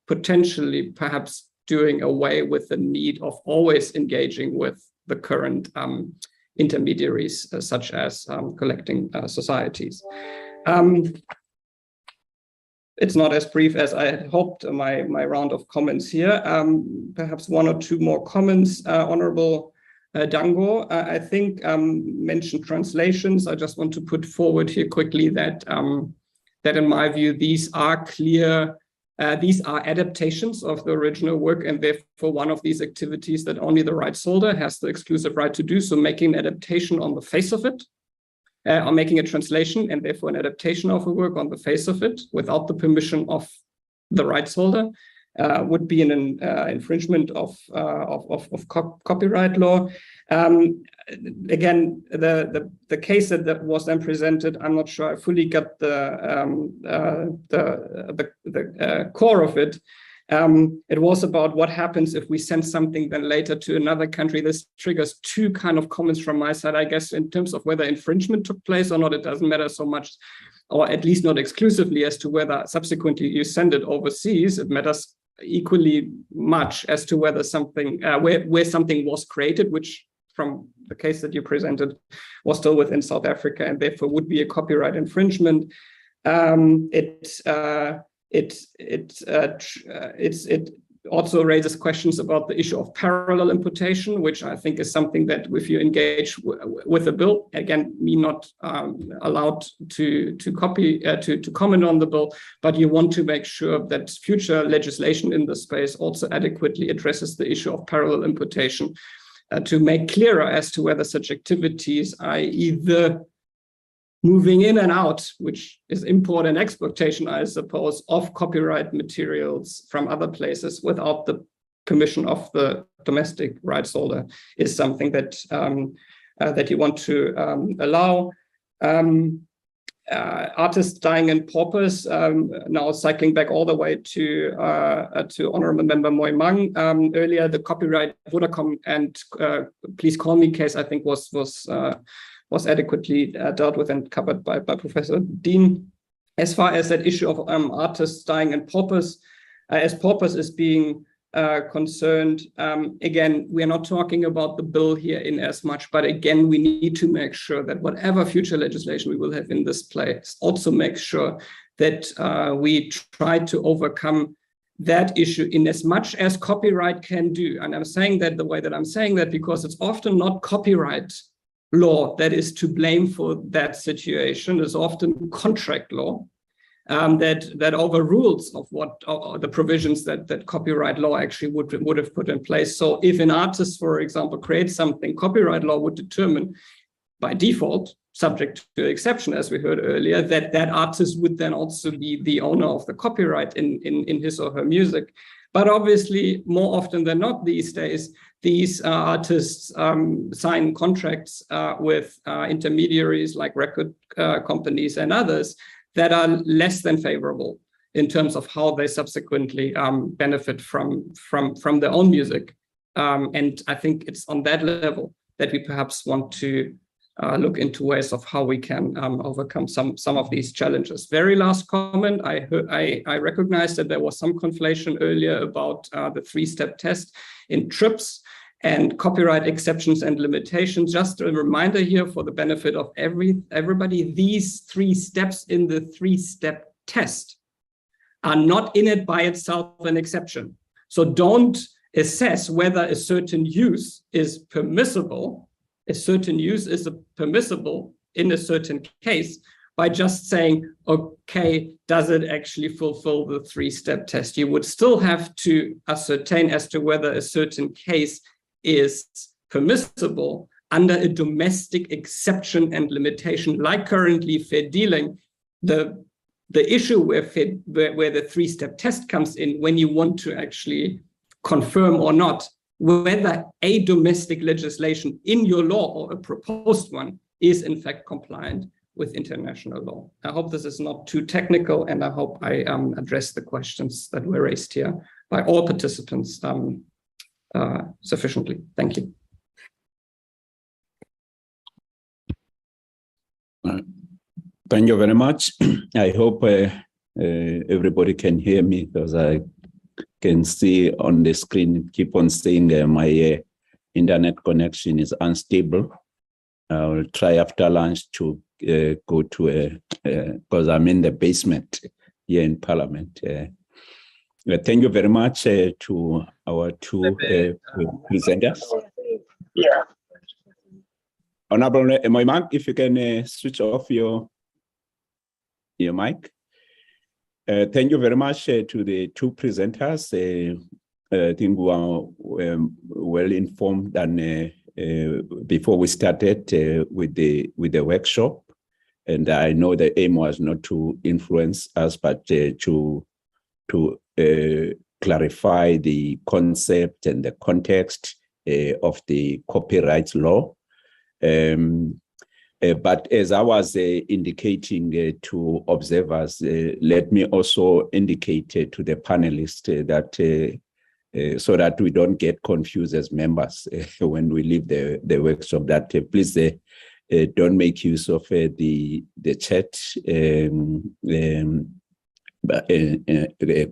potentially perhaps doing away with the need of always engaging with the current intermediaries, such as collecting societies. It's not as brief as I had hoped, my round of comments here. Perhaps one or two more comments. Honorable Dango, I think mentioned translations. I just want to put forward here quickly that in my view, these are clear. These are adaptations of the original work, and therefore one of these activities that only the rights holder has the exclusive right to do. So making an adaptation on the face of it, or making a translation and therefore an adaptation of a work on the face of it without the permission of the rights holder would be an infringement of copyright law. Again, the case that was then presented, I'm not sure I fully got the core of it. It was about what happens if we send something then later to another country. This triggers two kind of comments from my side, I guess, in terms of whether infringement took place or not. It doesn't matter so much, or at least not exclusively, as to whether subsequently you send it overseas. It matters equally much as to whether something, where something was created, which from the case that you presented was still within South Africa and therefore would be a copyright infringement. It also raises questions about the issue of parallel imputation, which I think is something that if you engage with a bill, again, me not allowed to comment on the bill, but you want to make sure that future legislation in the space also adequately addresses the issue of parallel imputation, to make clearer as to whether such activities, i.e. the moving in and out, which is import and exportation, I suppose, of copyright materials from other places without the permission of the domestic rights holder, is something that that you want to allow. Artists dying in paupers, now cycling back all the way to Honorable Member Moy Mang. Earlier, the copyright Vodacom and Please Call Me case, I think, was adequately dealt with and covered by Professor Dean. As far as that issue of artists dying in paupers, as paupers is being concerned, again, we are not talking about the bill here in as much, but again, we need to make sure that whatever future legislation we will have in this place also make sure that we try to overcome that issue in as much as copyright can do. And I'm saying that the way that I'm saying that because it's often not copyright law that is to blame for that situation. Is often contract law that overrules of what the provisions that copyright law actually would have put in place. So if an artist, for example, creates something, copyright law would determine by default, subject to exception, as we heard earlier, that that artist would then also be the owner of the copyright in his or her music. But obviously, more often than not these days, these artists sign contracts with intermediaries like record companies and others that are less than favorable in terms of how they subsequently benefit from their own music. And I think it's on that level that we perhaps want to look into ways of how we can overcome some of these challenges. Very last comment, I recognize that there was some conflation earlier about the three-step test in TRIPS and copyright exceptions and limitations. Just a reminder here for the benefit of everybody, these 3 steps in the three-step test are not in it by itself an exception. So don't assess whether a certain use is permissible. A certain use is permissible in a certain case by just saying, okay, does it actually fulfill the 3-step test? You would still have to ascertain as to whether a certain case is permissible under a domestic exception and limitation, like currently fair dealing. The issue where the 3-step test comes in, when you want to actually confirm or not whether a domestic legislation in your law or a proposed one is in fact compliant with international law. I hope this is not too technical, and I hope I address the questions that were raised here by all participants sufficiently. Thank you. Thank you very much. I hope everybody can hear me, because I can see on the screen, keep on saying my internet connection is unstable. I'll try after lunch to go to because I'm in the basement here in Parliament. Thank you very much to our 2 presenters. Yeah. Honorable Moimak, if you can switch off your mic. Thank you very much to the 2 presenters. I think we are well informed, and before we started with the workshop, and I know the aim was not to influence us, but to clarify the concept and the context of the copyright law. But as I was indicating to observers, let me also indicate to the panelists that so that we don't get confused as members when we leave the workshop, that please don't make use of the chat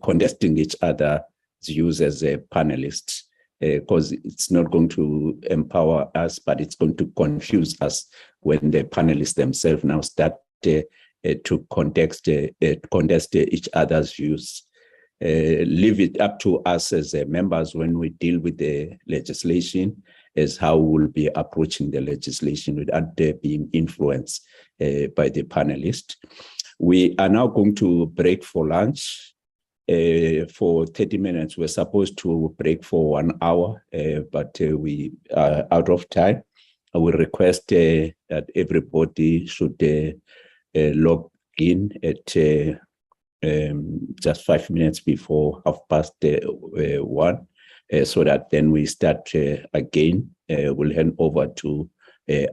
contesting each other's views as panelists, because it's not going to empower us, but it's going to confuse us when the panelists themselves now start to contest each other's views. Leave it up to us as members when we deal with the legislation, as how we'll be approaching the legislation without being influenced by the panelists. We are now going to break for lunch for 30 minutes. We're supposed to break for 1 hour, but we are out of time. I will request that everybody should log in at just 5 minutes before 1:30, so that then we start again. We'll hand over to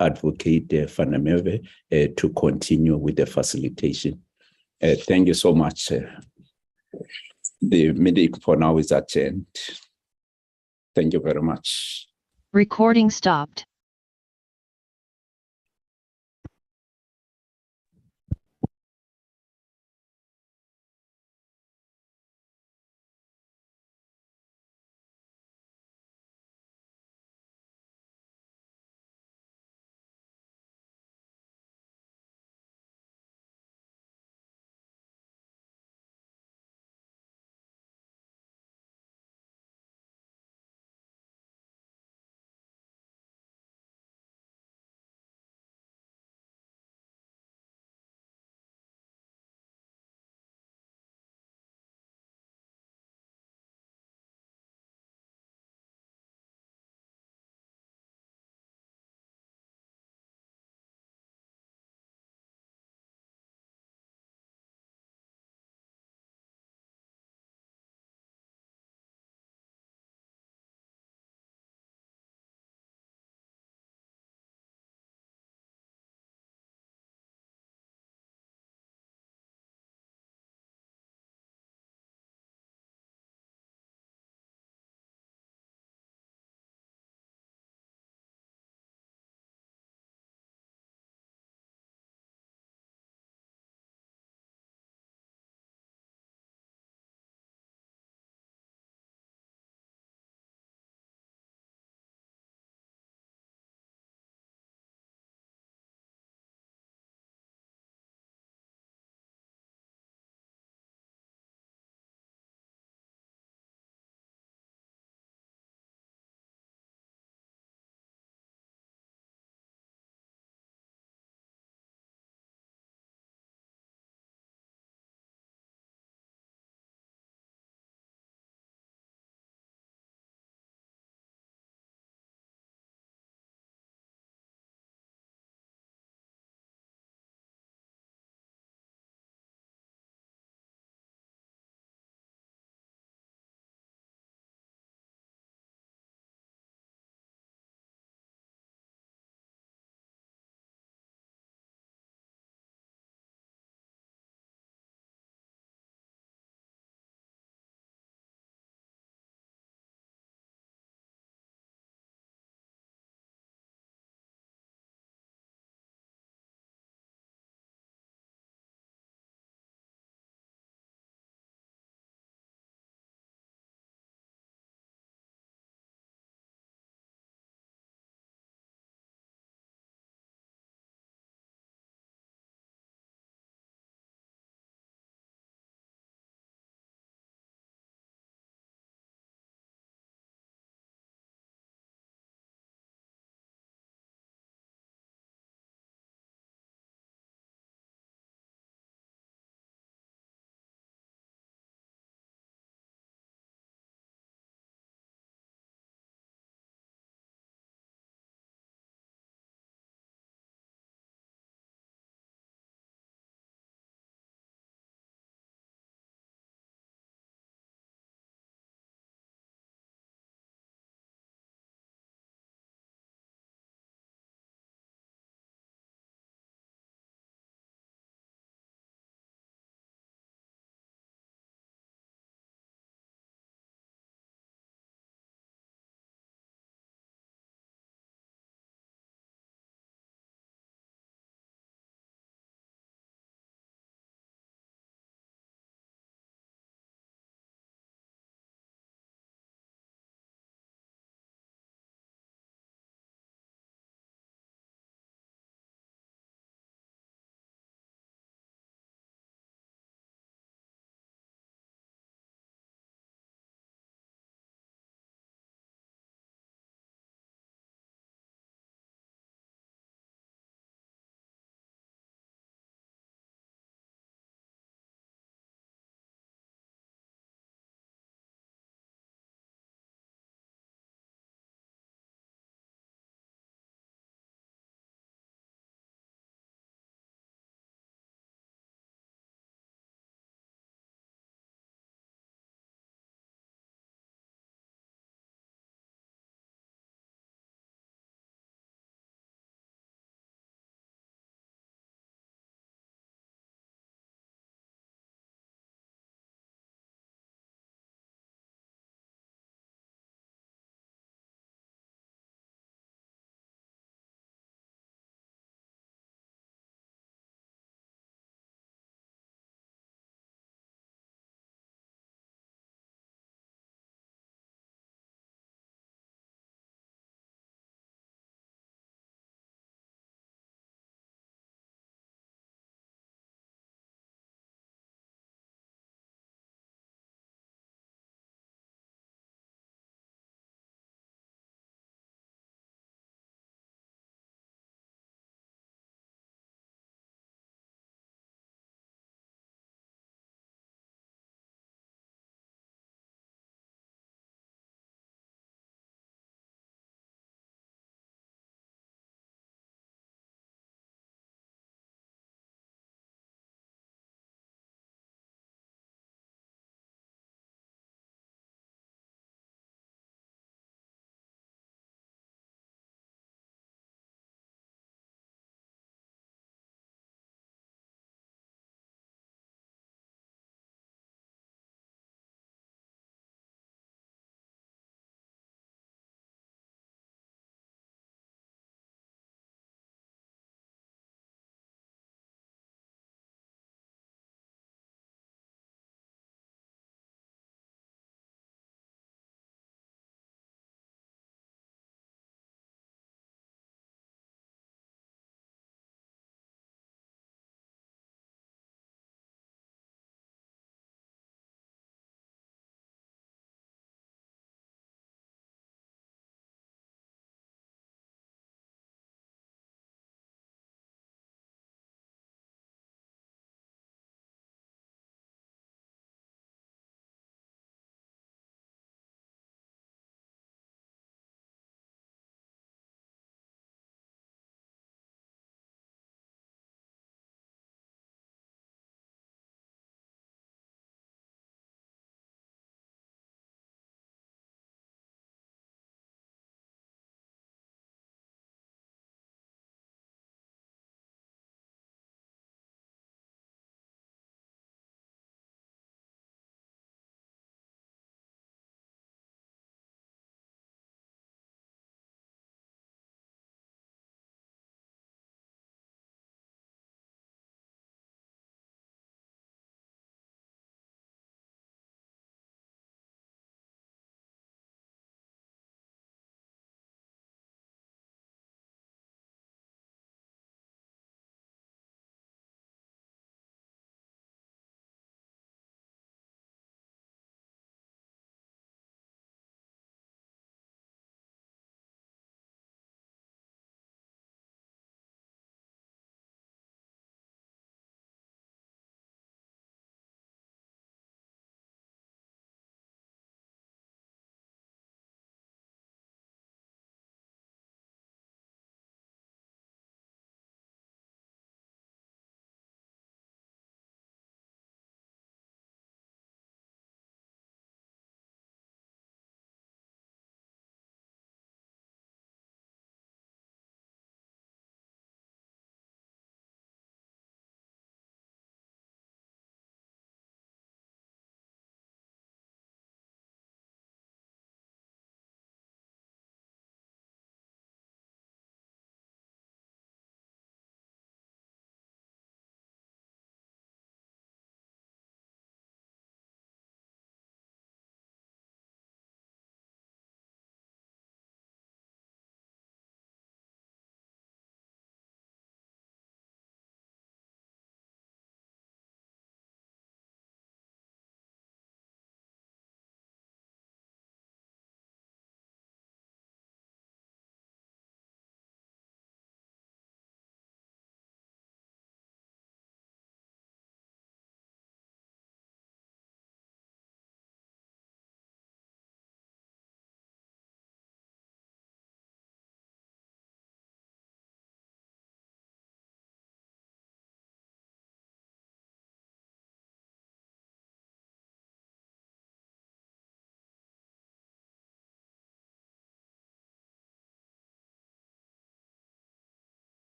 Advocate Van der Merwe to continue with the facilitation. Thank you so much. The meeting for now is adjourned. Thank you very much. Recording stopped.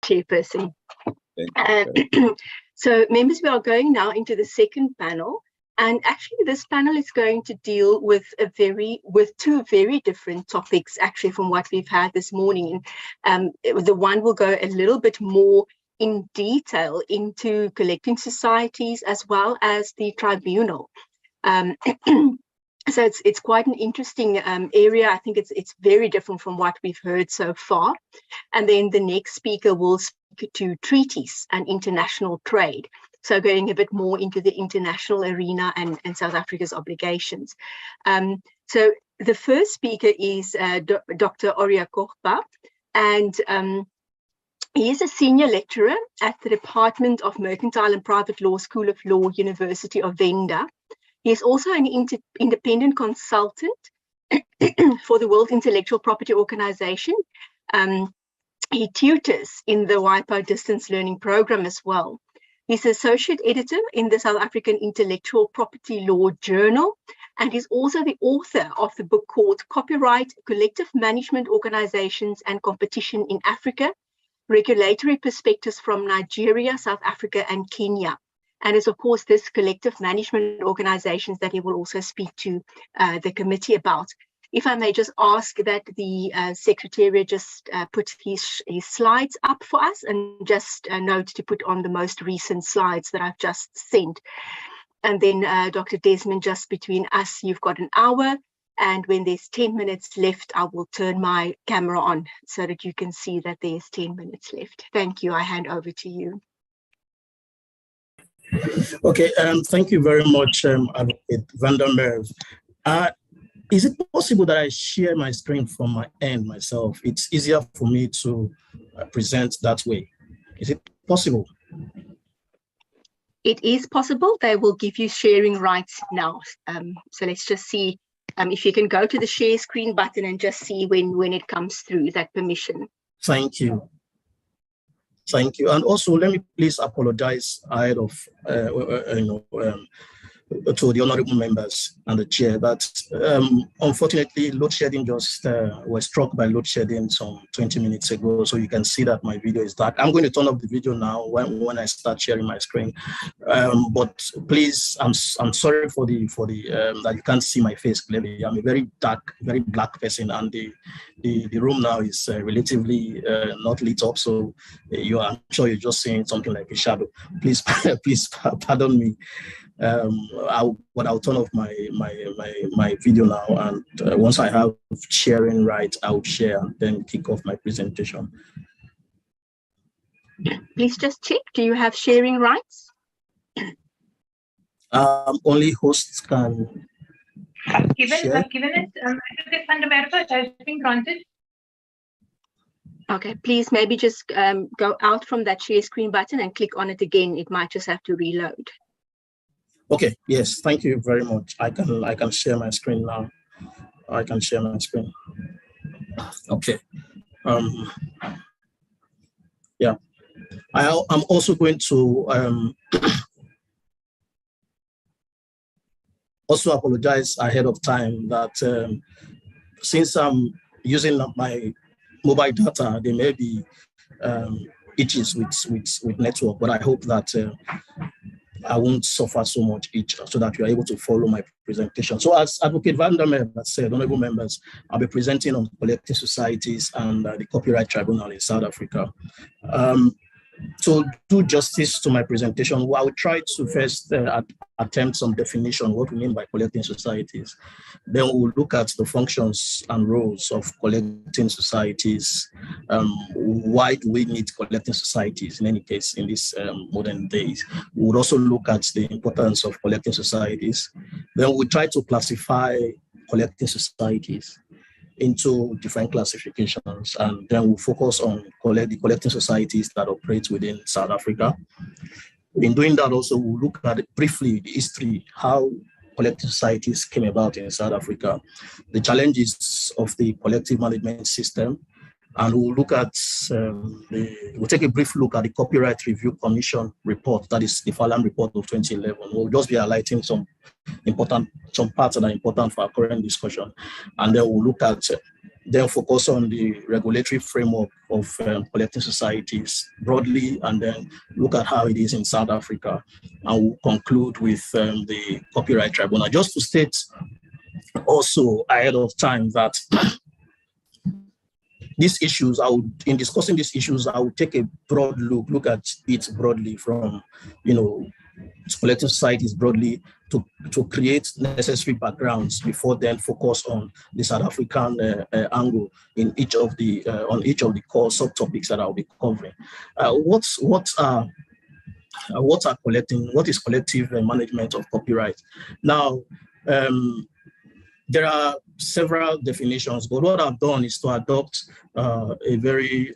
Chairperson. So members, we are going now into the second panel. And actually, this panel is going to deal with two very different topics, actually, from what we've had this morning. The one will go a little bit more in detail into collecting societies as well as the tribunal. So it's quite an interesting area. I think it's very different from what we've heard so far. And then the next speaker will speak to treaties and international trade. So going a bit more into the international arena and South Africa's obligations. So the first speaker is Dr. Oria Korpa, and he is a senior lecturer at the Department of Mercantile and Private Law, School of Law, University of Venda. He is also an independent consultant for the World Intellectual Property Organization. He tutors in the WIPO distance learning program as well. He's associate editor in the South African Intellectual Property Law Journal, and he's also the author of the book called Copyright, Collective Management Organizations and Competition in Africa, Regulatory Perspectives from Nigeria, South Africa, and Kenya. And it's, of course, this collective management organizations that he will also speak to the committee about. If I may just ask that the Secretariat just put his slides up for us, and just note to put on the most recent slides that I've just sent. And then Dr. Desmond, just between us, you've got an hour. And when there's 10 minutes left, I will turn my camera on so that you can see that there's 10 minutes left. Thank you. I hand over to you. Okay, thank you very much, Advocate van der Merwe. Is it possible that I share my screen from my end myself? It's easier for me to present that way. Is it possible? It is possible. They will give you sharing rights now. So let's just see if you can go to the share screen button and just see when it comes through, that permission. Thank you. Thank you. And also, let me please apologize ahead of, to the honorable members and the chair that unfortunately load shedding just was struck by load shedding some 20 minutes ago, so you can see that my video is dark. I'm going to turn off the video now when I start sharing my screen, but please, I'm sorry for the that you can't see my face clearly. I'm a very dark, very black person, and the room now is relatively not lit up, so I'm sure you're just seeing something like a shadow. Please please pardon me. I'll turn off my video now, and once I have sharing right, I'll share and then kick off my presentation. Please just check. Do you have sharing rights? Only hosts can. Given it, the fundamental has been granted. Okay, please maybe just go out from that share screen button and click on it again. It might just have to reload. Okay, yes, thank you very much. I can share my screen now. I can share my screen. Okay. Yeah. I'm also going to also apologize ahead of time that since I'm using my mobile data, there may be issues with network, but I hope that I won't suffer so much each, so that you are able to follow my presentation. So as Advocate van der Merwe said, honorable members, I'll be presenting on collecting societies and the Copyright Tribunal in South Africa. To do justice to my presentation, I will try to first attempt some definition, what we mean by collecting societies. Then we'll look at the functions and roles of collecting societies. Why do we need collecting societies in any case in these modern days? We would also look at the importance of collecting societies. Then we'll try to classify collecting societies into different classifications, and then we'll focus on the collecting societies that operate within South Africa. In doing that, also we'll look at briefly the history, how collecting societies came about in South Africa, the challenges of the collective management system, and we'll look at we'll take a brief look at the Copyright Review Commission report, that is the Farlam report of 2011. We'll just be highlighting some parts that are important for our current discussion, and then we'll look at then focus on the regulatory framework of collecting societies broadly, and then look at how it is in South Africa. And we'll conclude with the Copyright Tribunal. Just to state also ahead of time that these issues, in discussing these issues, I would take a broad look at it broadly from, collecting societies broadly to create necessary backgrounds before then focus on the South African angle in each of the on each of the core subtopics that I'll be covering. What is collective management of copyright? Now, there are several definitions, but what I've done is to adopt a very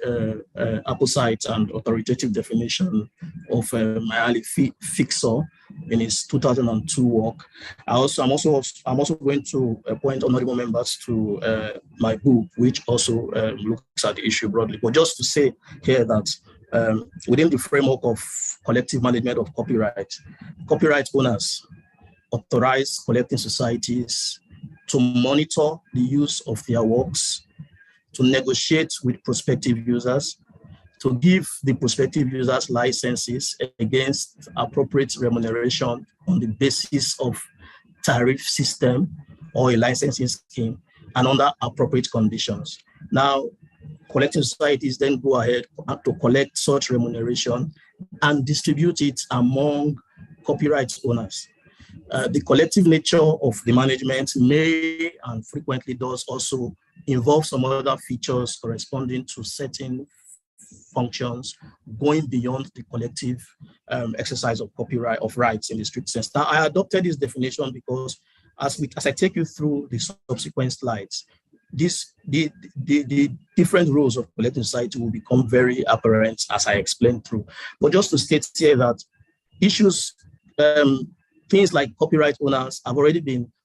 apposite and authoritative definition of Mayali Fixer in his 2002 work. I'm also going to appoint honorable members to my book, which also looks at the issue broadly. But just to say here that within the framework of collective management of copyright owners authorize collecting societies to monitor the use of their works, to negotiate with prospective users, to give the prospective users licenses against appropriate remuneration on the basis of tariff system or a licensing scheme and under appropriate conditions. Now, collecting societies then go ahead to collect such remuneration and distribute it among copyright owners. The collective nature of the management may and frequently does also involve some other features corresponding to certain functions going beyond the collective exercise of copyright of rights in the strict sense. Now, I adopted this definition because as I take you through the subsequent slides, the different roles of collecting society will become very apparent as I explain through. But just to state here that issues, things like copyright owners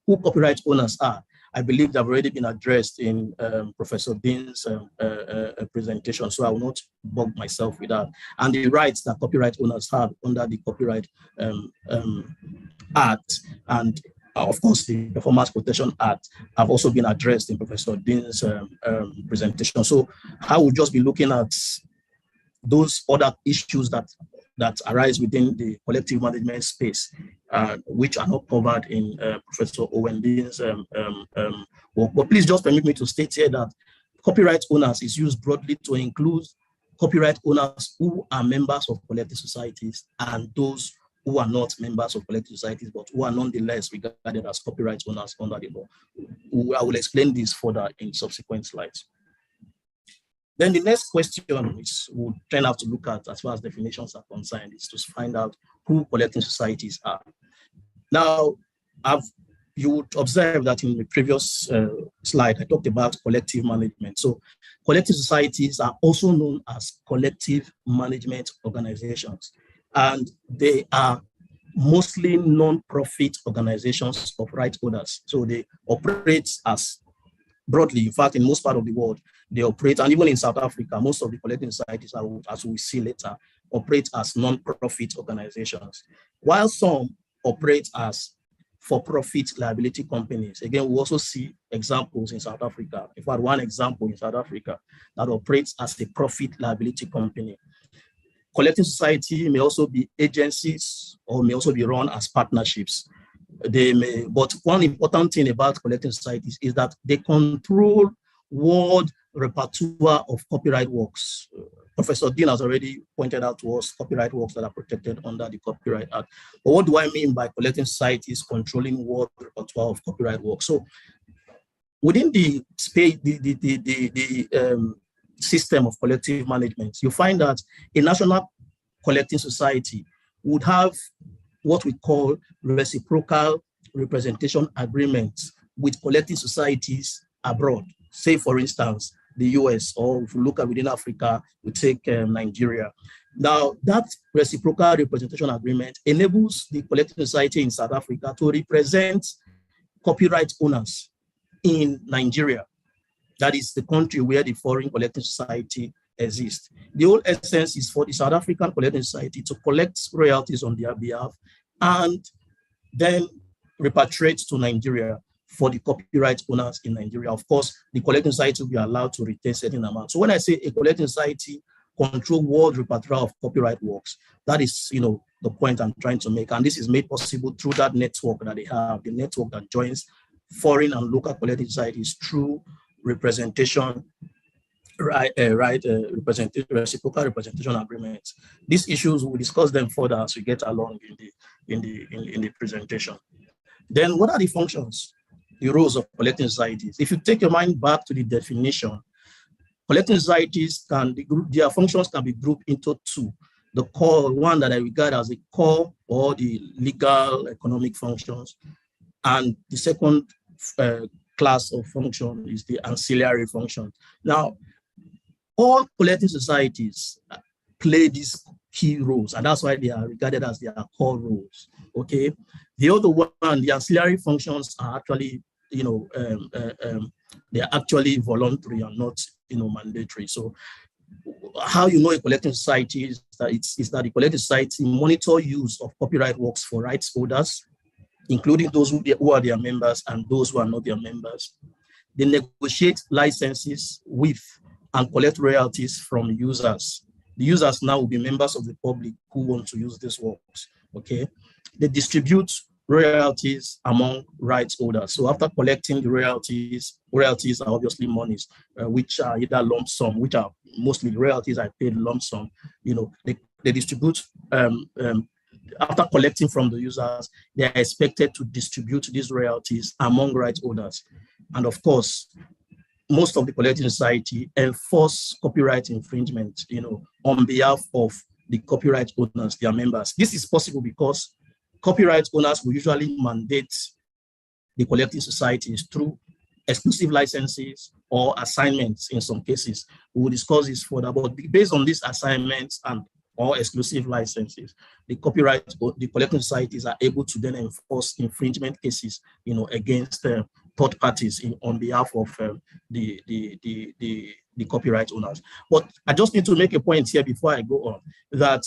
who copyright owners are, I believe they've already been addressed in Professor Dean's presentation, so I will not bug myself with that. And the rights that copyright owners have under the Copyright Act and of course the Performance Protection Act have also been addressed in Professor Dean's presentation. So I will just be looking at those other issues that arise within the collective management space, which are not covered in Professor Owen Dean's work. But please just permit me to state here that copyright owners is used broadly to include copyright owners who are members of collective societies and those who are not members of collective societies, but who are nonetheless regarded as copyright owners under the law. I will explain this further in subsequent slides. Then the next question we'll try to look at as far as definitions are concerned is to find out who collecting societies are. Now, you would observe that in the previous slide, I talked about collective management. So collective societies are also known as collective management organizations, and they are mostly non-profit organizations of right holders. So they operate as broadly, in fact, in most part of the world, they operate, and even in South Africa, most of the collecting societies, as we see later, operate as non-profit organizations, while some operate as for-profit liability companies. Again, we also see examples in South Africa. In fact, one example in South Africa that operates as a profit liability company. Collecting society may also be agencies or may also be run as partnerships. But one important thing about collecting societies is that they control world repertoire of copyright works. Professor Dean has already pointed out to us copyright works that are protected under the Copyright Act. But what do I mean by collecting societies controlling world repertoire of copyright works? So within the space, the system of collective management, you find that a national collecting society would have what we call reciprocal representation agreements with collecting societies abroad. Say, for instance, the US, or if we look at within Africa, we take Nigeria. Now, that reciprocal representation agreement enables the collecting society in South Africa to represent copyright owners in Nigeria. That is the country where the foreign collecting society exists. The whole essence is for the South African collecting society to collect royalties on their behalf and then repatriate to Nigeria for the copyright owners in Nigeria. Of course, the collecting society will be allowed to retain certain amount. So when I say a collecting society control world repertoire of copyright works, that is, the point I'm trying to make. And this is made possible through that network that they have, the network that joins foreign and local collecting societies through representation, reciprocal representation agreements. These issues, we'll discuss them further as we get along in the presentation. Then what are the functions, the roles of collecting societies? If you take your mind back to the definition, collecting societies their functions can be grouped into two. The core one that I regard as the core or the legal economic functions, and the second class of function is the ancillary function. Now, all collecting societies play these key roles, and that's why they are regarded as their core roles. Okay, the other one, the ancillary functions are actually, they are actually voluntary and not, mandatory. So, how a collecting society is that the collecting society monitor use of copyright works for rights holders, including those who are their members and those who are not their members. They negotiate licenses with and collect royalties from users. The users now will be members of the public who want to use these works, okay? They distribute royalties among rights holders. So after collecting the royalties are obviously monies, which are either lump sum, which are mostly royalties are paid lump sum. They distribute, after collecting from the users, they are expected to distribute these royalties among rights holders. And of course, most of the collecting society enforce copyright infringement, on behalf of the copyright owners, their members. This is possible because copyright owners will usually mandate the collecting societies through exclusive licenses or assignments in some cases. We will discuss this further, but based on these assignments and or exclusive licenses, the collecting societies are able to then enforce infringement cases, against third parties on behalf of the copyright owners. But I just need to make a point here before I go on, that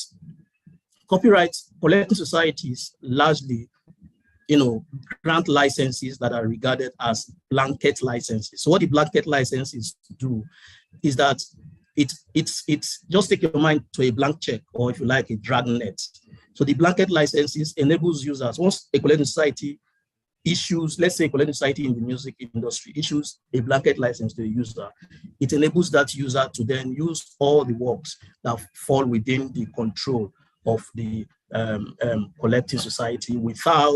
copyright collecting societies largely, grant licenses that are regarded as blanket licenses. So what the blanket licenses do is that it's just take your mind to a blank check, or if you like, a dragnet. So the blanket licenses enables users, once a collecting society issues, let's say a collecting society in the music industry issues a blanket license to a user, it enables that user to then use all the works that fall within the control of the collecting society without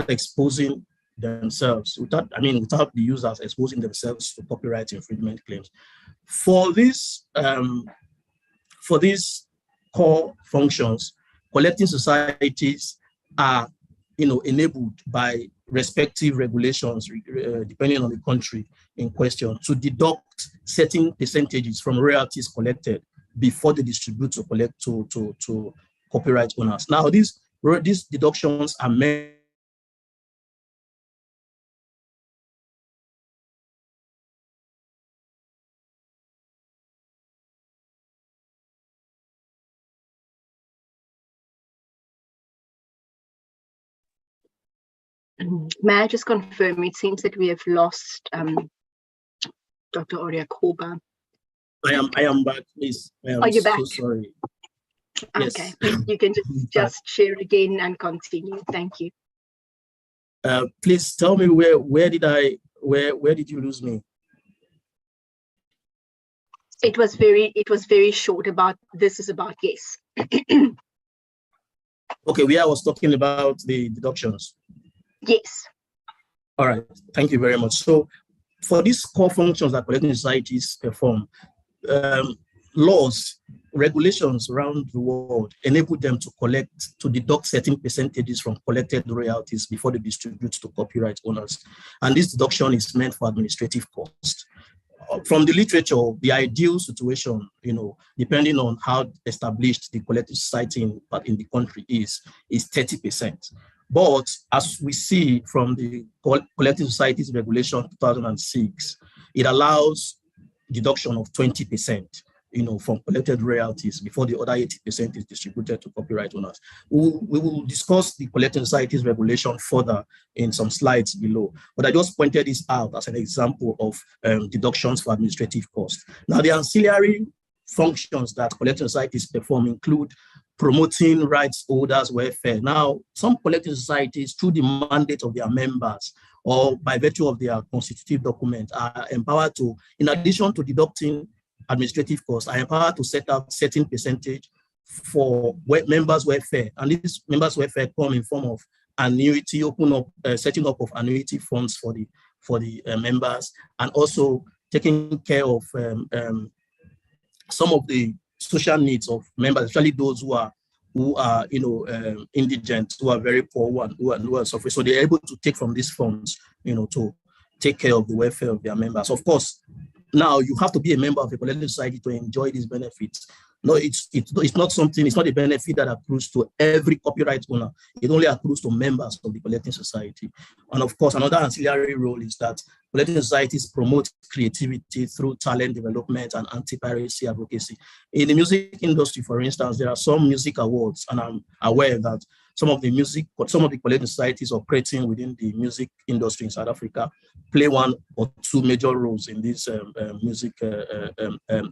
exposing themselves, without the users exposing themselves to copyright infringement claims. For these core functions, collecting societies are enabled by respective regulations, depending on the country in question, to deduct certain percentages from royalties collected before they distribute to copyright owners. Now, these deductions are made May I just confirm, it seems that we have lost Dr. Oria Koba. I am back, please. Are you back? So sorry. Okay, yes. You can just share again and continue. Thank you. Please tell me where did you lose me? It was very short about yes. Okay, where I was talking about the deductions. Yes. All right, thank you very much. So for these core functions that collecting societies perform, laws, regulations around the world enable them to deduct certain percentages from collected royalties before they distribute to copyright owners. And this deduction is meant for administrative costs. From the literature, the ideal situation, depending on how established the collective society in the country is 30%. But as we see from the Collective Societies Regulation 2006, it allows deduction of 20%, from collected royalties before the other 80% is distributed to copyright owners. We will discuss the collecting societies regulation further in some slides below, but I just pointed this out as an example of deductions for administrative costs. Now, the ancillary functions that collecting societies perform include promoting rights holders' welfare. Now, some collecting societies, through the mandate of their members or by virtue of their constitutive document, are empowered to, in addition to deducting administrative costs, are empowered to set out certain percentage for members' welfare. And this members' welfare come in form of annuity, setting up of annuity funds for the members, and also taking care of some of the social needs of members, especially those who are indigent, who are very poor, who are suffering. So they're able to take from these funds, to take care of the welfare of their members. Of course, now you have to be a member of a collective society to enjoy these benefits. No, it's not something, it's not a benefit that accrues to every copyright owner. It only accrues to members of the collecting society. And of course, another ancillary role is that collecting societies promote creativity through talent development and anti-piracy advocacy. In the music industry, for instance, there are some music awards, and I'm aware that some of the collecting societies operating within the music industry in South Africa play one or two major roles in these music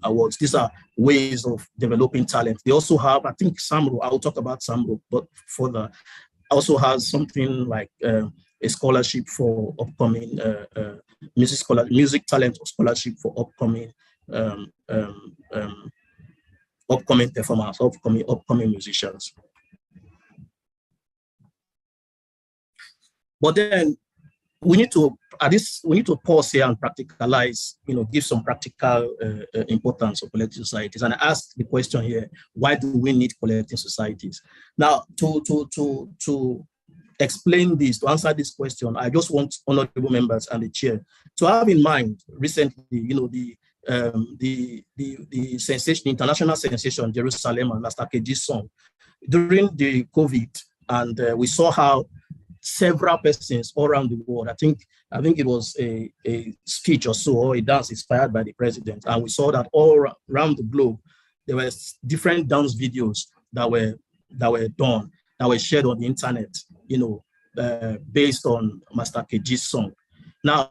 awards. These are ways of developing talent. They also have, I think, SAMRO, I'll talk about SAMRO, but further, also has something like a scholarship for upcoming music talent scholarship for upcoming performers, upcoming musicians. But then we need to pause here and practicalize, give some practical importance of collecting societies. And I asked the question here, why do we need collecting societies? Now, to explain this, to answer this question, I just want honorable members and the chair to have in mind recently, the sensation, international sensation, Jerusalem and Master KG's song during the COVID, and we saw how several persons all around the world, I think it was a speech or so, or a dance inspired by the president, and we saw that all around the globe there were different dance videos that were done, that were shared on the internet, based on Master KG's song. Now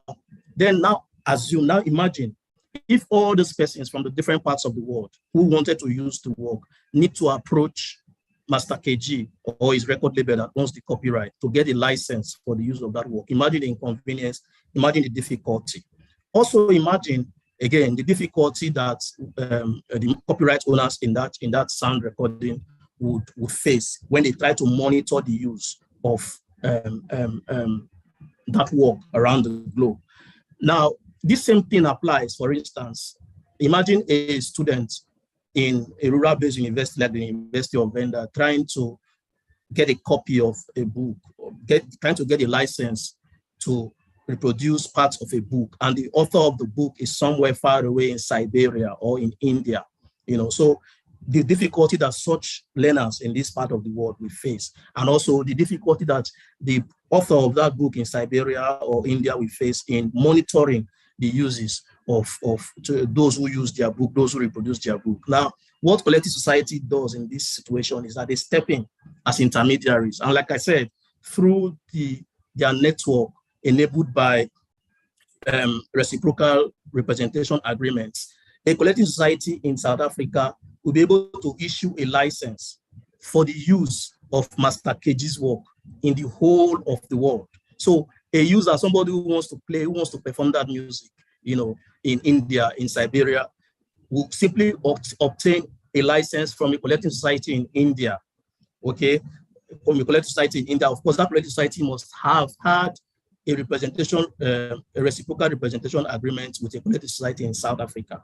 imagine if all these persons from the different parts of the world who wanted to use the work need to approach Master KG or his record label that owns the copyright to get a license for the use of that work. Imagine the inconvenience, imagine the difficulty. Also imagine, again, the difficulty that the copyright owners in that sound recording would face when they try to monitor the use of that work around the globe. Now, this same thing applies, for instance, imagine a student in a rural-based university like the University of Venda trying to get a copy of a book, or trying to get a license to reproduce parts of a book, and the author of the book is somewhere far away in Siberia or in India. So the difficulty that such learners in this part of the world will face, and also the difficulty that the author of that book in Siberia or India will face in monitoring the uses of those who use their book, those who reproduce their book. Now, what collective society does in this situation is that they step in as intermediaries. And like I said, through their network enabled by reciprocal representation agreements, a collective society in South Africa will be able to issue a license for the use of Master KG's work in the whole of the world. So a user, somebody who wants to play, who wants to perform that music, in India, in Siberia, will simply obtain a license from a collective society in India, okay? From a collective society in India. Of course, that collective society must have had a representation, a reciprocal representation agreement with a collective society in South Africa.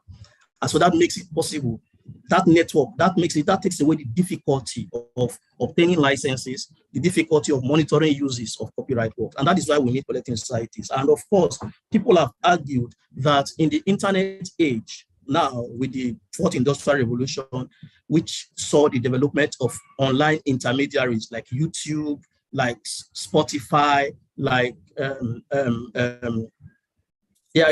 And so that makes it possible. That network, that takes away the difficulty of obtaining licenses, the difficulty of monitoring uses of copyright work. And that is why we need collecting societies. And of course, people have argued that in the internet age, now with the fourth industrial revolution, which saw the development of online intermediaries like YouTube, like Spotify, like a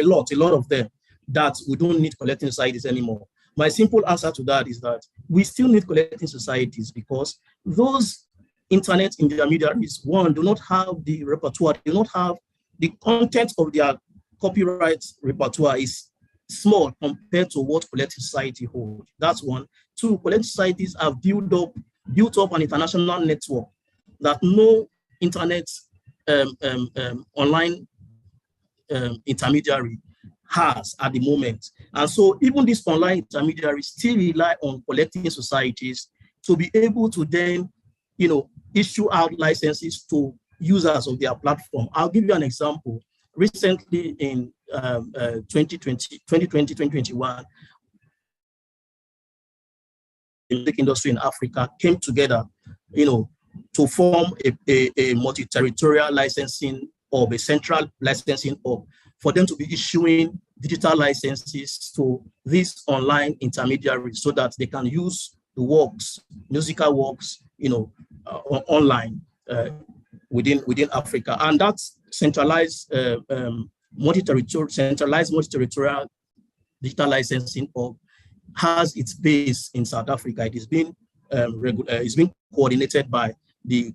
lot of them, that we don't need collecting societies anymore. my simple answer to that is that we still need collecting societies, because those internet intermediaries, one, do not have the repertoire, do not have the content of their copyright repertoire is small compared to what collecting society hold. That's one. Two, collecting societies have built up an international network that no internet online intermediary has at the moment. And so even these online intermediaries still rely on collecting societies to be able to then, issue out licenses to users of their platform. I'll give you an example. Recently in 2020, 2021, the music industry in Africa came together, to form a multi-territorial licensing hub, a central licensing hub, for them to be issuing digital licenses to these online intermediaries so that they can use the works, musical works, online within Africa. And that's centralized multi-territorial digital licensing hub has its base in South Africa. It is being coordinated by the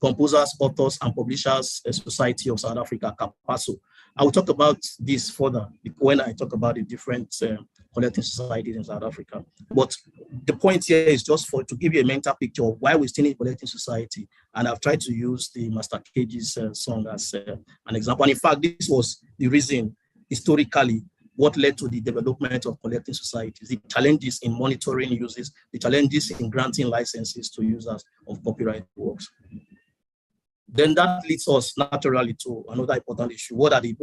Composers, Authors, and Publishers Society of South Africa, CAPASO. I will talk about this further when I talk about the different collecting societies in South Africa. But the point here is just to give you a mental picture of why we still need collecting society. And I've tried to use the Master Cage's song as an example. And in fact, this was the reason historically what led to the development of collecting societies, the challenges in monitoring uses, the challenges in granting licenses to users of copyright works. Then that leads us naturally to another important issue. What are the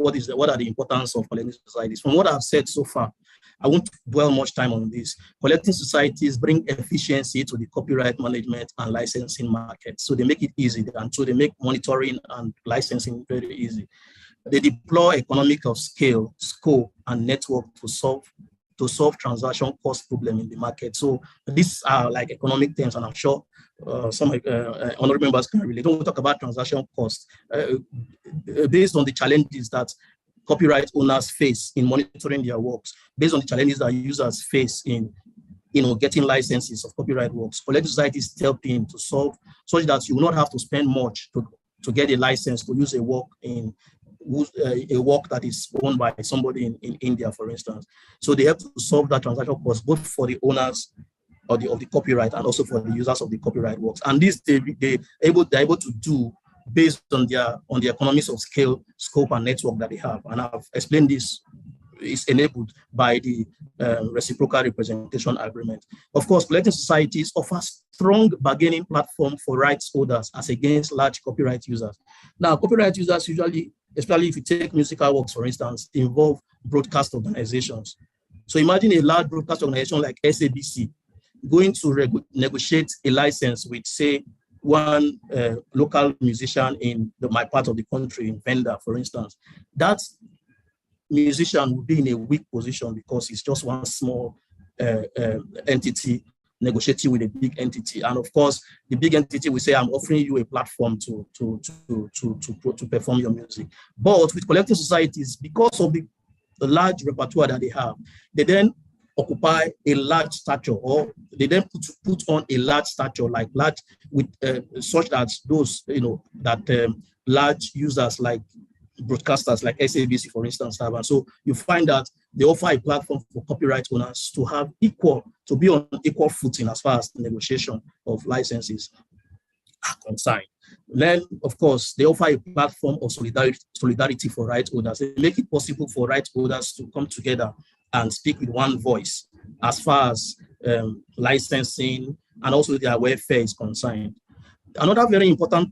importance of collecting societies? From what I've said so far, I won't dwell much time on this. Collecting societies bring efficiency to the copyright management and licensing market. So they make it easy, and so they make monitoring and licensing very easy. They deploy economic of scale, scope, and network to solve transaction cost problem in the market. So these are like economic terms, and I'm sure some honorable members can relate. Don't talk about transaction cost based on the challenges that copyright owners face in monitoring their works, based on the challenges that users face in getting licenses of copyright works. Collecting societies step in to solve such that you will not have to spend much to get a license to use a work that is owned by somebody in India, for instance. So they have to solve that transaction cost both for the owners of the copyright and also for the users of the copyright works. And this they're able to do based on the economies of scale, scope, and network that they have. And I've explained this is enabled by the reciprocal representation agreement. Of course, collecting societies offer strong bargaining platform for rights holders as against large copyright users. Now, copyright users usually, especially if you take musical works, for instance, involve broadcast organizations. So imagine a large broadcast organization like SABC going to negotiate a license with, say, one local musician in my part of the country, in Venda, for instance. That musician would be in a weak position because it's just one small entity negotiating with a big entity. And of course, the big entity will say, I'm offering you a platform to perform your music. But with collecting societies, because of the large repertoire that they have, they then occupy a large stature, or they then put on a large stature, like large with such that those, large users like broadcasters like SABC, for instance, have. And so you find that they offer a platform for copyright owners to be on equal footing as far as the negotiation of licenses are concerned. Then, of course, they offer a platform of solidarity for right holders. They make it possible for right holders to come together and speak with one voice as far as licensing and also their welfare is concerned. Another very importance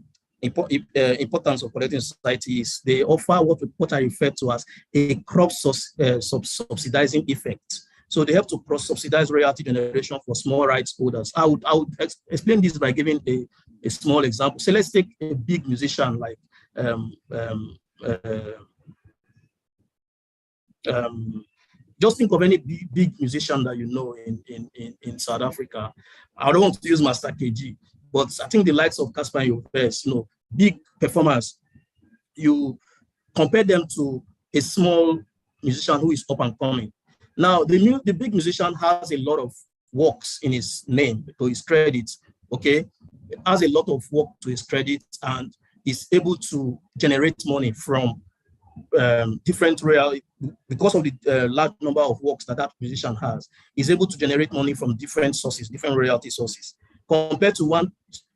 of collecting society is they offer what I refer to as a crop subsidizing effect. So they have to cross-subsidize royalty generation for small rights holders. I would explain this by giving a small example. So let's take a big musician like just think of any big musician that you know in South Africa. I don't want to use Master KG, but I think the likes of Casper and Joves, big performers, you compare them to a small musician who is up and coming. Now, the big musician has a lot of works in his name, to his credit, okay? Has a lot of work to his credit and is able to generate money from different royalty, because of the large number of works that musician has, is able to generate money from different sources, different royalty sources, compared to one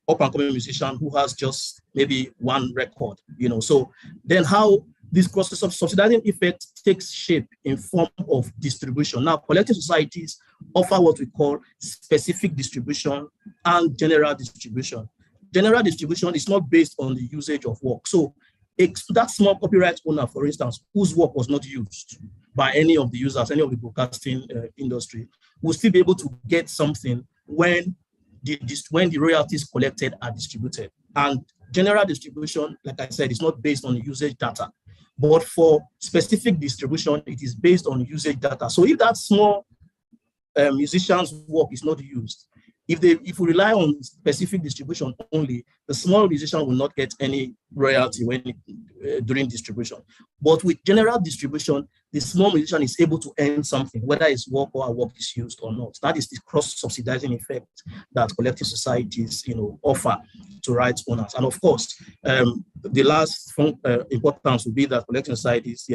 up-and-coming musician who has just maybe one record, you know. So then how this process of subsidizing effect takes shape in form of distribution. Now, collective societies offer what we call specific distribution and general distribution. General distribution is not based on the usage of work. So that small copyright owner, for instance, whose work was not used by any of the users, any of the broadcasting industry, will still be able to get something when the royalties collected are distributed. And general distribution, like I said, is not based on usage data. But for specific distribution, it is based on usage data. So if that small musician's work is not used, if we rely on specific distribution only, the small musician will not get any royalty during distribution. But with general distribution, the small musician is able to earn something, whether his work or our work is used or not. That is the cross-subsidizing effect that collective societies, you know, offer to rights owners. And of course, the last importance would be that collective societies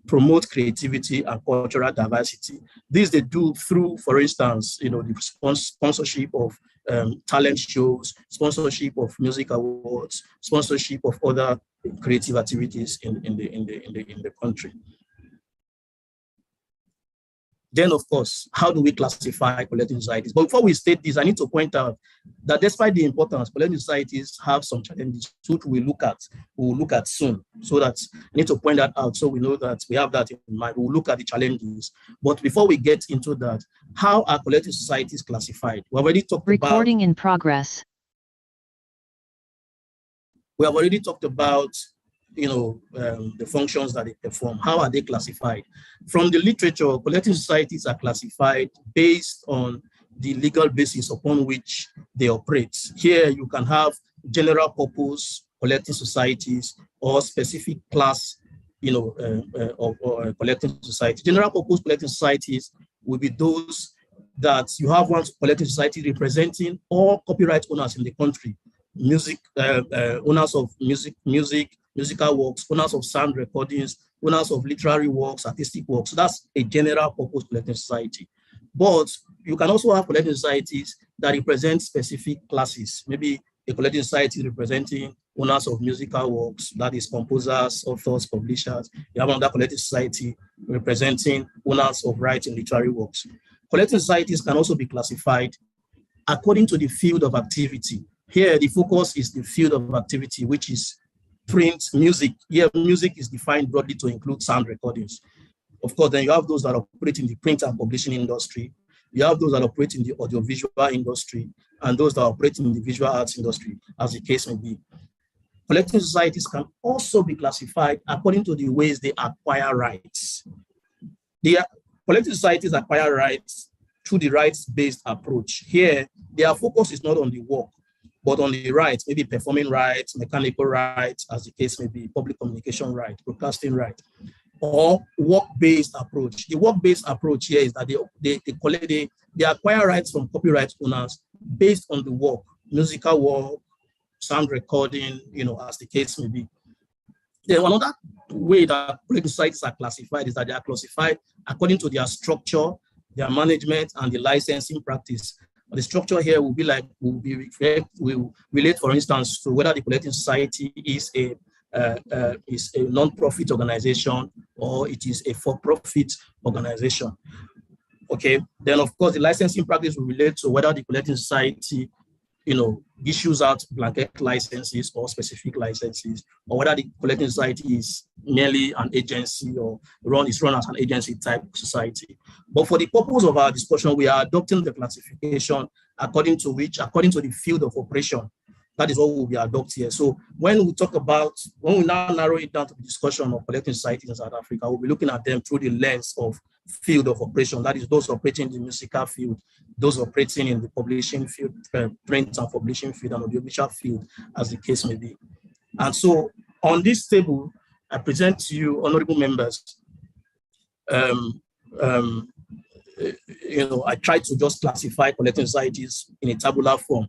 promote creativity and cultural diversity. This they do through, for instance, you know, the sponsorship of talent shows, sponsorship of music awards, sponsorship of other creative activities in the country. Then, of course, how do we classify collective societies? But before we state this, I need to point out that despite the importance, collective societies have some challenges which we'll look at soon. So that I need to point that out so we know that we have that in mind. We'll look at the challenges. But before we get into that, how are collective societies classified? We already talked about recording in progress. We have already talked about, you know, the functions that they perform. How are they classified? From the literature, collective societies are classified based on the legal basis upon which they operate. Here you can have general purpose collective societies or specific class, you know, of collective society. General purpose collective societies will be those that you have one collective society representing all copyright owners in the country, owners of musical works, owners of sound recordings, owners of literary works, artistic works. So that's a general purpose collective society. But you can also have collective societies that represent specific classes. Maybe a collective society representing owners of musical works, that is composers, authors, publishers. You have another collective society representing owners of writing literary works. Collective societies can also be classified according to the field of activity. Here, the focus is the field of activity, which is print, music. Here, music is defined broadly to include sound recordings. Of course, then you have those that operate in the print and publishing industry. You have those that operate in the audiovisual industry, and those that operate in the visual arts industry, as the case may be. Collective societies can also be classified according to the ways they acquire rights. Collective societies acquire rights through the rights-based approach. Here, their focus is not on the work, but on the rights, maybe performing rights, mechanical rights, as the case may be, public communication right, broadcasting right, or work-based approach. The work-based approach here is that they acquire rights from copyright owners based on the work, musical work, sound recording, you know, as the case may be. Then another way that collective societies are classified is that they are classified according to their structure, their management, and the licensing practice. The structure here will relate, for instance, to whether the collective society is a non-profit organization or it is a for-profit organization. Okay. Then, of course, the licensing practice will relate to whether the collective society, you know, issues out blanket licenses or specific licenses, or whether the collective society is merely an agency or is run as an agency type society. But for the purpose of our discussion, we are adopting the classification according to the field of operation. That is what we'll be adopting here. So when we now narrow it down to the discussion of collective societies in South Africa, we'll be looking at them through the lens of field of operation. That is those operating in the musical field, those operating in the publishing field, print and publishing field, and audiovisual field, as the case may be. And so on this table, I present to you, honorable members, I try to just classify collecting societies in a tabular form,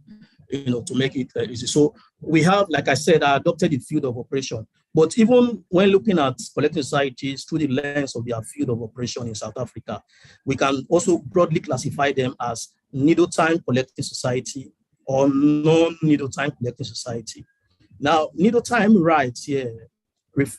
to make it easy. So we have, like I said, I adopted the field of operation. But even when looking at collecting societies through the lens of their field of operation in South Africa, we can also broadly classify them as needle time collecting society or non-needle time collecting society. Now, needle time rights here,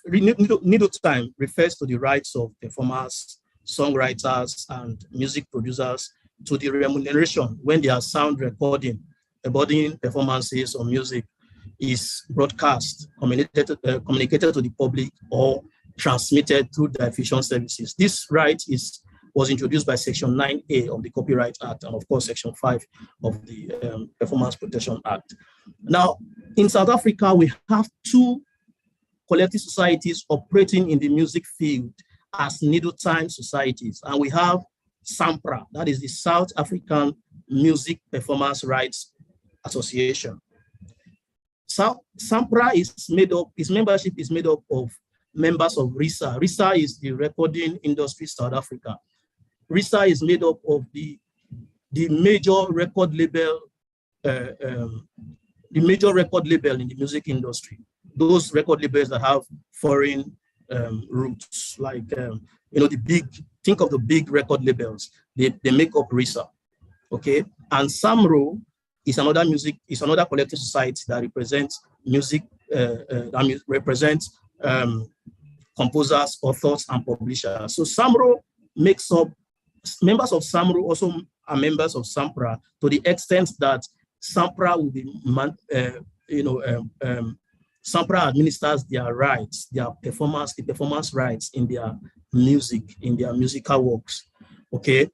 needle time refers to the rights of performers, songwriters, and music producers to the remuneration when their sound recording, embodying performances or music is broadcast, communicated to the public, or transmitted through diffusion services. This right was introduced by Section 9A of the Copyright Act and, of course, Section 5 of the Performance Protection Act. Now, in South Africa, we have two collective societies operating in the music field as needle time societies, and we have SAMPRA, that is the South African Music Performance Rights Association. SAMPRA its membership is made up of members of RISA. RISA is the Recording Industry South Africa. RISA is made up of the major record label, in the music industry. Those record labels that have foreign roots, like think of the big record labels. They make up RISA, okay. And SAMRO is another collective society that represents music, represents composers, authors, and publishers. So SAMRO makes up, members of SAMRO also are members of SAMPRA to the extent that SAMPRA will be, SAMPRA administers their rights, the performance rights in their music, in their musical works, okay?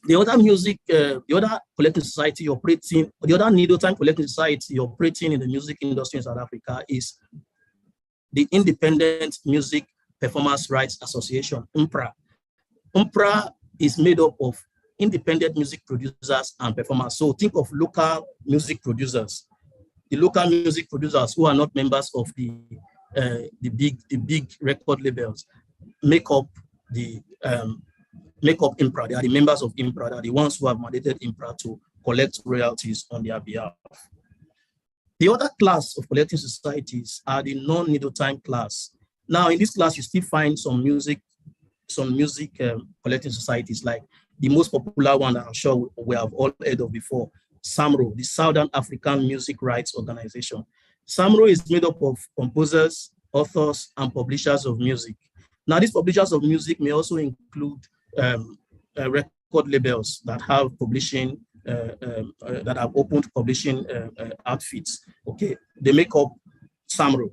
The other collective society operating, the other needle time collective society operating in the music industry in South Africa is the Independent Music Performance Rights Association, UMPRA. UMPRA is made up of independent music producers and performers. So think of local music producers. The local music producers who are not members of the big record labels make up IMPRA. They are the members of IMPRA. They are the ones who have mandated IMPRA to collect royalties on their behalf. The other class of collecting societies are the non-needle time class. Now, in this class, you still find some music collecting societies, like the most popular one that I'm sure we have all heard of before, SAMRO, the Southern African Music Rights Organization. SAMRO is made up of composers, authors, and publishers of music. Now, these publishers of music may also include record labels that have publishing, that have opened publishing outfits. Okay, they make up SAMRO.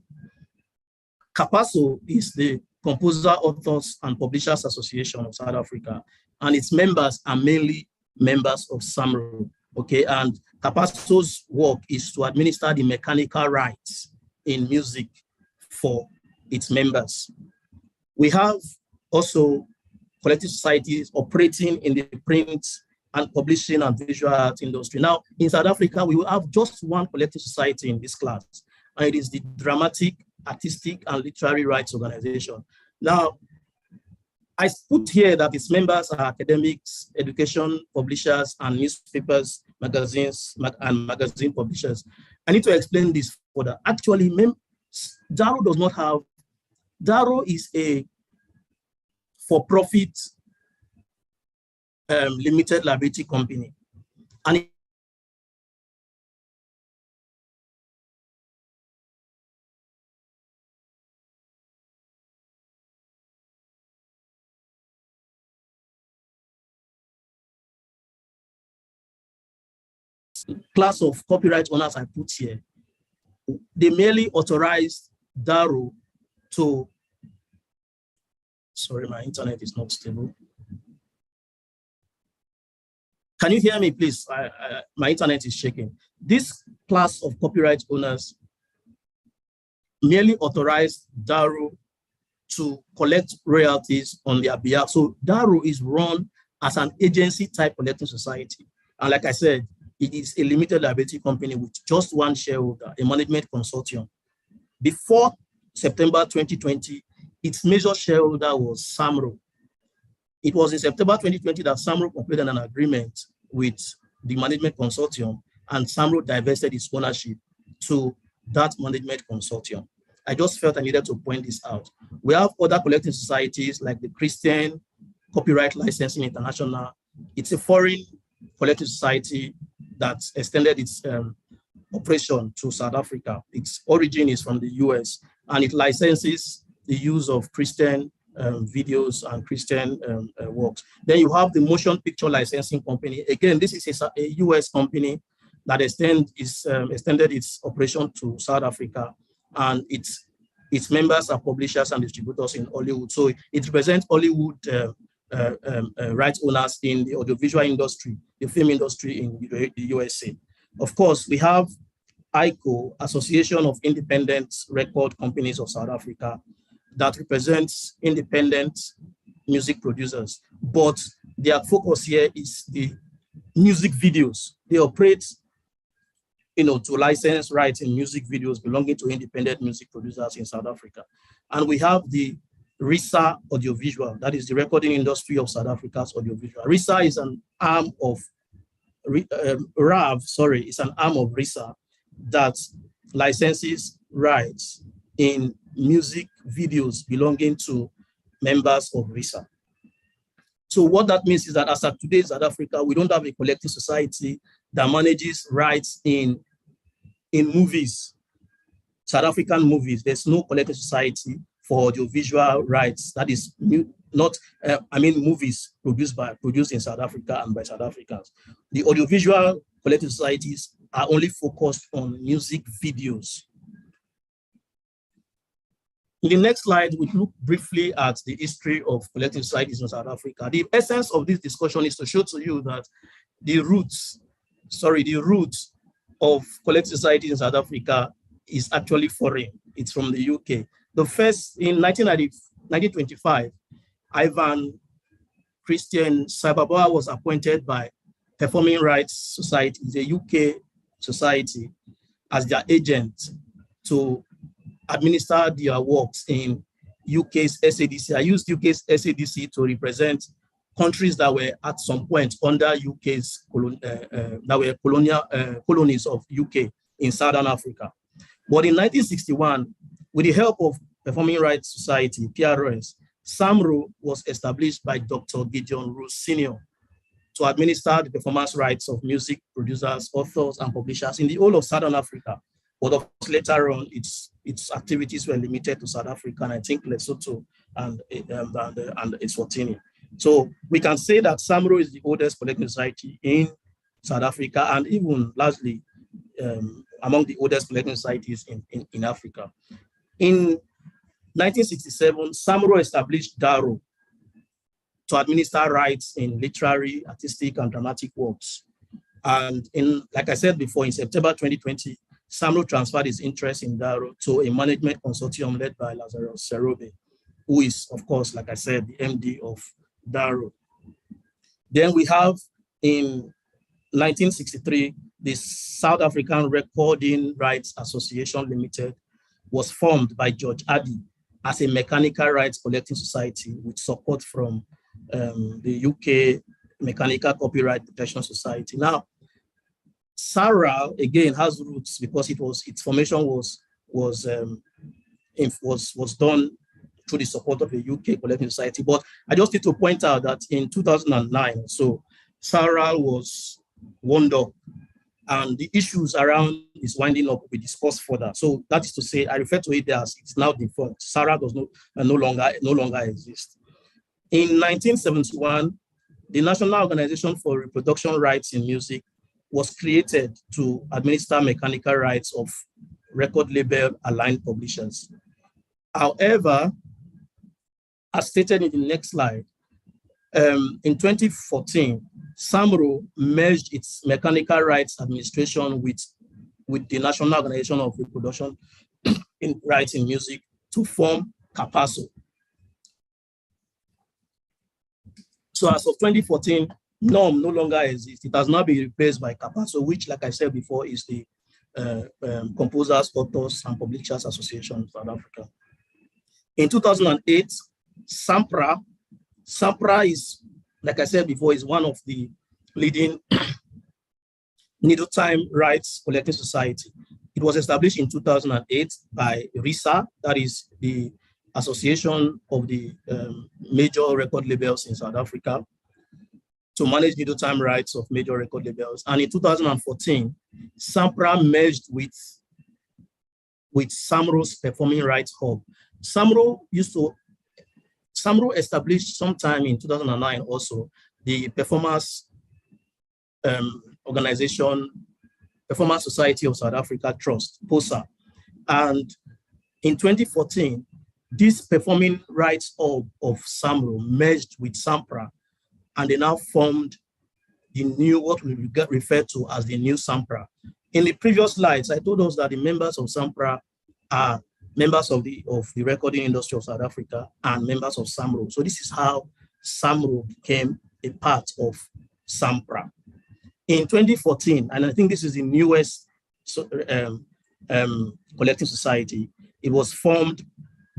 CAPASO is the Composer, Authors, and Publishers Association of South Africa, and its members are mainly members of SAMRO. Okay, and CAPASO's work is to administer the mechanical rights in music for its members. We have also collective societies operating in the print and publishing and visual art industry. Now, in South Africa, we will have just one collective society in this class, and it is the Dramatic, Artistic, and Literary Rights Organization. Now, I put here that its members are academics, education publishers, and newspapers, magazines, and magazine publishers. I need to explain this further. Actually, DARO does not have, DARO is a for-profit limited liability company. And class of copyright owners I put here, they merely authorized DARO to, sorry, my internet is not stable. Can you hear me, please? My internet is shaking. This class of copyright owners merely authorized DARO to collect royalties on their behalf. So DARO is run as an agency type collecting society. And like I said, it is a limited liability company with just one shareholder, a management consortium. Before September 2020, its major shareholder was SAMRO. It was in September 2020 that SAMRO completed an agreement with the management consortium, and SAMRO divested its ownership to that management consortium. I just felt I needed to point this out. We have other collecting societies like the Christian Copyright Licensing International. It's a foreign collecting society that extended its operation to South Africa. Its origin is from the US, and it licenses the use of Christian videos and Christian works. Then you have the Motion Picture Licensing Company. Again, this is a US company that extended its operation to South Africa, and its members are publishers and distributors in Hollywood. So it represents Hollywood rights owners in the audiovisual industry, the film industry in the USA. Of course, we have ICO, Association of Independent Record Companies of South Africa, that represents independent music producers, but their focus here is the music videos. They operate, to license rights in music videos belonging to independent music producers in South Africa. And we have the RISA Audiovisual, that is the recording industry of South Africa's audiovisual. RISA is an arm of is an arm of RISA that licenses rights in music videos belonging to members of RISA. So what that means is that as of today in South Africa, we don't have a collective society that manages rights in movies, South African movies. There's no collective society for audiovisual rights that is movies produced in South Africa and by South Africans. The audiovisual collective societies are only focused on music videos. In the next slide, we look briefly at the history of collective societies in South Africa. The essence of this discussion is to show to you that the roots of collective societies in South Africa is actually foreign. It's from the UK. The first, in 1925, Ivan Christian Cyberboa was appointed by Performing Rights Society, the UK society, as their agent to administer their works in UK's SADC. I used UK's SADC to represent countries that were at some point under UK's colonies of UK in Southern Africa. But in 1961, with the help of Performing Rights Society, PRS, SAMRO was established by Dr. Gideon Rose Sr. to administer the performance rights of music producers, authors, and publishers in the whole of Southern Africa. But of course, later on, its activities were limited to South Africa, and I think Lesotho and Eswatini. So we can say that SAMRO is the oldest collective society in South Africa, and even largely among the oldest collective societies in Africa. In 1967, SAMRO established DARO to administer rights in literary, artistic, and dramatic works. And like I said before, in September 2020, SAMRO transferred its interest in DARO to a management consortium led by Lazarus Serobe, who is, of course, like I said, the MD of DARO. Then we have in 1963, the South African Recording Rights Association Limited was formed by George Addy as a mechanical rights collecting society with support from the UK Mechanical Copyright Protection Society. Now, SARA again has roots because its formation was done through the support of a UK collecting society. But I just need to point out that in 2009, so SARA was wound up, and the issues around its winding up will be discussed further. So that is to say, I refer to it as it's now defunct. SARA does no longer exist. In 1971, the National Organization for Reproduction Rights in Music was created to administer mechanical rights of record label aligned publishers. However, as stated in the next slide, in 2014, SAMRO merged its mechanical rights administration with the National Organization of Reproduction Rights in Music to form CAPASO. So as of 2014, NORM no longer exists. It has now been replaced by CAPASO, which, like I said before, is the Composers, Authors, and Publishers Association of South Africa. In 2008, SAMPRA, SAMPRA is, like I said before, is one of the leading needle time rights collecting society. It was established in 2008 by RISA, that is the Association of the Major Record Labels in South Africa, to manage needle time rights of major record labels. And in 2014, SAMPRA merged with SAMRO's Performing Rights Hub. SAMRO established sometime in 2009 also the Performance Organization, Performance Society of South Africa Trust, POSA. And in 2014, this Performing Rights Hub of SAMRO merged with SAMPRA, and they now formed the new, what we get referred to as the new SAMPRA. In the previous slides, I told us that the members of SAMPRA are members of the recording industry of South Africa and members of SAMRO. So this is how SAMRO became a part of SAMPRA. In 2014, and I think this is the newest collective society, it was formed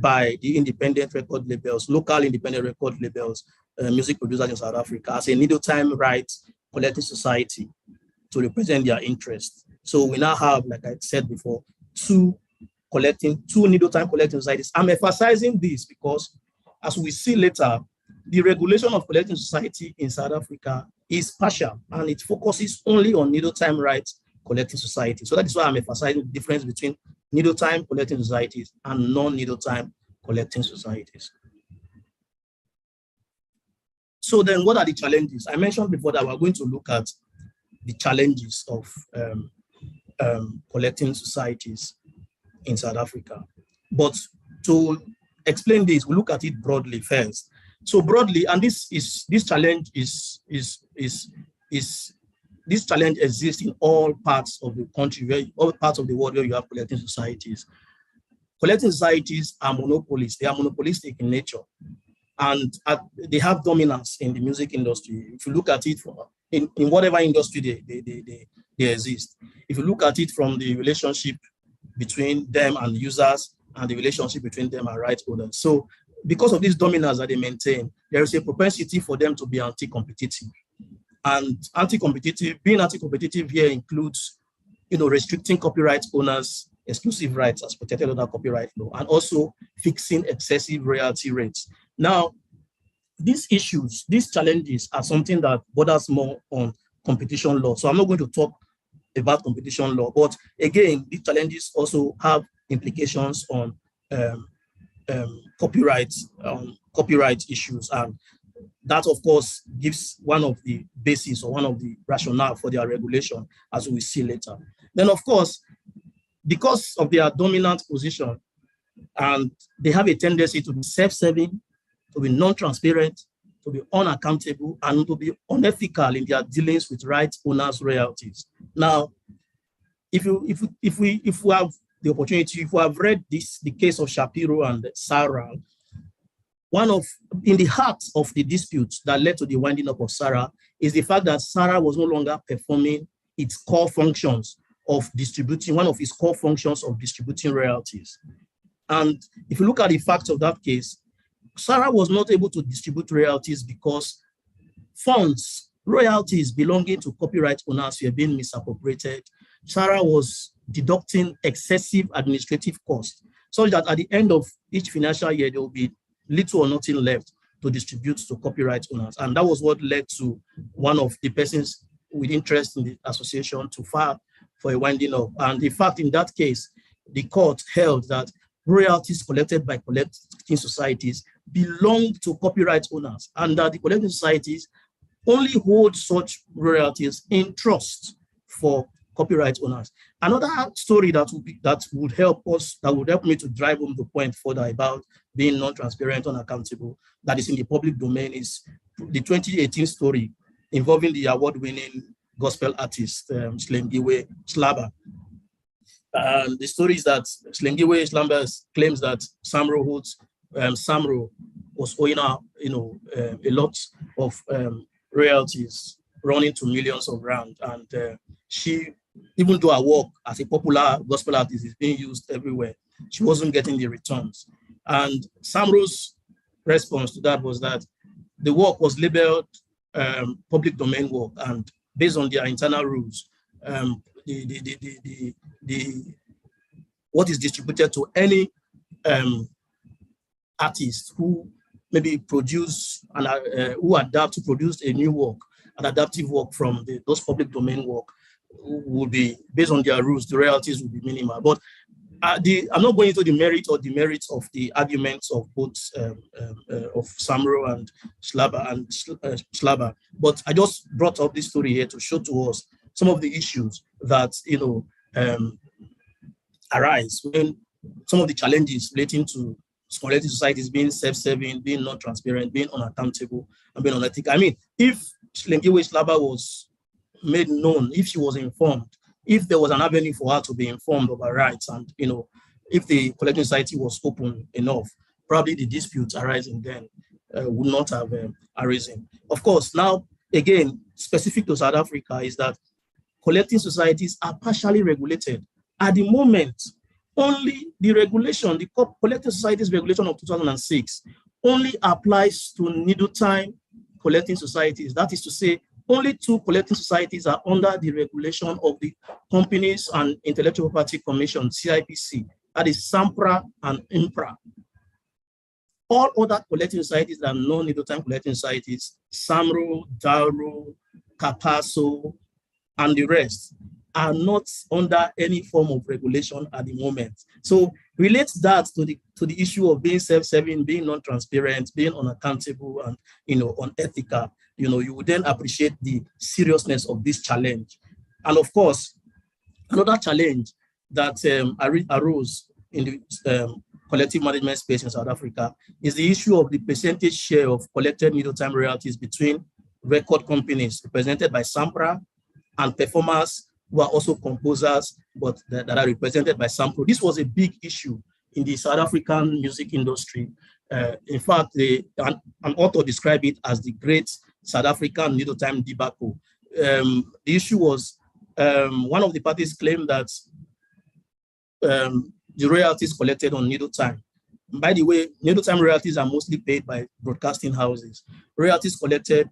by the independent record labels, local independent record labels, music producers in South Africa as a needle time rights collective society to represent their interests. So we now have, like I said before, two needle time collecting societies. I'm emphasizing this because, as we see later, the regulation of collecting society in South Africa is partial and it focuses only on needle time rights collecting society. So that is why I'm emphasizing the difference between needle time collecting societies and non-needle time collecting societies. So then what are the challenges? I mentioned before that we're going to look at the challenges of collecting societies in South Africa. But to explain this, we look at it broadly first. So broadly, and this challenge this challenge exists in all parts of the country, all parts of the world where you have collecting societies. Collecting societies are monopolies. They are monopolistic in nature, and they have dominance in the music industry. If you look at it in whatever industry they exist, if you look at it from the relationship between them and users and the relationship between them and rights holders. So because of this dominance that they maintain, there is a propensity for them to be anti-competitive. And being anti-competitive here includes, restricting copyright owners' exclusive rights as protected under copyright law, and also fixing excessive royalty rates. Now, these issues, these challenges are something that borders more on competition law. So I'm not going to talk about competition law, but again, these challenges also have implications on copyright issues, and that, of course, gives one of the basis or one of the rationale for their regulation, as we will see later. Then, of course, because of their dominant position, and they have a tendency to be self-serving, to be non-transparent, to be unaccountable, and to be unethical in their dealings with rights owners' royalties. Now, if we have the opportunity, if we have read the case of Shapiro and Sarah, in the heart of the disputes that led to the winding up of Sarah is the fact that Sarah was no longer performing its core functions of distributing, one of its core functions of distributing royalties. And if you look at the facts of that case, Sarah was not able to distribute royalties because funds, royalties belonging to copyright owners were being misappropriated. Sarah was deducting excessive administrative costs, so that at the end of each financial year, there will be little or nothing left to distribute to copyright owners. And that was what led to one of the persons with interest in the association to file for a winding up. And in fact, in that case, the court held that royalties collected by collecting societies belong to copyright owners, and that the collecting societies only hold such royalties in trust for copyright owners. Another story that would help me to drive home the point further about being non-transparent, unaccountable, that is in the public domain, is the 2018 story involving the award-winning gospel artist Slengiwe Slaba. The story is that Slengiwe Slaba claims that SAMRO was owing her, a lot of royalties running to millions of rand, and she, even though her work as a popular gospel artist is being used everywhere, she wasn't getting the returns. And SAMRO's response to that was that the work was labeled public domain work, and based on their internal rules, what is distributed to any artist who maybe produce and who adapt to produce a new work, an adaptive work from those public domain work, will be based on their rules. The royalties will be minimal. But I'm not going into the merit or demerits of the arguments of both of Samro and Slaba, but I just brought up this story here to show to us some of the issues that arise when some of the challenges relating to collective societies being self-serving, being not transparent, being unaccountable, and being unethical. I mean, if Lengiwe Slaba was made known, if she was informed, if there was an avenue for her to be informed of her rights, and if the collective society was open enough, probably the disputes arising then would not have arisen. Of course, now again, specific to South Africa is that collective societies are partially regulated. At the moment, only the regulation, the Collective Societies Regulation of 2006, only applies to needle time collecting societies. That is to say, only 2 collecting societies are under the regulation of the Companies and Intellectual Property Commission, CIPC. That is SAMPRA and IMPRA. All other collecting societies that are non-needle time collecting societies, SAMRO, DARO, CAPASO, and the rest, are not under any form of regulation at the moment. So relate that to the issue of being self-serving, being non-transparent, being unaccountable, and unethical. You would then appreciate the seriousness of this challenge. And of course, another challenge that arose in the collective management space in South Africa is the issue of the percentage share of collected needle time royalties between record companies represented by SAMPRA and performers who are also composers, but that are represented by SAMPRO. This was a big issue in the South African music industry. In fact, an author described it as the great South African needle time debacle. The issue was one of the parties claimed that the royalties collected on needle time. By the way, needle time royalties are mostly paid by broadcasting houses. Royalties collected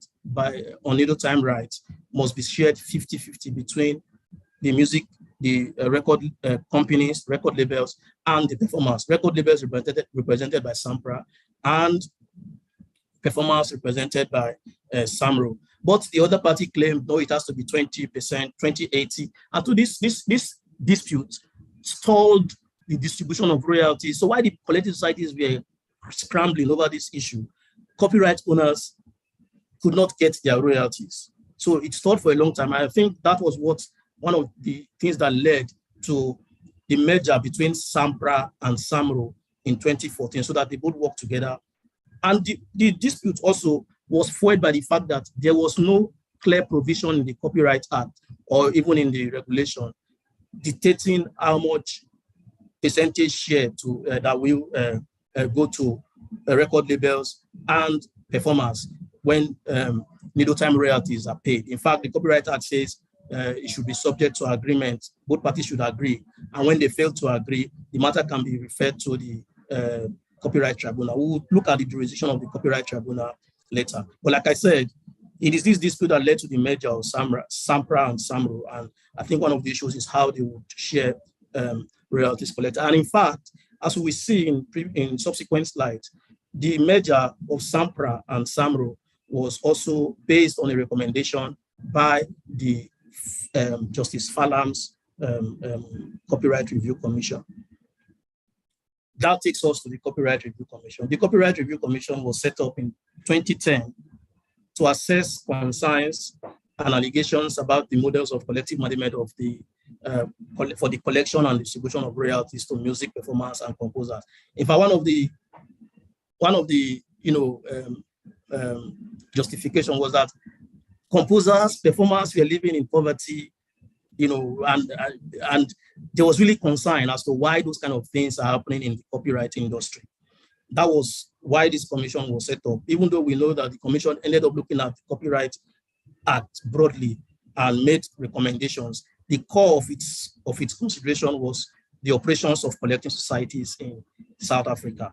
on needle time rights must be shared 50-50 between the record companies, record labels, and the performers. Record labels represented by SAMPRA, and performers represented by SAMRO. But the other party claimed, no, it has to be 20%, 20-80. And so this dispute stalled the distribution of royalties. So while the collective societies were scrambling over this issue, copyright owners could not get their royalties. So it stalled for a long time. I think that was one of the things that led to the merger between SAMPRA and SAMRO in 2014, so that they both work together. And the dispute also was fueled by the fact that there was no clear provision in the Copyright Act or even in the regulation dictating how much percentage share that will go to record labels and performers when needle time royalties are paid. In fact, the Copyright Act says it should be subject to agreement. Both parties should agree. And when they fail to agree, the matter can be referred to the Copyright Tribunal. We will look at the jurisdiction of the Copyright Tribunal later. But like I said, it is this dispute that led to the merger of SAMPRA and SAMRO. And I think one of the issues is how they would share royalties collected. And in fact, as we see in subsequent slides, the merger of SAMPRA and SAMRO was also based on a recommendation by the Justice Fallam's Copyright Review Commission. That takes us to the Copyright Review Commission. The Copyright Review Commission was set up in 2010 to assess concerns and allegations about the models of collective management of for the collection and distribution of royalties to music performers and composers. In fact, one of the justification was that composers, performers were living in poverty, and there was really concern as to why those kind of things are happening in the copyright industry. That was why this commission was set up, even though we know that the commission ended up looking at the Copyright Act broadly and made recommendations. The core of its consideration was the operations of collecting societies in South Africa.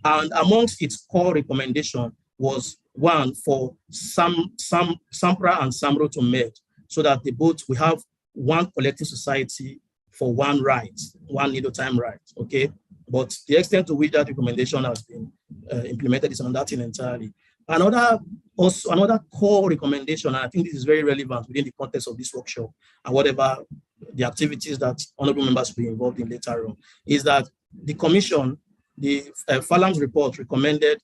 And amongst its core recommendation was one for Sampra and Samro to merge, so that we have one collective society for one right, one needle time right, okay? But the extent to which that recommendation has been implemented is on that thing entirely. Another core recommendation, and I think this is very relevant within the context of this workshop and whatever the activities that honorable members will be involved in later on, is that the commission, the Falam's report recommended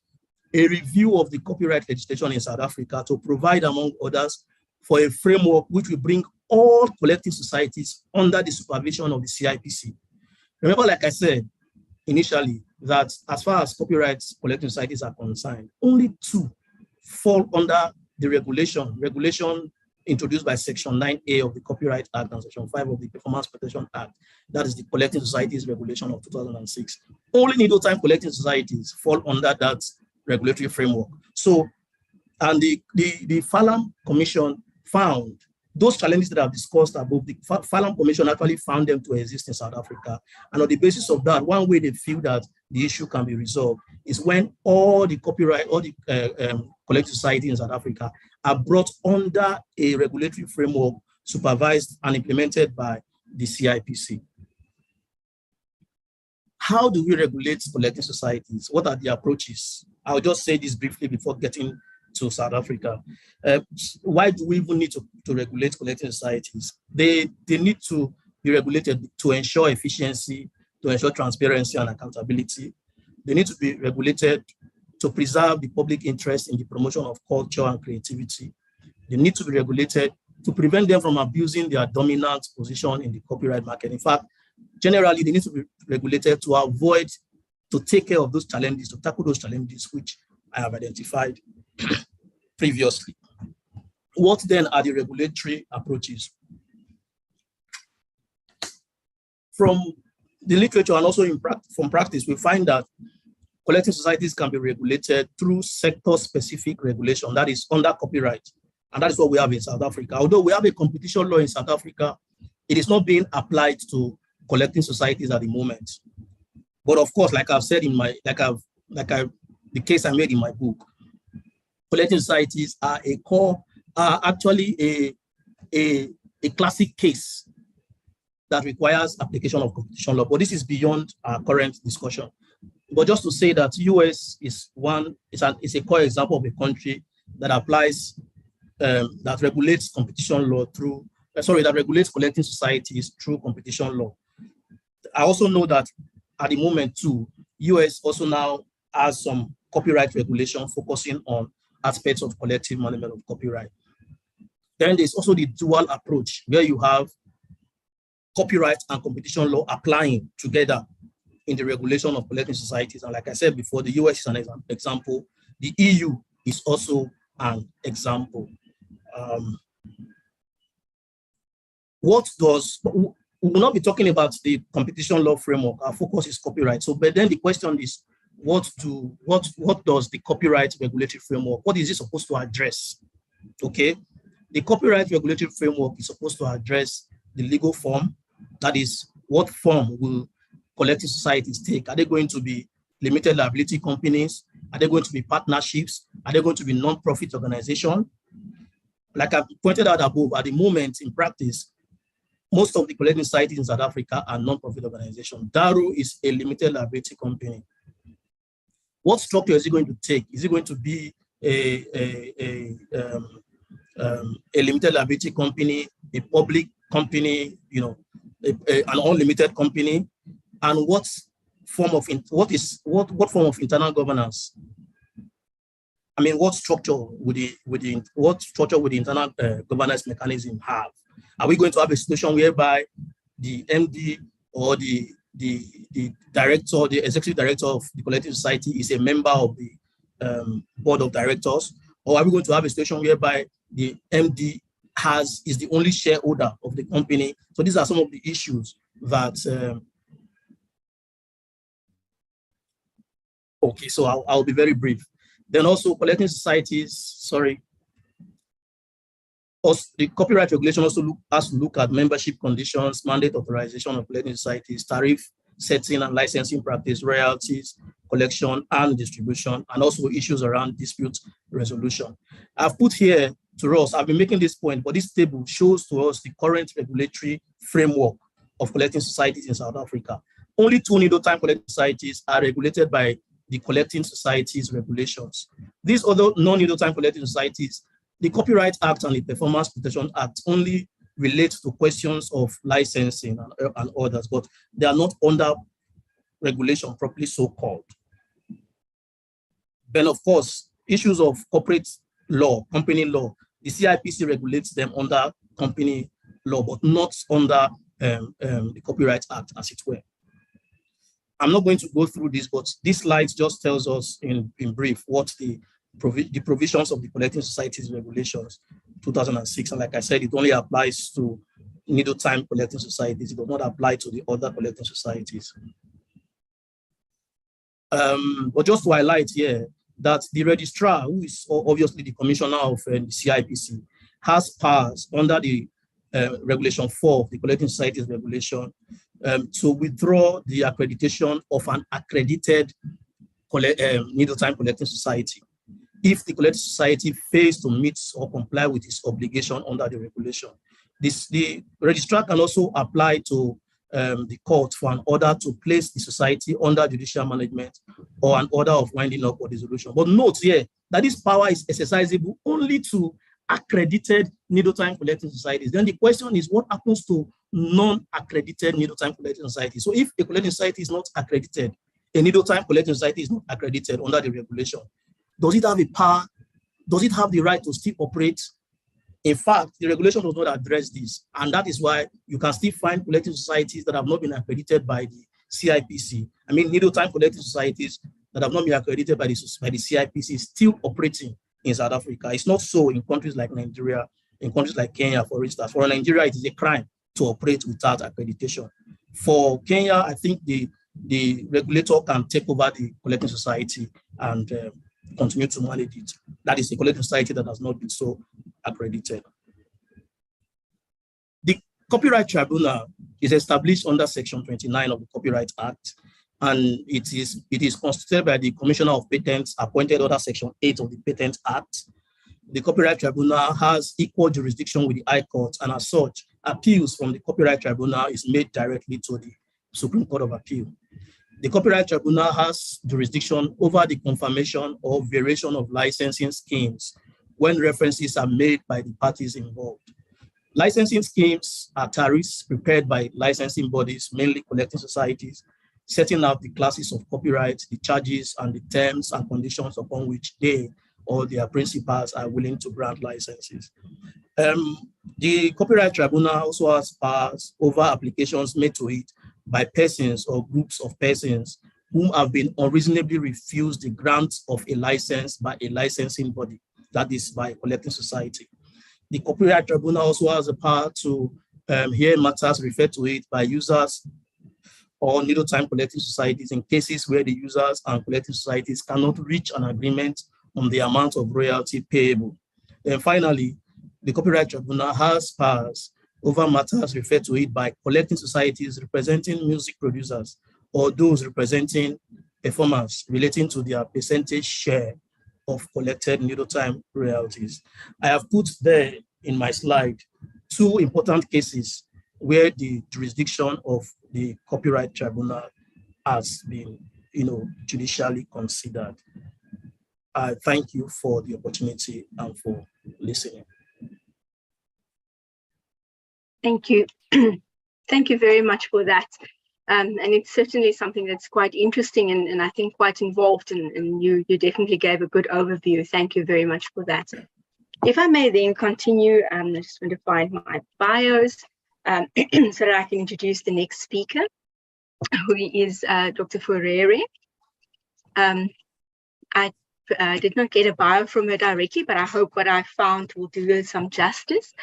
a review of the copyright legislation in South Africa to provide, among others, for a framework which will bring all collective societies under the supervision of the CIPC. Remember, like I said initially, that as far as copyright collective societies are concerned, only 2 fall under the regulation introduced by Section 9A of the Copyright Act and Section 5 of the Performance Protection Act. That is the Collective Societies Regulation of 2006. Only needle time collective societies fall under that regulatory framework. So, and the Falam Commission found those challenges that I've discussed above. The Falam Commission actually found them to exist in South Africa. And on the basis of that, one way they feel that the issue can be resolved is when all the collective societies in South Africa are brought under a regulatory framework supervised and implemented by the CIPC. How do we regulate collective societies? What are the approaches? I'll just say this briefly before getting to South Africa. Why do we even need to regulate collective societies? They need to be regulated to ensure efficiency, to ensure transparency and accountability. They need to be regulated to preserve the public interest in the promotion of culture and creativity. They need to be regulated to prevent them from abusing their dominant position in the copyright market. In fact, generally, they need to be regulated to avoid, to take care of those challenges, to tackle those challenges which I have identified previously. What then are the regulatory approaches? From the literature and also from practice, we find that collective societies can be regulated through sector-specific regulation, that is under copyright. And that is what we have in South Africa. Although we have a competition law in South Africa, it is not being applied to collective societies at the moment. But of course, like I've said in my, the case I made in my book, collective societies are actually a classic case that requires application of competition law. But this is beyond our current discussion. But just to say that US is a core example of a country that applies, that regulates competition law through, that regulates collective societies through competition law. I also know that at the moment too, US also now has some copyright regulation focusing on aspects of collective management of copyright. Then there's also the dual approach where you have copyright and competition law applying together in the regulation of collective societies. And like I said before, the US is an example. The EU is also an example. We will not be talking about the competition law framework. Our focus is copyright. So, but then the question is, what does the copyright regulatory framework, what is it supposed to address? Okay, the copyright regulatory framework is supposed to address the legal form. That is, what form will collective societies take? Are they going to be limited liability companies? Are they going to be partnerships? Are they going to be non-profit organizations? Like I pointed out above, at the moment in practice, most of the collective societies in South Africa are non-profit organizations. Daru is a limited liability company. What structure is it going to take? Is it going to be a limited liability company, a public company, an unlimited company? And what form of internal governance? I mean, what structure would the internal governance mechanism have? Are we going to have a situation whereby the MD or the director, the executive director of the collective society is a member of the board of directors? Or are we going to have a situation whereby the MD is the only shareholder of the company? So these are some of the issues that, okay, so I'll be very brief. Then also collective societies, the copyright regulation also has to look at membership conditions, mandate authorization of collective societies, tariff setting and licensing practice, royalties, collection and distribution, and also issues around dispute resolution. I've put here to us, I've been making this point, but this table shows to us the current regulatory framework of collecting societies in South Africa. Only 2 needle-time collecting societies are regulated by the Collecting Societies regulations. These other non-needle-time collecting societies, the Copyright Act and the Performance Protection Act only relate to questions of licensing and others, but they are not under regulation properly so-called. Then, of course, issues of corporate law, company law, the CIPC regulates them under company law, but not under the Copyright Act, as it were. I'm not going to go through this, but this slide just tells us in brief what the provisions of the Collecting Societies Regulations 2006, and like I said, it only applies to needle-time collecting societies. It does not apply to the other collecting societies. But just to highlight here that the registrar, who is obviously the commissioner of the CIPC, has powers under the Regulation 4 of the Collecting Societies Regulation to withdraw the accreditation of an accredited needle-time collecting society if the collecting society fails to meet or comply with its obligation under the regulation. The registrar can also apply to the court for an order to place the society under judicial management or an order of winding up or dissolution. But note here that this power is exercisable only to accredited needle-time collecting societies. Then the question is, what happens to non-accredited needle-time collecting societies? So if a collecting society is not accredited, a needle-time collecting society is not accredited under the regulation, does it have a power? Does it have the right to still operate? In fact, the regulation does not address this, and that is why you can still find collecting societies that have not been accredited by the CIPC. I mean, needle-time collecting societies that have not been accredited by the CIPC still operating in South Africa. It's not so in countries like Nigeria, in countries like Kenya, for instance. For Nigeria, it is a crime to operate without accreditation. For Kenya, I think the regulator can take over the collecting society and continue to manage it. That is a collecting society that has not been so accredited. The Copyright Tribunal is established under Section 29 of the Copyright Act, and it is constituted by the Commissioner of Patents appointed under Section 8 of the Patent Act. The Copyright Tribunal has equal jurisdiction with the High Court, and as such, appeals from the Copyright Tribunal is made directly to the Supreme Court of Appeal. The Copyright Tribunal has jurisdiction over the confirmation or variation of licensing schemes when references are made by the parties involved. Licensing schemes are tariffs prepared by licensing bodies, mainly collecting societies, setting out the classes of copyright, the charges, and the terms and conditions upon which they or their principals are willing to grant licenses. The Copyright Tribunal also has powers over applications made to it by persons or groups of persons whom have been unreasonably refused the grant of a license by a licensing body, that is by a collecting society. The Copyright Tribunal also has the power to hear matters referred to it by users or needle-time collecting societies in cases where the users and collecting societies cannot reach an agreement on the amount of royalty payable. And finally, the Copyright Tribunal has powers over matters referred to it by collecting societies representing music producers or those representing performers relating to their percentage share of collected needle-time royalties. I have put there in my slide 2 important cases where the jurisdiction of the Copyright Tribunal has been, judicially considered. I thank you for the opportunity and for listening. Thank you. Thank you very much for that. And it's certainly something that's quite interesting and I think quite involved, and you definitely gave a good overview. Thank you very much for that. If I may then continue, I just want to find my bios so that I can introduce the next speaker, who is Dr. Furere. I did not get a bio from her directly, but I hope what I found will do her some justice.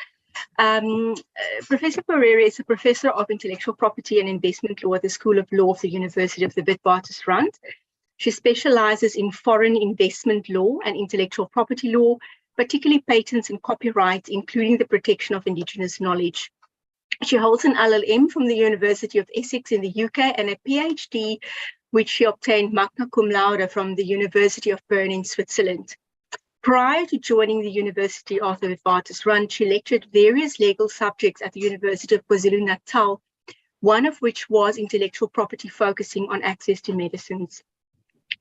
Professor Furere is a professor of intellectual property and investment law at the School of Law of the University of the Witwatersrand. She specializes in foreign investment law and intellectual property law, particularly patents and copyright, including the protection of indigenous knowledge. She holds an LLM from the University of Essex in the UK and a PhD, which she obtained magna cum laude from the University of Bern in Switzerland. Prior to joining the University Arthur Witwatersrand, she lectured various legal subjects at the University of KwaZulu-Natal, one of which was intellectual property, focusing on access to medicines.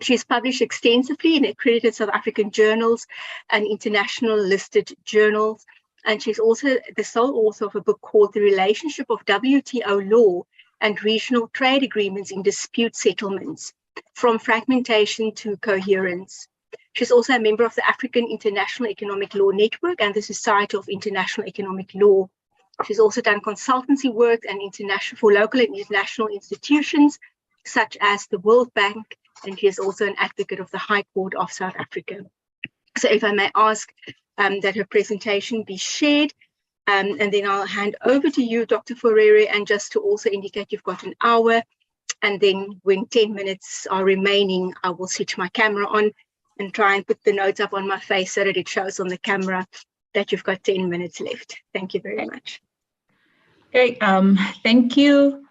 She has published extensively in accredited South African journals and international listed journals, and she's also the sole author of a book called The Relationship of WTO Law and Regional Trade Agreements in Dispute Settlements, From Fragmentation to Coherence. She's also a member of the African International Economic Law Network and the Society of International Economic Law. She's also done consultancy work and international for local and international institutions, such as the World Bank, and she is also an advocate of the High Court of South Africa. So if I may ask that her presentation be shared, and then I'll hand over to you, Dr. Ferreira, and just to also indicate you've got an hour, and then when 10 minutes are remaining, I will switch my camera on and try and put the notes up on my face so that it shows on the camera that you've got 10 minutes left. Thank you very much. Okay, thank you.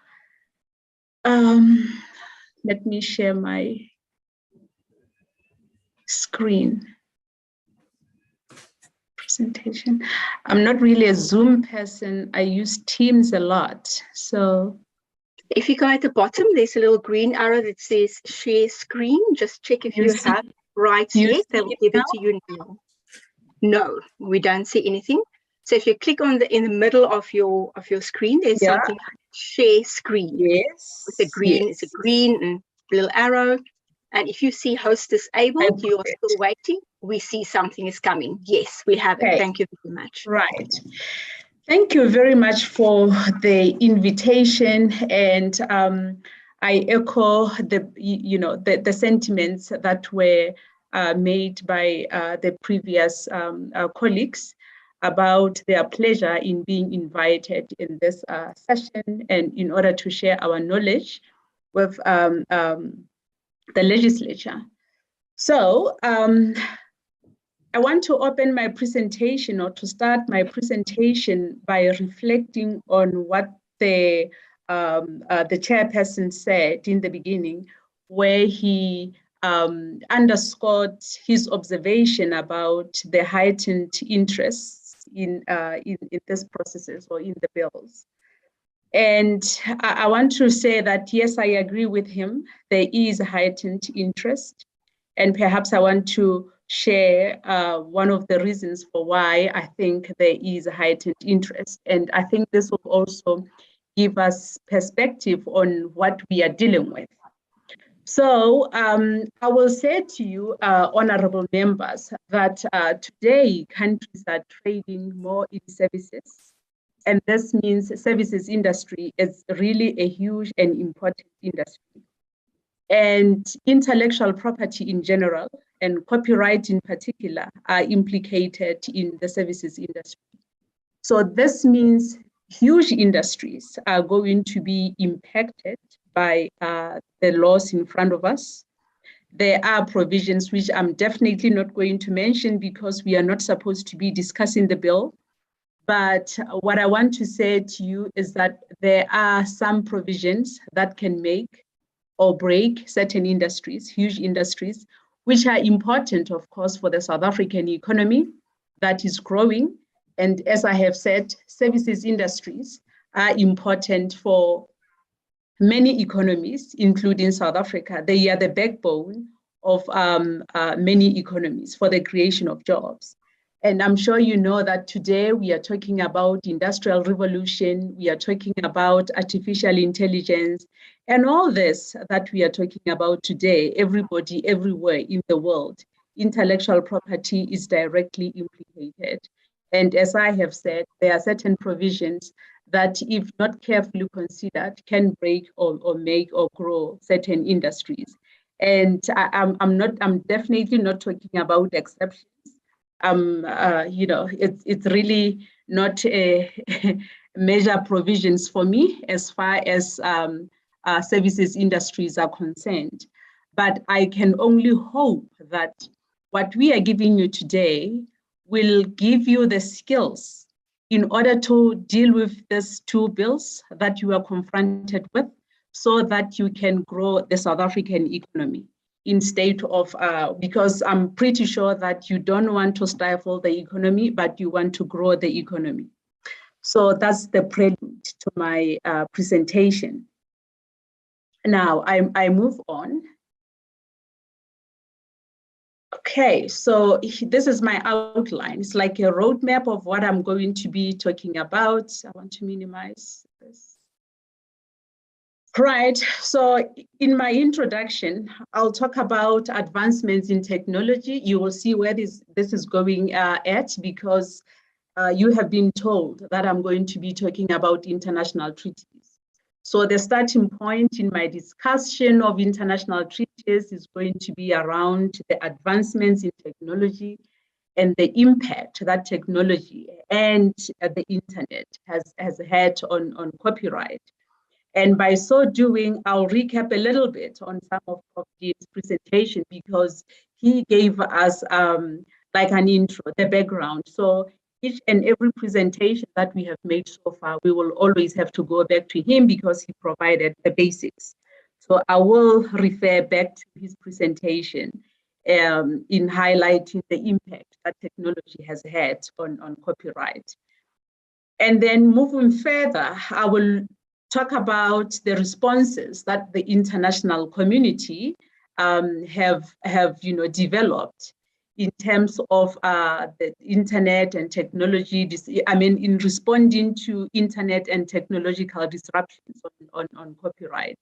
Let me share my screen. Presentation. I'm not really a Zoom person. I use Teams a lot. So if you go at the bottom, there's a little green arrow that says share screen. Just check if you have rights yet. They will give it to you now. No, we don't see anything. So if you click on in the middle of your screen, there's something like share screen. Yes. With the green, it's a green and little arrow. And if you see host disabled, you are still waiting. We see something is coming. Yes, we have it. Thank you very much. Right. Thank you very much for the invitation, and I echo the sentiments that were made by the previous colleagues about their pleasure in being invited in this session, and in order to share our knowledge with the legislature. So I want to open my presentation, or to start my presentation, by reflecting on what the chairperson said in the beginning, where he underscored his observation about the heightened interests in these processes or in the bills. And I want to say that, yes, I agree with him. There is a heightened interest. And perhaps I want to share one of the reasons for why I think there is a heightened interest. And I think this will also give us perspective on what we are dealing with. So I will say to you, honorable members, that today countries are trading more in services. And this means services industry is really a huge and important industry. And intellectual property in general, and copyright in particular, are implicated in the services industry. So this means huge industries are going to be impacted by the laws in front of us. There are provisions which I'm definitely not going to mention because we are not supposed to be discussing the bill. But what I want to say to you is that there are some provisions that can make or break certain industries, huge industries, which are important, of course, for the South African economy that is growing. And as I have said, services industries are important for many economies, including South Africa. They are the backbone of many economies for the creation of jobs. And I'm sure you know that today we are talking about industrial revolution, we are talking about artificial intelligence, and all this that we are talking about today, everybody, everywhere in the world, intellectual property is directly implicated. And as I have said, there are certain provisions that, if not carefully considered, can break or make or grow certain industries. And I'm definitely not talking about exceptions. It's really not a major provisions for me as far as services industries are concerned. But I can only hope that what we are giving you today will give you the skills in order to deal with these two bills that you are confronted with, so that you can grow the South African economy instead of, because I'm pretty sure that you don't want to stifle the economy, but you want to grow the economy. So that's the prelude to my presentation. Now I move on. Okay, so this is my outline. It's like a roadmap of what I'm going to be talking about. I want to minimize this. Right, so in my introduction, I'll talk about advancements in technology. You will see where this is going at, because you have been told that I'm going to be talking about international treaties. So the starting point in my discussion of international treaties is going to be around the advancements in technology and the impact that technology and the internet has had on copyright. And by so doing, I'll recap a little bit on some of Dean's presentation, because he gave us like an intro, the background. So each and every presentation that we have made so far, we will always have to go back to him because he provided the basics. So I will refer back to his presentation in highlighting the impact that technology has had on copyright. And then moving further, I will talk about the responses that the international community have developed in terms of the internet and technology, in responding to internet and technological disruptions on copyright.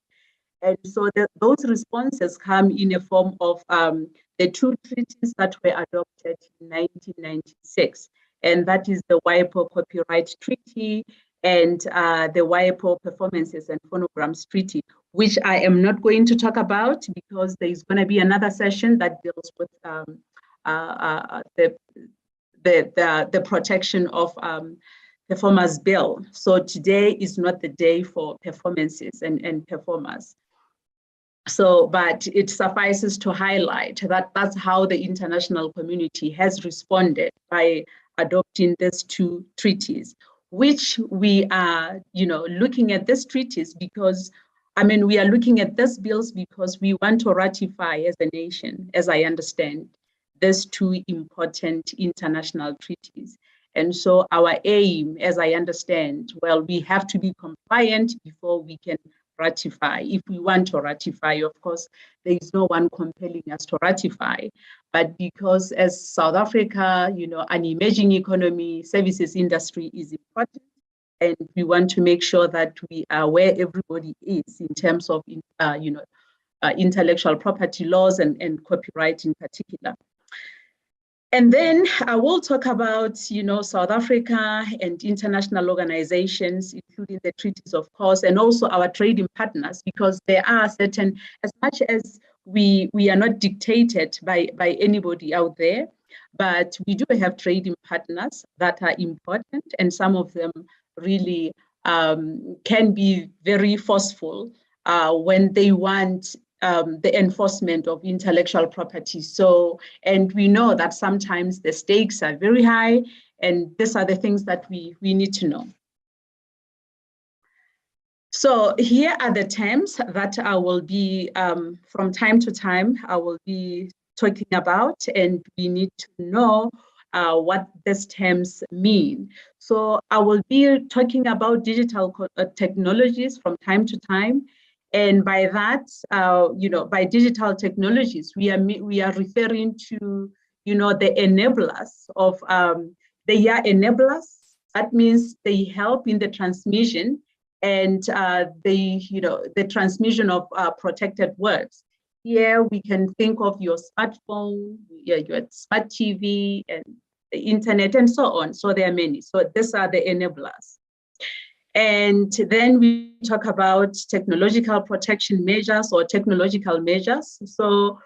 And so those responses come in a form of the two treaties that were adopted in 1996, and that is the WIPO Copyright Treaty and the WIPO Performances and Phonograms Treaty, which I am not going to talk about because there's going to be another session that deals with the protection of performers' bill. So today is not the day for performances and performers. So, but it suffices to highlight that that's how the international community has responded by adopting these two treaties, which we are, looking at these treaties because, we are looking at these bills because we want to ratify as a nation, as I understand, these two important international treaties. And so our aim, as I understand, well, we have to be compliant before we can ratify. If we want to ratify, of course, there is no one compelling us to ratify. But because as South Africa, an emerging economy, services industry is important, and we want to make sure that we are where everybody is in terms of, intellectual property laws and copyright in particular. And then I will talk about, South Africa and international organizations, including the treaties, of course, and also our trading partners, because there are certain, as much as we are not dictated by anybody out there, but we do have trading partners that are important, and some of them really can be very forceful when they want the enforcement of intellectual property. So, and we know that sometimes the stakes are very high, and these are the things that we need to know. So here are the terms that I will be, from time to time, I will be talking about, and we need to know what these terms mean. So I will be talking about digital technologies from time to time. And by that, by digital technologies, we are referring to, the enablers of, they are enablers. That means they help in the transmission and the transmission of protected works. Here we can think of your smartphone, your smart TV, and the internet, and so on. So there are many. So these are the enablers. And then we talk about technological protection measures or technological measures. So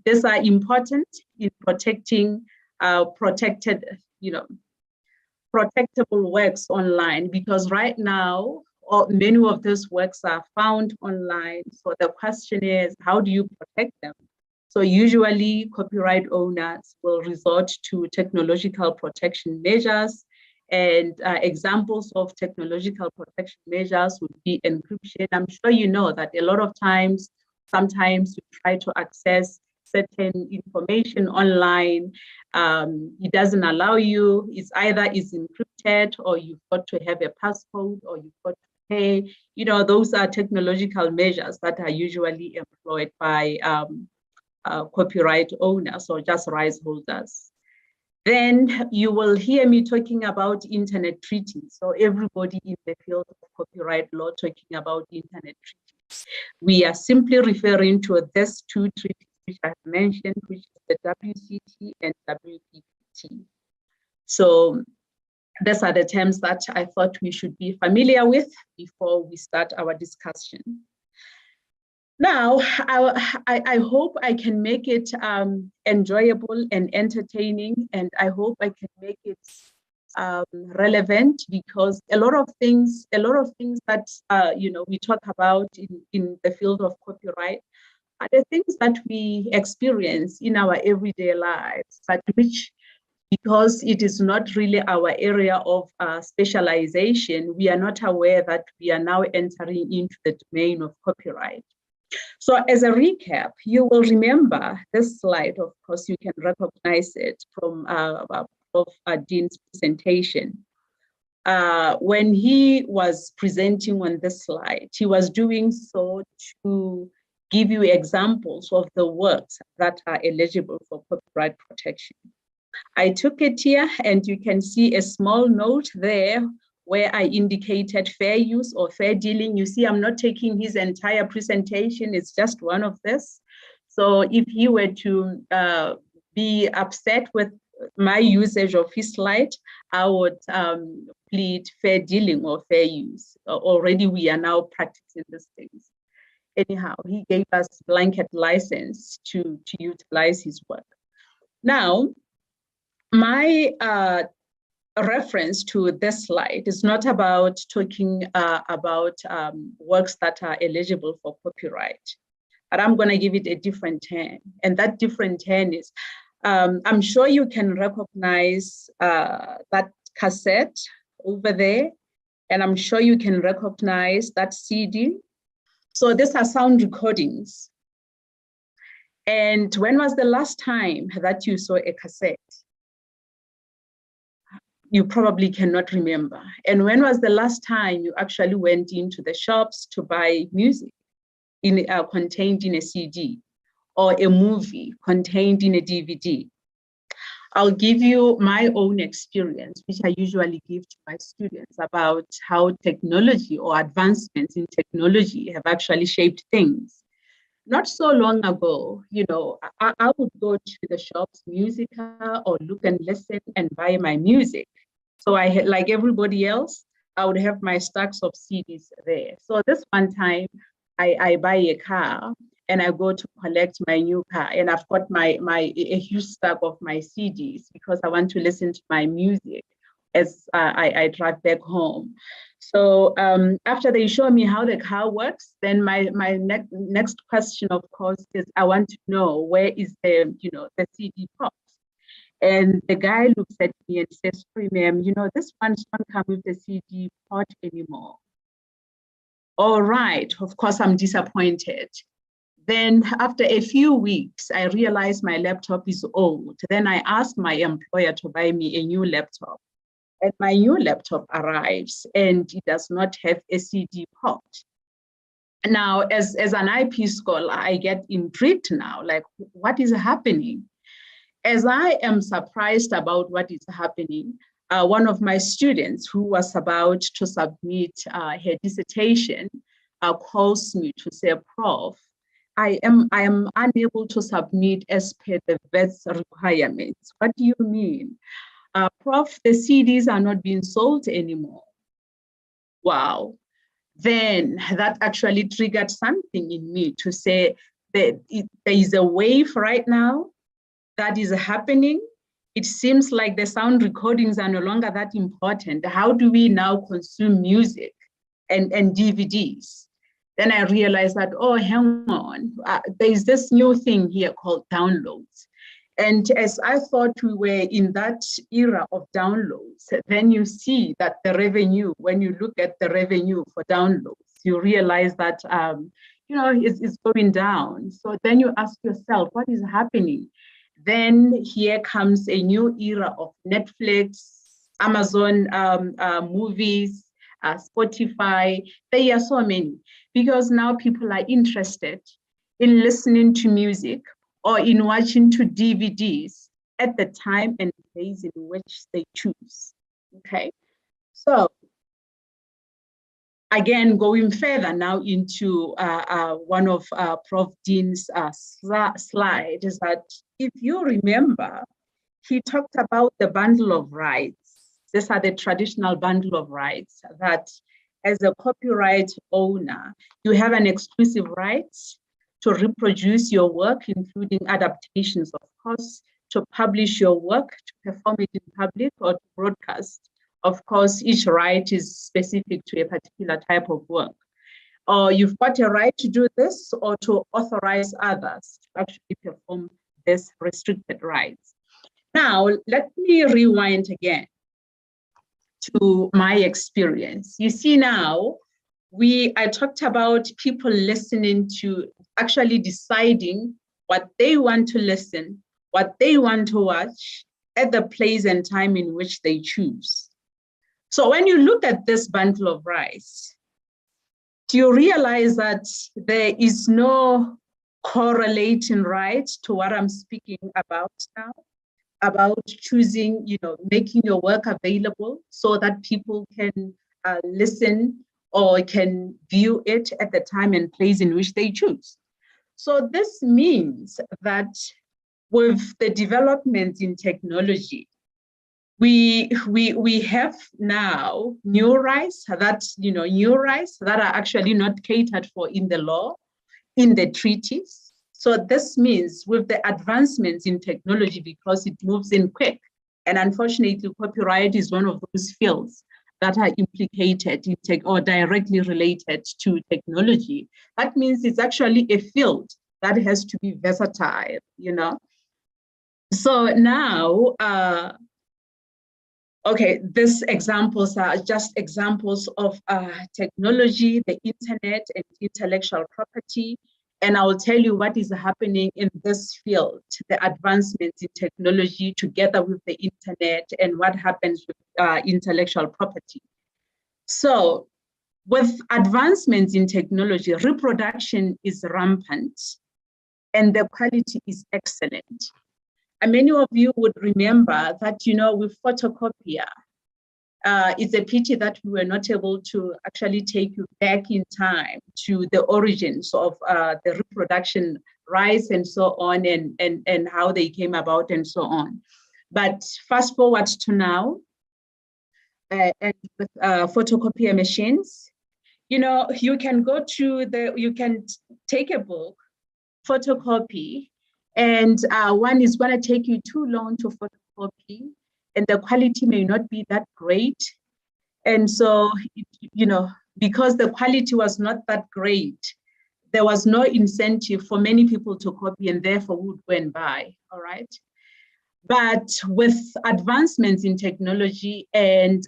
these are important in protecting protectable works online, because right now, many of these works are found online. So the question is, how do you protect them? So usually copyright owners will resort to technological protection measures. And examples of technological protection measures would be encryption. I'm sure you know that a lot of times, sometimes you try to access certain information online, it doesn't allow you. It's either is encrypted, or you've got to have a passcode, or you've got to pay. You know, those are technological measures that are usually employed by copyright owners or just rights holders. Then you will hear me talking about internet treaties. So everybody in the field of copyright law talking about internet treaties. We are simply referring to these two treaties which I have mentioned, which is the WCT and WPPT. So these are the terms that I thought we should be familiar with before we start our discussion. Now, I hope I can make it enjoyable and entertaining, and I hope I can make it relevant, because a lot of things that you know, we talk about in the field of copyright are the things that we experience in our everyday lives, but which, because it is not really our area of specialization, we are not aware that we are now entering into the domain of copyright. So as a recap, you will remember this slide. Of course, you can recognize it from Prof. Dean's presentation. When he was presenting on this slide, he was doing so to give you examples of the works that are eligible for copyright protection. I took it here, and you can see a small note there where I indicated fair use or fair dealing. You see, I'm not taking his entire presentation, it's just one of this. So if he were to be upset with my usage of his slide, I would plead fair dealing or fair use. Already we are now practicing these things. Anyhow, he gave us blanket license to utilize his work. Now, my reference to this slide is not about talking about works that are eligible for copyright, but I'm going to give it a different turn. And that different turn is, I'm sure you can recognize that cassette over there, and I'm sure you can recognize that CD. So these are sound recordings. And when was the last time that you saw a cassette? You probably cannot remember. And when was the last time you actually went into the shops to buy music contained in a CD, or a movie contained in a DVD? I'll give you my own experience, which I usually give to my students, about how technology or advancements in technology have actually shaped things. Not so long ago, you know, I would go to the shops, Musica, or Look and Listen, and buy my music. So I had, like everybody else, I would have my stacks of CDs there. So this one time, I buy a car, and I go to collect my new car, and I've got a huge stack of my CDs because I want to listen to my music as I drive back home. So after they show me how the car works, then my next question, of course, is I want to know where is the CD port. And the guy looks at me and says, "Sorry, ma'am, this one's not come with the CD port anymore." All right, of course, I'm disappointed. Then after a few weeks, I realized my laptop is old. Then I asked my employer to buy me a new laptop. And my new laptop arrives, and it does not have a CD port. Now, as an IP scholar, I get intrigued now, like, what is happening? As I am surprised about what is happening, one of my students who was about to submit her dissertation calls me to say, "Prof, I am unable to submit as per the vet's requirements." "What do you mean?" "Prof, the CDs are not being sold anymore." Wow. Then that actually triggered something in me to say that there is a wave right now that is happening. It seems like the sound recordings are no longer that important. How do we now consume music and DVDs? Then I realized that, oh, hang on, there is this new thing here called downloads. And as I thought we were in that era of downloads, then you see that the revenue, when you look at the revenue for downloads, you realize that, it's going down. So then you ask yourself, what is happening? Then here comes a new era of Netflix, Amazon movies, Spotify. There are so many, because now people are interested in listening to music or in watching to DVDs at the time and place in which they choose. Okay, so again, going further now into one of Prof. Dean's slides, is that if you remember, he talked about the bundle of rights. These are the traditional bundle of rights that as a copyright owner, you have an exclusive right to reproduce your work, including adaptations, of course, to publish your work, to perform it in public, or to broadcast. Of course, each right is specific to a particular type of work. Or you've got a right to do this, or to authorize others to actually perform this restricted rights. Now, let me rewind again to my experience. You see now, I talked about people listening to, actually deciding what they want to listen, what they want to watch at the place and time in which they choose. So when you look at this bundle of rights, do you realize that there is no correlating right to what I'm speaking about now? About choosing, making your work available so that people can listen or can view it at the time and place in which they choose. So this means that with the developments in technology, we have now new rights that are actually not catered for in the law, in the treaties. So this means with the advancements in technology, because it moves in quick, and unfortunately, copyright is one of those fields that are implicated in or directly related to technology. That means it's actually a field that has to be versatile, So now, these examples are just examples of technology, the internet, and intellectual property. And I will tell you what is happening in this field, the advancements in technology together with the internet, and what happens with intellectual property. So with advancements in technology, reproduction is rampant and the quality is excellent. And many of you would remember that, with photocopier, it's a pity that we were not able to actually take you back in time to the origins of the reproduction rights and so on, and how they came about and so on. But fast forward to now, and with photocopier machines, you can go to you can take a book, photocopy, and one is going to take you too long to photocopy, and the quality may not be that great. And so, because the quality was not that great, there was no incentive for many people to copy, and therefore would go and buy, all right? But with advancements in technology and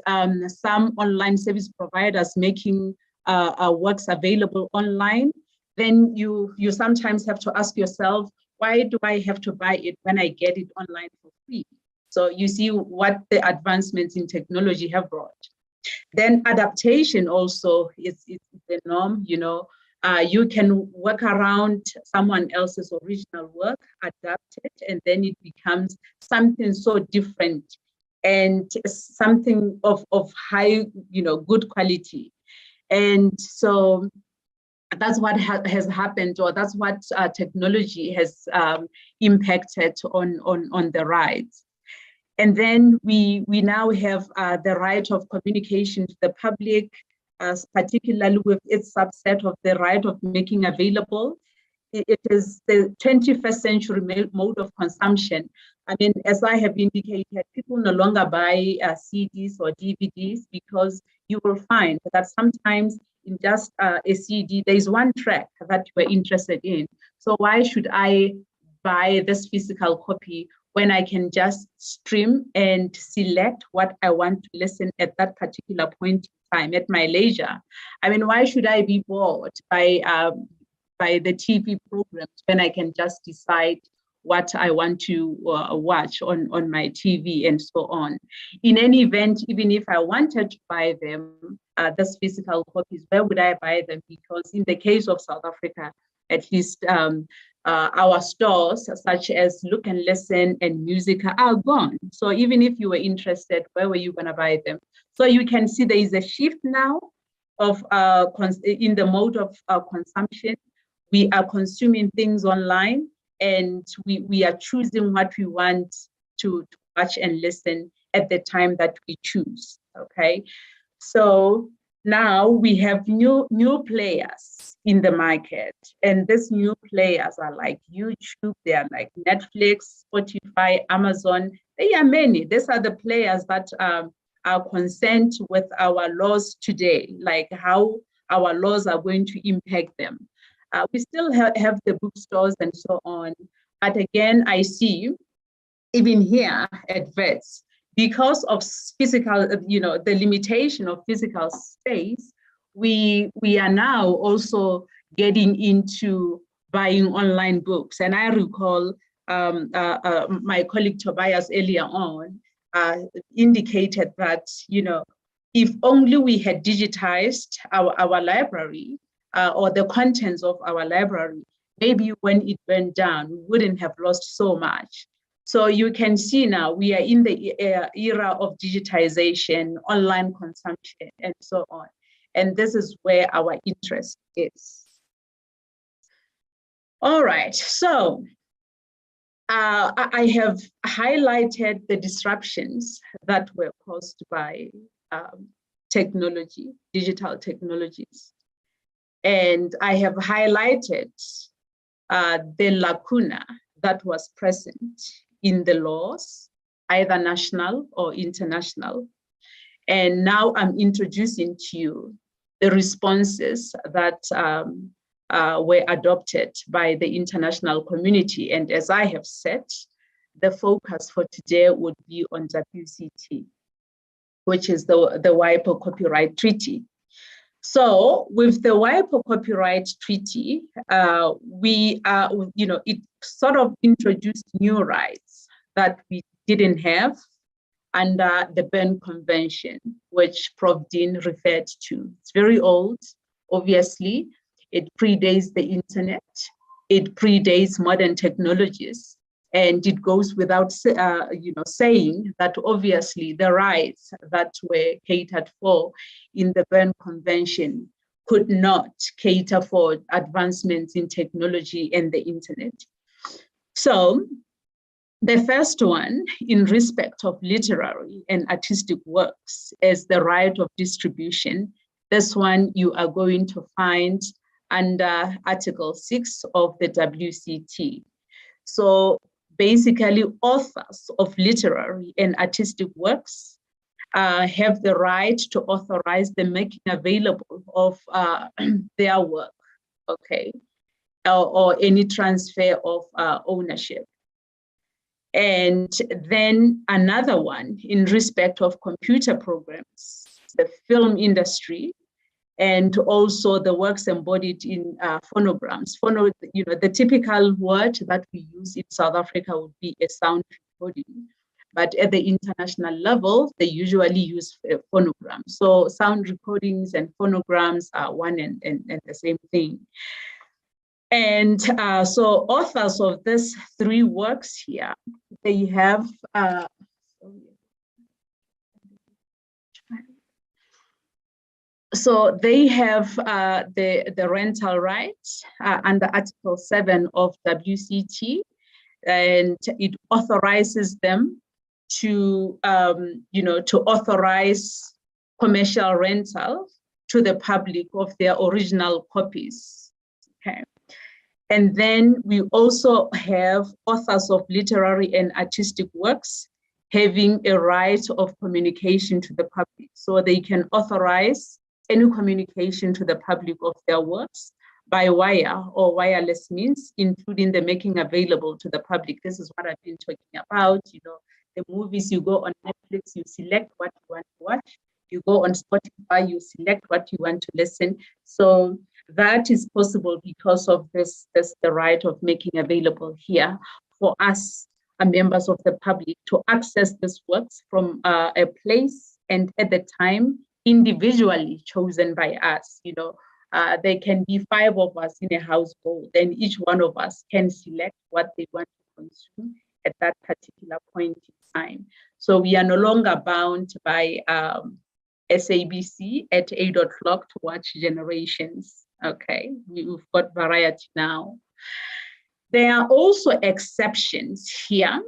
some online service providers making works available online, then you sometimes have to ask yourself, why do I have to buy it when I get it online for free? So you see what the advancements in technology have brought. Then adaptation also is the norm. You can work around someone else's original work, adapt it, and then it becomes something so different and something of high, good quality. And so that's what has happened, or that's what technology has impacted on the rights. And then we now have the right of communication to the public, particularly with its subset of the right of making available. It is the 21st century mode of consumption. I mean, as I have indicated, people no longer buy CDs or DVDs, because you will find that sometimes in just a CD, there is one track that you are interested in. So why should I buy this physical copy when I can just stream and select what I want to listen at that particular point in time at my leisure. I mean, why should I be bored by the TV programs when I can just decide what I want to watch on my TV and so on? In any event, even if I wanted to buy them, these physical copies, where would I buy them? Because in the case of South Africa, at least our stores such as Look and Listen and Musica are gone. So even if you were interested, where were you going to buy them? So you can see there is a shift now of in the mode of consumption. We are consuming things online, and we are choosing what we want to watch and listen at the time that we choose, okay? So now we have new players in the market, and these new players are like YouTube, they are like Netflix, Spotify, Amazon. There are many. These are the players that are concerned with our laws today, like how our laws are going to impact them. We still have the bookstores and so on. But again, I see even here at VETS, because of physical, the limitation of physical space, we are now also getting into buying online books. And I recall my colleague Tobias earlier on indicated that, if only we had digitized our library, or the contents of our library, maybe when it went down, we wouldn't have lost so much. So you can see now we are in the era of digitization, online consumption, and so on. And this is where our interest is. All right, so I have highlighted the disruptions that were caused by technology, digital technologies. And I have highlighted the lacuna that was present in the laws, either national or international. And now I'm introducing to you the responses that were adopted by the international community. And as I have said, the focus for today would be on WCT, which is the WIPO Copyright Treaty. So with the WIPO Copyright Treaty, we are, it sort of introduced new rights that we didn't have under the Berne Convention, which Prof. Dean referred to. It's very old, obviously. It predates the internet. It predates modern technologies. And it goes without saying that obviously the rights that were catered for in the Berne Convention could not cater for advancements in technology and the internet. So the first one, in respect of literary and artistic works as the right of distribution, this one you are going to find under Article 6 of the WCT. So basically, authors of literary and artistic works have the right to authorize the making available of their work, okay, or any transfer of ownership. And then another one in respect of computer programs, the film industry, and also the works embodied in phonograms. The typical word that we use in South Africa would be a sound recording, but at the international level, they usually use phonograms. So sound recordings and phonograms are one and the same thing. And so authors of these three works here, they have, so they have the rental rights under Article 7 of WCT, and it authorizes them to, to authorize commercial rental to the public of their original copies. Okay. And then we also have authors of literary and artistic works having a right of communication to the public. So they can authorize any communication to the public of their works by wire or wireless means, including the making available to the public. This is what I've been talking about. You know, the movies, you go on Netflix, you select what you want to watch. You go on Spotify, you select what you want to listen. So that is possible because of this the right of making available here for us, members of the public, to access these works from a place and at the time individually chosen by us. You know, there can be 5 of us in a household, and each one of us can select what they want to consume at that particular point in time. So we are no longer bound by SABC at 8 o'clock to watch Generations. Okay, we've got variety now. There are also exceptions here.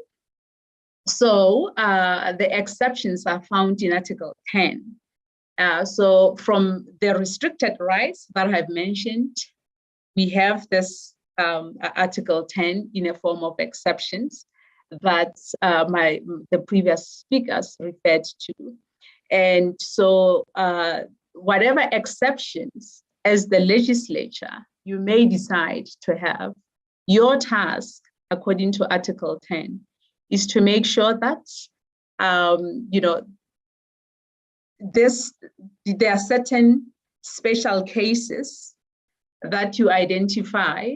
So the exceptions are found in Article 10. So from the restricted rights that I've mentioned, we have this Article 10 in a form of exceptions that the previous speakers referred to. And so whatever exceptions as the legislature you may decide to have, your task, according to Article 10, is to make sure that, you know, there are certain special cases that you identify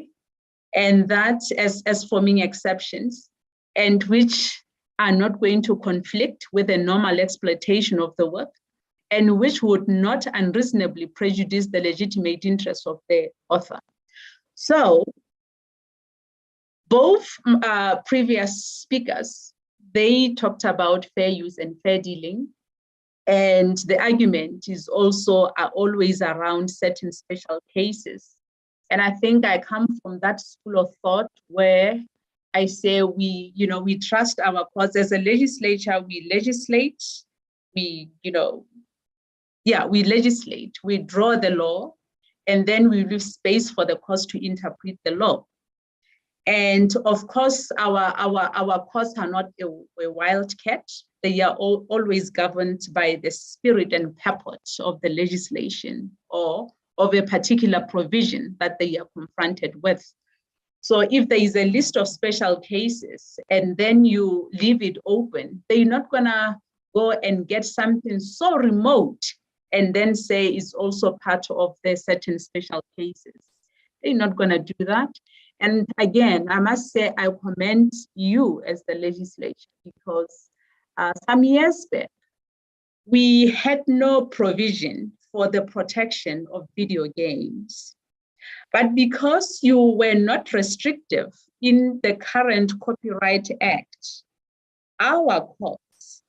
and that as forming exceptions, and which are not going to conflict with the normal exploitation of the work, and which would not unreasonably prejudice the legitimate interests of the author. So both previous speakers, they talked about fair use and fair dealing. And the argument is also always around certain special cases. And I think I come from that school of thought where I say we trust our courts. As a legislature, we legislate, we legislate, we draw the law, and then we leave space for the courts to interpret the law. And of course, our courts are not a wildcat. They are always governed by the spirit and purport of the legislation or of a particular provision that they are confronted with. So if there is a list of special cases and then you leave it open, they're not gonna go and get something so remote and then say it's also part of the certain special cases. They're not gonna do that. And again, I must say, I commend you as the legislature because some years back, we had no provision for the protection of video games. But because you were not restrictive in the current Copyright Act, our courts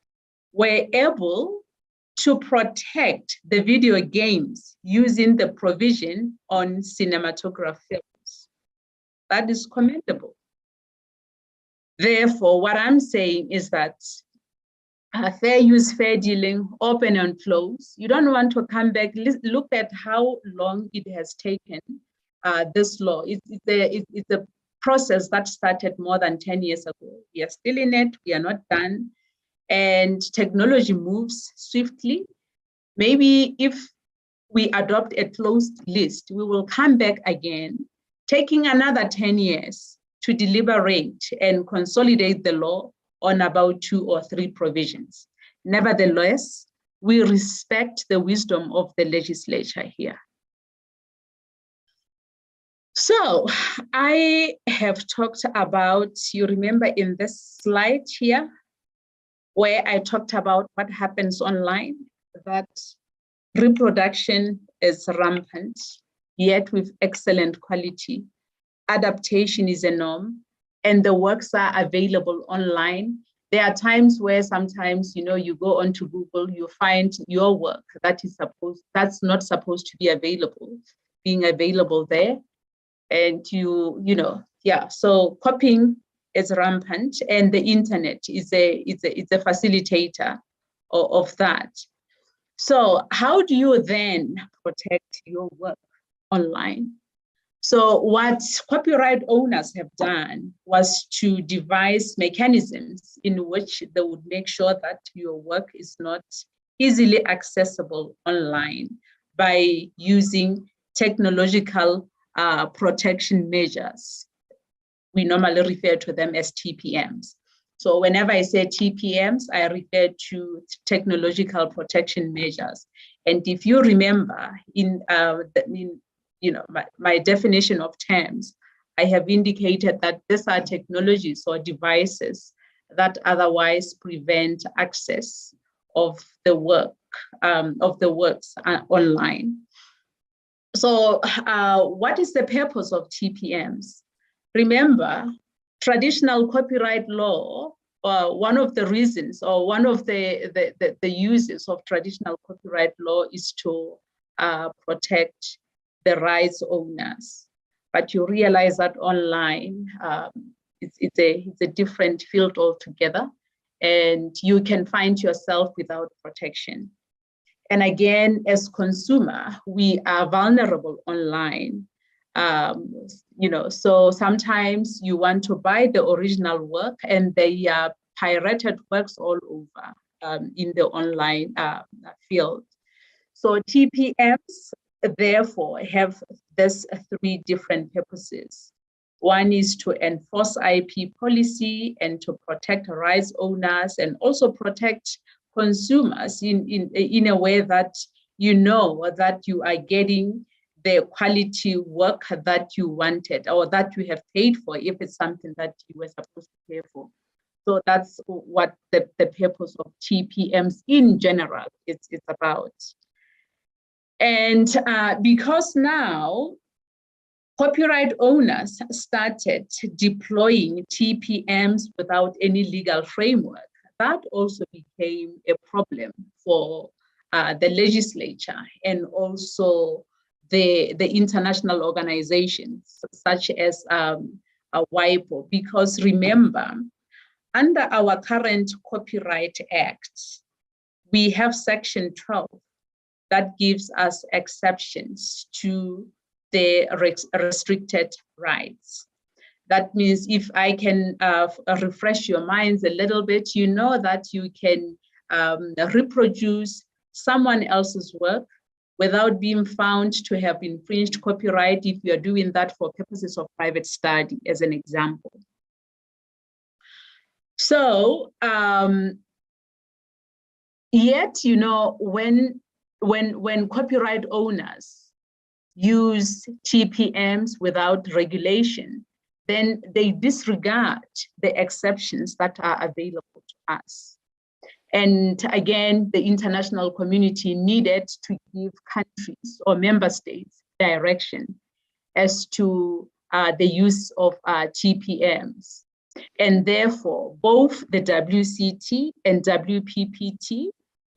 were able to protect the video games using the provision on cinematograph films. That is commendable. Therefore, what I'm saying is that fair use, fair dealing, open and close. You don't want to come back. Look at how long it has taken this law. It's a process that started more than 10 years ago. We are still in it. We are not done. And technology moves swiftly. Maybe if we adopt a closed list, we will come back again, taking another 10 years to deliberate and consolidate the law on about 2 or 3 provisions. Nevertheless, we respect the wisdom of the legislature here. So I have talked about, you remember in this slide here, where I talked about what happens online, that reproduction is rampant, yet with excellent quality. Adaptation is a norm, and the works are available online. There are times where sometimes, you go onto Google, you find your work that's not supposed to be available, being available there. And so copying is rampant, and the internet is a facilitator of that. So how do you then protect your work online? So what copyright owners have done was to devise mechanisms in which they would make sure that your work is not easily accessible online by using technological protection measures. We normally refer to them as TPMs. So whenever I say TPMs, I refer to technological protection measures. And if you remember, in my definition of terms, I have indicated that these are technologies or devices that otherwise prevent access of the works online. So what is the purpose of TPMs? Remember, traditional copyright law, one of the reasons or one of the uses of traditional copyright law is to protect the rights owners. But you realize that online, it's a different field altogether, and you can find yourself without protection. And again, as consumer, we are vulnerable online. So sometimes you want to buy the original work and they are pirated works all over in the online field. So TPMs, therefore, have these three different purposes. One is to enforce IP policy and to protect rights owners and also protect consumers in a way that you know that you are getting the quality work that you wanted or that you have paid for if it's something that you were supposed to pay for. So that's what the purpose of TPMs in general is about. And because now copyright owners started deploying TPMs without any legal framework, that also became a problem for the legislature and also the international organizations such as WIPO, because remember, under our current Copyright Act, we have Section 12 that gives us exceptions to the restricted rights. That means if I can refresh your minds a little bit, you know that you can reproduce someone else's work without being found to have infringed copyright if you're doing that for purposes of private study, as an example. So, yet, when copyright owners use TPMs without regulation, then they disregard the exceptions that are available to us. And again, the international community needed to give countries or member states direction as to the use of TPMs. And therefore, both the WCT and WPPT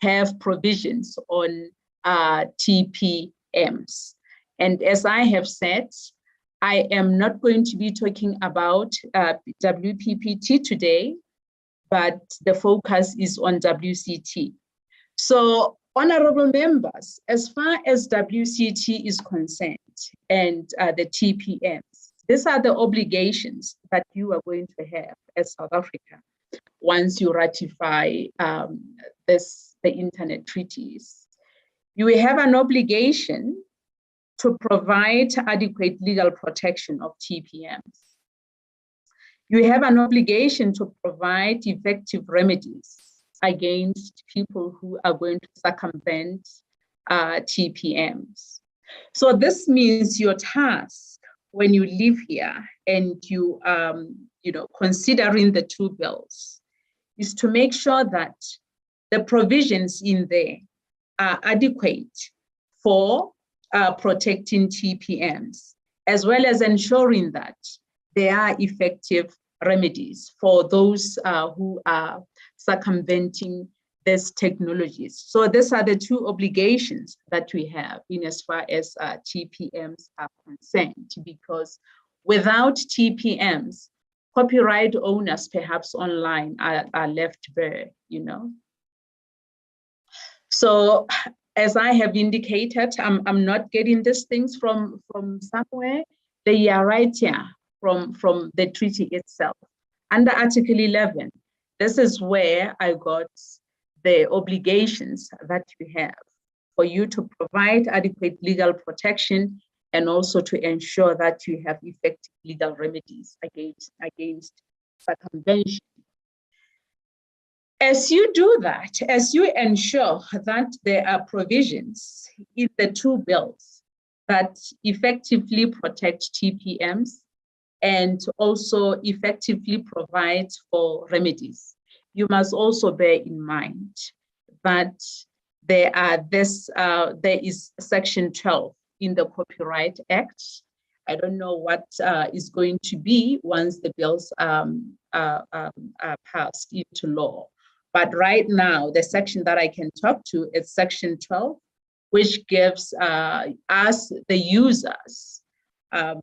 have provisions on TPMs. And as I have said, I am not going to be talking about WPPT today, but the focus is on WCT. So, honorable members, as far as WCT is concerned and the TPMs, these are the obligations that you are going to have as South Africa once you ratify the internet treaties. You will have an obligation to provide adequate legal protection of TPMs. You have an obligation to provide effective remedies against people who are going to circumvent TPMs. So this means your task when you live here and you considering the two bills is to make sure that the provisions in there are adequate for protecting TPMs, as well as ensuring that there are effective remedies for those who are circumventing these technologies. So these are the two obligations that we have in as far as TPMs are concerned, because without TPMs, copyright owners perhaps online are left bare, So as I have indicated, I'm not getting these things from somewhere. They are right here from the treaty itself. Under Article 11, this is where I got the obligations that you have for you to provide adequate legal protection and also to ensure that you have effective legal remedies against circumvention. As you do that, as you ensure that there are provisions in the two bills that effectively protect TPMs and also effectively provide for remedies, you must also bear in mind that there is Section 12 in the Copyright Act. I don't know what is going to be once the bills are passed into law. But right now, the section that I can talk to is Section 12, which gives us, the users, a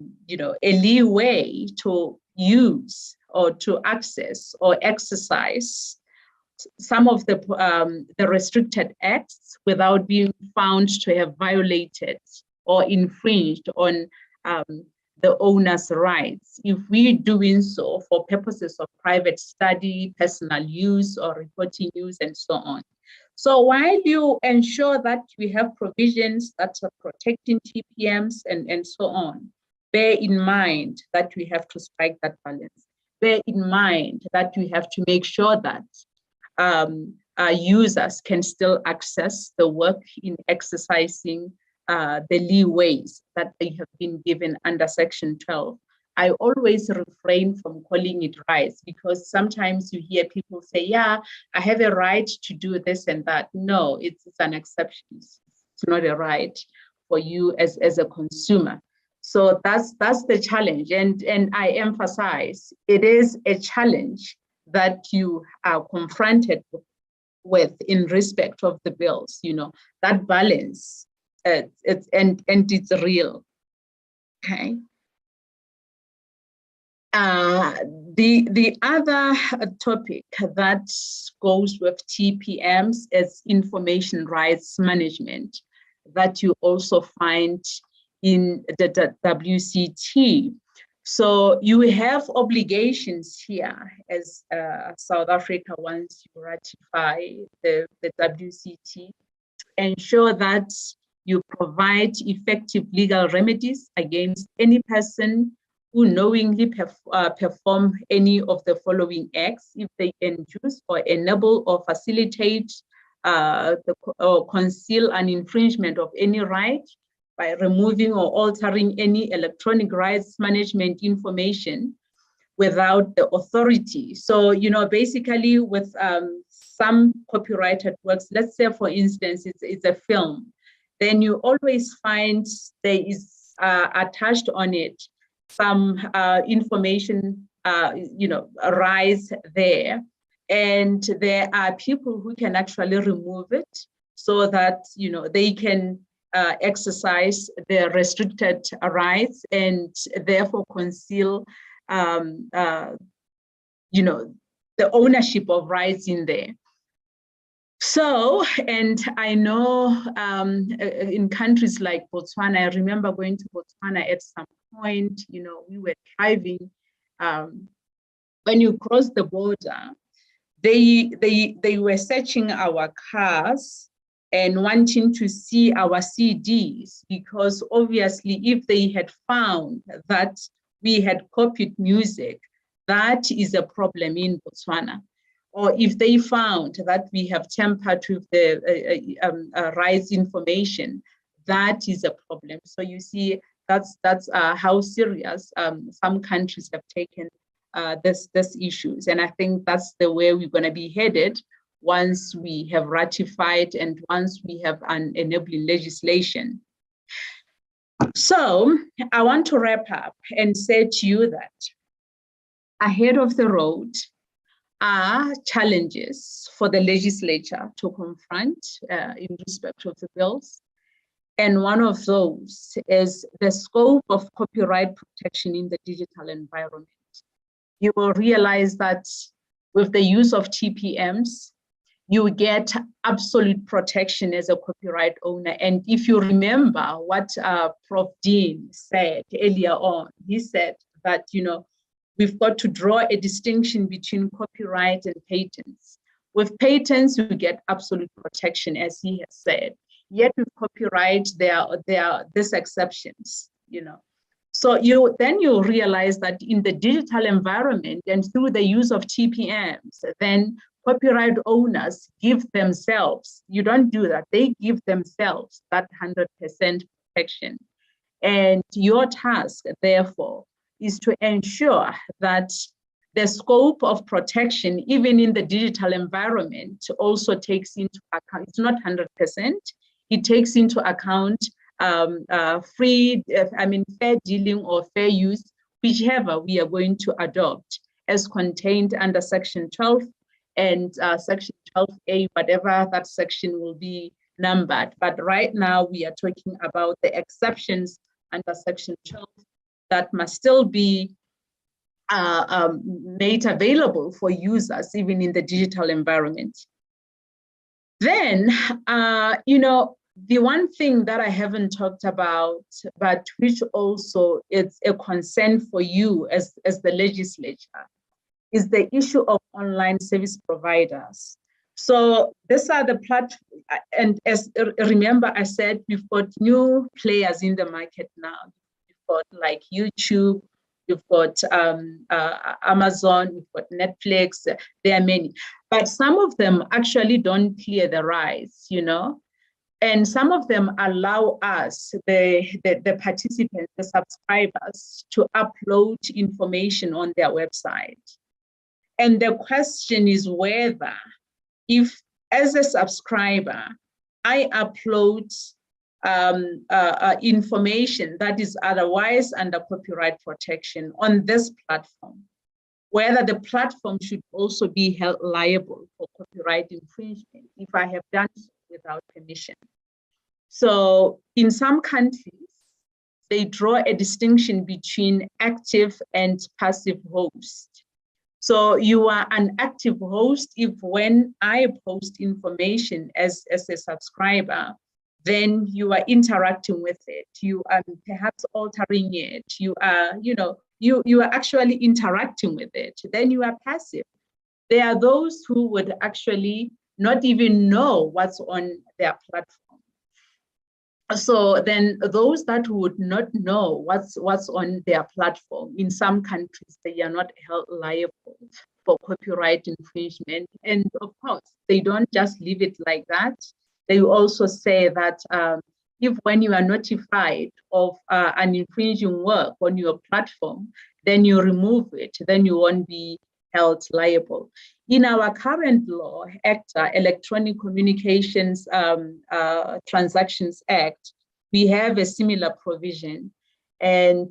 leeway to use or to access or exercise some of the restricted acts without being found to have violated or infringed on the owner's rights, if we're doing so for purposes of private study, personal use, or reporting use, and so on. So while you ensure that we have provisions that are protecting TPMs and so on, bear in mind that we have to strike that balance. Bear in mind that we have to make sure that our users can still access the work in exercising the leeways that they have been given under Section 12. I always refrain from calling it rights, because sometimes you hear people say, yeah, I have a right to do this and that. No, it's an exception. It's not a right for you as a consumer. So that's the challenge. And I emphasize, it is a challenge that you are confronted with in respect of the bills, that balance. It's real, okay? The other topic that goes with TPMs is information rights management, that you also find in the WCT. So you have obligations here as South Africa, once you ratify the WCT, ensure that you provide effective legal remedies against any person who knowingly perform any of the following acts if they induce or enable or facilitate or conceal an infringement of any right by removing or altering any electronic rights management information without the authority. So, basically with some copyrighted works, let's say, for instance, it's a film, then you always find there is attached on it some information, arise there. And there are people who can actually remove it so that, they can exercise their restricted rights and therefore conceal, the ownership of rights in there. So, and I know in countries like Botswana, I remember going to Botswana at some point, we were driving, when you cross the border, they were searching our cars and wanting to see our CDs, because obviously if they had found that we had copied music, that is a problem in Botswana. Or if they found that we have tampered with the rights information, that is a problem. So you see, that's how serious some countries have taken this issues. And I think that's the way we're going to be headed once we have ratified and once we have an enabling legislation. So I want to wrap up and say to you that ahead of the road are challenges for the legislature to confront in respect of the bills. And one of those is the scope of copyright protection in the digital environment. You will realize that with the use of TPMs, you get absolute protection as a copyright owner. And if you remember what Prof. Dean said earlier on, he said that, we've got to draw a distinction between copyright and patents. With patents, you get absolute protection, as he has said. Yet with copyright, there are these exceptions you know. So you realize that in the digital environment and through the use of TPMs, then copyright owners give themselves, you don't do that, they give themselves that 100% protection. And your task, therefore, is to ensure that the scope of protection, even in the digital environment, also takes into account, it's not 100%, it takes into account fair dealing or fair use, whichever we are going to adopt as contained under Section 12 and Section 12A, whatever that section will be numbered. But right now we are talking about the exceptions under Section 12 that must still be made available for users, even in the digital environment. Then, the one thing that I haven't talked about, but which also is a concern for you as the legislature, is the issue of online service providers. So these are the platforms, and remember I said we've got new players in the market now. We've got like YouTube, you've got Amazon, you've got Netflix, there are many. But some of them actually don't clear the rights, and some of them allow us, the participants, the subscribers, to upload information on their website. And the question is whether, if as a subscriber, I upload information that is otherwise under copyright protection on this platform, whether the platform should also be held liable for copyright infringement if I have done so without permission. So in some countries, they draw a distinction between active and passive host. So you are an active host if when I post information as a subscriber, then you are interacting with it. You are perhaps altering it. You are, you are actually interacting with it. Then you are passive. There are those who would actually not even know what's on their platform. So then those that would not know what's on their platform, in some countries, they are not held liable for copyright infringement. And of course, they don't just leave it like that. They also say that if when you are notified of an infringing work on your platform, then you remove it, then you won't be held liable. In our current law, ACTA, Electronic Communications Transactions Act, we have a similar provision, and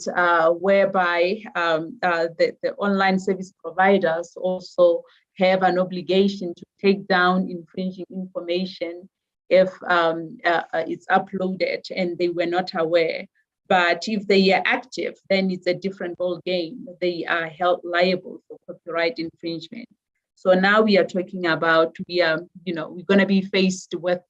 whereby the online service providers also have an obligation to take down infringing information if it's uploaded and they were not aware. But if they are active, then it's a different ball game. They are held liable for copyright infringement. So now we are talking about, we're going to be faced with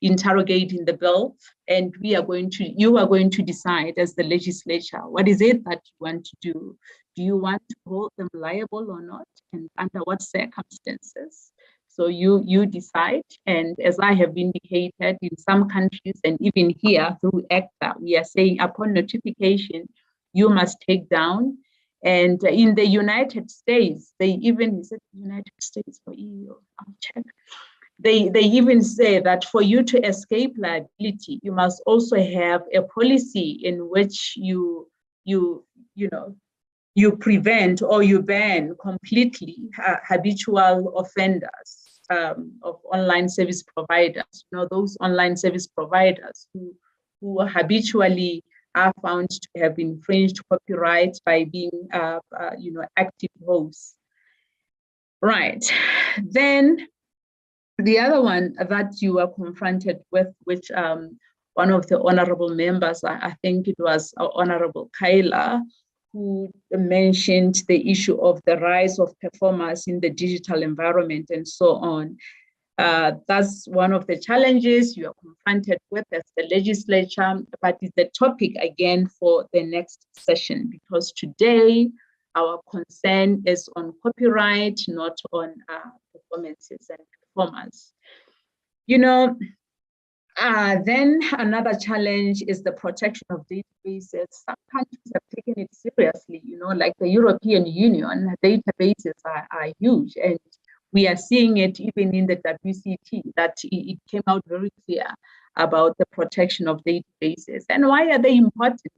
interrogating the bill, and you are going to decide as the legislature, what is it that you want to do? Do you want to hold them liable or not? And under what circumstances? So you decide, and as I have indicated, in some countries and even here through ACTA, we are saying upon notification, you must take down. And in the United States, they even, is it United States or EU? I'll check. They even say that for you to escape liability, you must also have a policy in which you prevent or you ban completely habitual offenders of online service providers. Those online service providers who habitually are found to have infringed copyright by being active hosts. Right. Then the other one that you were confronted with, which one of the honorable members, I think it was Honorable Kyla, who mentioned the issue of the rise of performers in the digital environment and so on. That's one of the challenges you are confronted with as the legislature, but it's a topic again for the next session, because today our concern is on copyright, not on performances and performers. Then another challenge is the protection of databases. Some countries have taken it seriously, like the European Union, databases are huge. And we are seeing it even in the WCT, that it came out very clear about the protection of databases. And why are they important?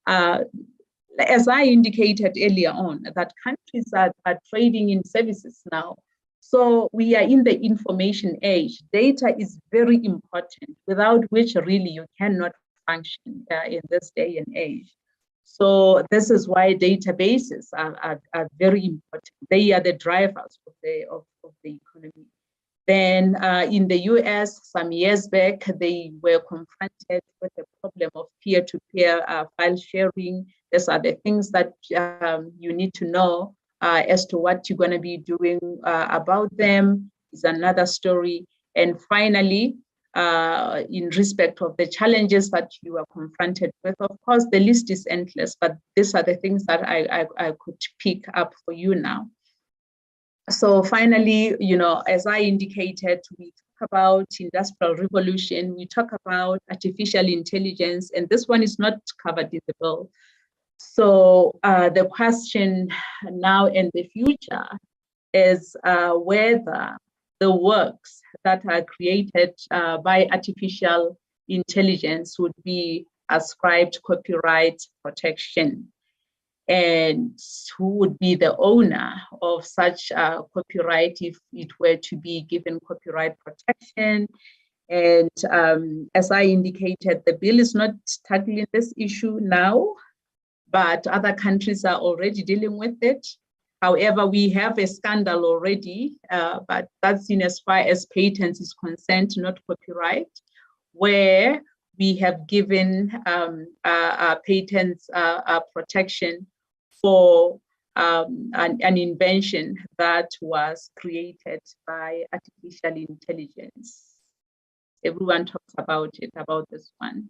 As I indicated earlier on, that countries are trading in services now. So we are in the information age. Data is very important, without which really you cannot function in this day and age. So this is why databases are very important. They are the drivers of the economy. Then in the US, some years back, they were confronted with the problem of peer-to-peer file sharing. These are the things that you need to know as to what you're going to be doing about them is another story. And finally, in respect of the challenges that you are confronted with, of course, the list is endless, but these are the things that I could pick up for you now. So finally, as I indicated, we talk about industrial revolution, we talk about artificial intelligence, and this one is not covered in the bill. So the question now and the future is whether the works that are created by artificial intelligence would be ascribed copyright protection, and who would be the owner of such copyright if it were to be given copyright protection. And as I indicated, the bill is not tackling this issue now, but other countries are already dealing with it. However, we have a scandal already, but that's in as far as patents is concerned, not copyright, where we have given patents protection for an invention that was created by artificial intelligence. Everyone talks about this one.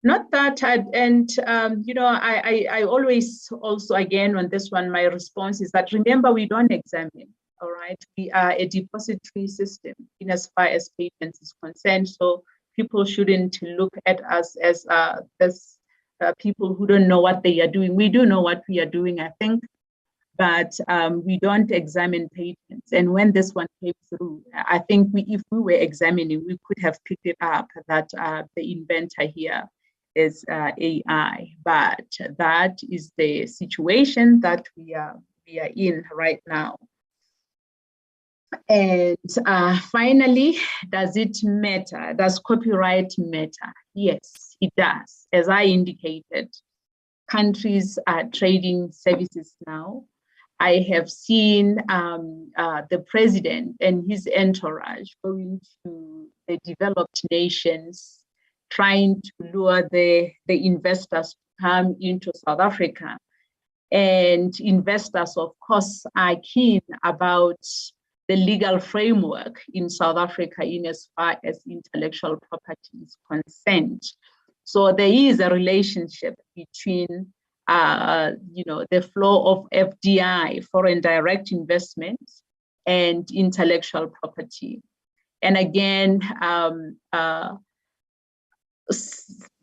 Not that, I always also, again, on this one, my response is that, remember, we don't examine, all right? We are a depository system in as far as patents is concerned, so people shouldn't look at us as people who don't know what they are doing. We do know what we are doing, I think, but we don't examine patents. And when this one came through, I think if we were examining, we could have picked it up that the inventor here is AI, but that is the situation that we are in right now. And finally, does it matter? Does copyright matter? Yes, it does. As I indicated, countries are trading services now. I have seen the president and his entourage going to the developed nations, trying to lure the investors to come into South Africa. And investors, of course, are keen about the legal framework in South Africa in as far as intellectual property is concerned. So there is a relationship between the flow of FDI, foreign direct investment, and intellectual property. And again,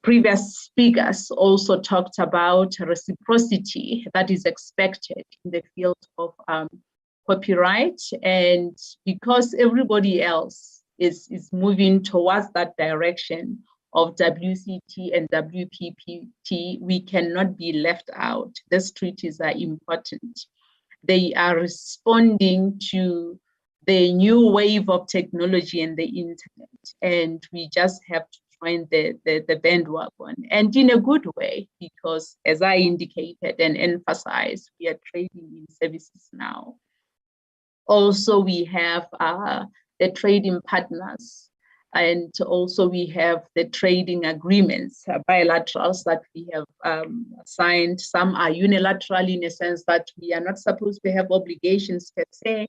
previous speakers also talked about reciprocity that is expected in the field of copyright. And because everybody else is moving towards that direction of WCT and WPPT, we cannot be left out. These treaties are important. They are responding to the new wave of technology and the internet, and we just have to join the bandwagon, and in a good way, because as I indicated and emphasized, we are trading in services now. Also, we have the trading partners, and also we have the trading agreements, bilaterals that we have signed. Some are unilateral in a sense that we are not supposed to have obligations per se.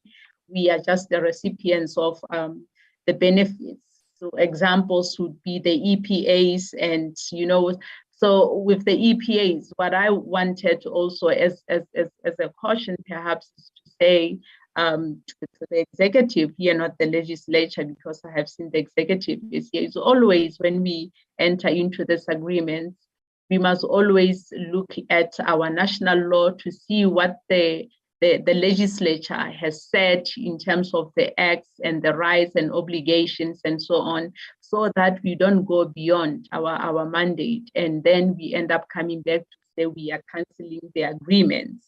We are just the recipients of the benefits. So examples would be the EPAs, and so with the EPAs, what I wanted also as a caution perhaps is to say to the executive here, not the legislature, because I have seen the executive is here, is always when we enter into this agreement, we must always look at our national law to see what the legislature has said in terms of the acts and the rights and obligations and so on, so that we don't go beyond our mandate. And then we end up coming back to say we are canceling the agreements,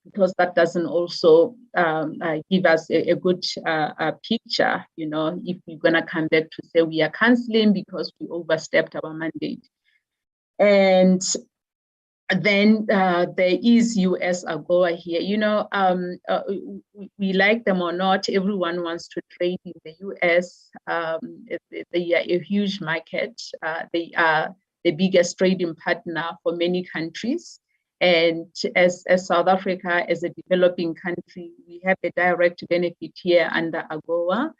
because that doesn't also give us a good picture, you know, if we're going to come back to say we are canceling because we overstepped our mandate. And then there is US AGOA here. You know, we like them or not, everyone wants to trade in the US. They are a huge market. They are the biggest trading partner for many countries. And as South Africa, as a developing country, we have a direct benefit here under AGOA.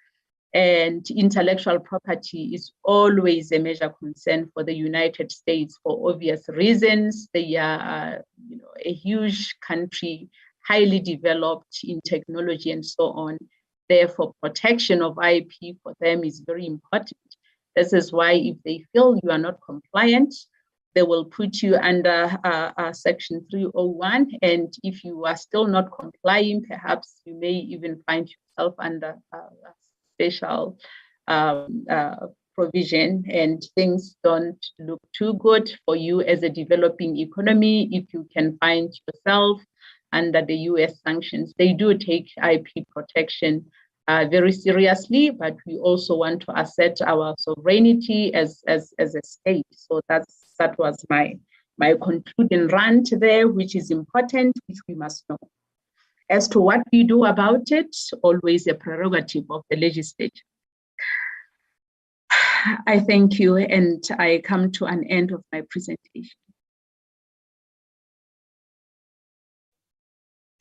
And intellectual property is always a major concern for the United States for obvious reasons. They are, you know, a huge country, highly developed in technology and so on. Therefore, protection of IP for them is very important. This is why if they feel you are not compliant, they will put you under Section 301. And if you are still not complying, perhaps you may even find yourself under special provision, and things don't look too good for you as a developing economy if you can find yourself under the US sanctions. They do take IP protection very seriously, but we also want to assert our sovereignty as a state. So that was my concluding rant there, which is important, which we must know. As to what we do about it, always a prerogative of the legislature. I thank you, and I come to an end of my presentation.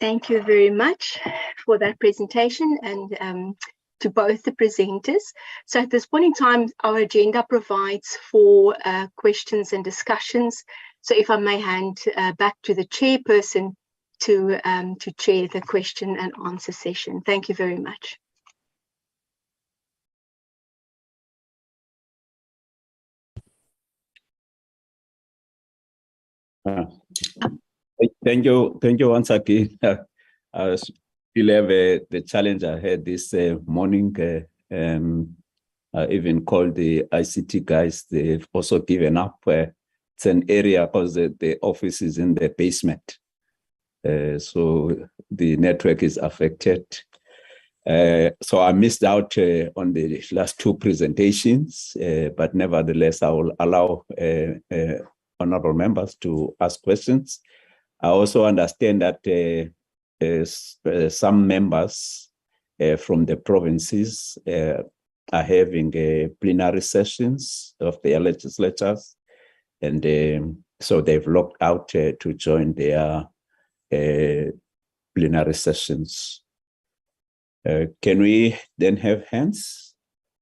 Thank you very much for that presentation, and to both the presenters. So at this point in time, our agenda provides for questions and discussions. So if I may hand back to the chairperson to chair the question and answer session. Thank you very much. Thank you once again. I still have the challenge I had this morning. I even called the ICT guys. They've also given up. It's an area because the office is in the basement. So the network is affected. So I missed out on the last two presentations, but nevertheless, I will allow honorable members to ask questions. I also understand that some members from the provinces are having plenary sessions of their legislatures, and so they've logged out to join their plenary sessions. Can we then have hands?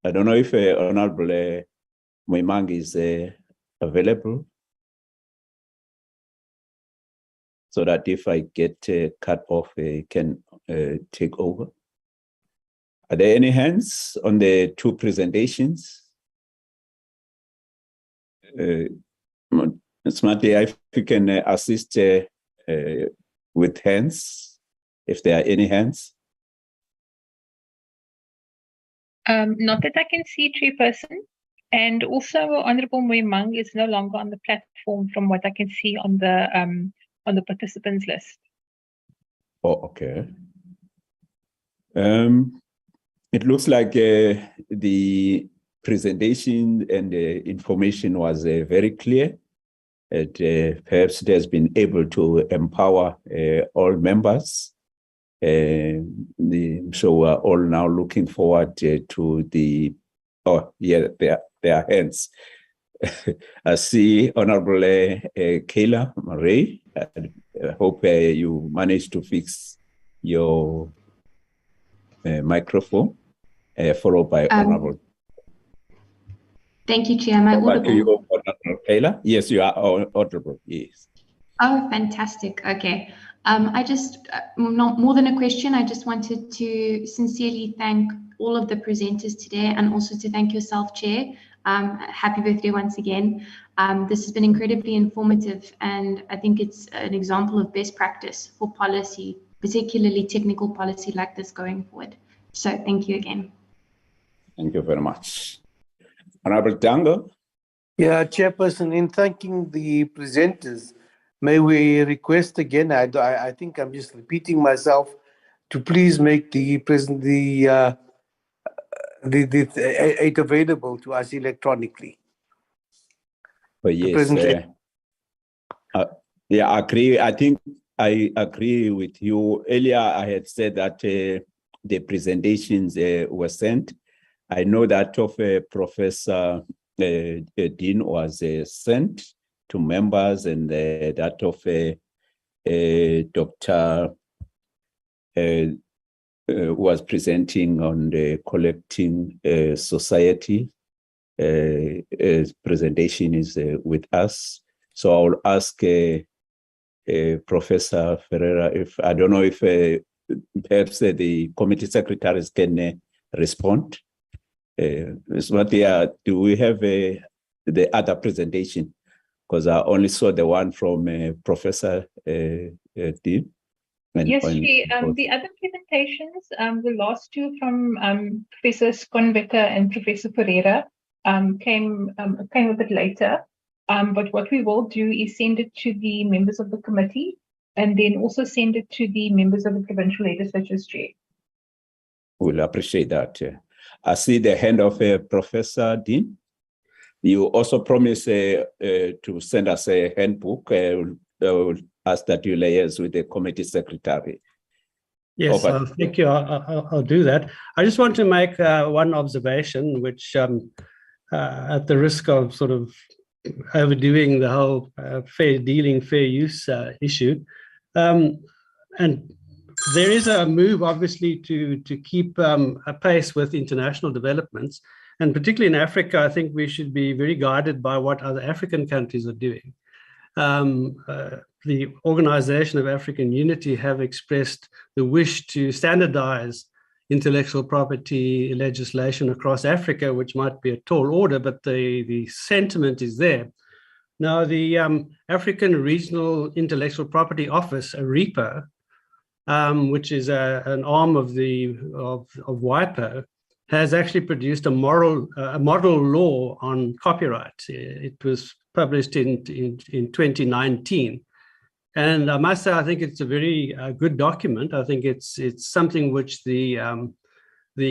I don't know if Honorable Moimang is available, so that if I get cut off, I can take over. Are there any hands on the two presentations? Smartly, if you can assist with hands, if there are any hands. Not that I can see, Chairperson. And also, Honorable Moimang is no longer on the platform from what I can see on the participants list. Oh, okay. It looks like the presentation and the information was very clear. Perhaps it has been able to empower all members. So we're all now looking forward to the, oh yeah, there are hands. I see Honorable Kayla Marie. I hope you managed to fix your microphone, followed by Honorable. Thank you, Chair. Am I audible? To you, Honorable Kayla? Yes, you are audible. Yes. Oh, fantastic. Okay. I just, not more than a question, I just wanted to sincerely thank all of the presenters today and also to thank yourself, Chair. Happy birthday once again. This has been incredibly informative, and I think it's an example of best practice for policy, particularly technical policy like this going forward. So thank you again. Thank you very much. Honorable Dango. Yeah, Chairperson, in thanking the presenters, may we request again, I think I'm just repeating myself, to please make the aid available to us electronically. But yes, yeah, I agree. I think I agree with you. Earlier, I had said that the presentations were sent. I know that of Professor Dean was sent to members, and that of Dr. Was presenting on the collecting society. His presentation is with us. So I'll ask Professor Ferreira if, I don't know if perhaps the committee secretaries can respond. But yeah, do we have the other presentation? Because I only saw the one from Professor Dean. Yes, the other presentations, the last two from Professor Skonbecker and Professor Pereira came a bit later. But what we will do is send it to the members of the committee and then also send it to the members of the provincial legislatures, Chair. We'll appreciate that. I see the hand of Professor Dean. You also promised to send us a handbook. We'll ask that you liaise with the committee secretary. Yes, thank you. I'll do that. I just want to make one observation, which at the risk of sort of overdoing the whole fair dealing, fair use issue. And there is a move, obviously, to keep a pace with international developments. And particularly in Africa, I think we should be very guided by what other African countries are doing. The Organization of African Unity have expressed the wish to standardize intellectual property legislation across Africa, which might be a tall order, but the sentiment is there. Now, the African Regional Intellectual Property Office, RIPO, which is an arm of WIPO, has actually produced a model law on copyright. It was published in 2019. And I must say, I think it's a very good document. I think it's something which the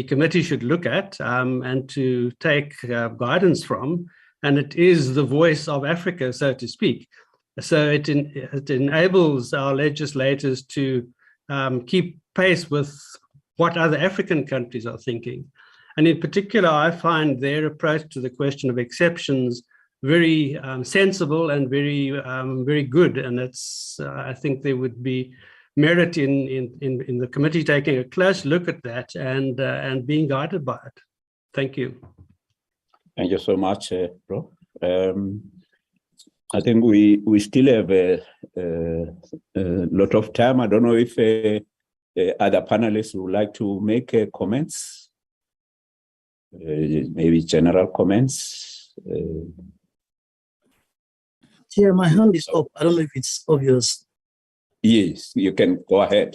committee should look at and to take guidance from. And it is the voice of Africa, so to speak. So it enables our legislators to keep pace with what other African countries are thinking. And in particular, I find their approach to the question of exceptions very sensible and very good. And it's I think there would be merit in the committee taking a close look at that and being guided by it. Thank you. Thank you so much, Bro. I think we still have a lot of time. I don't know if other panelists would like to make comments, maybe general comments. Chair, my hand is up. I don't know if it's obvious. Yes, you can go ahead.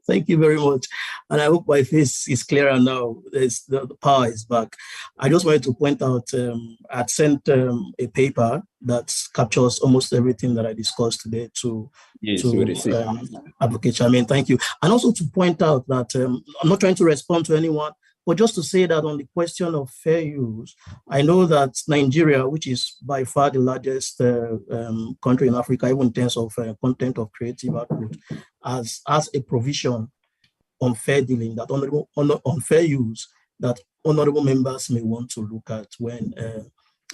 Thank you very much. And I hope my face is clearer now. The power is back. I just wanted to point out, I'd sent a paper that captures almost everything that I discussed today to Advocate Charmaine. Thank you. And also to point out that I'm not trying to respond to anyone, but just to say that on the question of fair use, I know that Nigeria, which is by far the largest country in Africa, even in terms of content of creative output, has a provision on fair dealing, that on fair use, that honorable members may want to look at when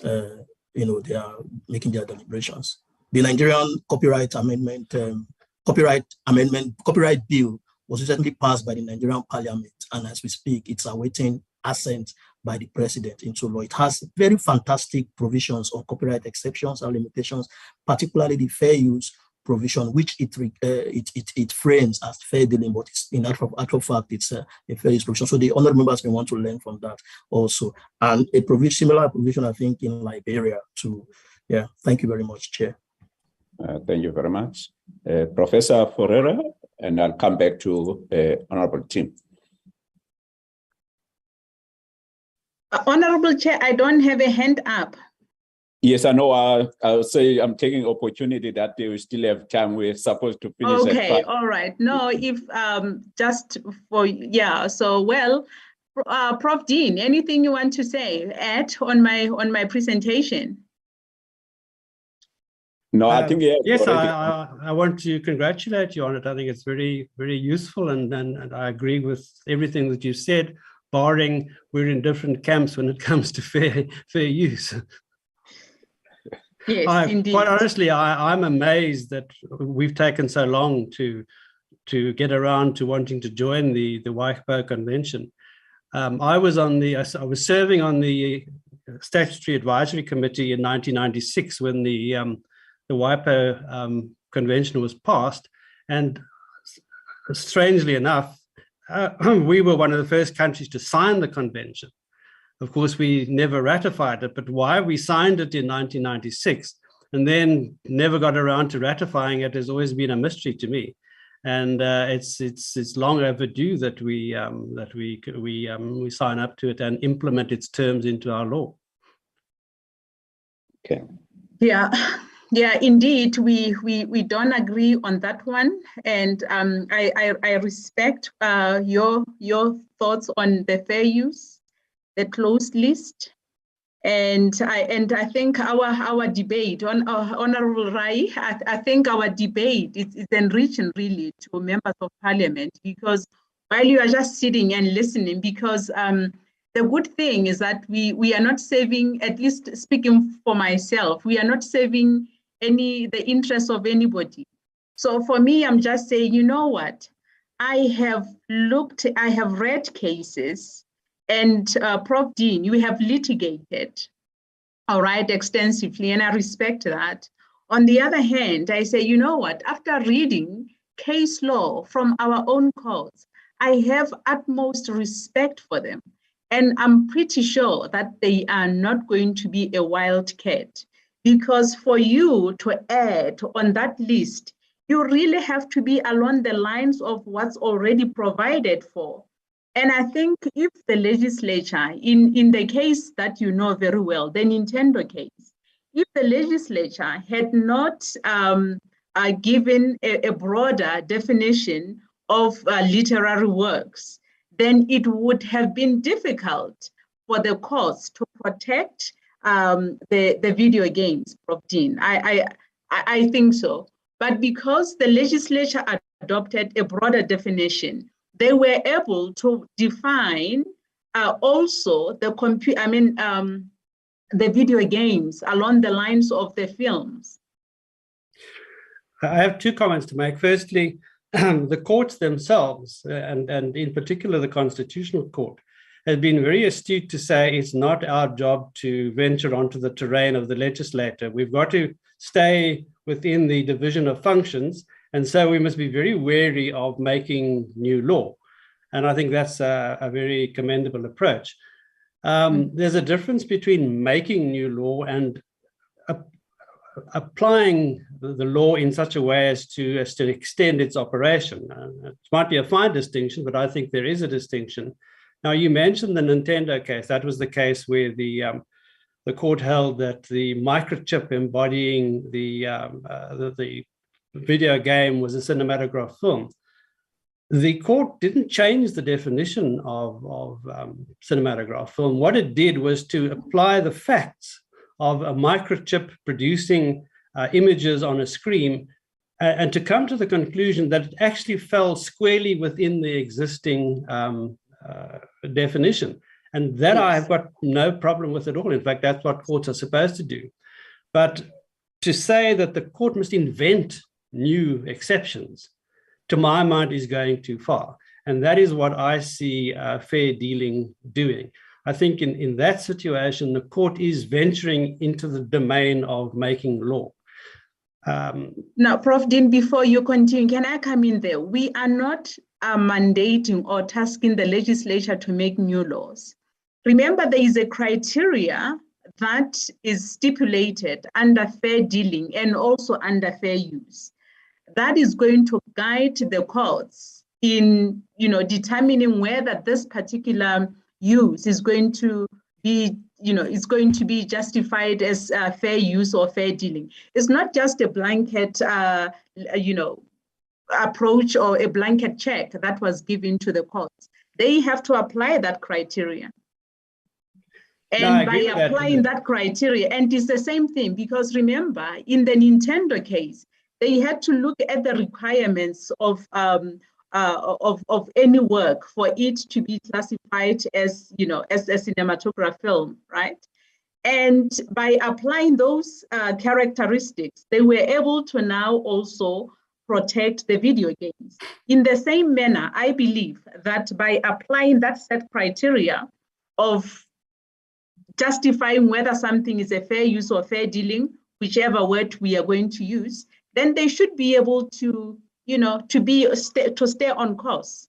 they are making their deliberations. The Nigerian Copyright Bill was recently passed by the Nigerian Parliament, and as we speak, it's awaiting assent by the president into law. It has very fantastic provisions on copyright exceptions and limitations, particularly the fair use provision, which it frames as fair dealing, but it's, in actual fact, it's a fair use provision. So the honourable members may want to learn from that also. And a similar provision, I think, in Liberia too. Yeah, thank you very much, Chair. Thank you very much. Professor Ferreira, and I'll come back to Honourable Tim. Honourable Chair, I don't have a hand up. Yes, I know. I'll say I'm taking opportunity that they will still have time. We're supposed to finish. Okay, all right. No, if just for, yeah, so well, Prof. Dean, anything you want to say, add on my presentation? No, I think yes, I want to congratulate you on it. I think it's very, very useful, and I agree with everything that you said, barring we're in different camps when it comes to fair use. Yes, indeed. Quite honestly, I'm amazed that we've taken so long to get around to wanting to join the WIPO Convention. I was serving on the Statutory Advisory Committee in 1996 when the WIPO Convention was passed, and strangely enough, we were one of the first countries to sign the convention. Of course, we never ratified it, but why we signed it in 1996 and then never got around to ratifying it has always been a mystery to me. And it's long overdue that we sign up to it and implement its terms into our law. Okay. Yeah, indeed, we don't agree on that one, and I respect your thoughts on the fair use, the closed list, and I think our debate on Honourable Rai, I think our debate is enriching really to members of Parliament, because while you are just sitting and listening, because the good thing is that we are not saving, at least speaking for myself, we are not saving the interest of anybody. So for me, I'm just saying, you know what? I have read cases, and Prof. Dean, you have litigated, all right, extensively, and I respect that. On the other hand, I say, you know what? After reading case law from our own courts, I have utmost respect for them. And I'm pretty sure that they are not going to be a wildcat, because for you to add on that list, you really have to be along the lines of what's already provided for. And I think if the legislature, in the case that you know very well, the Nintendo case, if the legislature had not given a broader definition of literary works, then it would have been difficult for the courts to protect the video games, Prof. Dean. I think so. But because the legislature adopted a broader definition, they were able to define also the video games along the lines of the films. I have two comments to make. Firstly, the courts themselves, and in particular the Constitutional Court, has been very astute to say it's not our job to venture onto the terrain of the legislator. We've got to stay within the division of functions, and so we must be very wary of making new law. And I think that's a very commendable approach. There's a difference between making new law and applying the law in such a way as to extend its operation. It might be a fine distinction, but I think there is a distinction. Now, you mentioned the Nintendo case. That was the case where the court held that the microchip embodying the video game was a cinematograph film. The court didn't change the definition of cinematograph film. What it did was to apply the facts of a microchip producing images on a screen and to come to the conclusion that it actually fell squarely within the existing definition. And that, yes, I've got no problem with at all. In fact, that's what courts are supposed to do. But to say that the court must invent new exceptions, to my mind, is going too far. And that is what I see fair dealing doing. I think in that situation, the court is venturing into the domain of making law. Now, Prof. Dean, before you continue, can I come in there? We are not mandating or tasking the legislature to make new laws. Remember, there is a criteria that is stipulated under fair dealing and also under fair use. That is going to guide the courts in, determining whether this particular use is going to be, is going to be justified as fair use or fair dealing. It's not just a blanket, approach or a blanket check that was given to the courts. They have to apply that criteria. And by applying that criteria, and it's the same thing, because remember, in the Nintendo case, they had to look at the requirements of any work for it to be classified as, as a cinematograph film, right? And by applying those characteristics, they were able to now also protect the video games. In the same manner, I believe that by applying that set criteria of justifying whether something is a fair use or fair dealing, whichever word we are going to use, then they should be able to, to stay on course.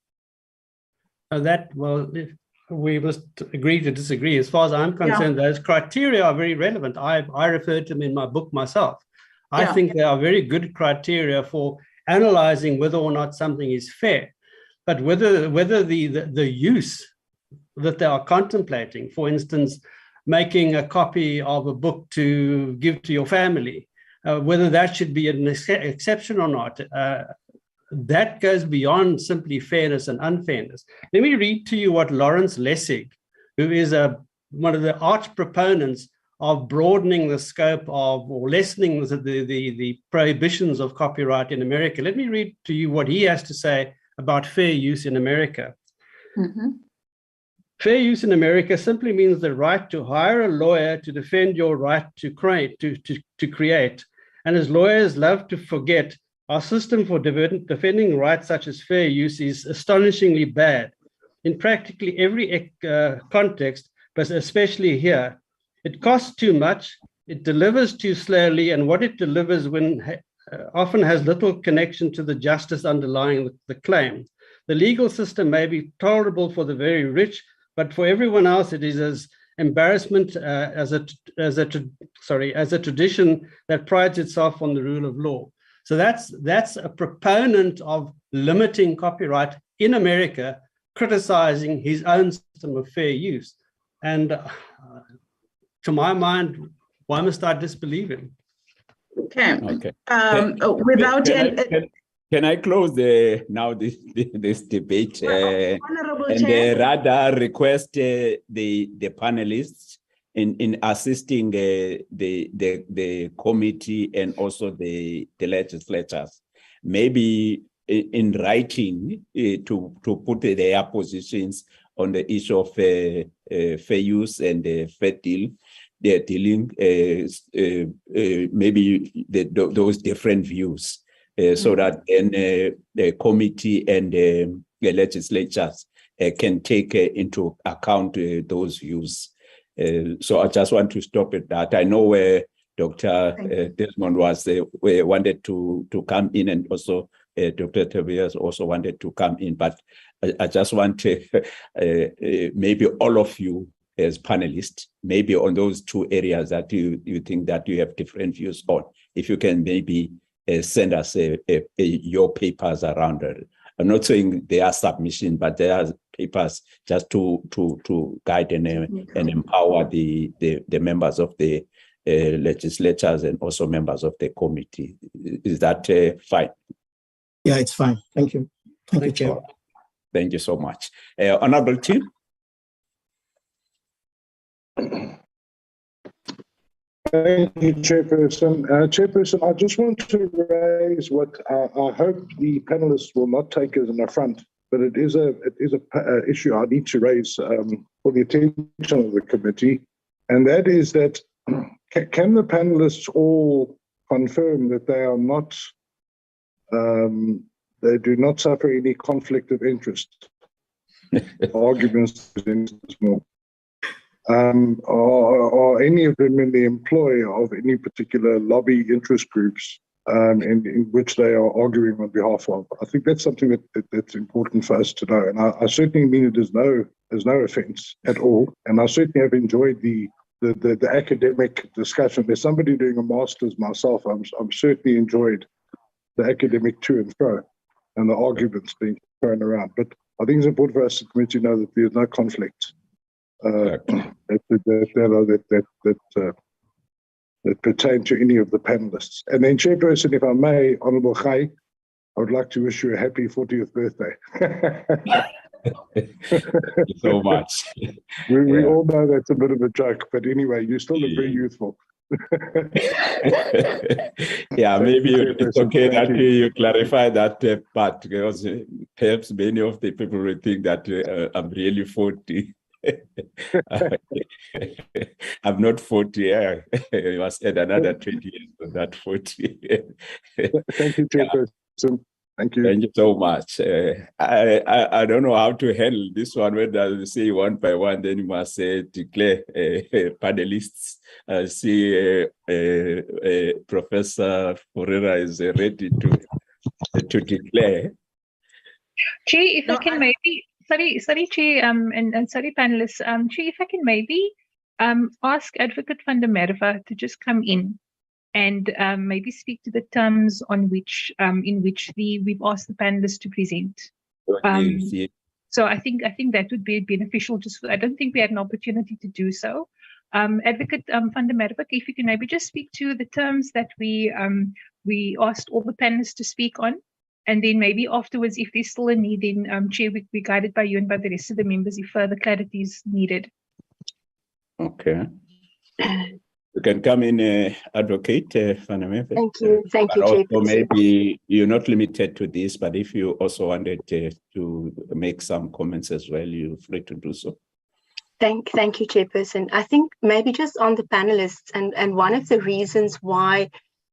We must agree to disagree. As far as I'm concerned, those criteria are very relevant. I referred to them in my book myself. I think they are very good criteria for analyzing whether or not something is fair, but whether the use that they are contemplating, for instance, making a copy of a book to give to your family, whether that should be an exception or not, that goes beyond simply fairness and unfairness. Let me read to you what Lawrence Lessig, who is one of the arch proponents of broadening the scope of, or lessening the prohibitions of copyright in America. Let me read to you what he has to say about fair use in America. Mm-hmm. Fair use in America simply means the right to hire a lawyer to defend your right to create. And as lawyers love to forget, our system for defending rights such as fair use is astonishingly bad. In practically every context, but especially here, it costs too much, it delivers too slowly, and what it delivers often has little connection to the justice underlying the claim. The legal system may be tolerable for the very rich, but for everyone else, it is as embarrassment as a tradition that prides itself on the rule of law. So that's a proponent of limiting copyright in America, criticizing his own system of fair use. And to my mind, why must I disbelieve him? Okay. Without can I close this debate and rather request the panelists in assisting the committee and also the legislators, maybe in writing to put their positions on the issue of fair use and fair deal. They're dealing maybe those different views. So that then the committee and the legislatures can take into account those views. So I just want to stop at that. I know where Dr. Desmond wanted to come in, and also Dr. Tobias also wanted to come in, but I just want maybe all of you as panelists, maybe on those two areas that you think that you have different views on, if you can maybe send us your papers around it. I'm not saying they are submission, but they are papers just to guide and empower the members of the legislatures and also members of the committee. Is that fine? Yeah, it's fine. Thank you. Thank you, Chair. Thank you so much. Honorable Tim. Thank you, Chairperson. Chairperson, I just want to raise what I hope the panelists will not take as an affront, but it is a issue I need to raise for the attention of the committee, and that is that can the panelists all confirm that they are not, they do not suffer any conflict of interest? Arguments more. Are any of them in the employ of any particular lobby interest groups in which they are arguing on behalf of? I think that's something that's important for us to know. And I certainly mean it as no offense at all. And I certainly have enjoyed the academic discussion. There's somebody doing a master's myself. I'm certainly enjoyed the academic to and fro and the arguments being thrown around. But I think it's important for us to commit to know that there's no conflict that pertain to any of the panelists. And then, Chairperson, if I may, Honourable Khai, I would like to wish you a happy 40th birthday. Thank you so much. We all know that's a bit of a joke, but anyway, you still look very youthful. Yeah, maybe it's okay that you clarify that part, because perhaps many of the people will think that I'm really 40. I'm not 40. I must add another 20 years to that 40. Thank you, Chairperson. Thank you. Thank you so much. I don't know how to handle this one. Whether you say one by one, then you must declare panelists. I see Professor Ferreira is ready to declare. Chair, if I can maybe, sorry, Chair, and sorry, panelists, Chair, if I can maybe ask Advocate van der Merwe to just come in and maybe speak to the terms on which in which we've asked the panelists to present. So I think that would be beneficial. I don't think we had an opportunity to do so. Advocate van der Merwe, if you can maybe just speak to the terms that we asked all the panelists to speak on, and then maybe afterwards, if there's still a need, then Chair, we're guided by you and by the rest of the members if further clarity is needed. Okay. You can come in, Advocate van der Merwe. Thank you, also Chairperson. maybe you're not limited to this, but if you also wanted to make some comments as well, you're free to do so. Thank you, Chairperson. I think maybe just on the panelists, and one of the reasons why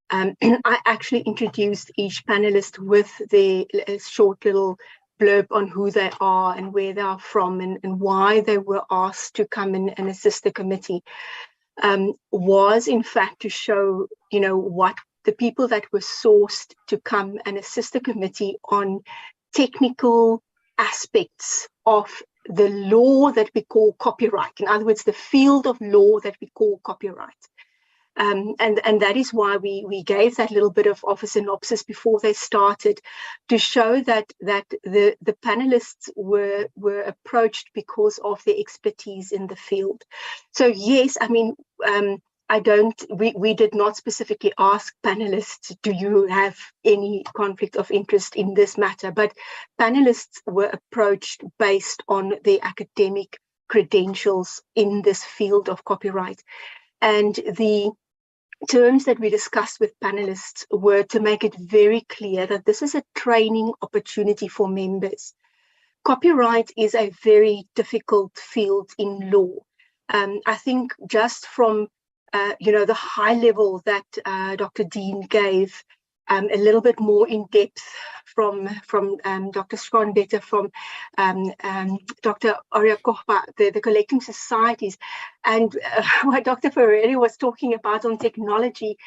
I actually introduced each panelist with the short little blurb on who they are and where they are from and why they were asked to come in and assist the committee, was in fact to show, what the people that were sourced to come and assist the committee on technical aspects of the law that we call copyright. In other words, the field of law that we call copyright. And that is why we gave that little bit of a synopsis before they started, to show that the panelists were approached because of their expertise in the field. So yes, I mean, we did not specifically ask panelists, do you have any conflict of interest in this matter? But panelists were approached based on their academic credentials in this field of copyright. And the terms that we discussed with panelists were to make it very clear that this is a training opportunity for members. Copyright is a very difficult field in law. I think just from the high level that Dr. Dean gave, a little bit more in depth from Dr. Schonbetter, from Dr. Arya Kochba, the collecting societies, and what Dr. Ferreira was talking about on technology.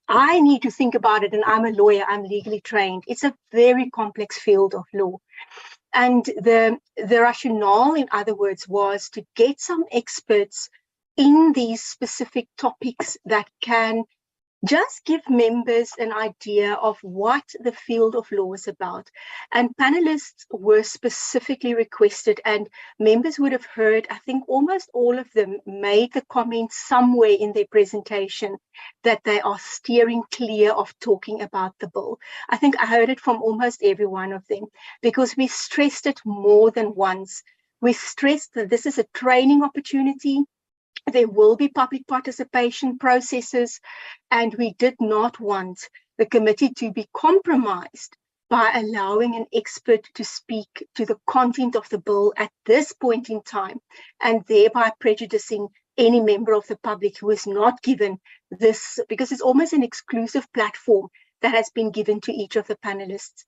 I need to think about it, and I'm a lawyer, I'm legally trained. It's a very complex field of law. And the rationale, in other words, was to get some experts in these specific topics that can just give members an idea of what the field of law is about. And panelists were specifically requested, and members would have heard, I think almost all of them made the comment somewhere in their presentation that they are steering clear of talking about the bill. I think I heard it from almost every one of them, because we stressed it more than once. We stressed that this is a training opportunity. There will be public participation processes, and we did not want the committee to be compromised by allowing an expert to speak to the content of the bill at this point in time, and thereby prejudicing any member of the public who is not given this, because it's almost an exclusive platform that has been given to each of the panelists.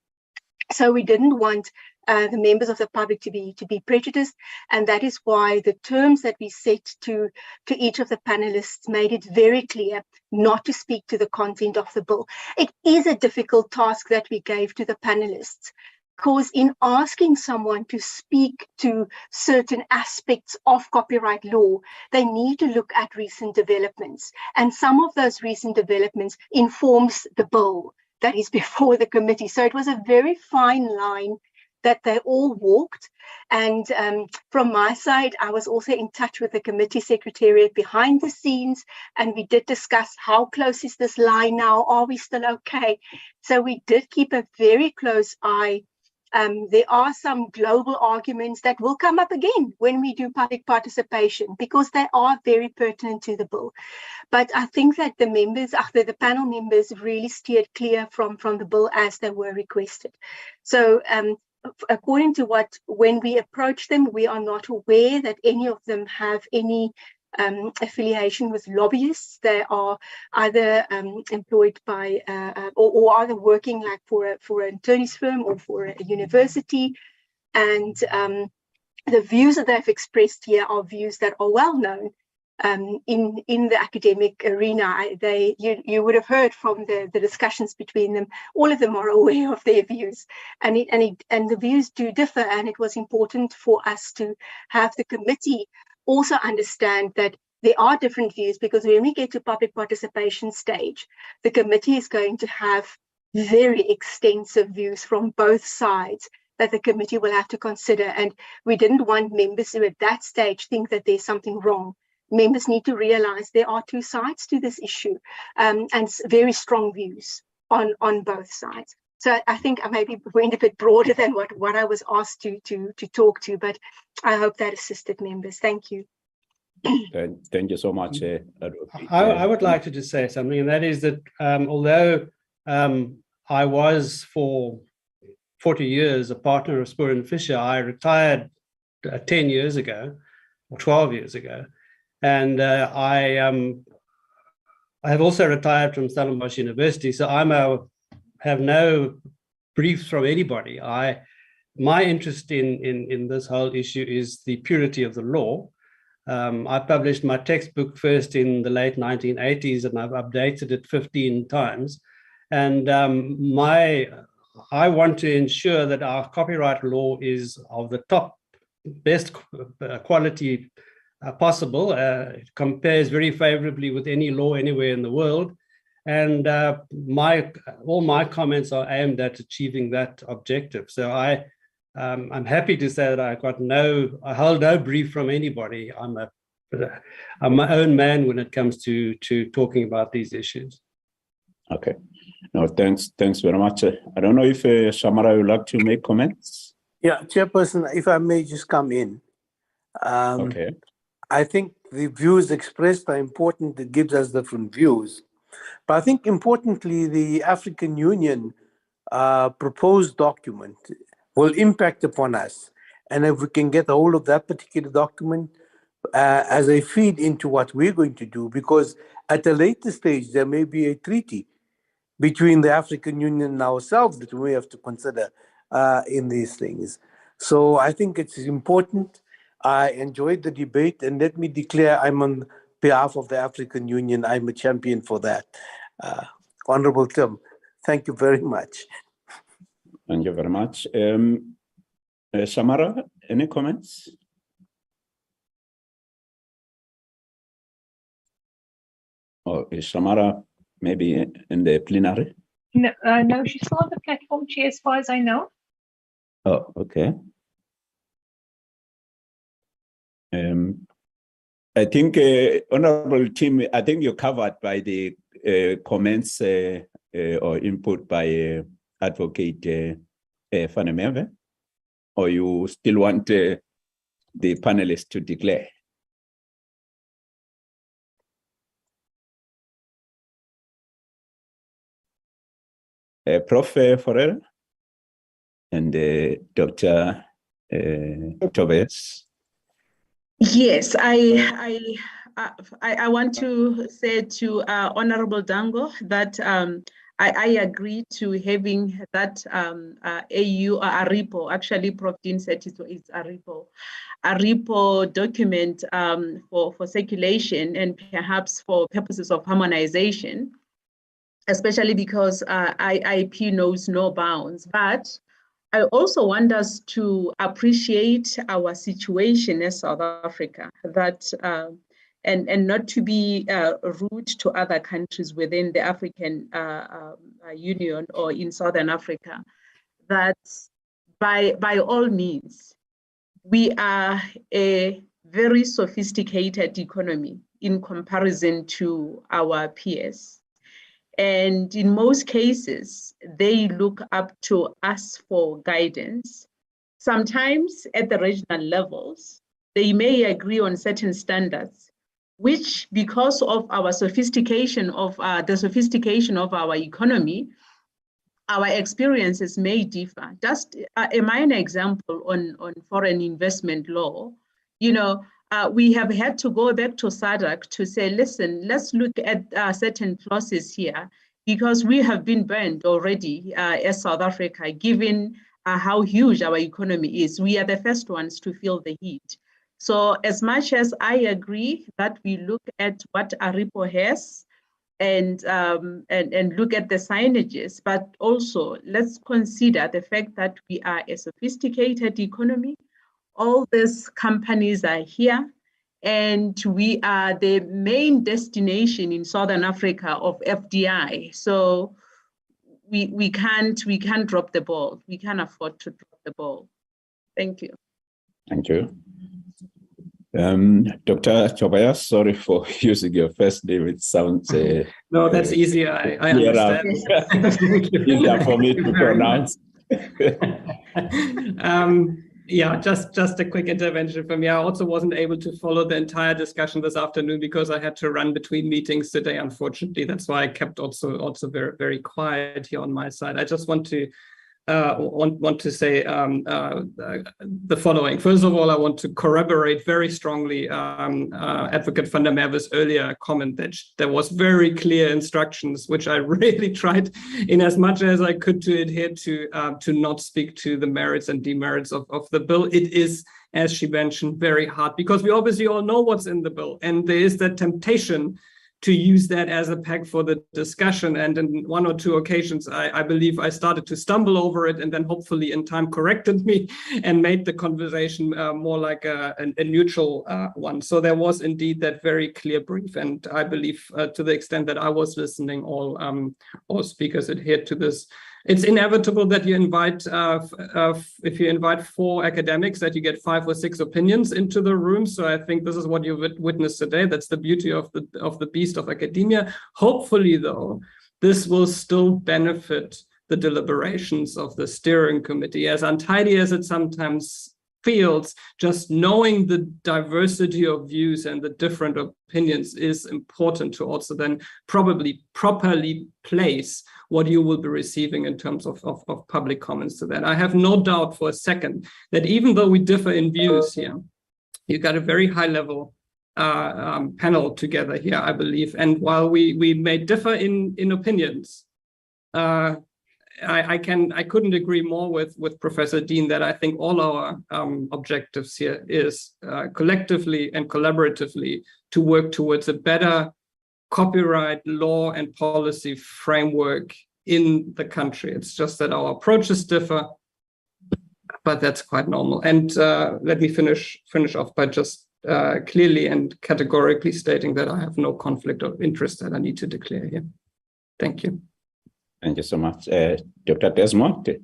So we didn't want the members of the public to be prejudiced, and that is why the terms that we set to each of the panelists made it very clear not to speak to the content of the bill. It is a difficult task that we gave to the panelists, because in asking someone to speak to certain aspects of copyright law, they need to look at recent developments, and some of those recent developments informs the bill that is before the committee. So it was a very fine line that they all walked. And from my side, I was also in touch with the committee secretariat behind the scenes, and we did discuss how close is this line now? Are we still okay? So we did keep a very close eye. There are some global arguments that will come up again when we do public participation, because they are very pertinent to the bill. But I think that the members, after the panel members, really steered clear from the bill as they were requested. So according to when we approach them, we are not aware that any of them have any affiliation with lobbyists. They are either employed by or either working like for an attorney's firm or for a university. And the views that they've expressed here are views that are well known in the academic arena. You would have heard from the discussions between them. All of them are aware of their views, and the views do differ. And it was important for us to have the committee also understand that there are different views, because when we get to public participation stage, the committee is going to have very extensive views from both sides that the committee will have to consider. And we didn't want members who at that stage think that there's something wrong. Members need to realize there are two sides to this issue, and very strong views on both sides. So I think I maybe went a bit broader than what I was asked to talk to, but I hope that assisted members. Thank you. Thank you so much. I would like to just say something, and that is that although I was for 40 years a partner of Spoor and Fisher, I retired 10 years ago or 12 years ago. And I have also retired from Stellenbosch University, so have no briefs from anybody. My interest in this whole issue is the purity of the law. I published my textbook first in the late 1980s, and I've updated it 15 times. And I want to ensure that our copyright law is of the top, best quality possible. It compares very favorably with any law anywhere in the world. And all my comments are aimed at achieving that objective. So I'm happy to say that I hold no brief from anybody. I'm my own man when it comes to talking about these issues. Okay. No, thanks very much. I don't know if Shamara would like to make comments. Yeah, Chairperson, if I may just come in. Okay. I think the views expressed are important. It gives us different views. But I think importantly, the African Union proposed document will impact upon us. And if we can get a hold of that particular document as a feed into what we're going to do, because at a later stage, there may be a treaty between the African Union and ourselves that we have to consider in these things. So I think it's important. I enjoyed the debate, and let me declare I'm on behalf of the African Union. I'm a champion for that. Honorable Tim, thank you very much. Thank you very much. Shamara, any comments? Or is Shamara maybe in the plenary? No, no, she's still on the platform, Chair, as far as I know. Oh, okay. I think, Honorable Tim, I think you're covered by the comments or input by Advocate Fanemeve, or you still want the panelists to declare? Prof. Ferreira and Dr. Tobias. Yes, I want to say to Honorable Dango that I agree to having that AU or ARIPO, actually Prof. Dean said it's ARIPO document for circulation and perhaps for purposes of harmonization, especially because IIP knows no bounds. But I also want us to appreciate our situation as South Africa, that and not to be rude to other countries within the African Union or in Southern Africa, that by all means, we are a very sophisticated economy in comparison to our peers. And in most cases, they look up to us for guidance. Sometimes at the regional levels, they may agree on certain standards, which, because of our sophistication of the sophistication of our economy, our experiences may differ. Just a minor example on foreign investment law, we have had to go back to SADC to say, listen, let's look at certain clauses here, because we have been burned already as South Africa, given how huge our economy is. We are the first ones to feel the heat. So as much as I agree that we look at what ARIPO has and look at the signages, but also let's consider the fact that we are a sophisticated economy. All these companies are here, and we are the main destination in Southern Africa of FDI. So we can't drop the ball. We can't afford to drop the ball. Thank you. Thank you. Dr. Tobias, sorry for using your first name. It sounds no, that's easy. I understand. Easier for me to pronounce. Yeah, just a quick intervention from me. I also wasn't able to follow the entire discussion this afternoon because I had to run between meetings today, unfortunately. That's why I kept also very, very quiet here on my side. I just want to say the following. First of all, I want to corroborate very strongly Advocate van der Merwe's earlier comment that there was very clear instructions, which I really tried in as much as I could to adhere to not speak to the merits and demerits of the bill. It is, as she mentioned, very hard because we obviously all know what's in the bill, and there is that temptation to use that as a peg for the discussion. And in one or two occasions, I believe I started to stumble over it and then hopefully in time corrected me and made the conversation more like a neutral one. So there was indeed that very clear brief. And I believe to the extent that I was listening, all speakers adhered to this. It's inevitable that you invite, if you invite 4 academics, that you get 5 or 6 opinions into the room. So I think this is what you witnessed today. That's the beauty of the beast of academia. Hopefully, though, this will still benefit the deliberations of the steering committee, as untidy as it sometimes feels. Just knowing the diversity of views and the different opinions is important to also then probably properly place what you will be receiving in terms of public comments to that. I have no doubt for a second that even though we differ in views here, you got a very high level panel together here, I believe. And while we may differ in opinions, I couldn't agree more with Professor Dean that I think all our objectives here is collectively and collaboratively to work towards a better copyright law and policy framework in the country. It's just that our approaches differ, but that's quite normal. And let me finish off by just clearly and categorically stating that I have no conflict of interest that I need to declare here. Thank you. Thank you so much. Dr. Desmond,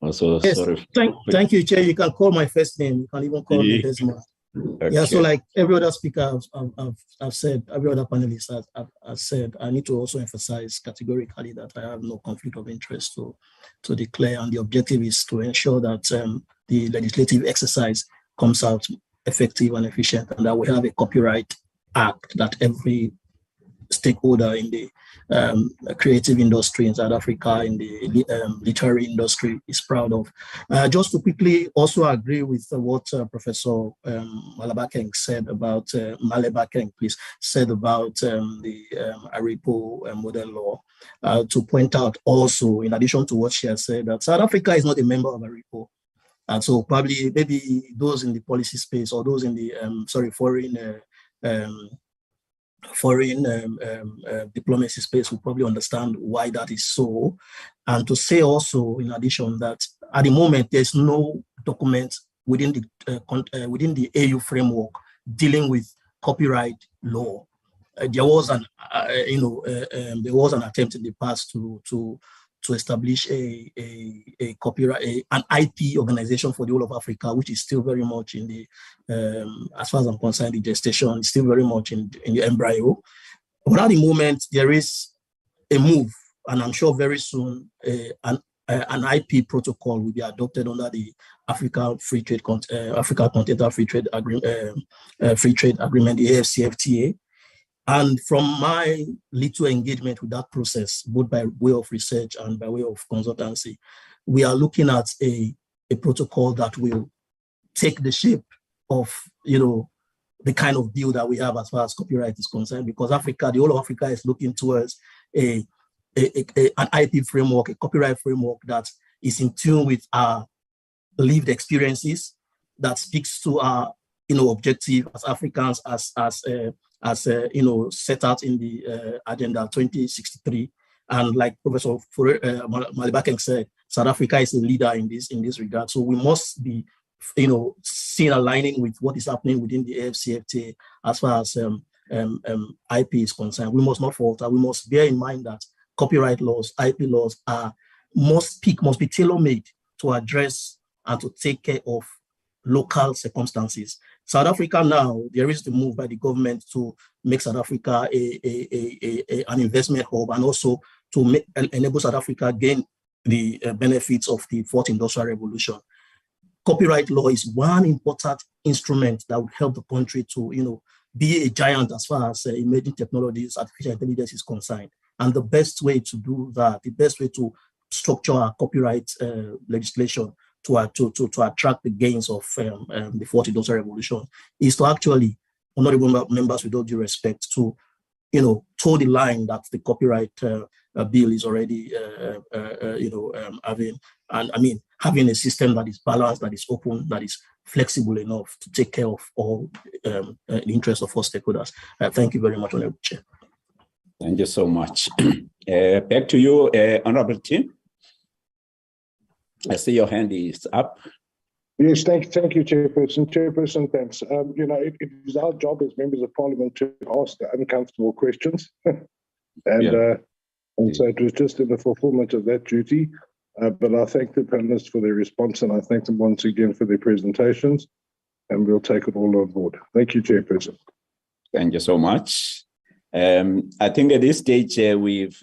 also yes, sorry. Thank you, Chair. You can call my first name. You can even call me Desmond. Okay. Yeah, so like every other speaker I've said, every other panelist has said, I need to also emphasize categorically that I have no conflict of interest to declare, and the objective is to ensure that the legislative exercise comes out effective and efficient, and that we have a copyright act that every stakeholder in the creative industry in South Africa, in the literary industry is proud of. Just to quickly also agree with what Professor Malabakeng said about, said about the ARIPO model law. to point out also, in addition to what she has said, that South Africa is not a member of ARIPO. And so probably maybe those in the policy space or those in the foreign diplomacy space will probably understand why that is so. And to say also, in addition, that at the moment there's no document within the AU framework dealing with copyright law. There was an attempt in the past to establish a copyright, an IP organization for the whole of Africa, which is still very much in the, as far as I'm concerned, the gestation is still very much in the embryo. But at the moment, there is a move, and I'm sure very soon an IP protocol will be adopted under the Africa Continental Free Trade Agreement, the AfCFTA. And from my little engagement with that process, both by way of research and by way of consultancy, we are looking at a protocol that will take the shape of, the kind of deal that we have as far as copyright is concerned, because Africa, the whole of Africa is looking towards an IP framework, a copyright framework that is in tune with our lived experiences, that speaks to our, objective as Africans, as set out in the Agenda 2063. And like Professor Malibakeng said, South Africa is a leader in this regard. So we must be, seen aligning with what is happening within the AfCFTA as far as IP is concerned. We must not falter. We must bear in mind that copyright laws, IP laws must be tailor-made to address and to take care of local circumstances. South Africa now, there is the move by the government to make South Africa an investment hub, and also to enable South Africa gain the benefits of the fourth industrial revolution. Copyright law is one important instrument that would help the country to, be a giant as far as emerging technologies, artificial intelligence is concerned. And the best way to do that, the best way to structure our copyright legislation to attract the gains of the fourth industrial revolution is to actually, honorable members, with all due respect, to toe the line that the copyright bill is already having, and having a system that is balanced, that is open, that is flexible enough to take care of all the interests of all stakeholders. Thank you very much, Honorable Chair. Thank you so much. Back to you, Honorable Tim. I see your hand is up. Yes, thank you, Chairperson. Chairperson, thanks. It is our job as members of Parliament to ask the uncomfortable questions, and so it was just in the fulfillment of that duty. But I thank the panelists for their response, and I thank them once again for their presentations, and we'll take it all on board. Thank you, Chairperson. Thank you so much. I think at this stage we've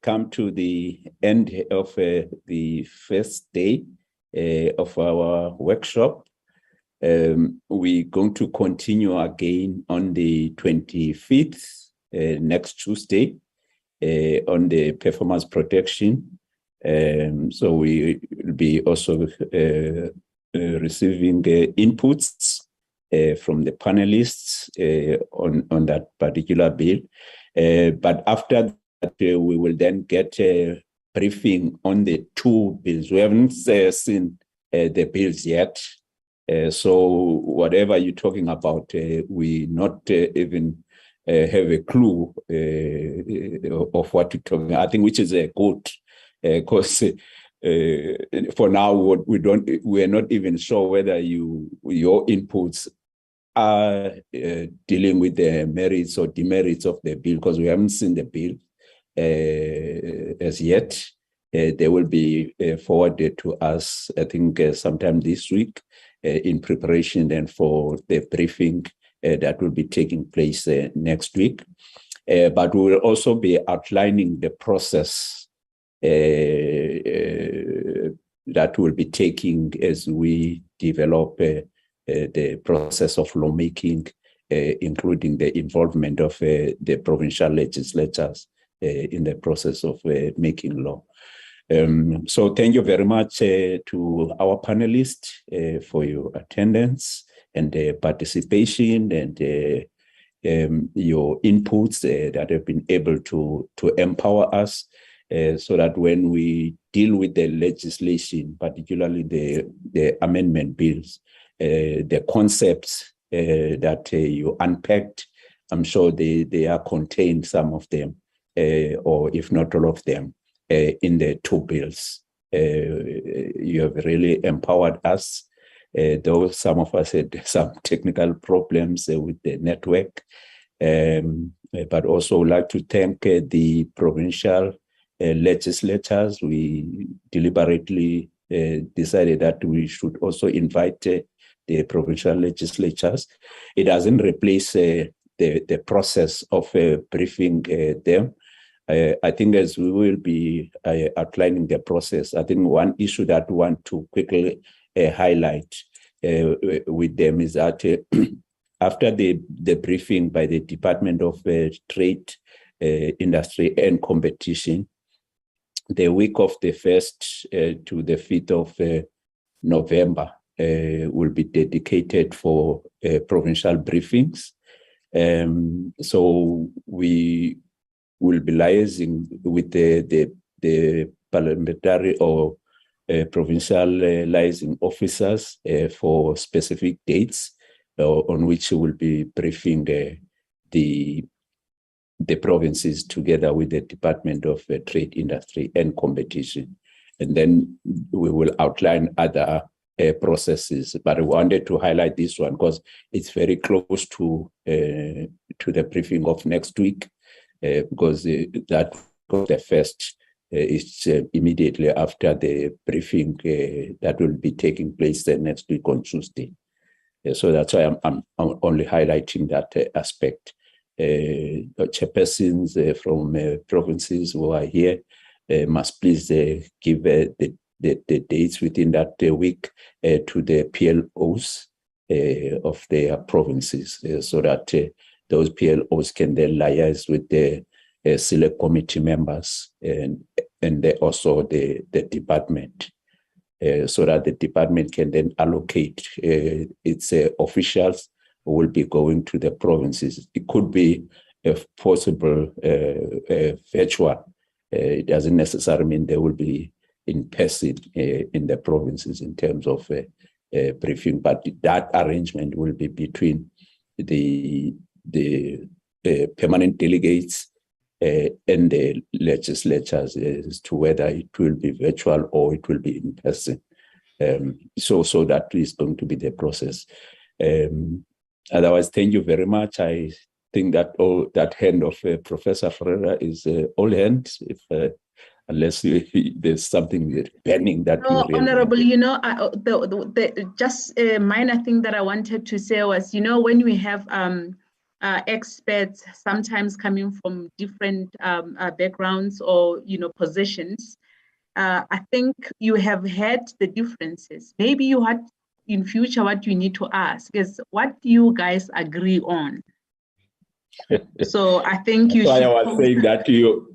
come to the end of the first day of our workshop. We're going to continue again on the 25th, next Tuesday, on the performance protection. So we will be also receiving inputs from the panelists on that particular bill. But after that, we will then get a briefing on the two bills. We haven't seen the bills yet. So whatever you're talking about, we not even have a clue of what you're talking about. I think which is good, because for now we are not even sure whether your inputs are dealing with the merits or demerits of the bill, because we haven't seen the bill as yet. They will be forwarded to us, I think, sometime this week in preparation then for the briefing that will be taking place next week. But we will also be outlining the process that will be taking as we develop the process of lawmaking, including the involvement of the provincial legislatures in the process of making law. So thank you very much to our panelists for your attendance and participation and your inputs that have been able to empower us so that when we deal with the legislation, particularly the amendment bills, the concepts that you unpacked, I'm sure they are contained, some of them, or if not all of them, in the two bills. You have really empowered us, though some of us had some technical problems with the network. But also would like to thank the provincial legislators. We deliberately decided that we should also invite the provincial legislatures. It doesn't replace the process of briefing them. I think as we will be outlining the process, I think one issue that we want to quickly highlight with them is that after the briefing by the Department of Trade, Industry and Competition, the week of the 1st to the 5th of November will be dedicated for provincial briefings. So we will be liaising with the parliamentary or provincial liaising officers for specific dates on which we will be briefing the provinces together with the Department of Trade, Industry and Competition. And then we will outline other processes. But I wanted to highlight this one because it's very close to the briefing of next week, because that the first is immediately after the briefing that will be taking place next week on Tuesday. So that's why I'm only highlighting that aspect. Chairpersons from provinces who are here must please give the dates within that week to the PLOs of their provinces, so that those PLOs can then liaise with the select committee members and also the department, so that the department can then allocate its officials who will be going to the provinces. It could be if possible virtual. It doesn't necessarily mean they will be in person in the provinces in terms of briefing, but that arrangement will be between the permanent delegates and the legislatures as to whether it will be virtual or it will be in person. So that is going to be the process. Otherwise, thank you very much. I think that that hand of Professor Ferreira is all hands. If unless there's something pending that no, you really Honorable, just a minor thing that I wanted to say was, when we have experts sometimes coming from different backgrounds or positions, I think you have had the differences. Maybe you had in future what you need to ask is, what do you guys agree on? So I think you should.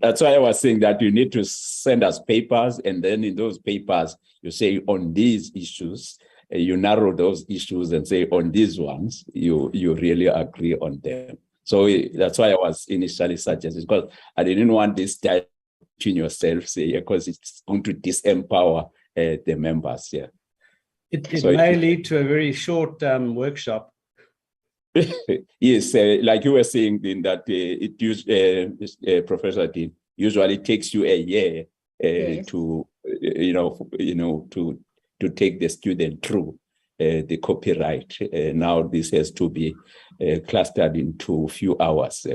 That's why I was saying that you need to send us papers, and then in those papers you say on these issues, you narrow those issues and say on these ones you really agree on them. So that's why I was initially suggesting, because I didn't want this time between yourselves, because it's going to disempower the members. Yeah, it may lead to a very short workshop. Yes, like you were saying, in that Professor Dean, usually takes you a year Yes. to take the student through the copyright. Now this has to be clustered into a few hours.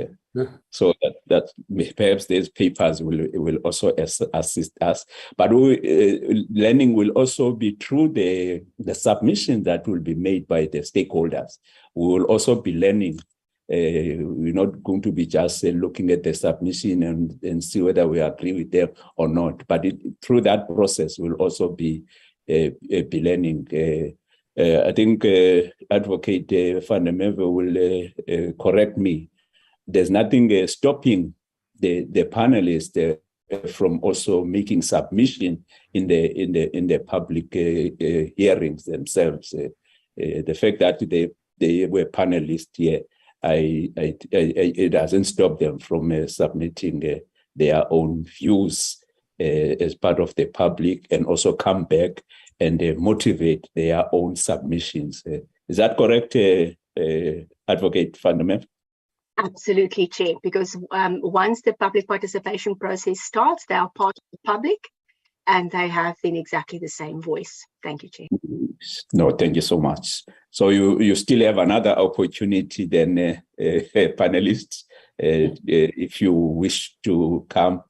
So that perhaps these papers will also assist us. But learning will also be through the submission that will be made by the stakeholders. We will also be learning. We're not going to be just looking at the submission and see whether we agree with them or not. But through that process, we'll also be learning. I think Advocate Van der Merwe will correct me. There's nothing stopping the panelists from also making submission in the public hearings themselves. The fact that they were panelists here, it doesn't stop them from submitting their own views as part of the public and also come back and motivate their own submissions. Is that correct, Advocate van der Merwe? Absolutely, Chair, because once the public participation process starts, they are part of the public and they have then exactly the same voice. Thank you, Chair. No, thank you so much. So you still have another opportunity then, panelists, if you wish to come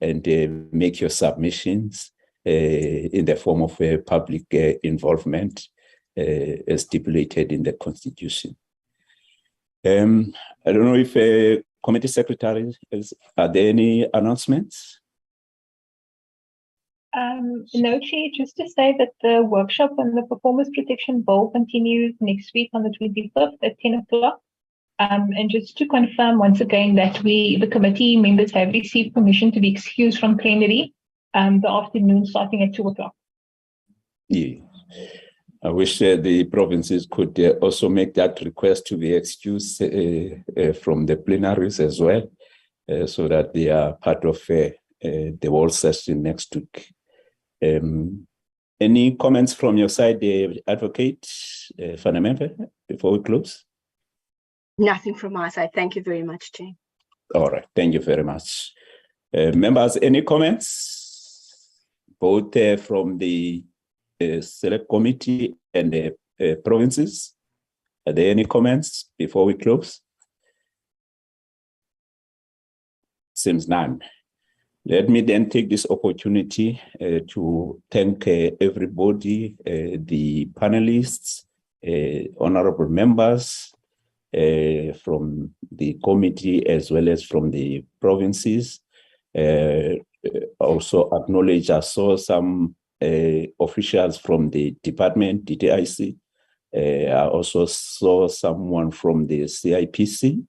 and make your submissions in the form of public involvement as stipulated in the Constitution. I don't know if Committee Secretary, are there any announcements? No, Chair, just to say that the workshop on the Performance Protection Bill continues next week on the 25th at 10 o'clock. And just to confirm once again that the committee members have received permission to be excused from plenary the afternoon starting at 2 o'clock. Yeah. I wish the provinces could also make that request to be excused from the plenaries as well, so that they are part of the whole session next week. Any comments from your side, Advocate van der Merwe, before we close? Nothing from my side. Thank you very much, Chair. All right. Thank you very much. Members, any comments? Both from the Select Committee and the provinces? Are there any comments before we close? Seems none. Let me then take this opportunity to thank everybody, the panelists, honorable members from the committee as well as from the provinces. Also acknowledge I saw some officials from the department, DTIC. I also saw someone from the CIPC.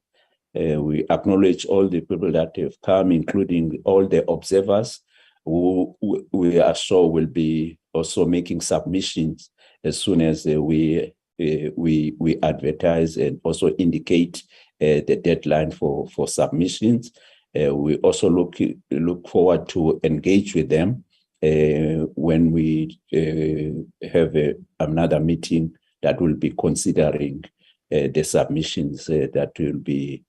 We acknowledge all the people that have come, including all the observers who we are sure will be also making submissions as soon as we advertise and also indicate the deadline for submissions. We also look forward to engage with them when we have another meeting that will be considering the submissions that will be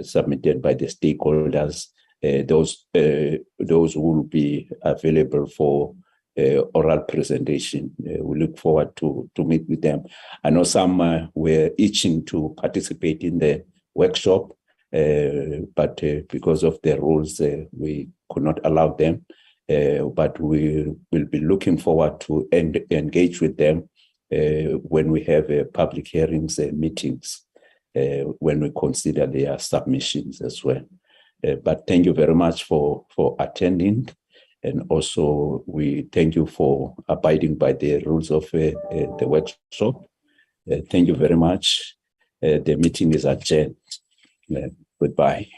submitted by the stakeholders, those who will be available for oral presentation. We look forward to meet with them. I know some were itching to participate in the workshop, but because of the rules, we could not allow them. But we will be looking forward to engage with them when we have public hearings and meetings, when we consider their submissions as well. But thank you very much for attending. And also we thank you for abiding by the rules of the workshop. Thank you very much. The meeting is adjourned. Goodbye.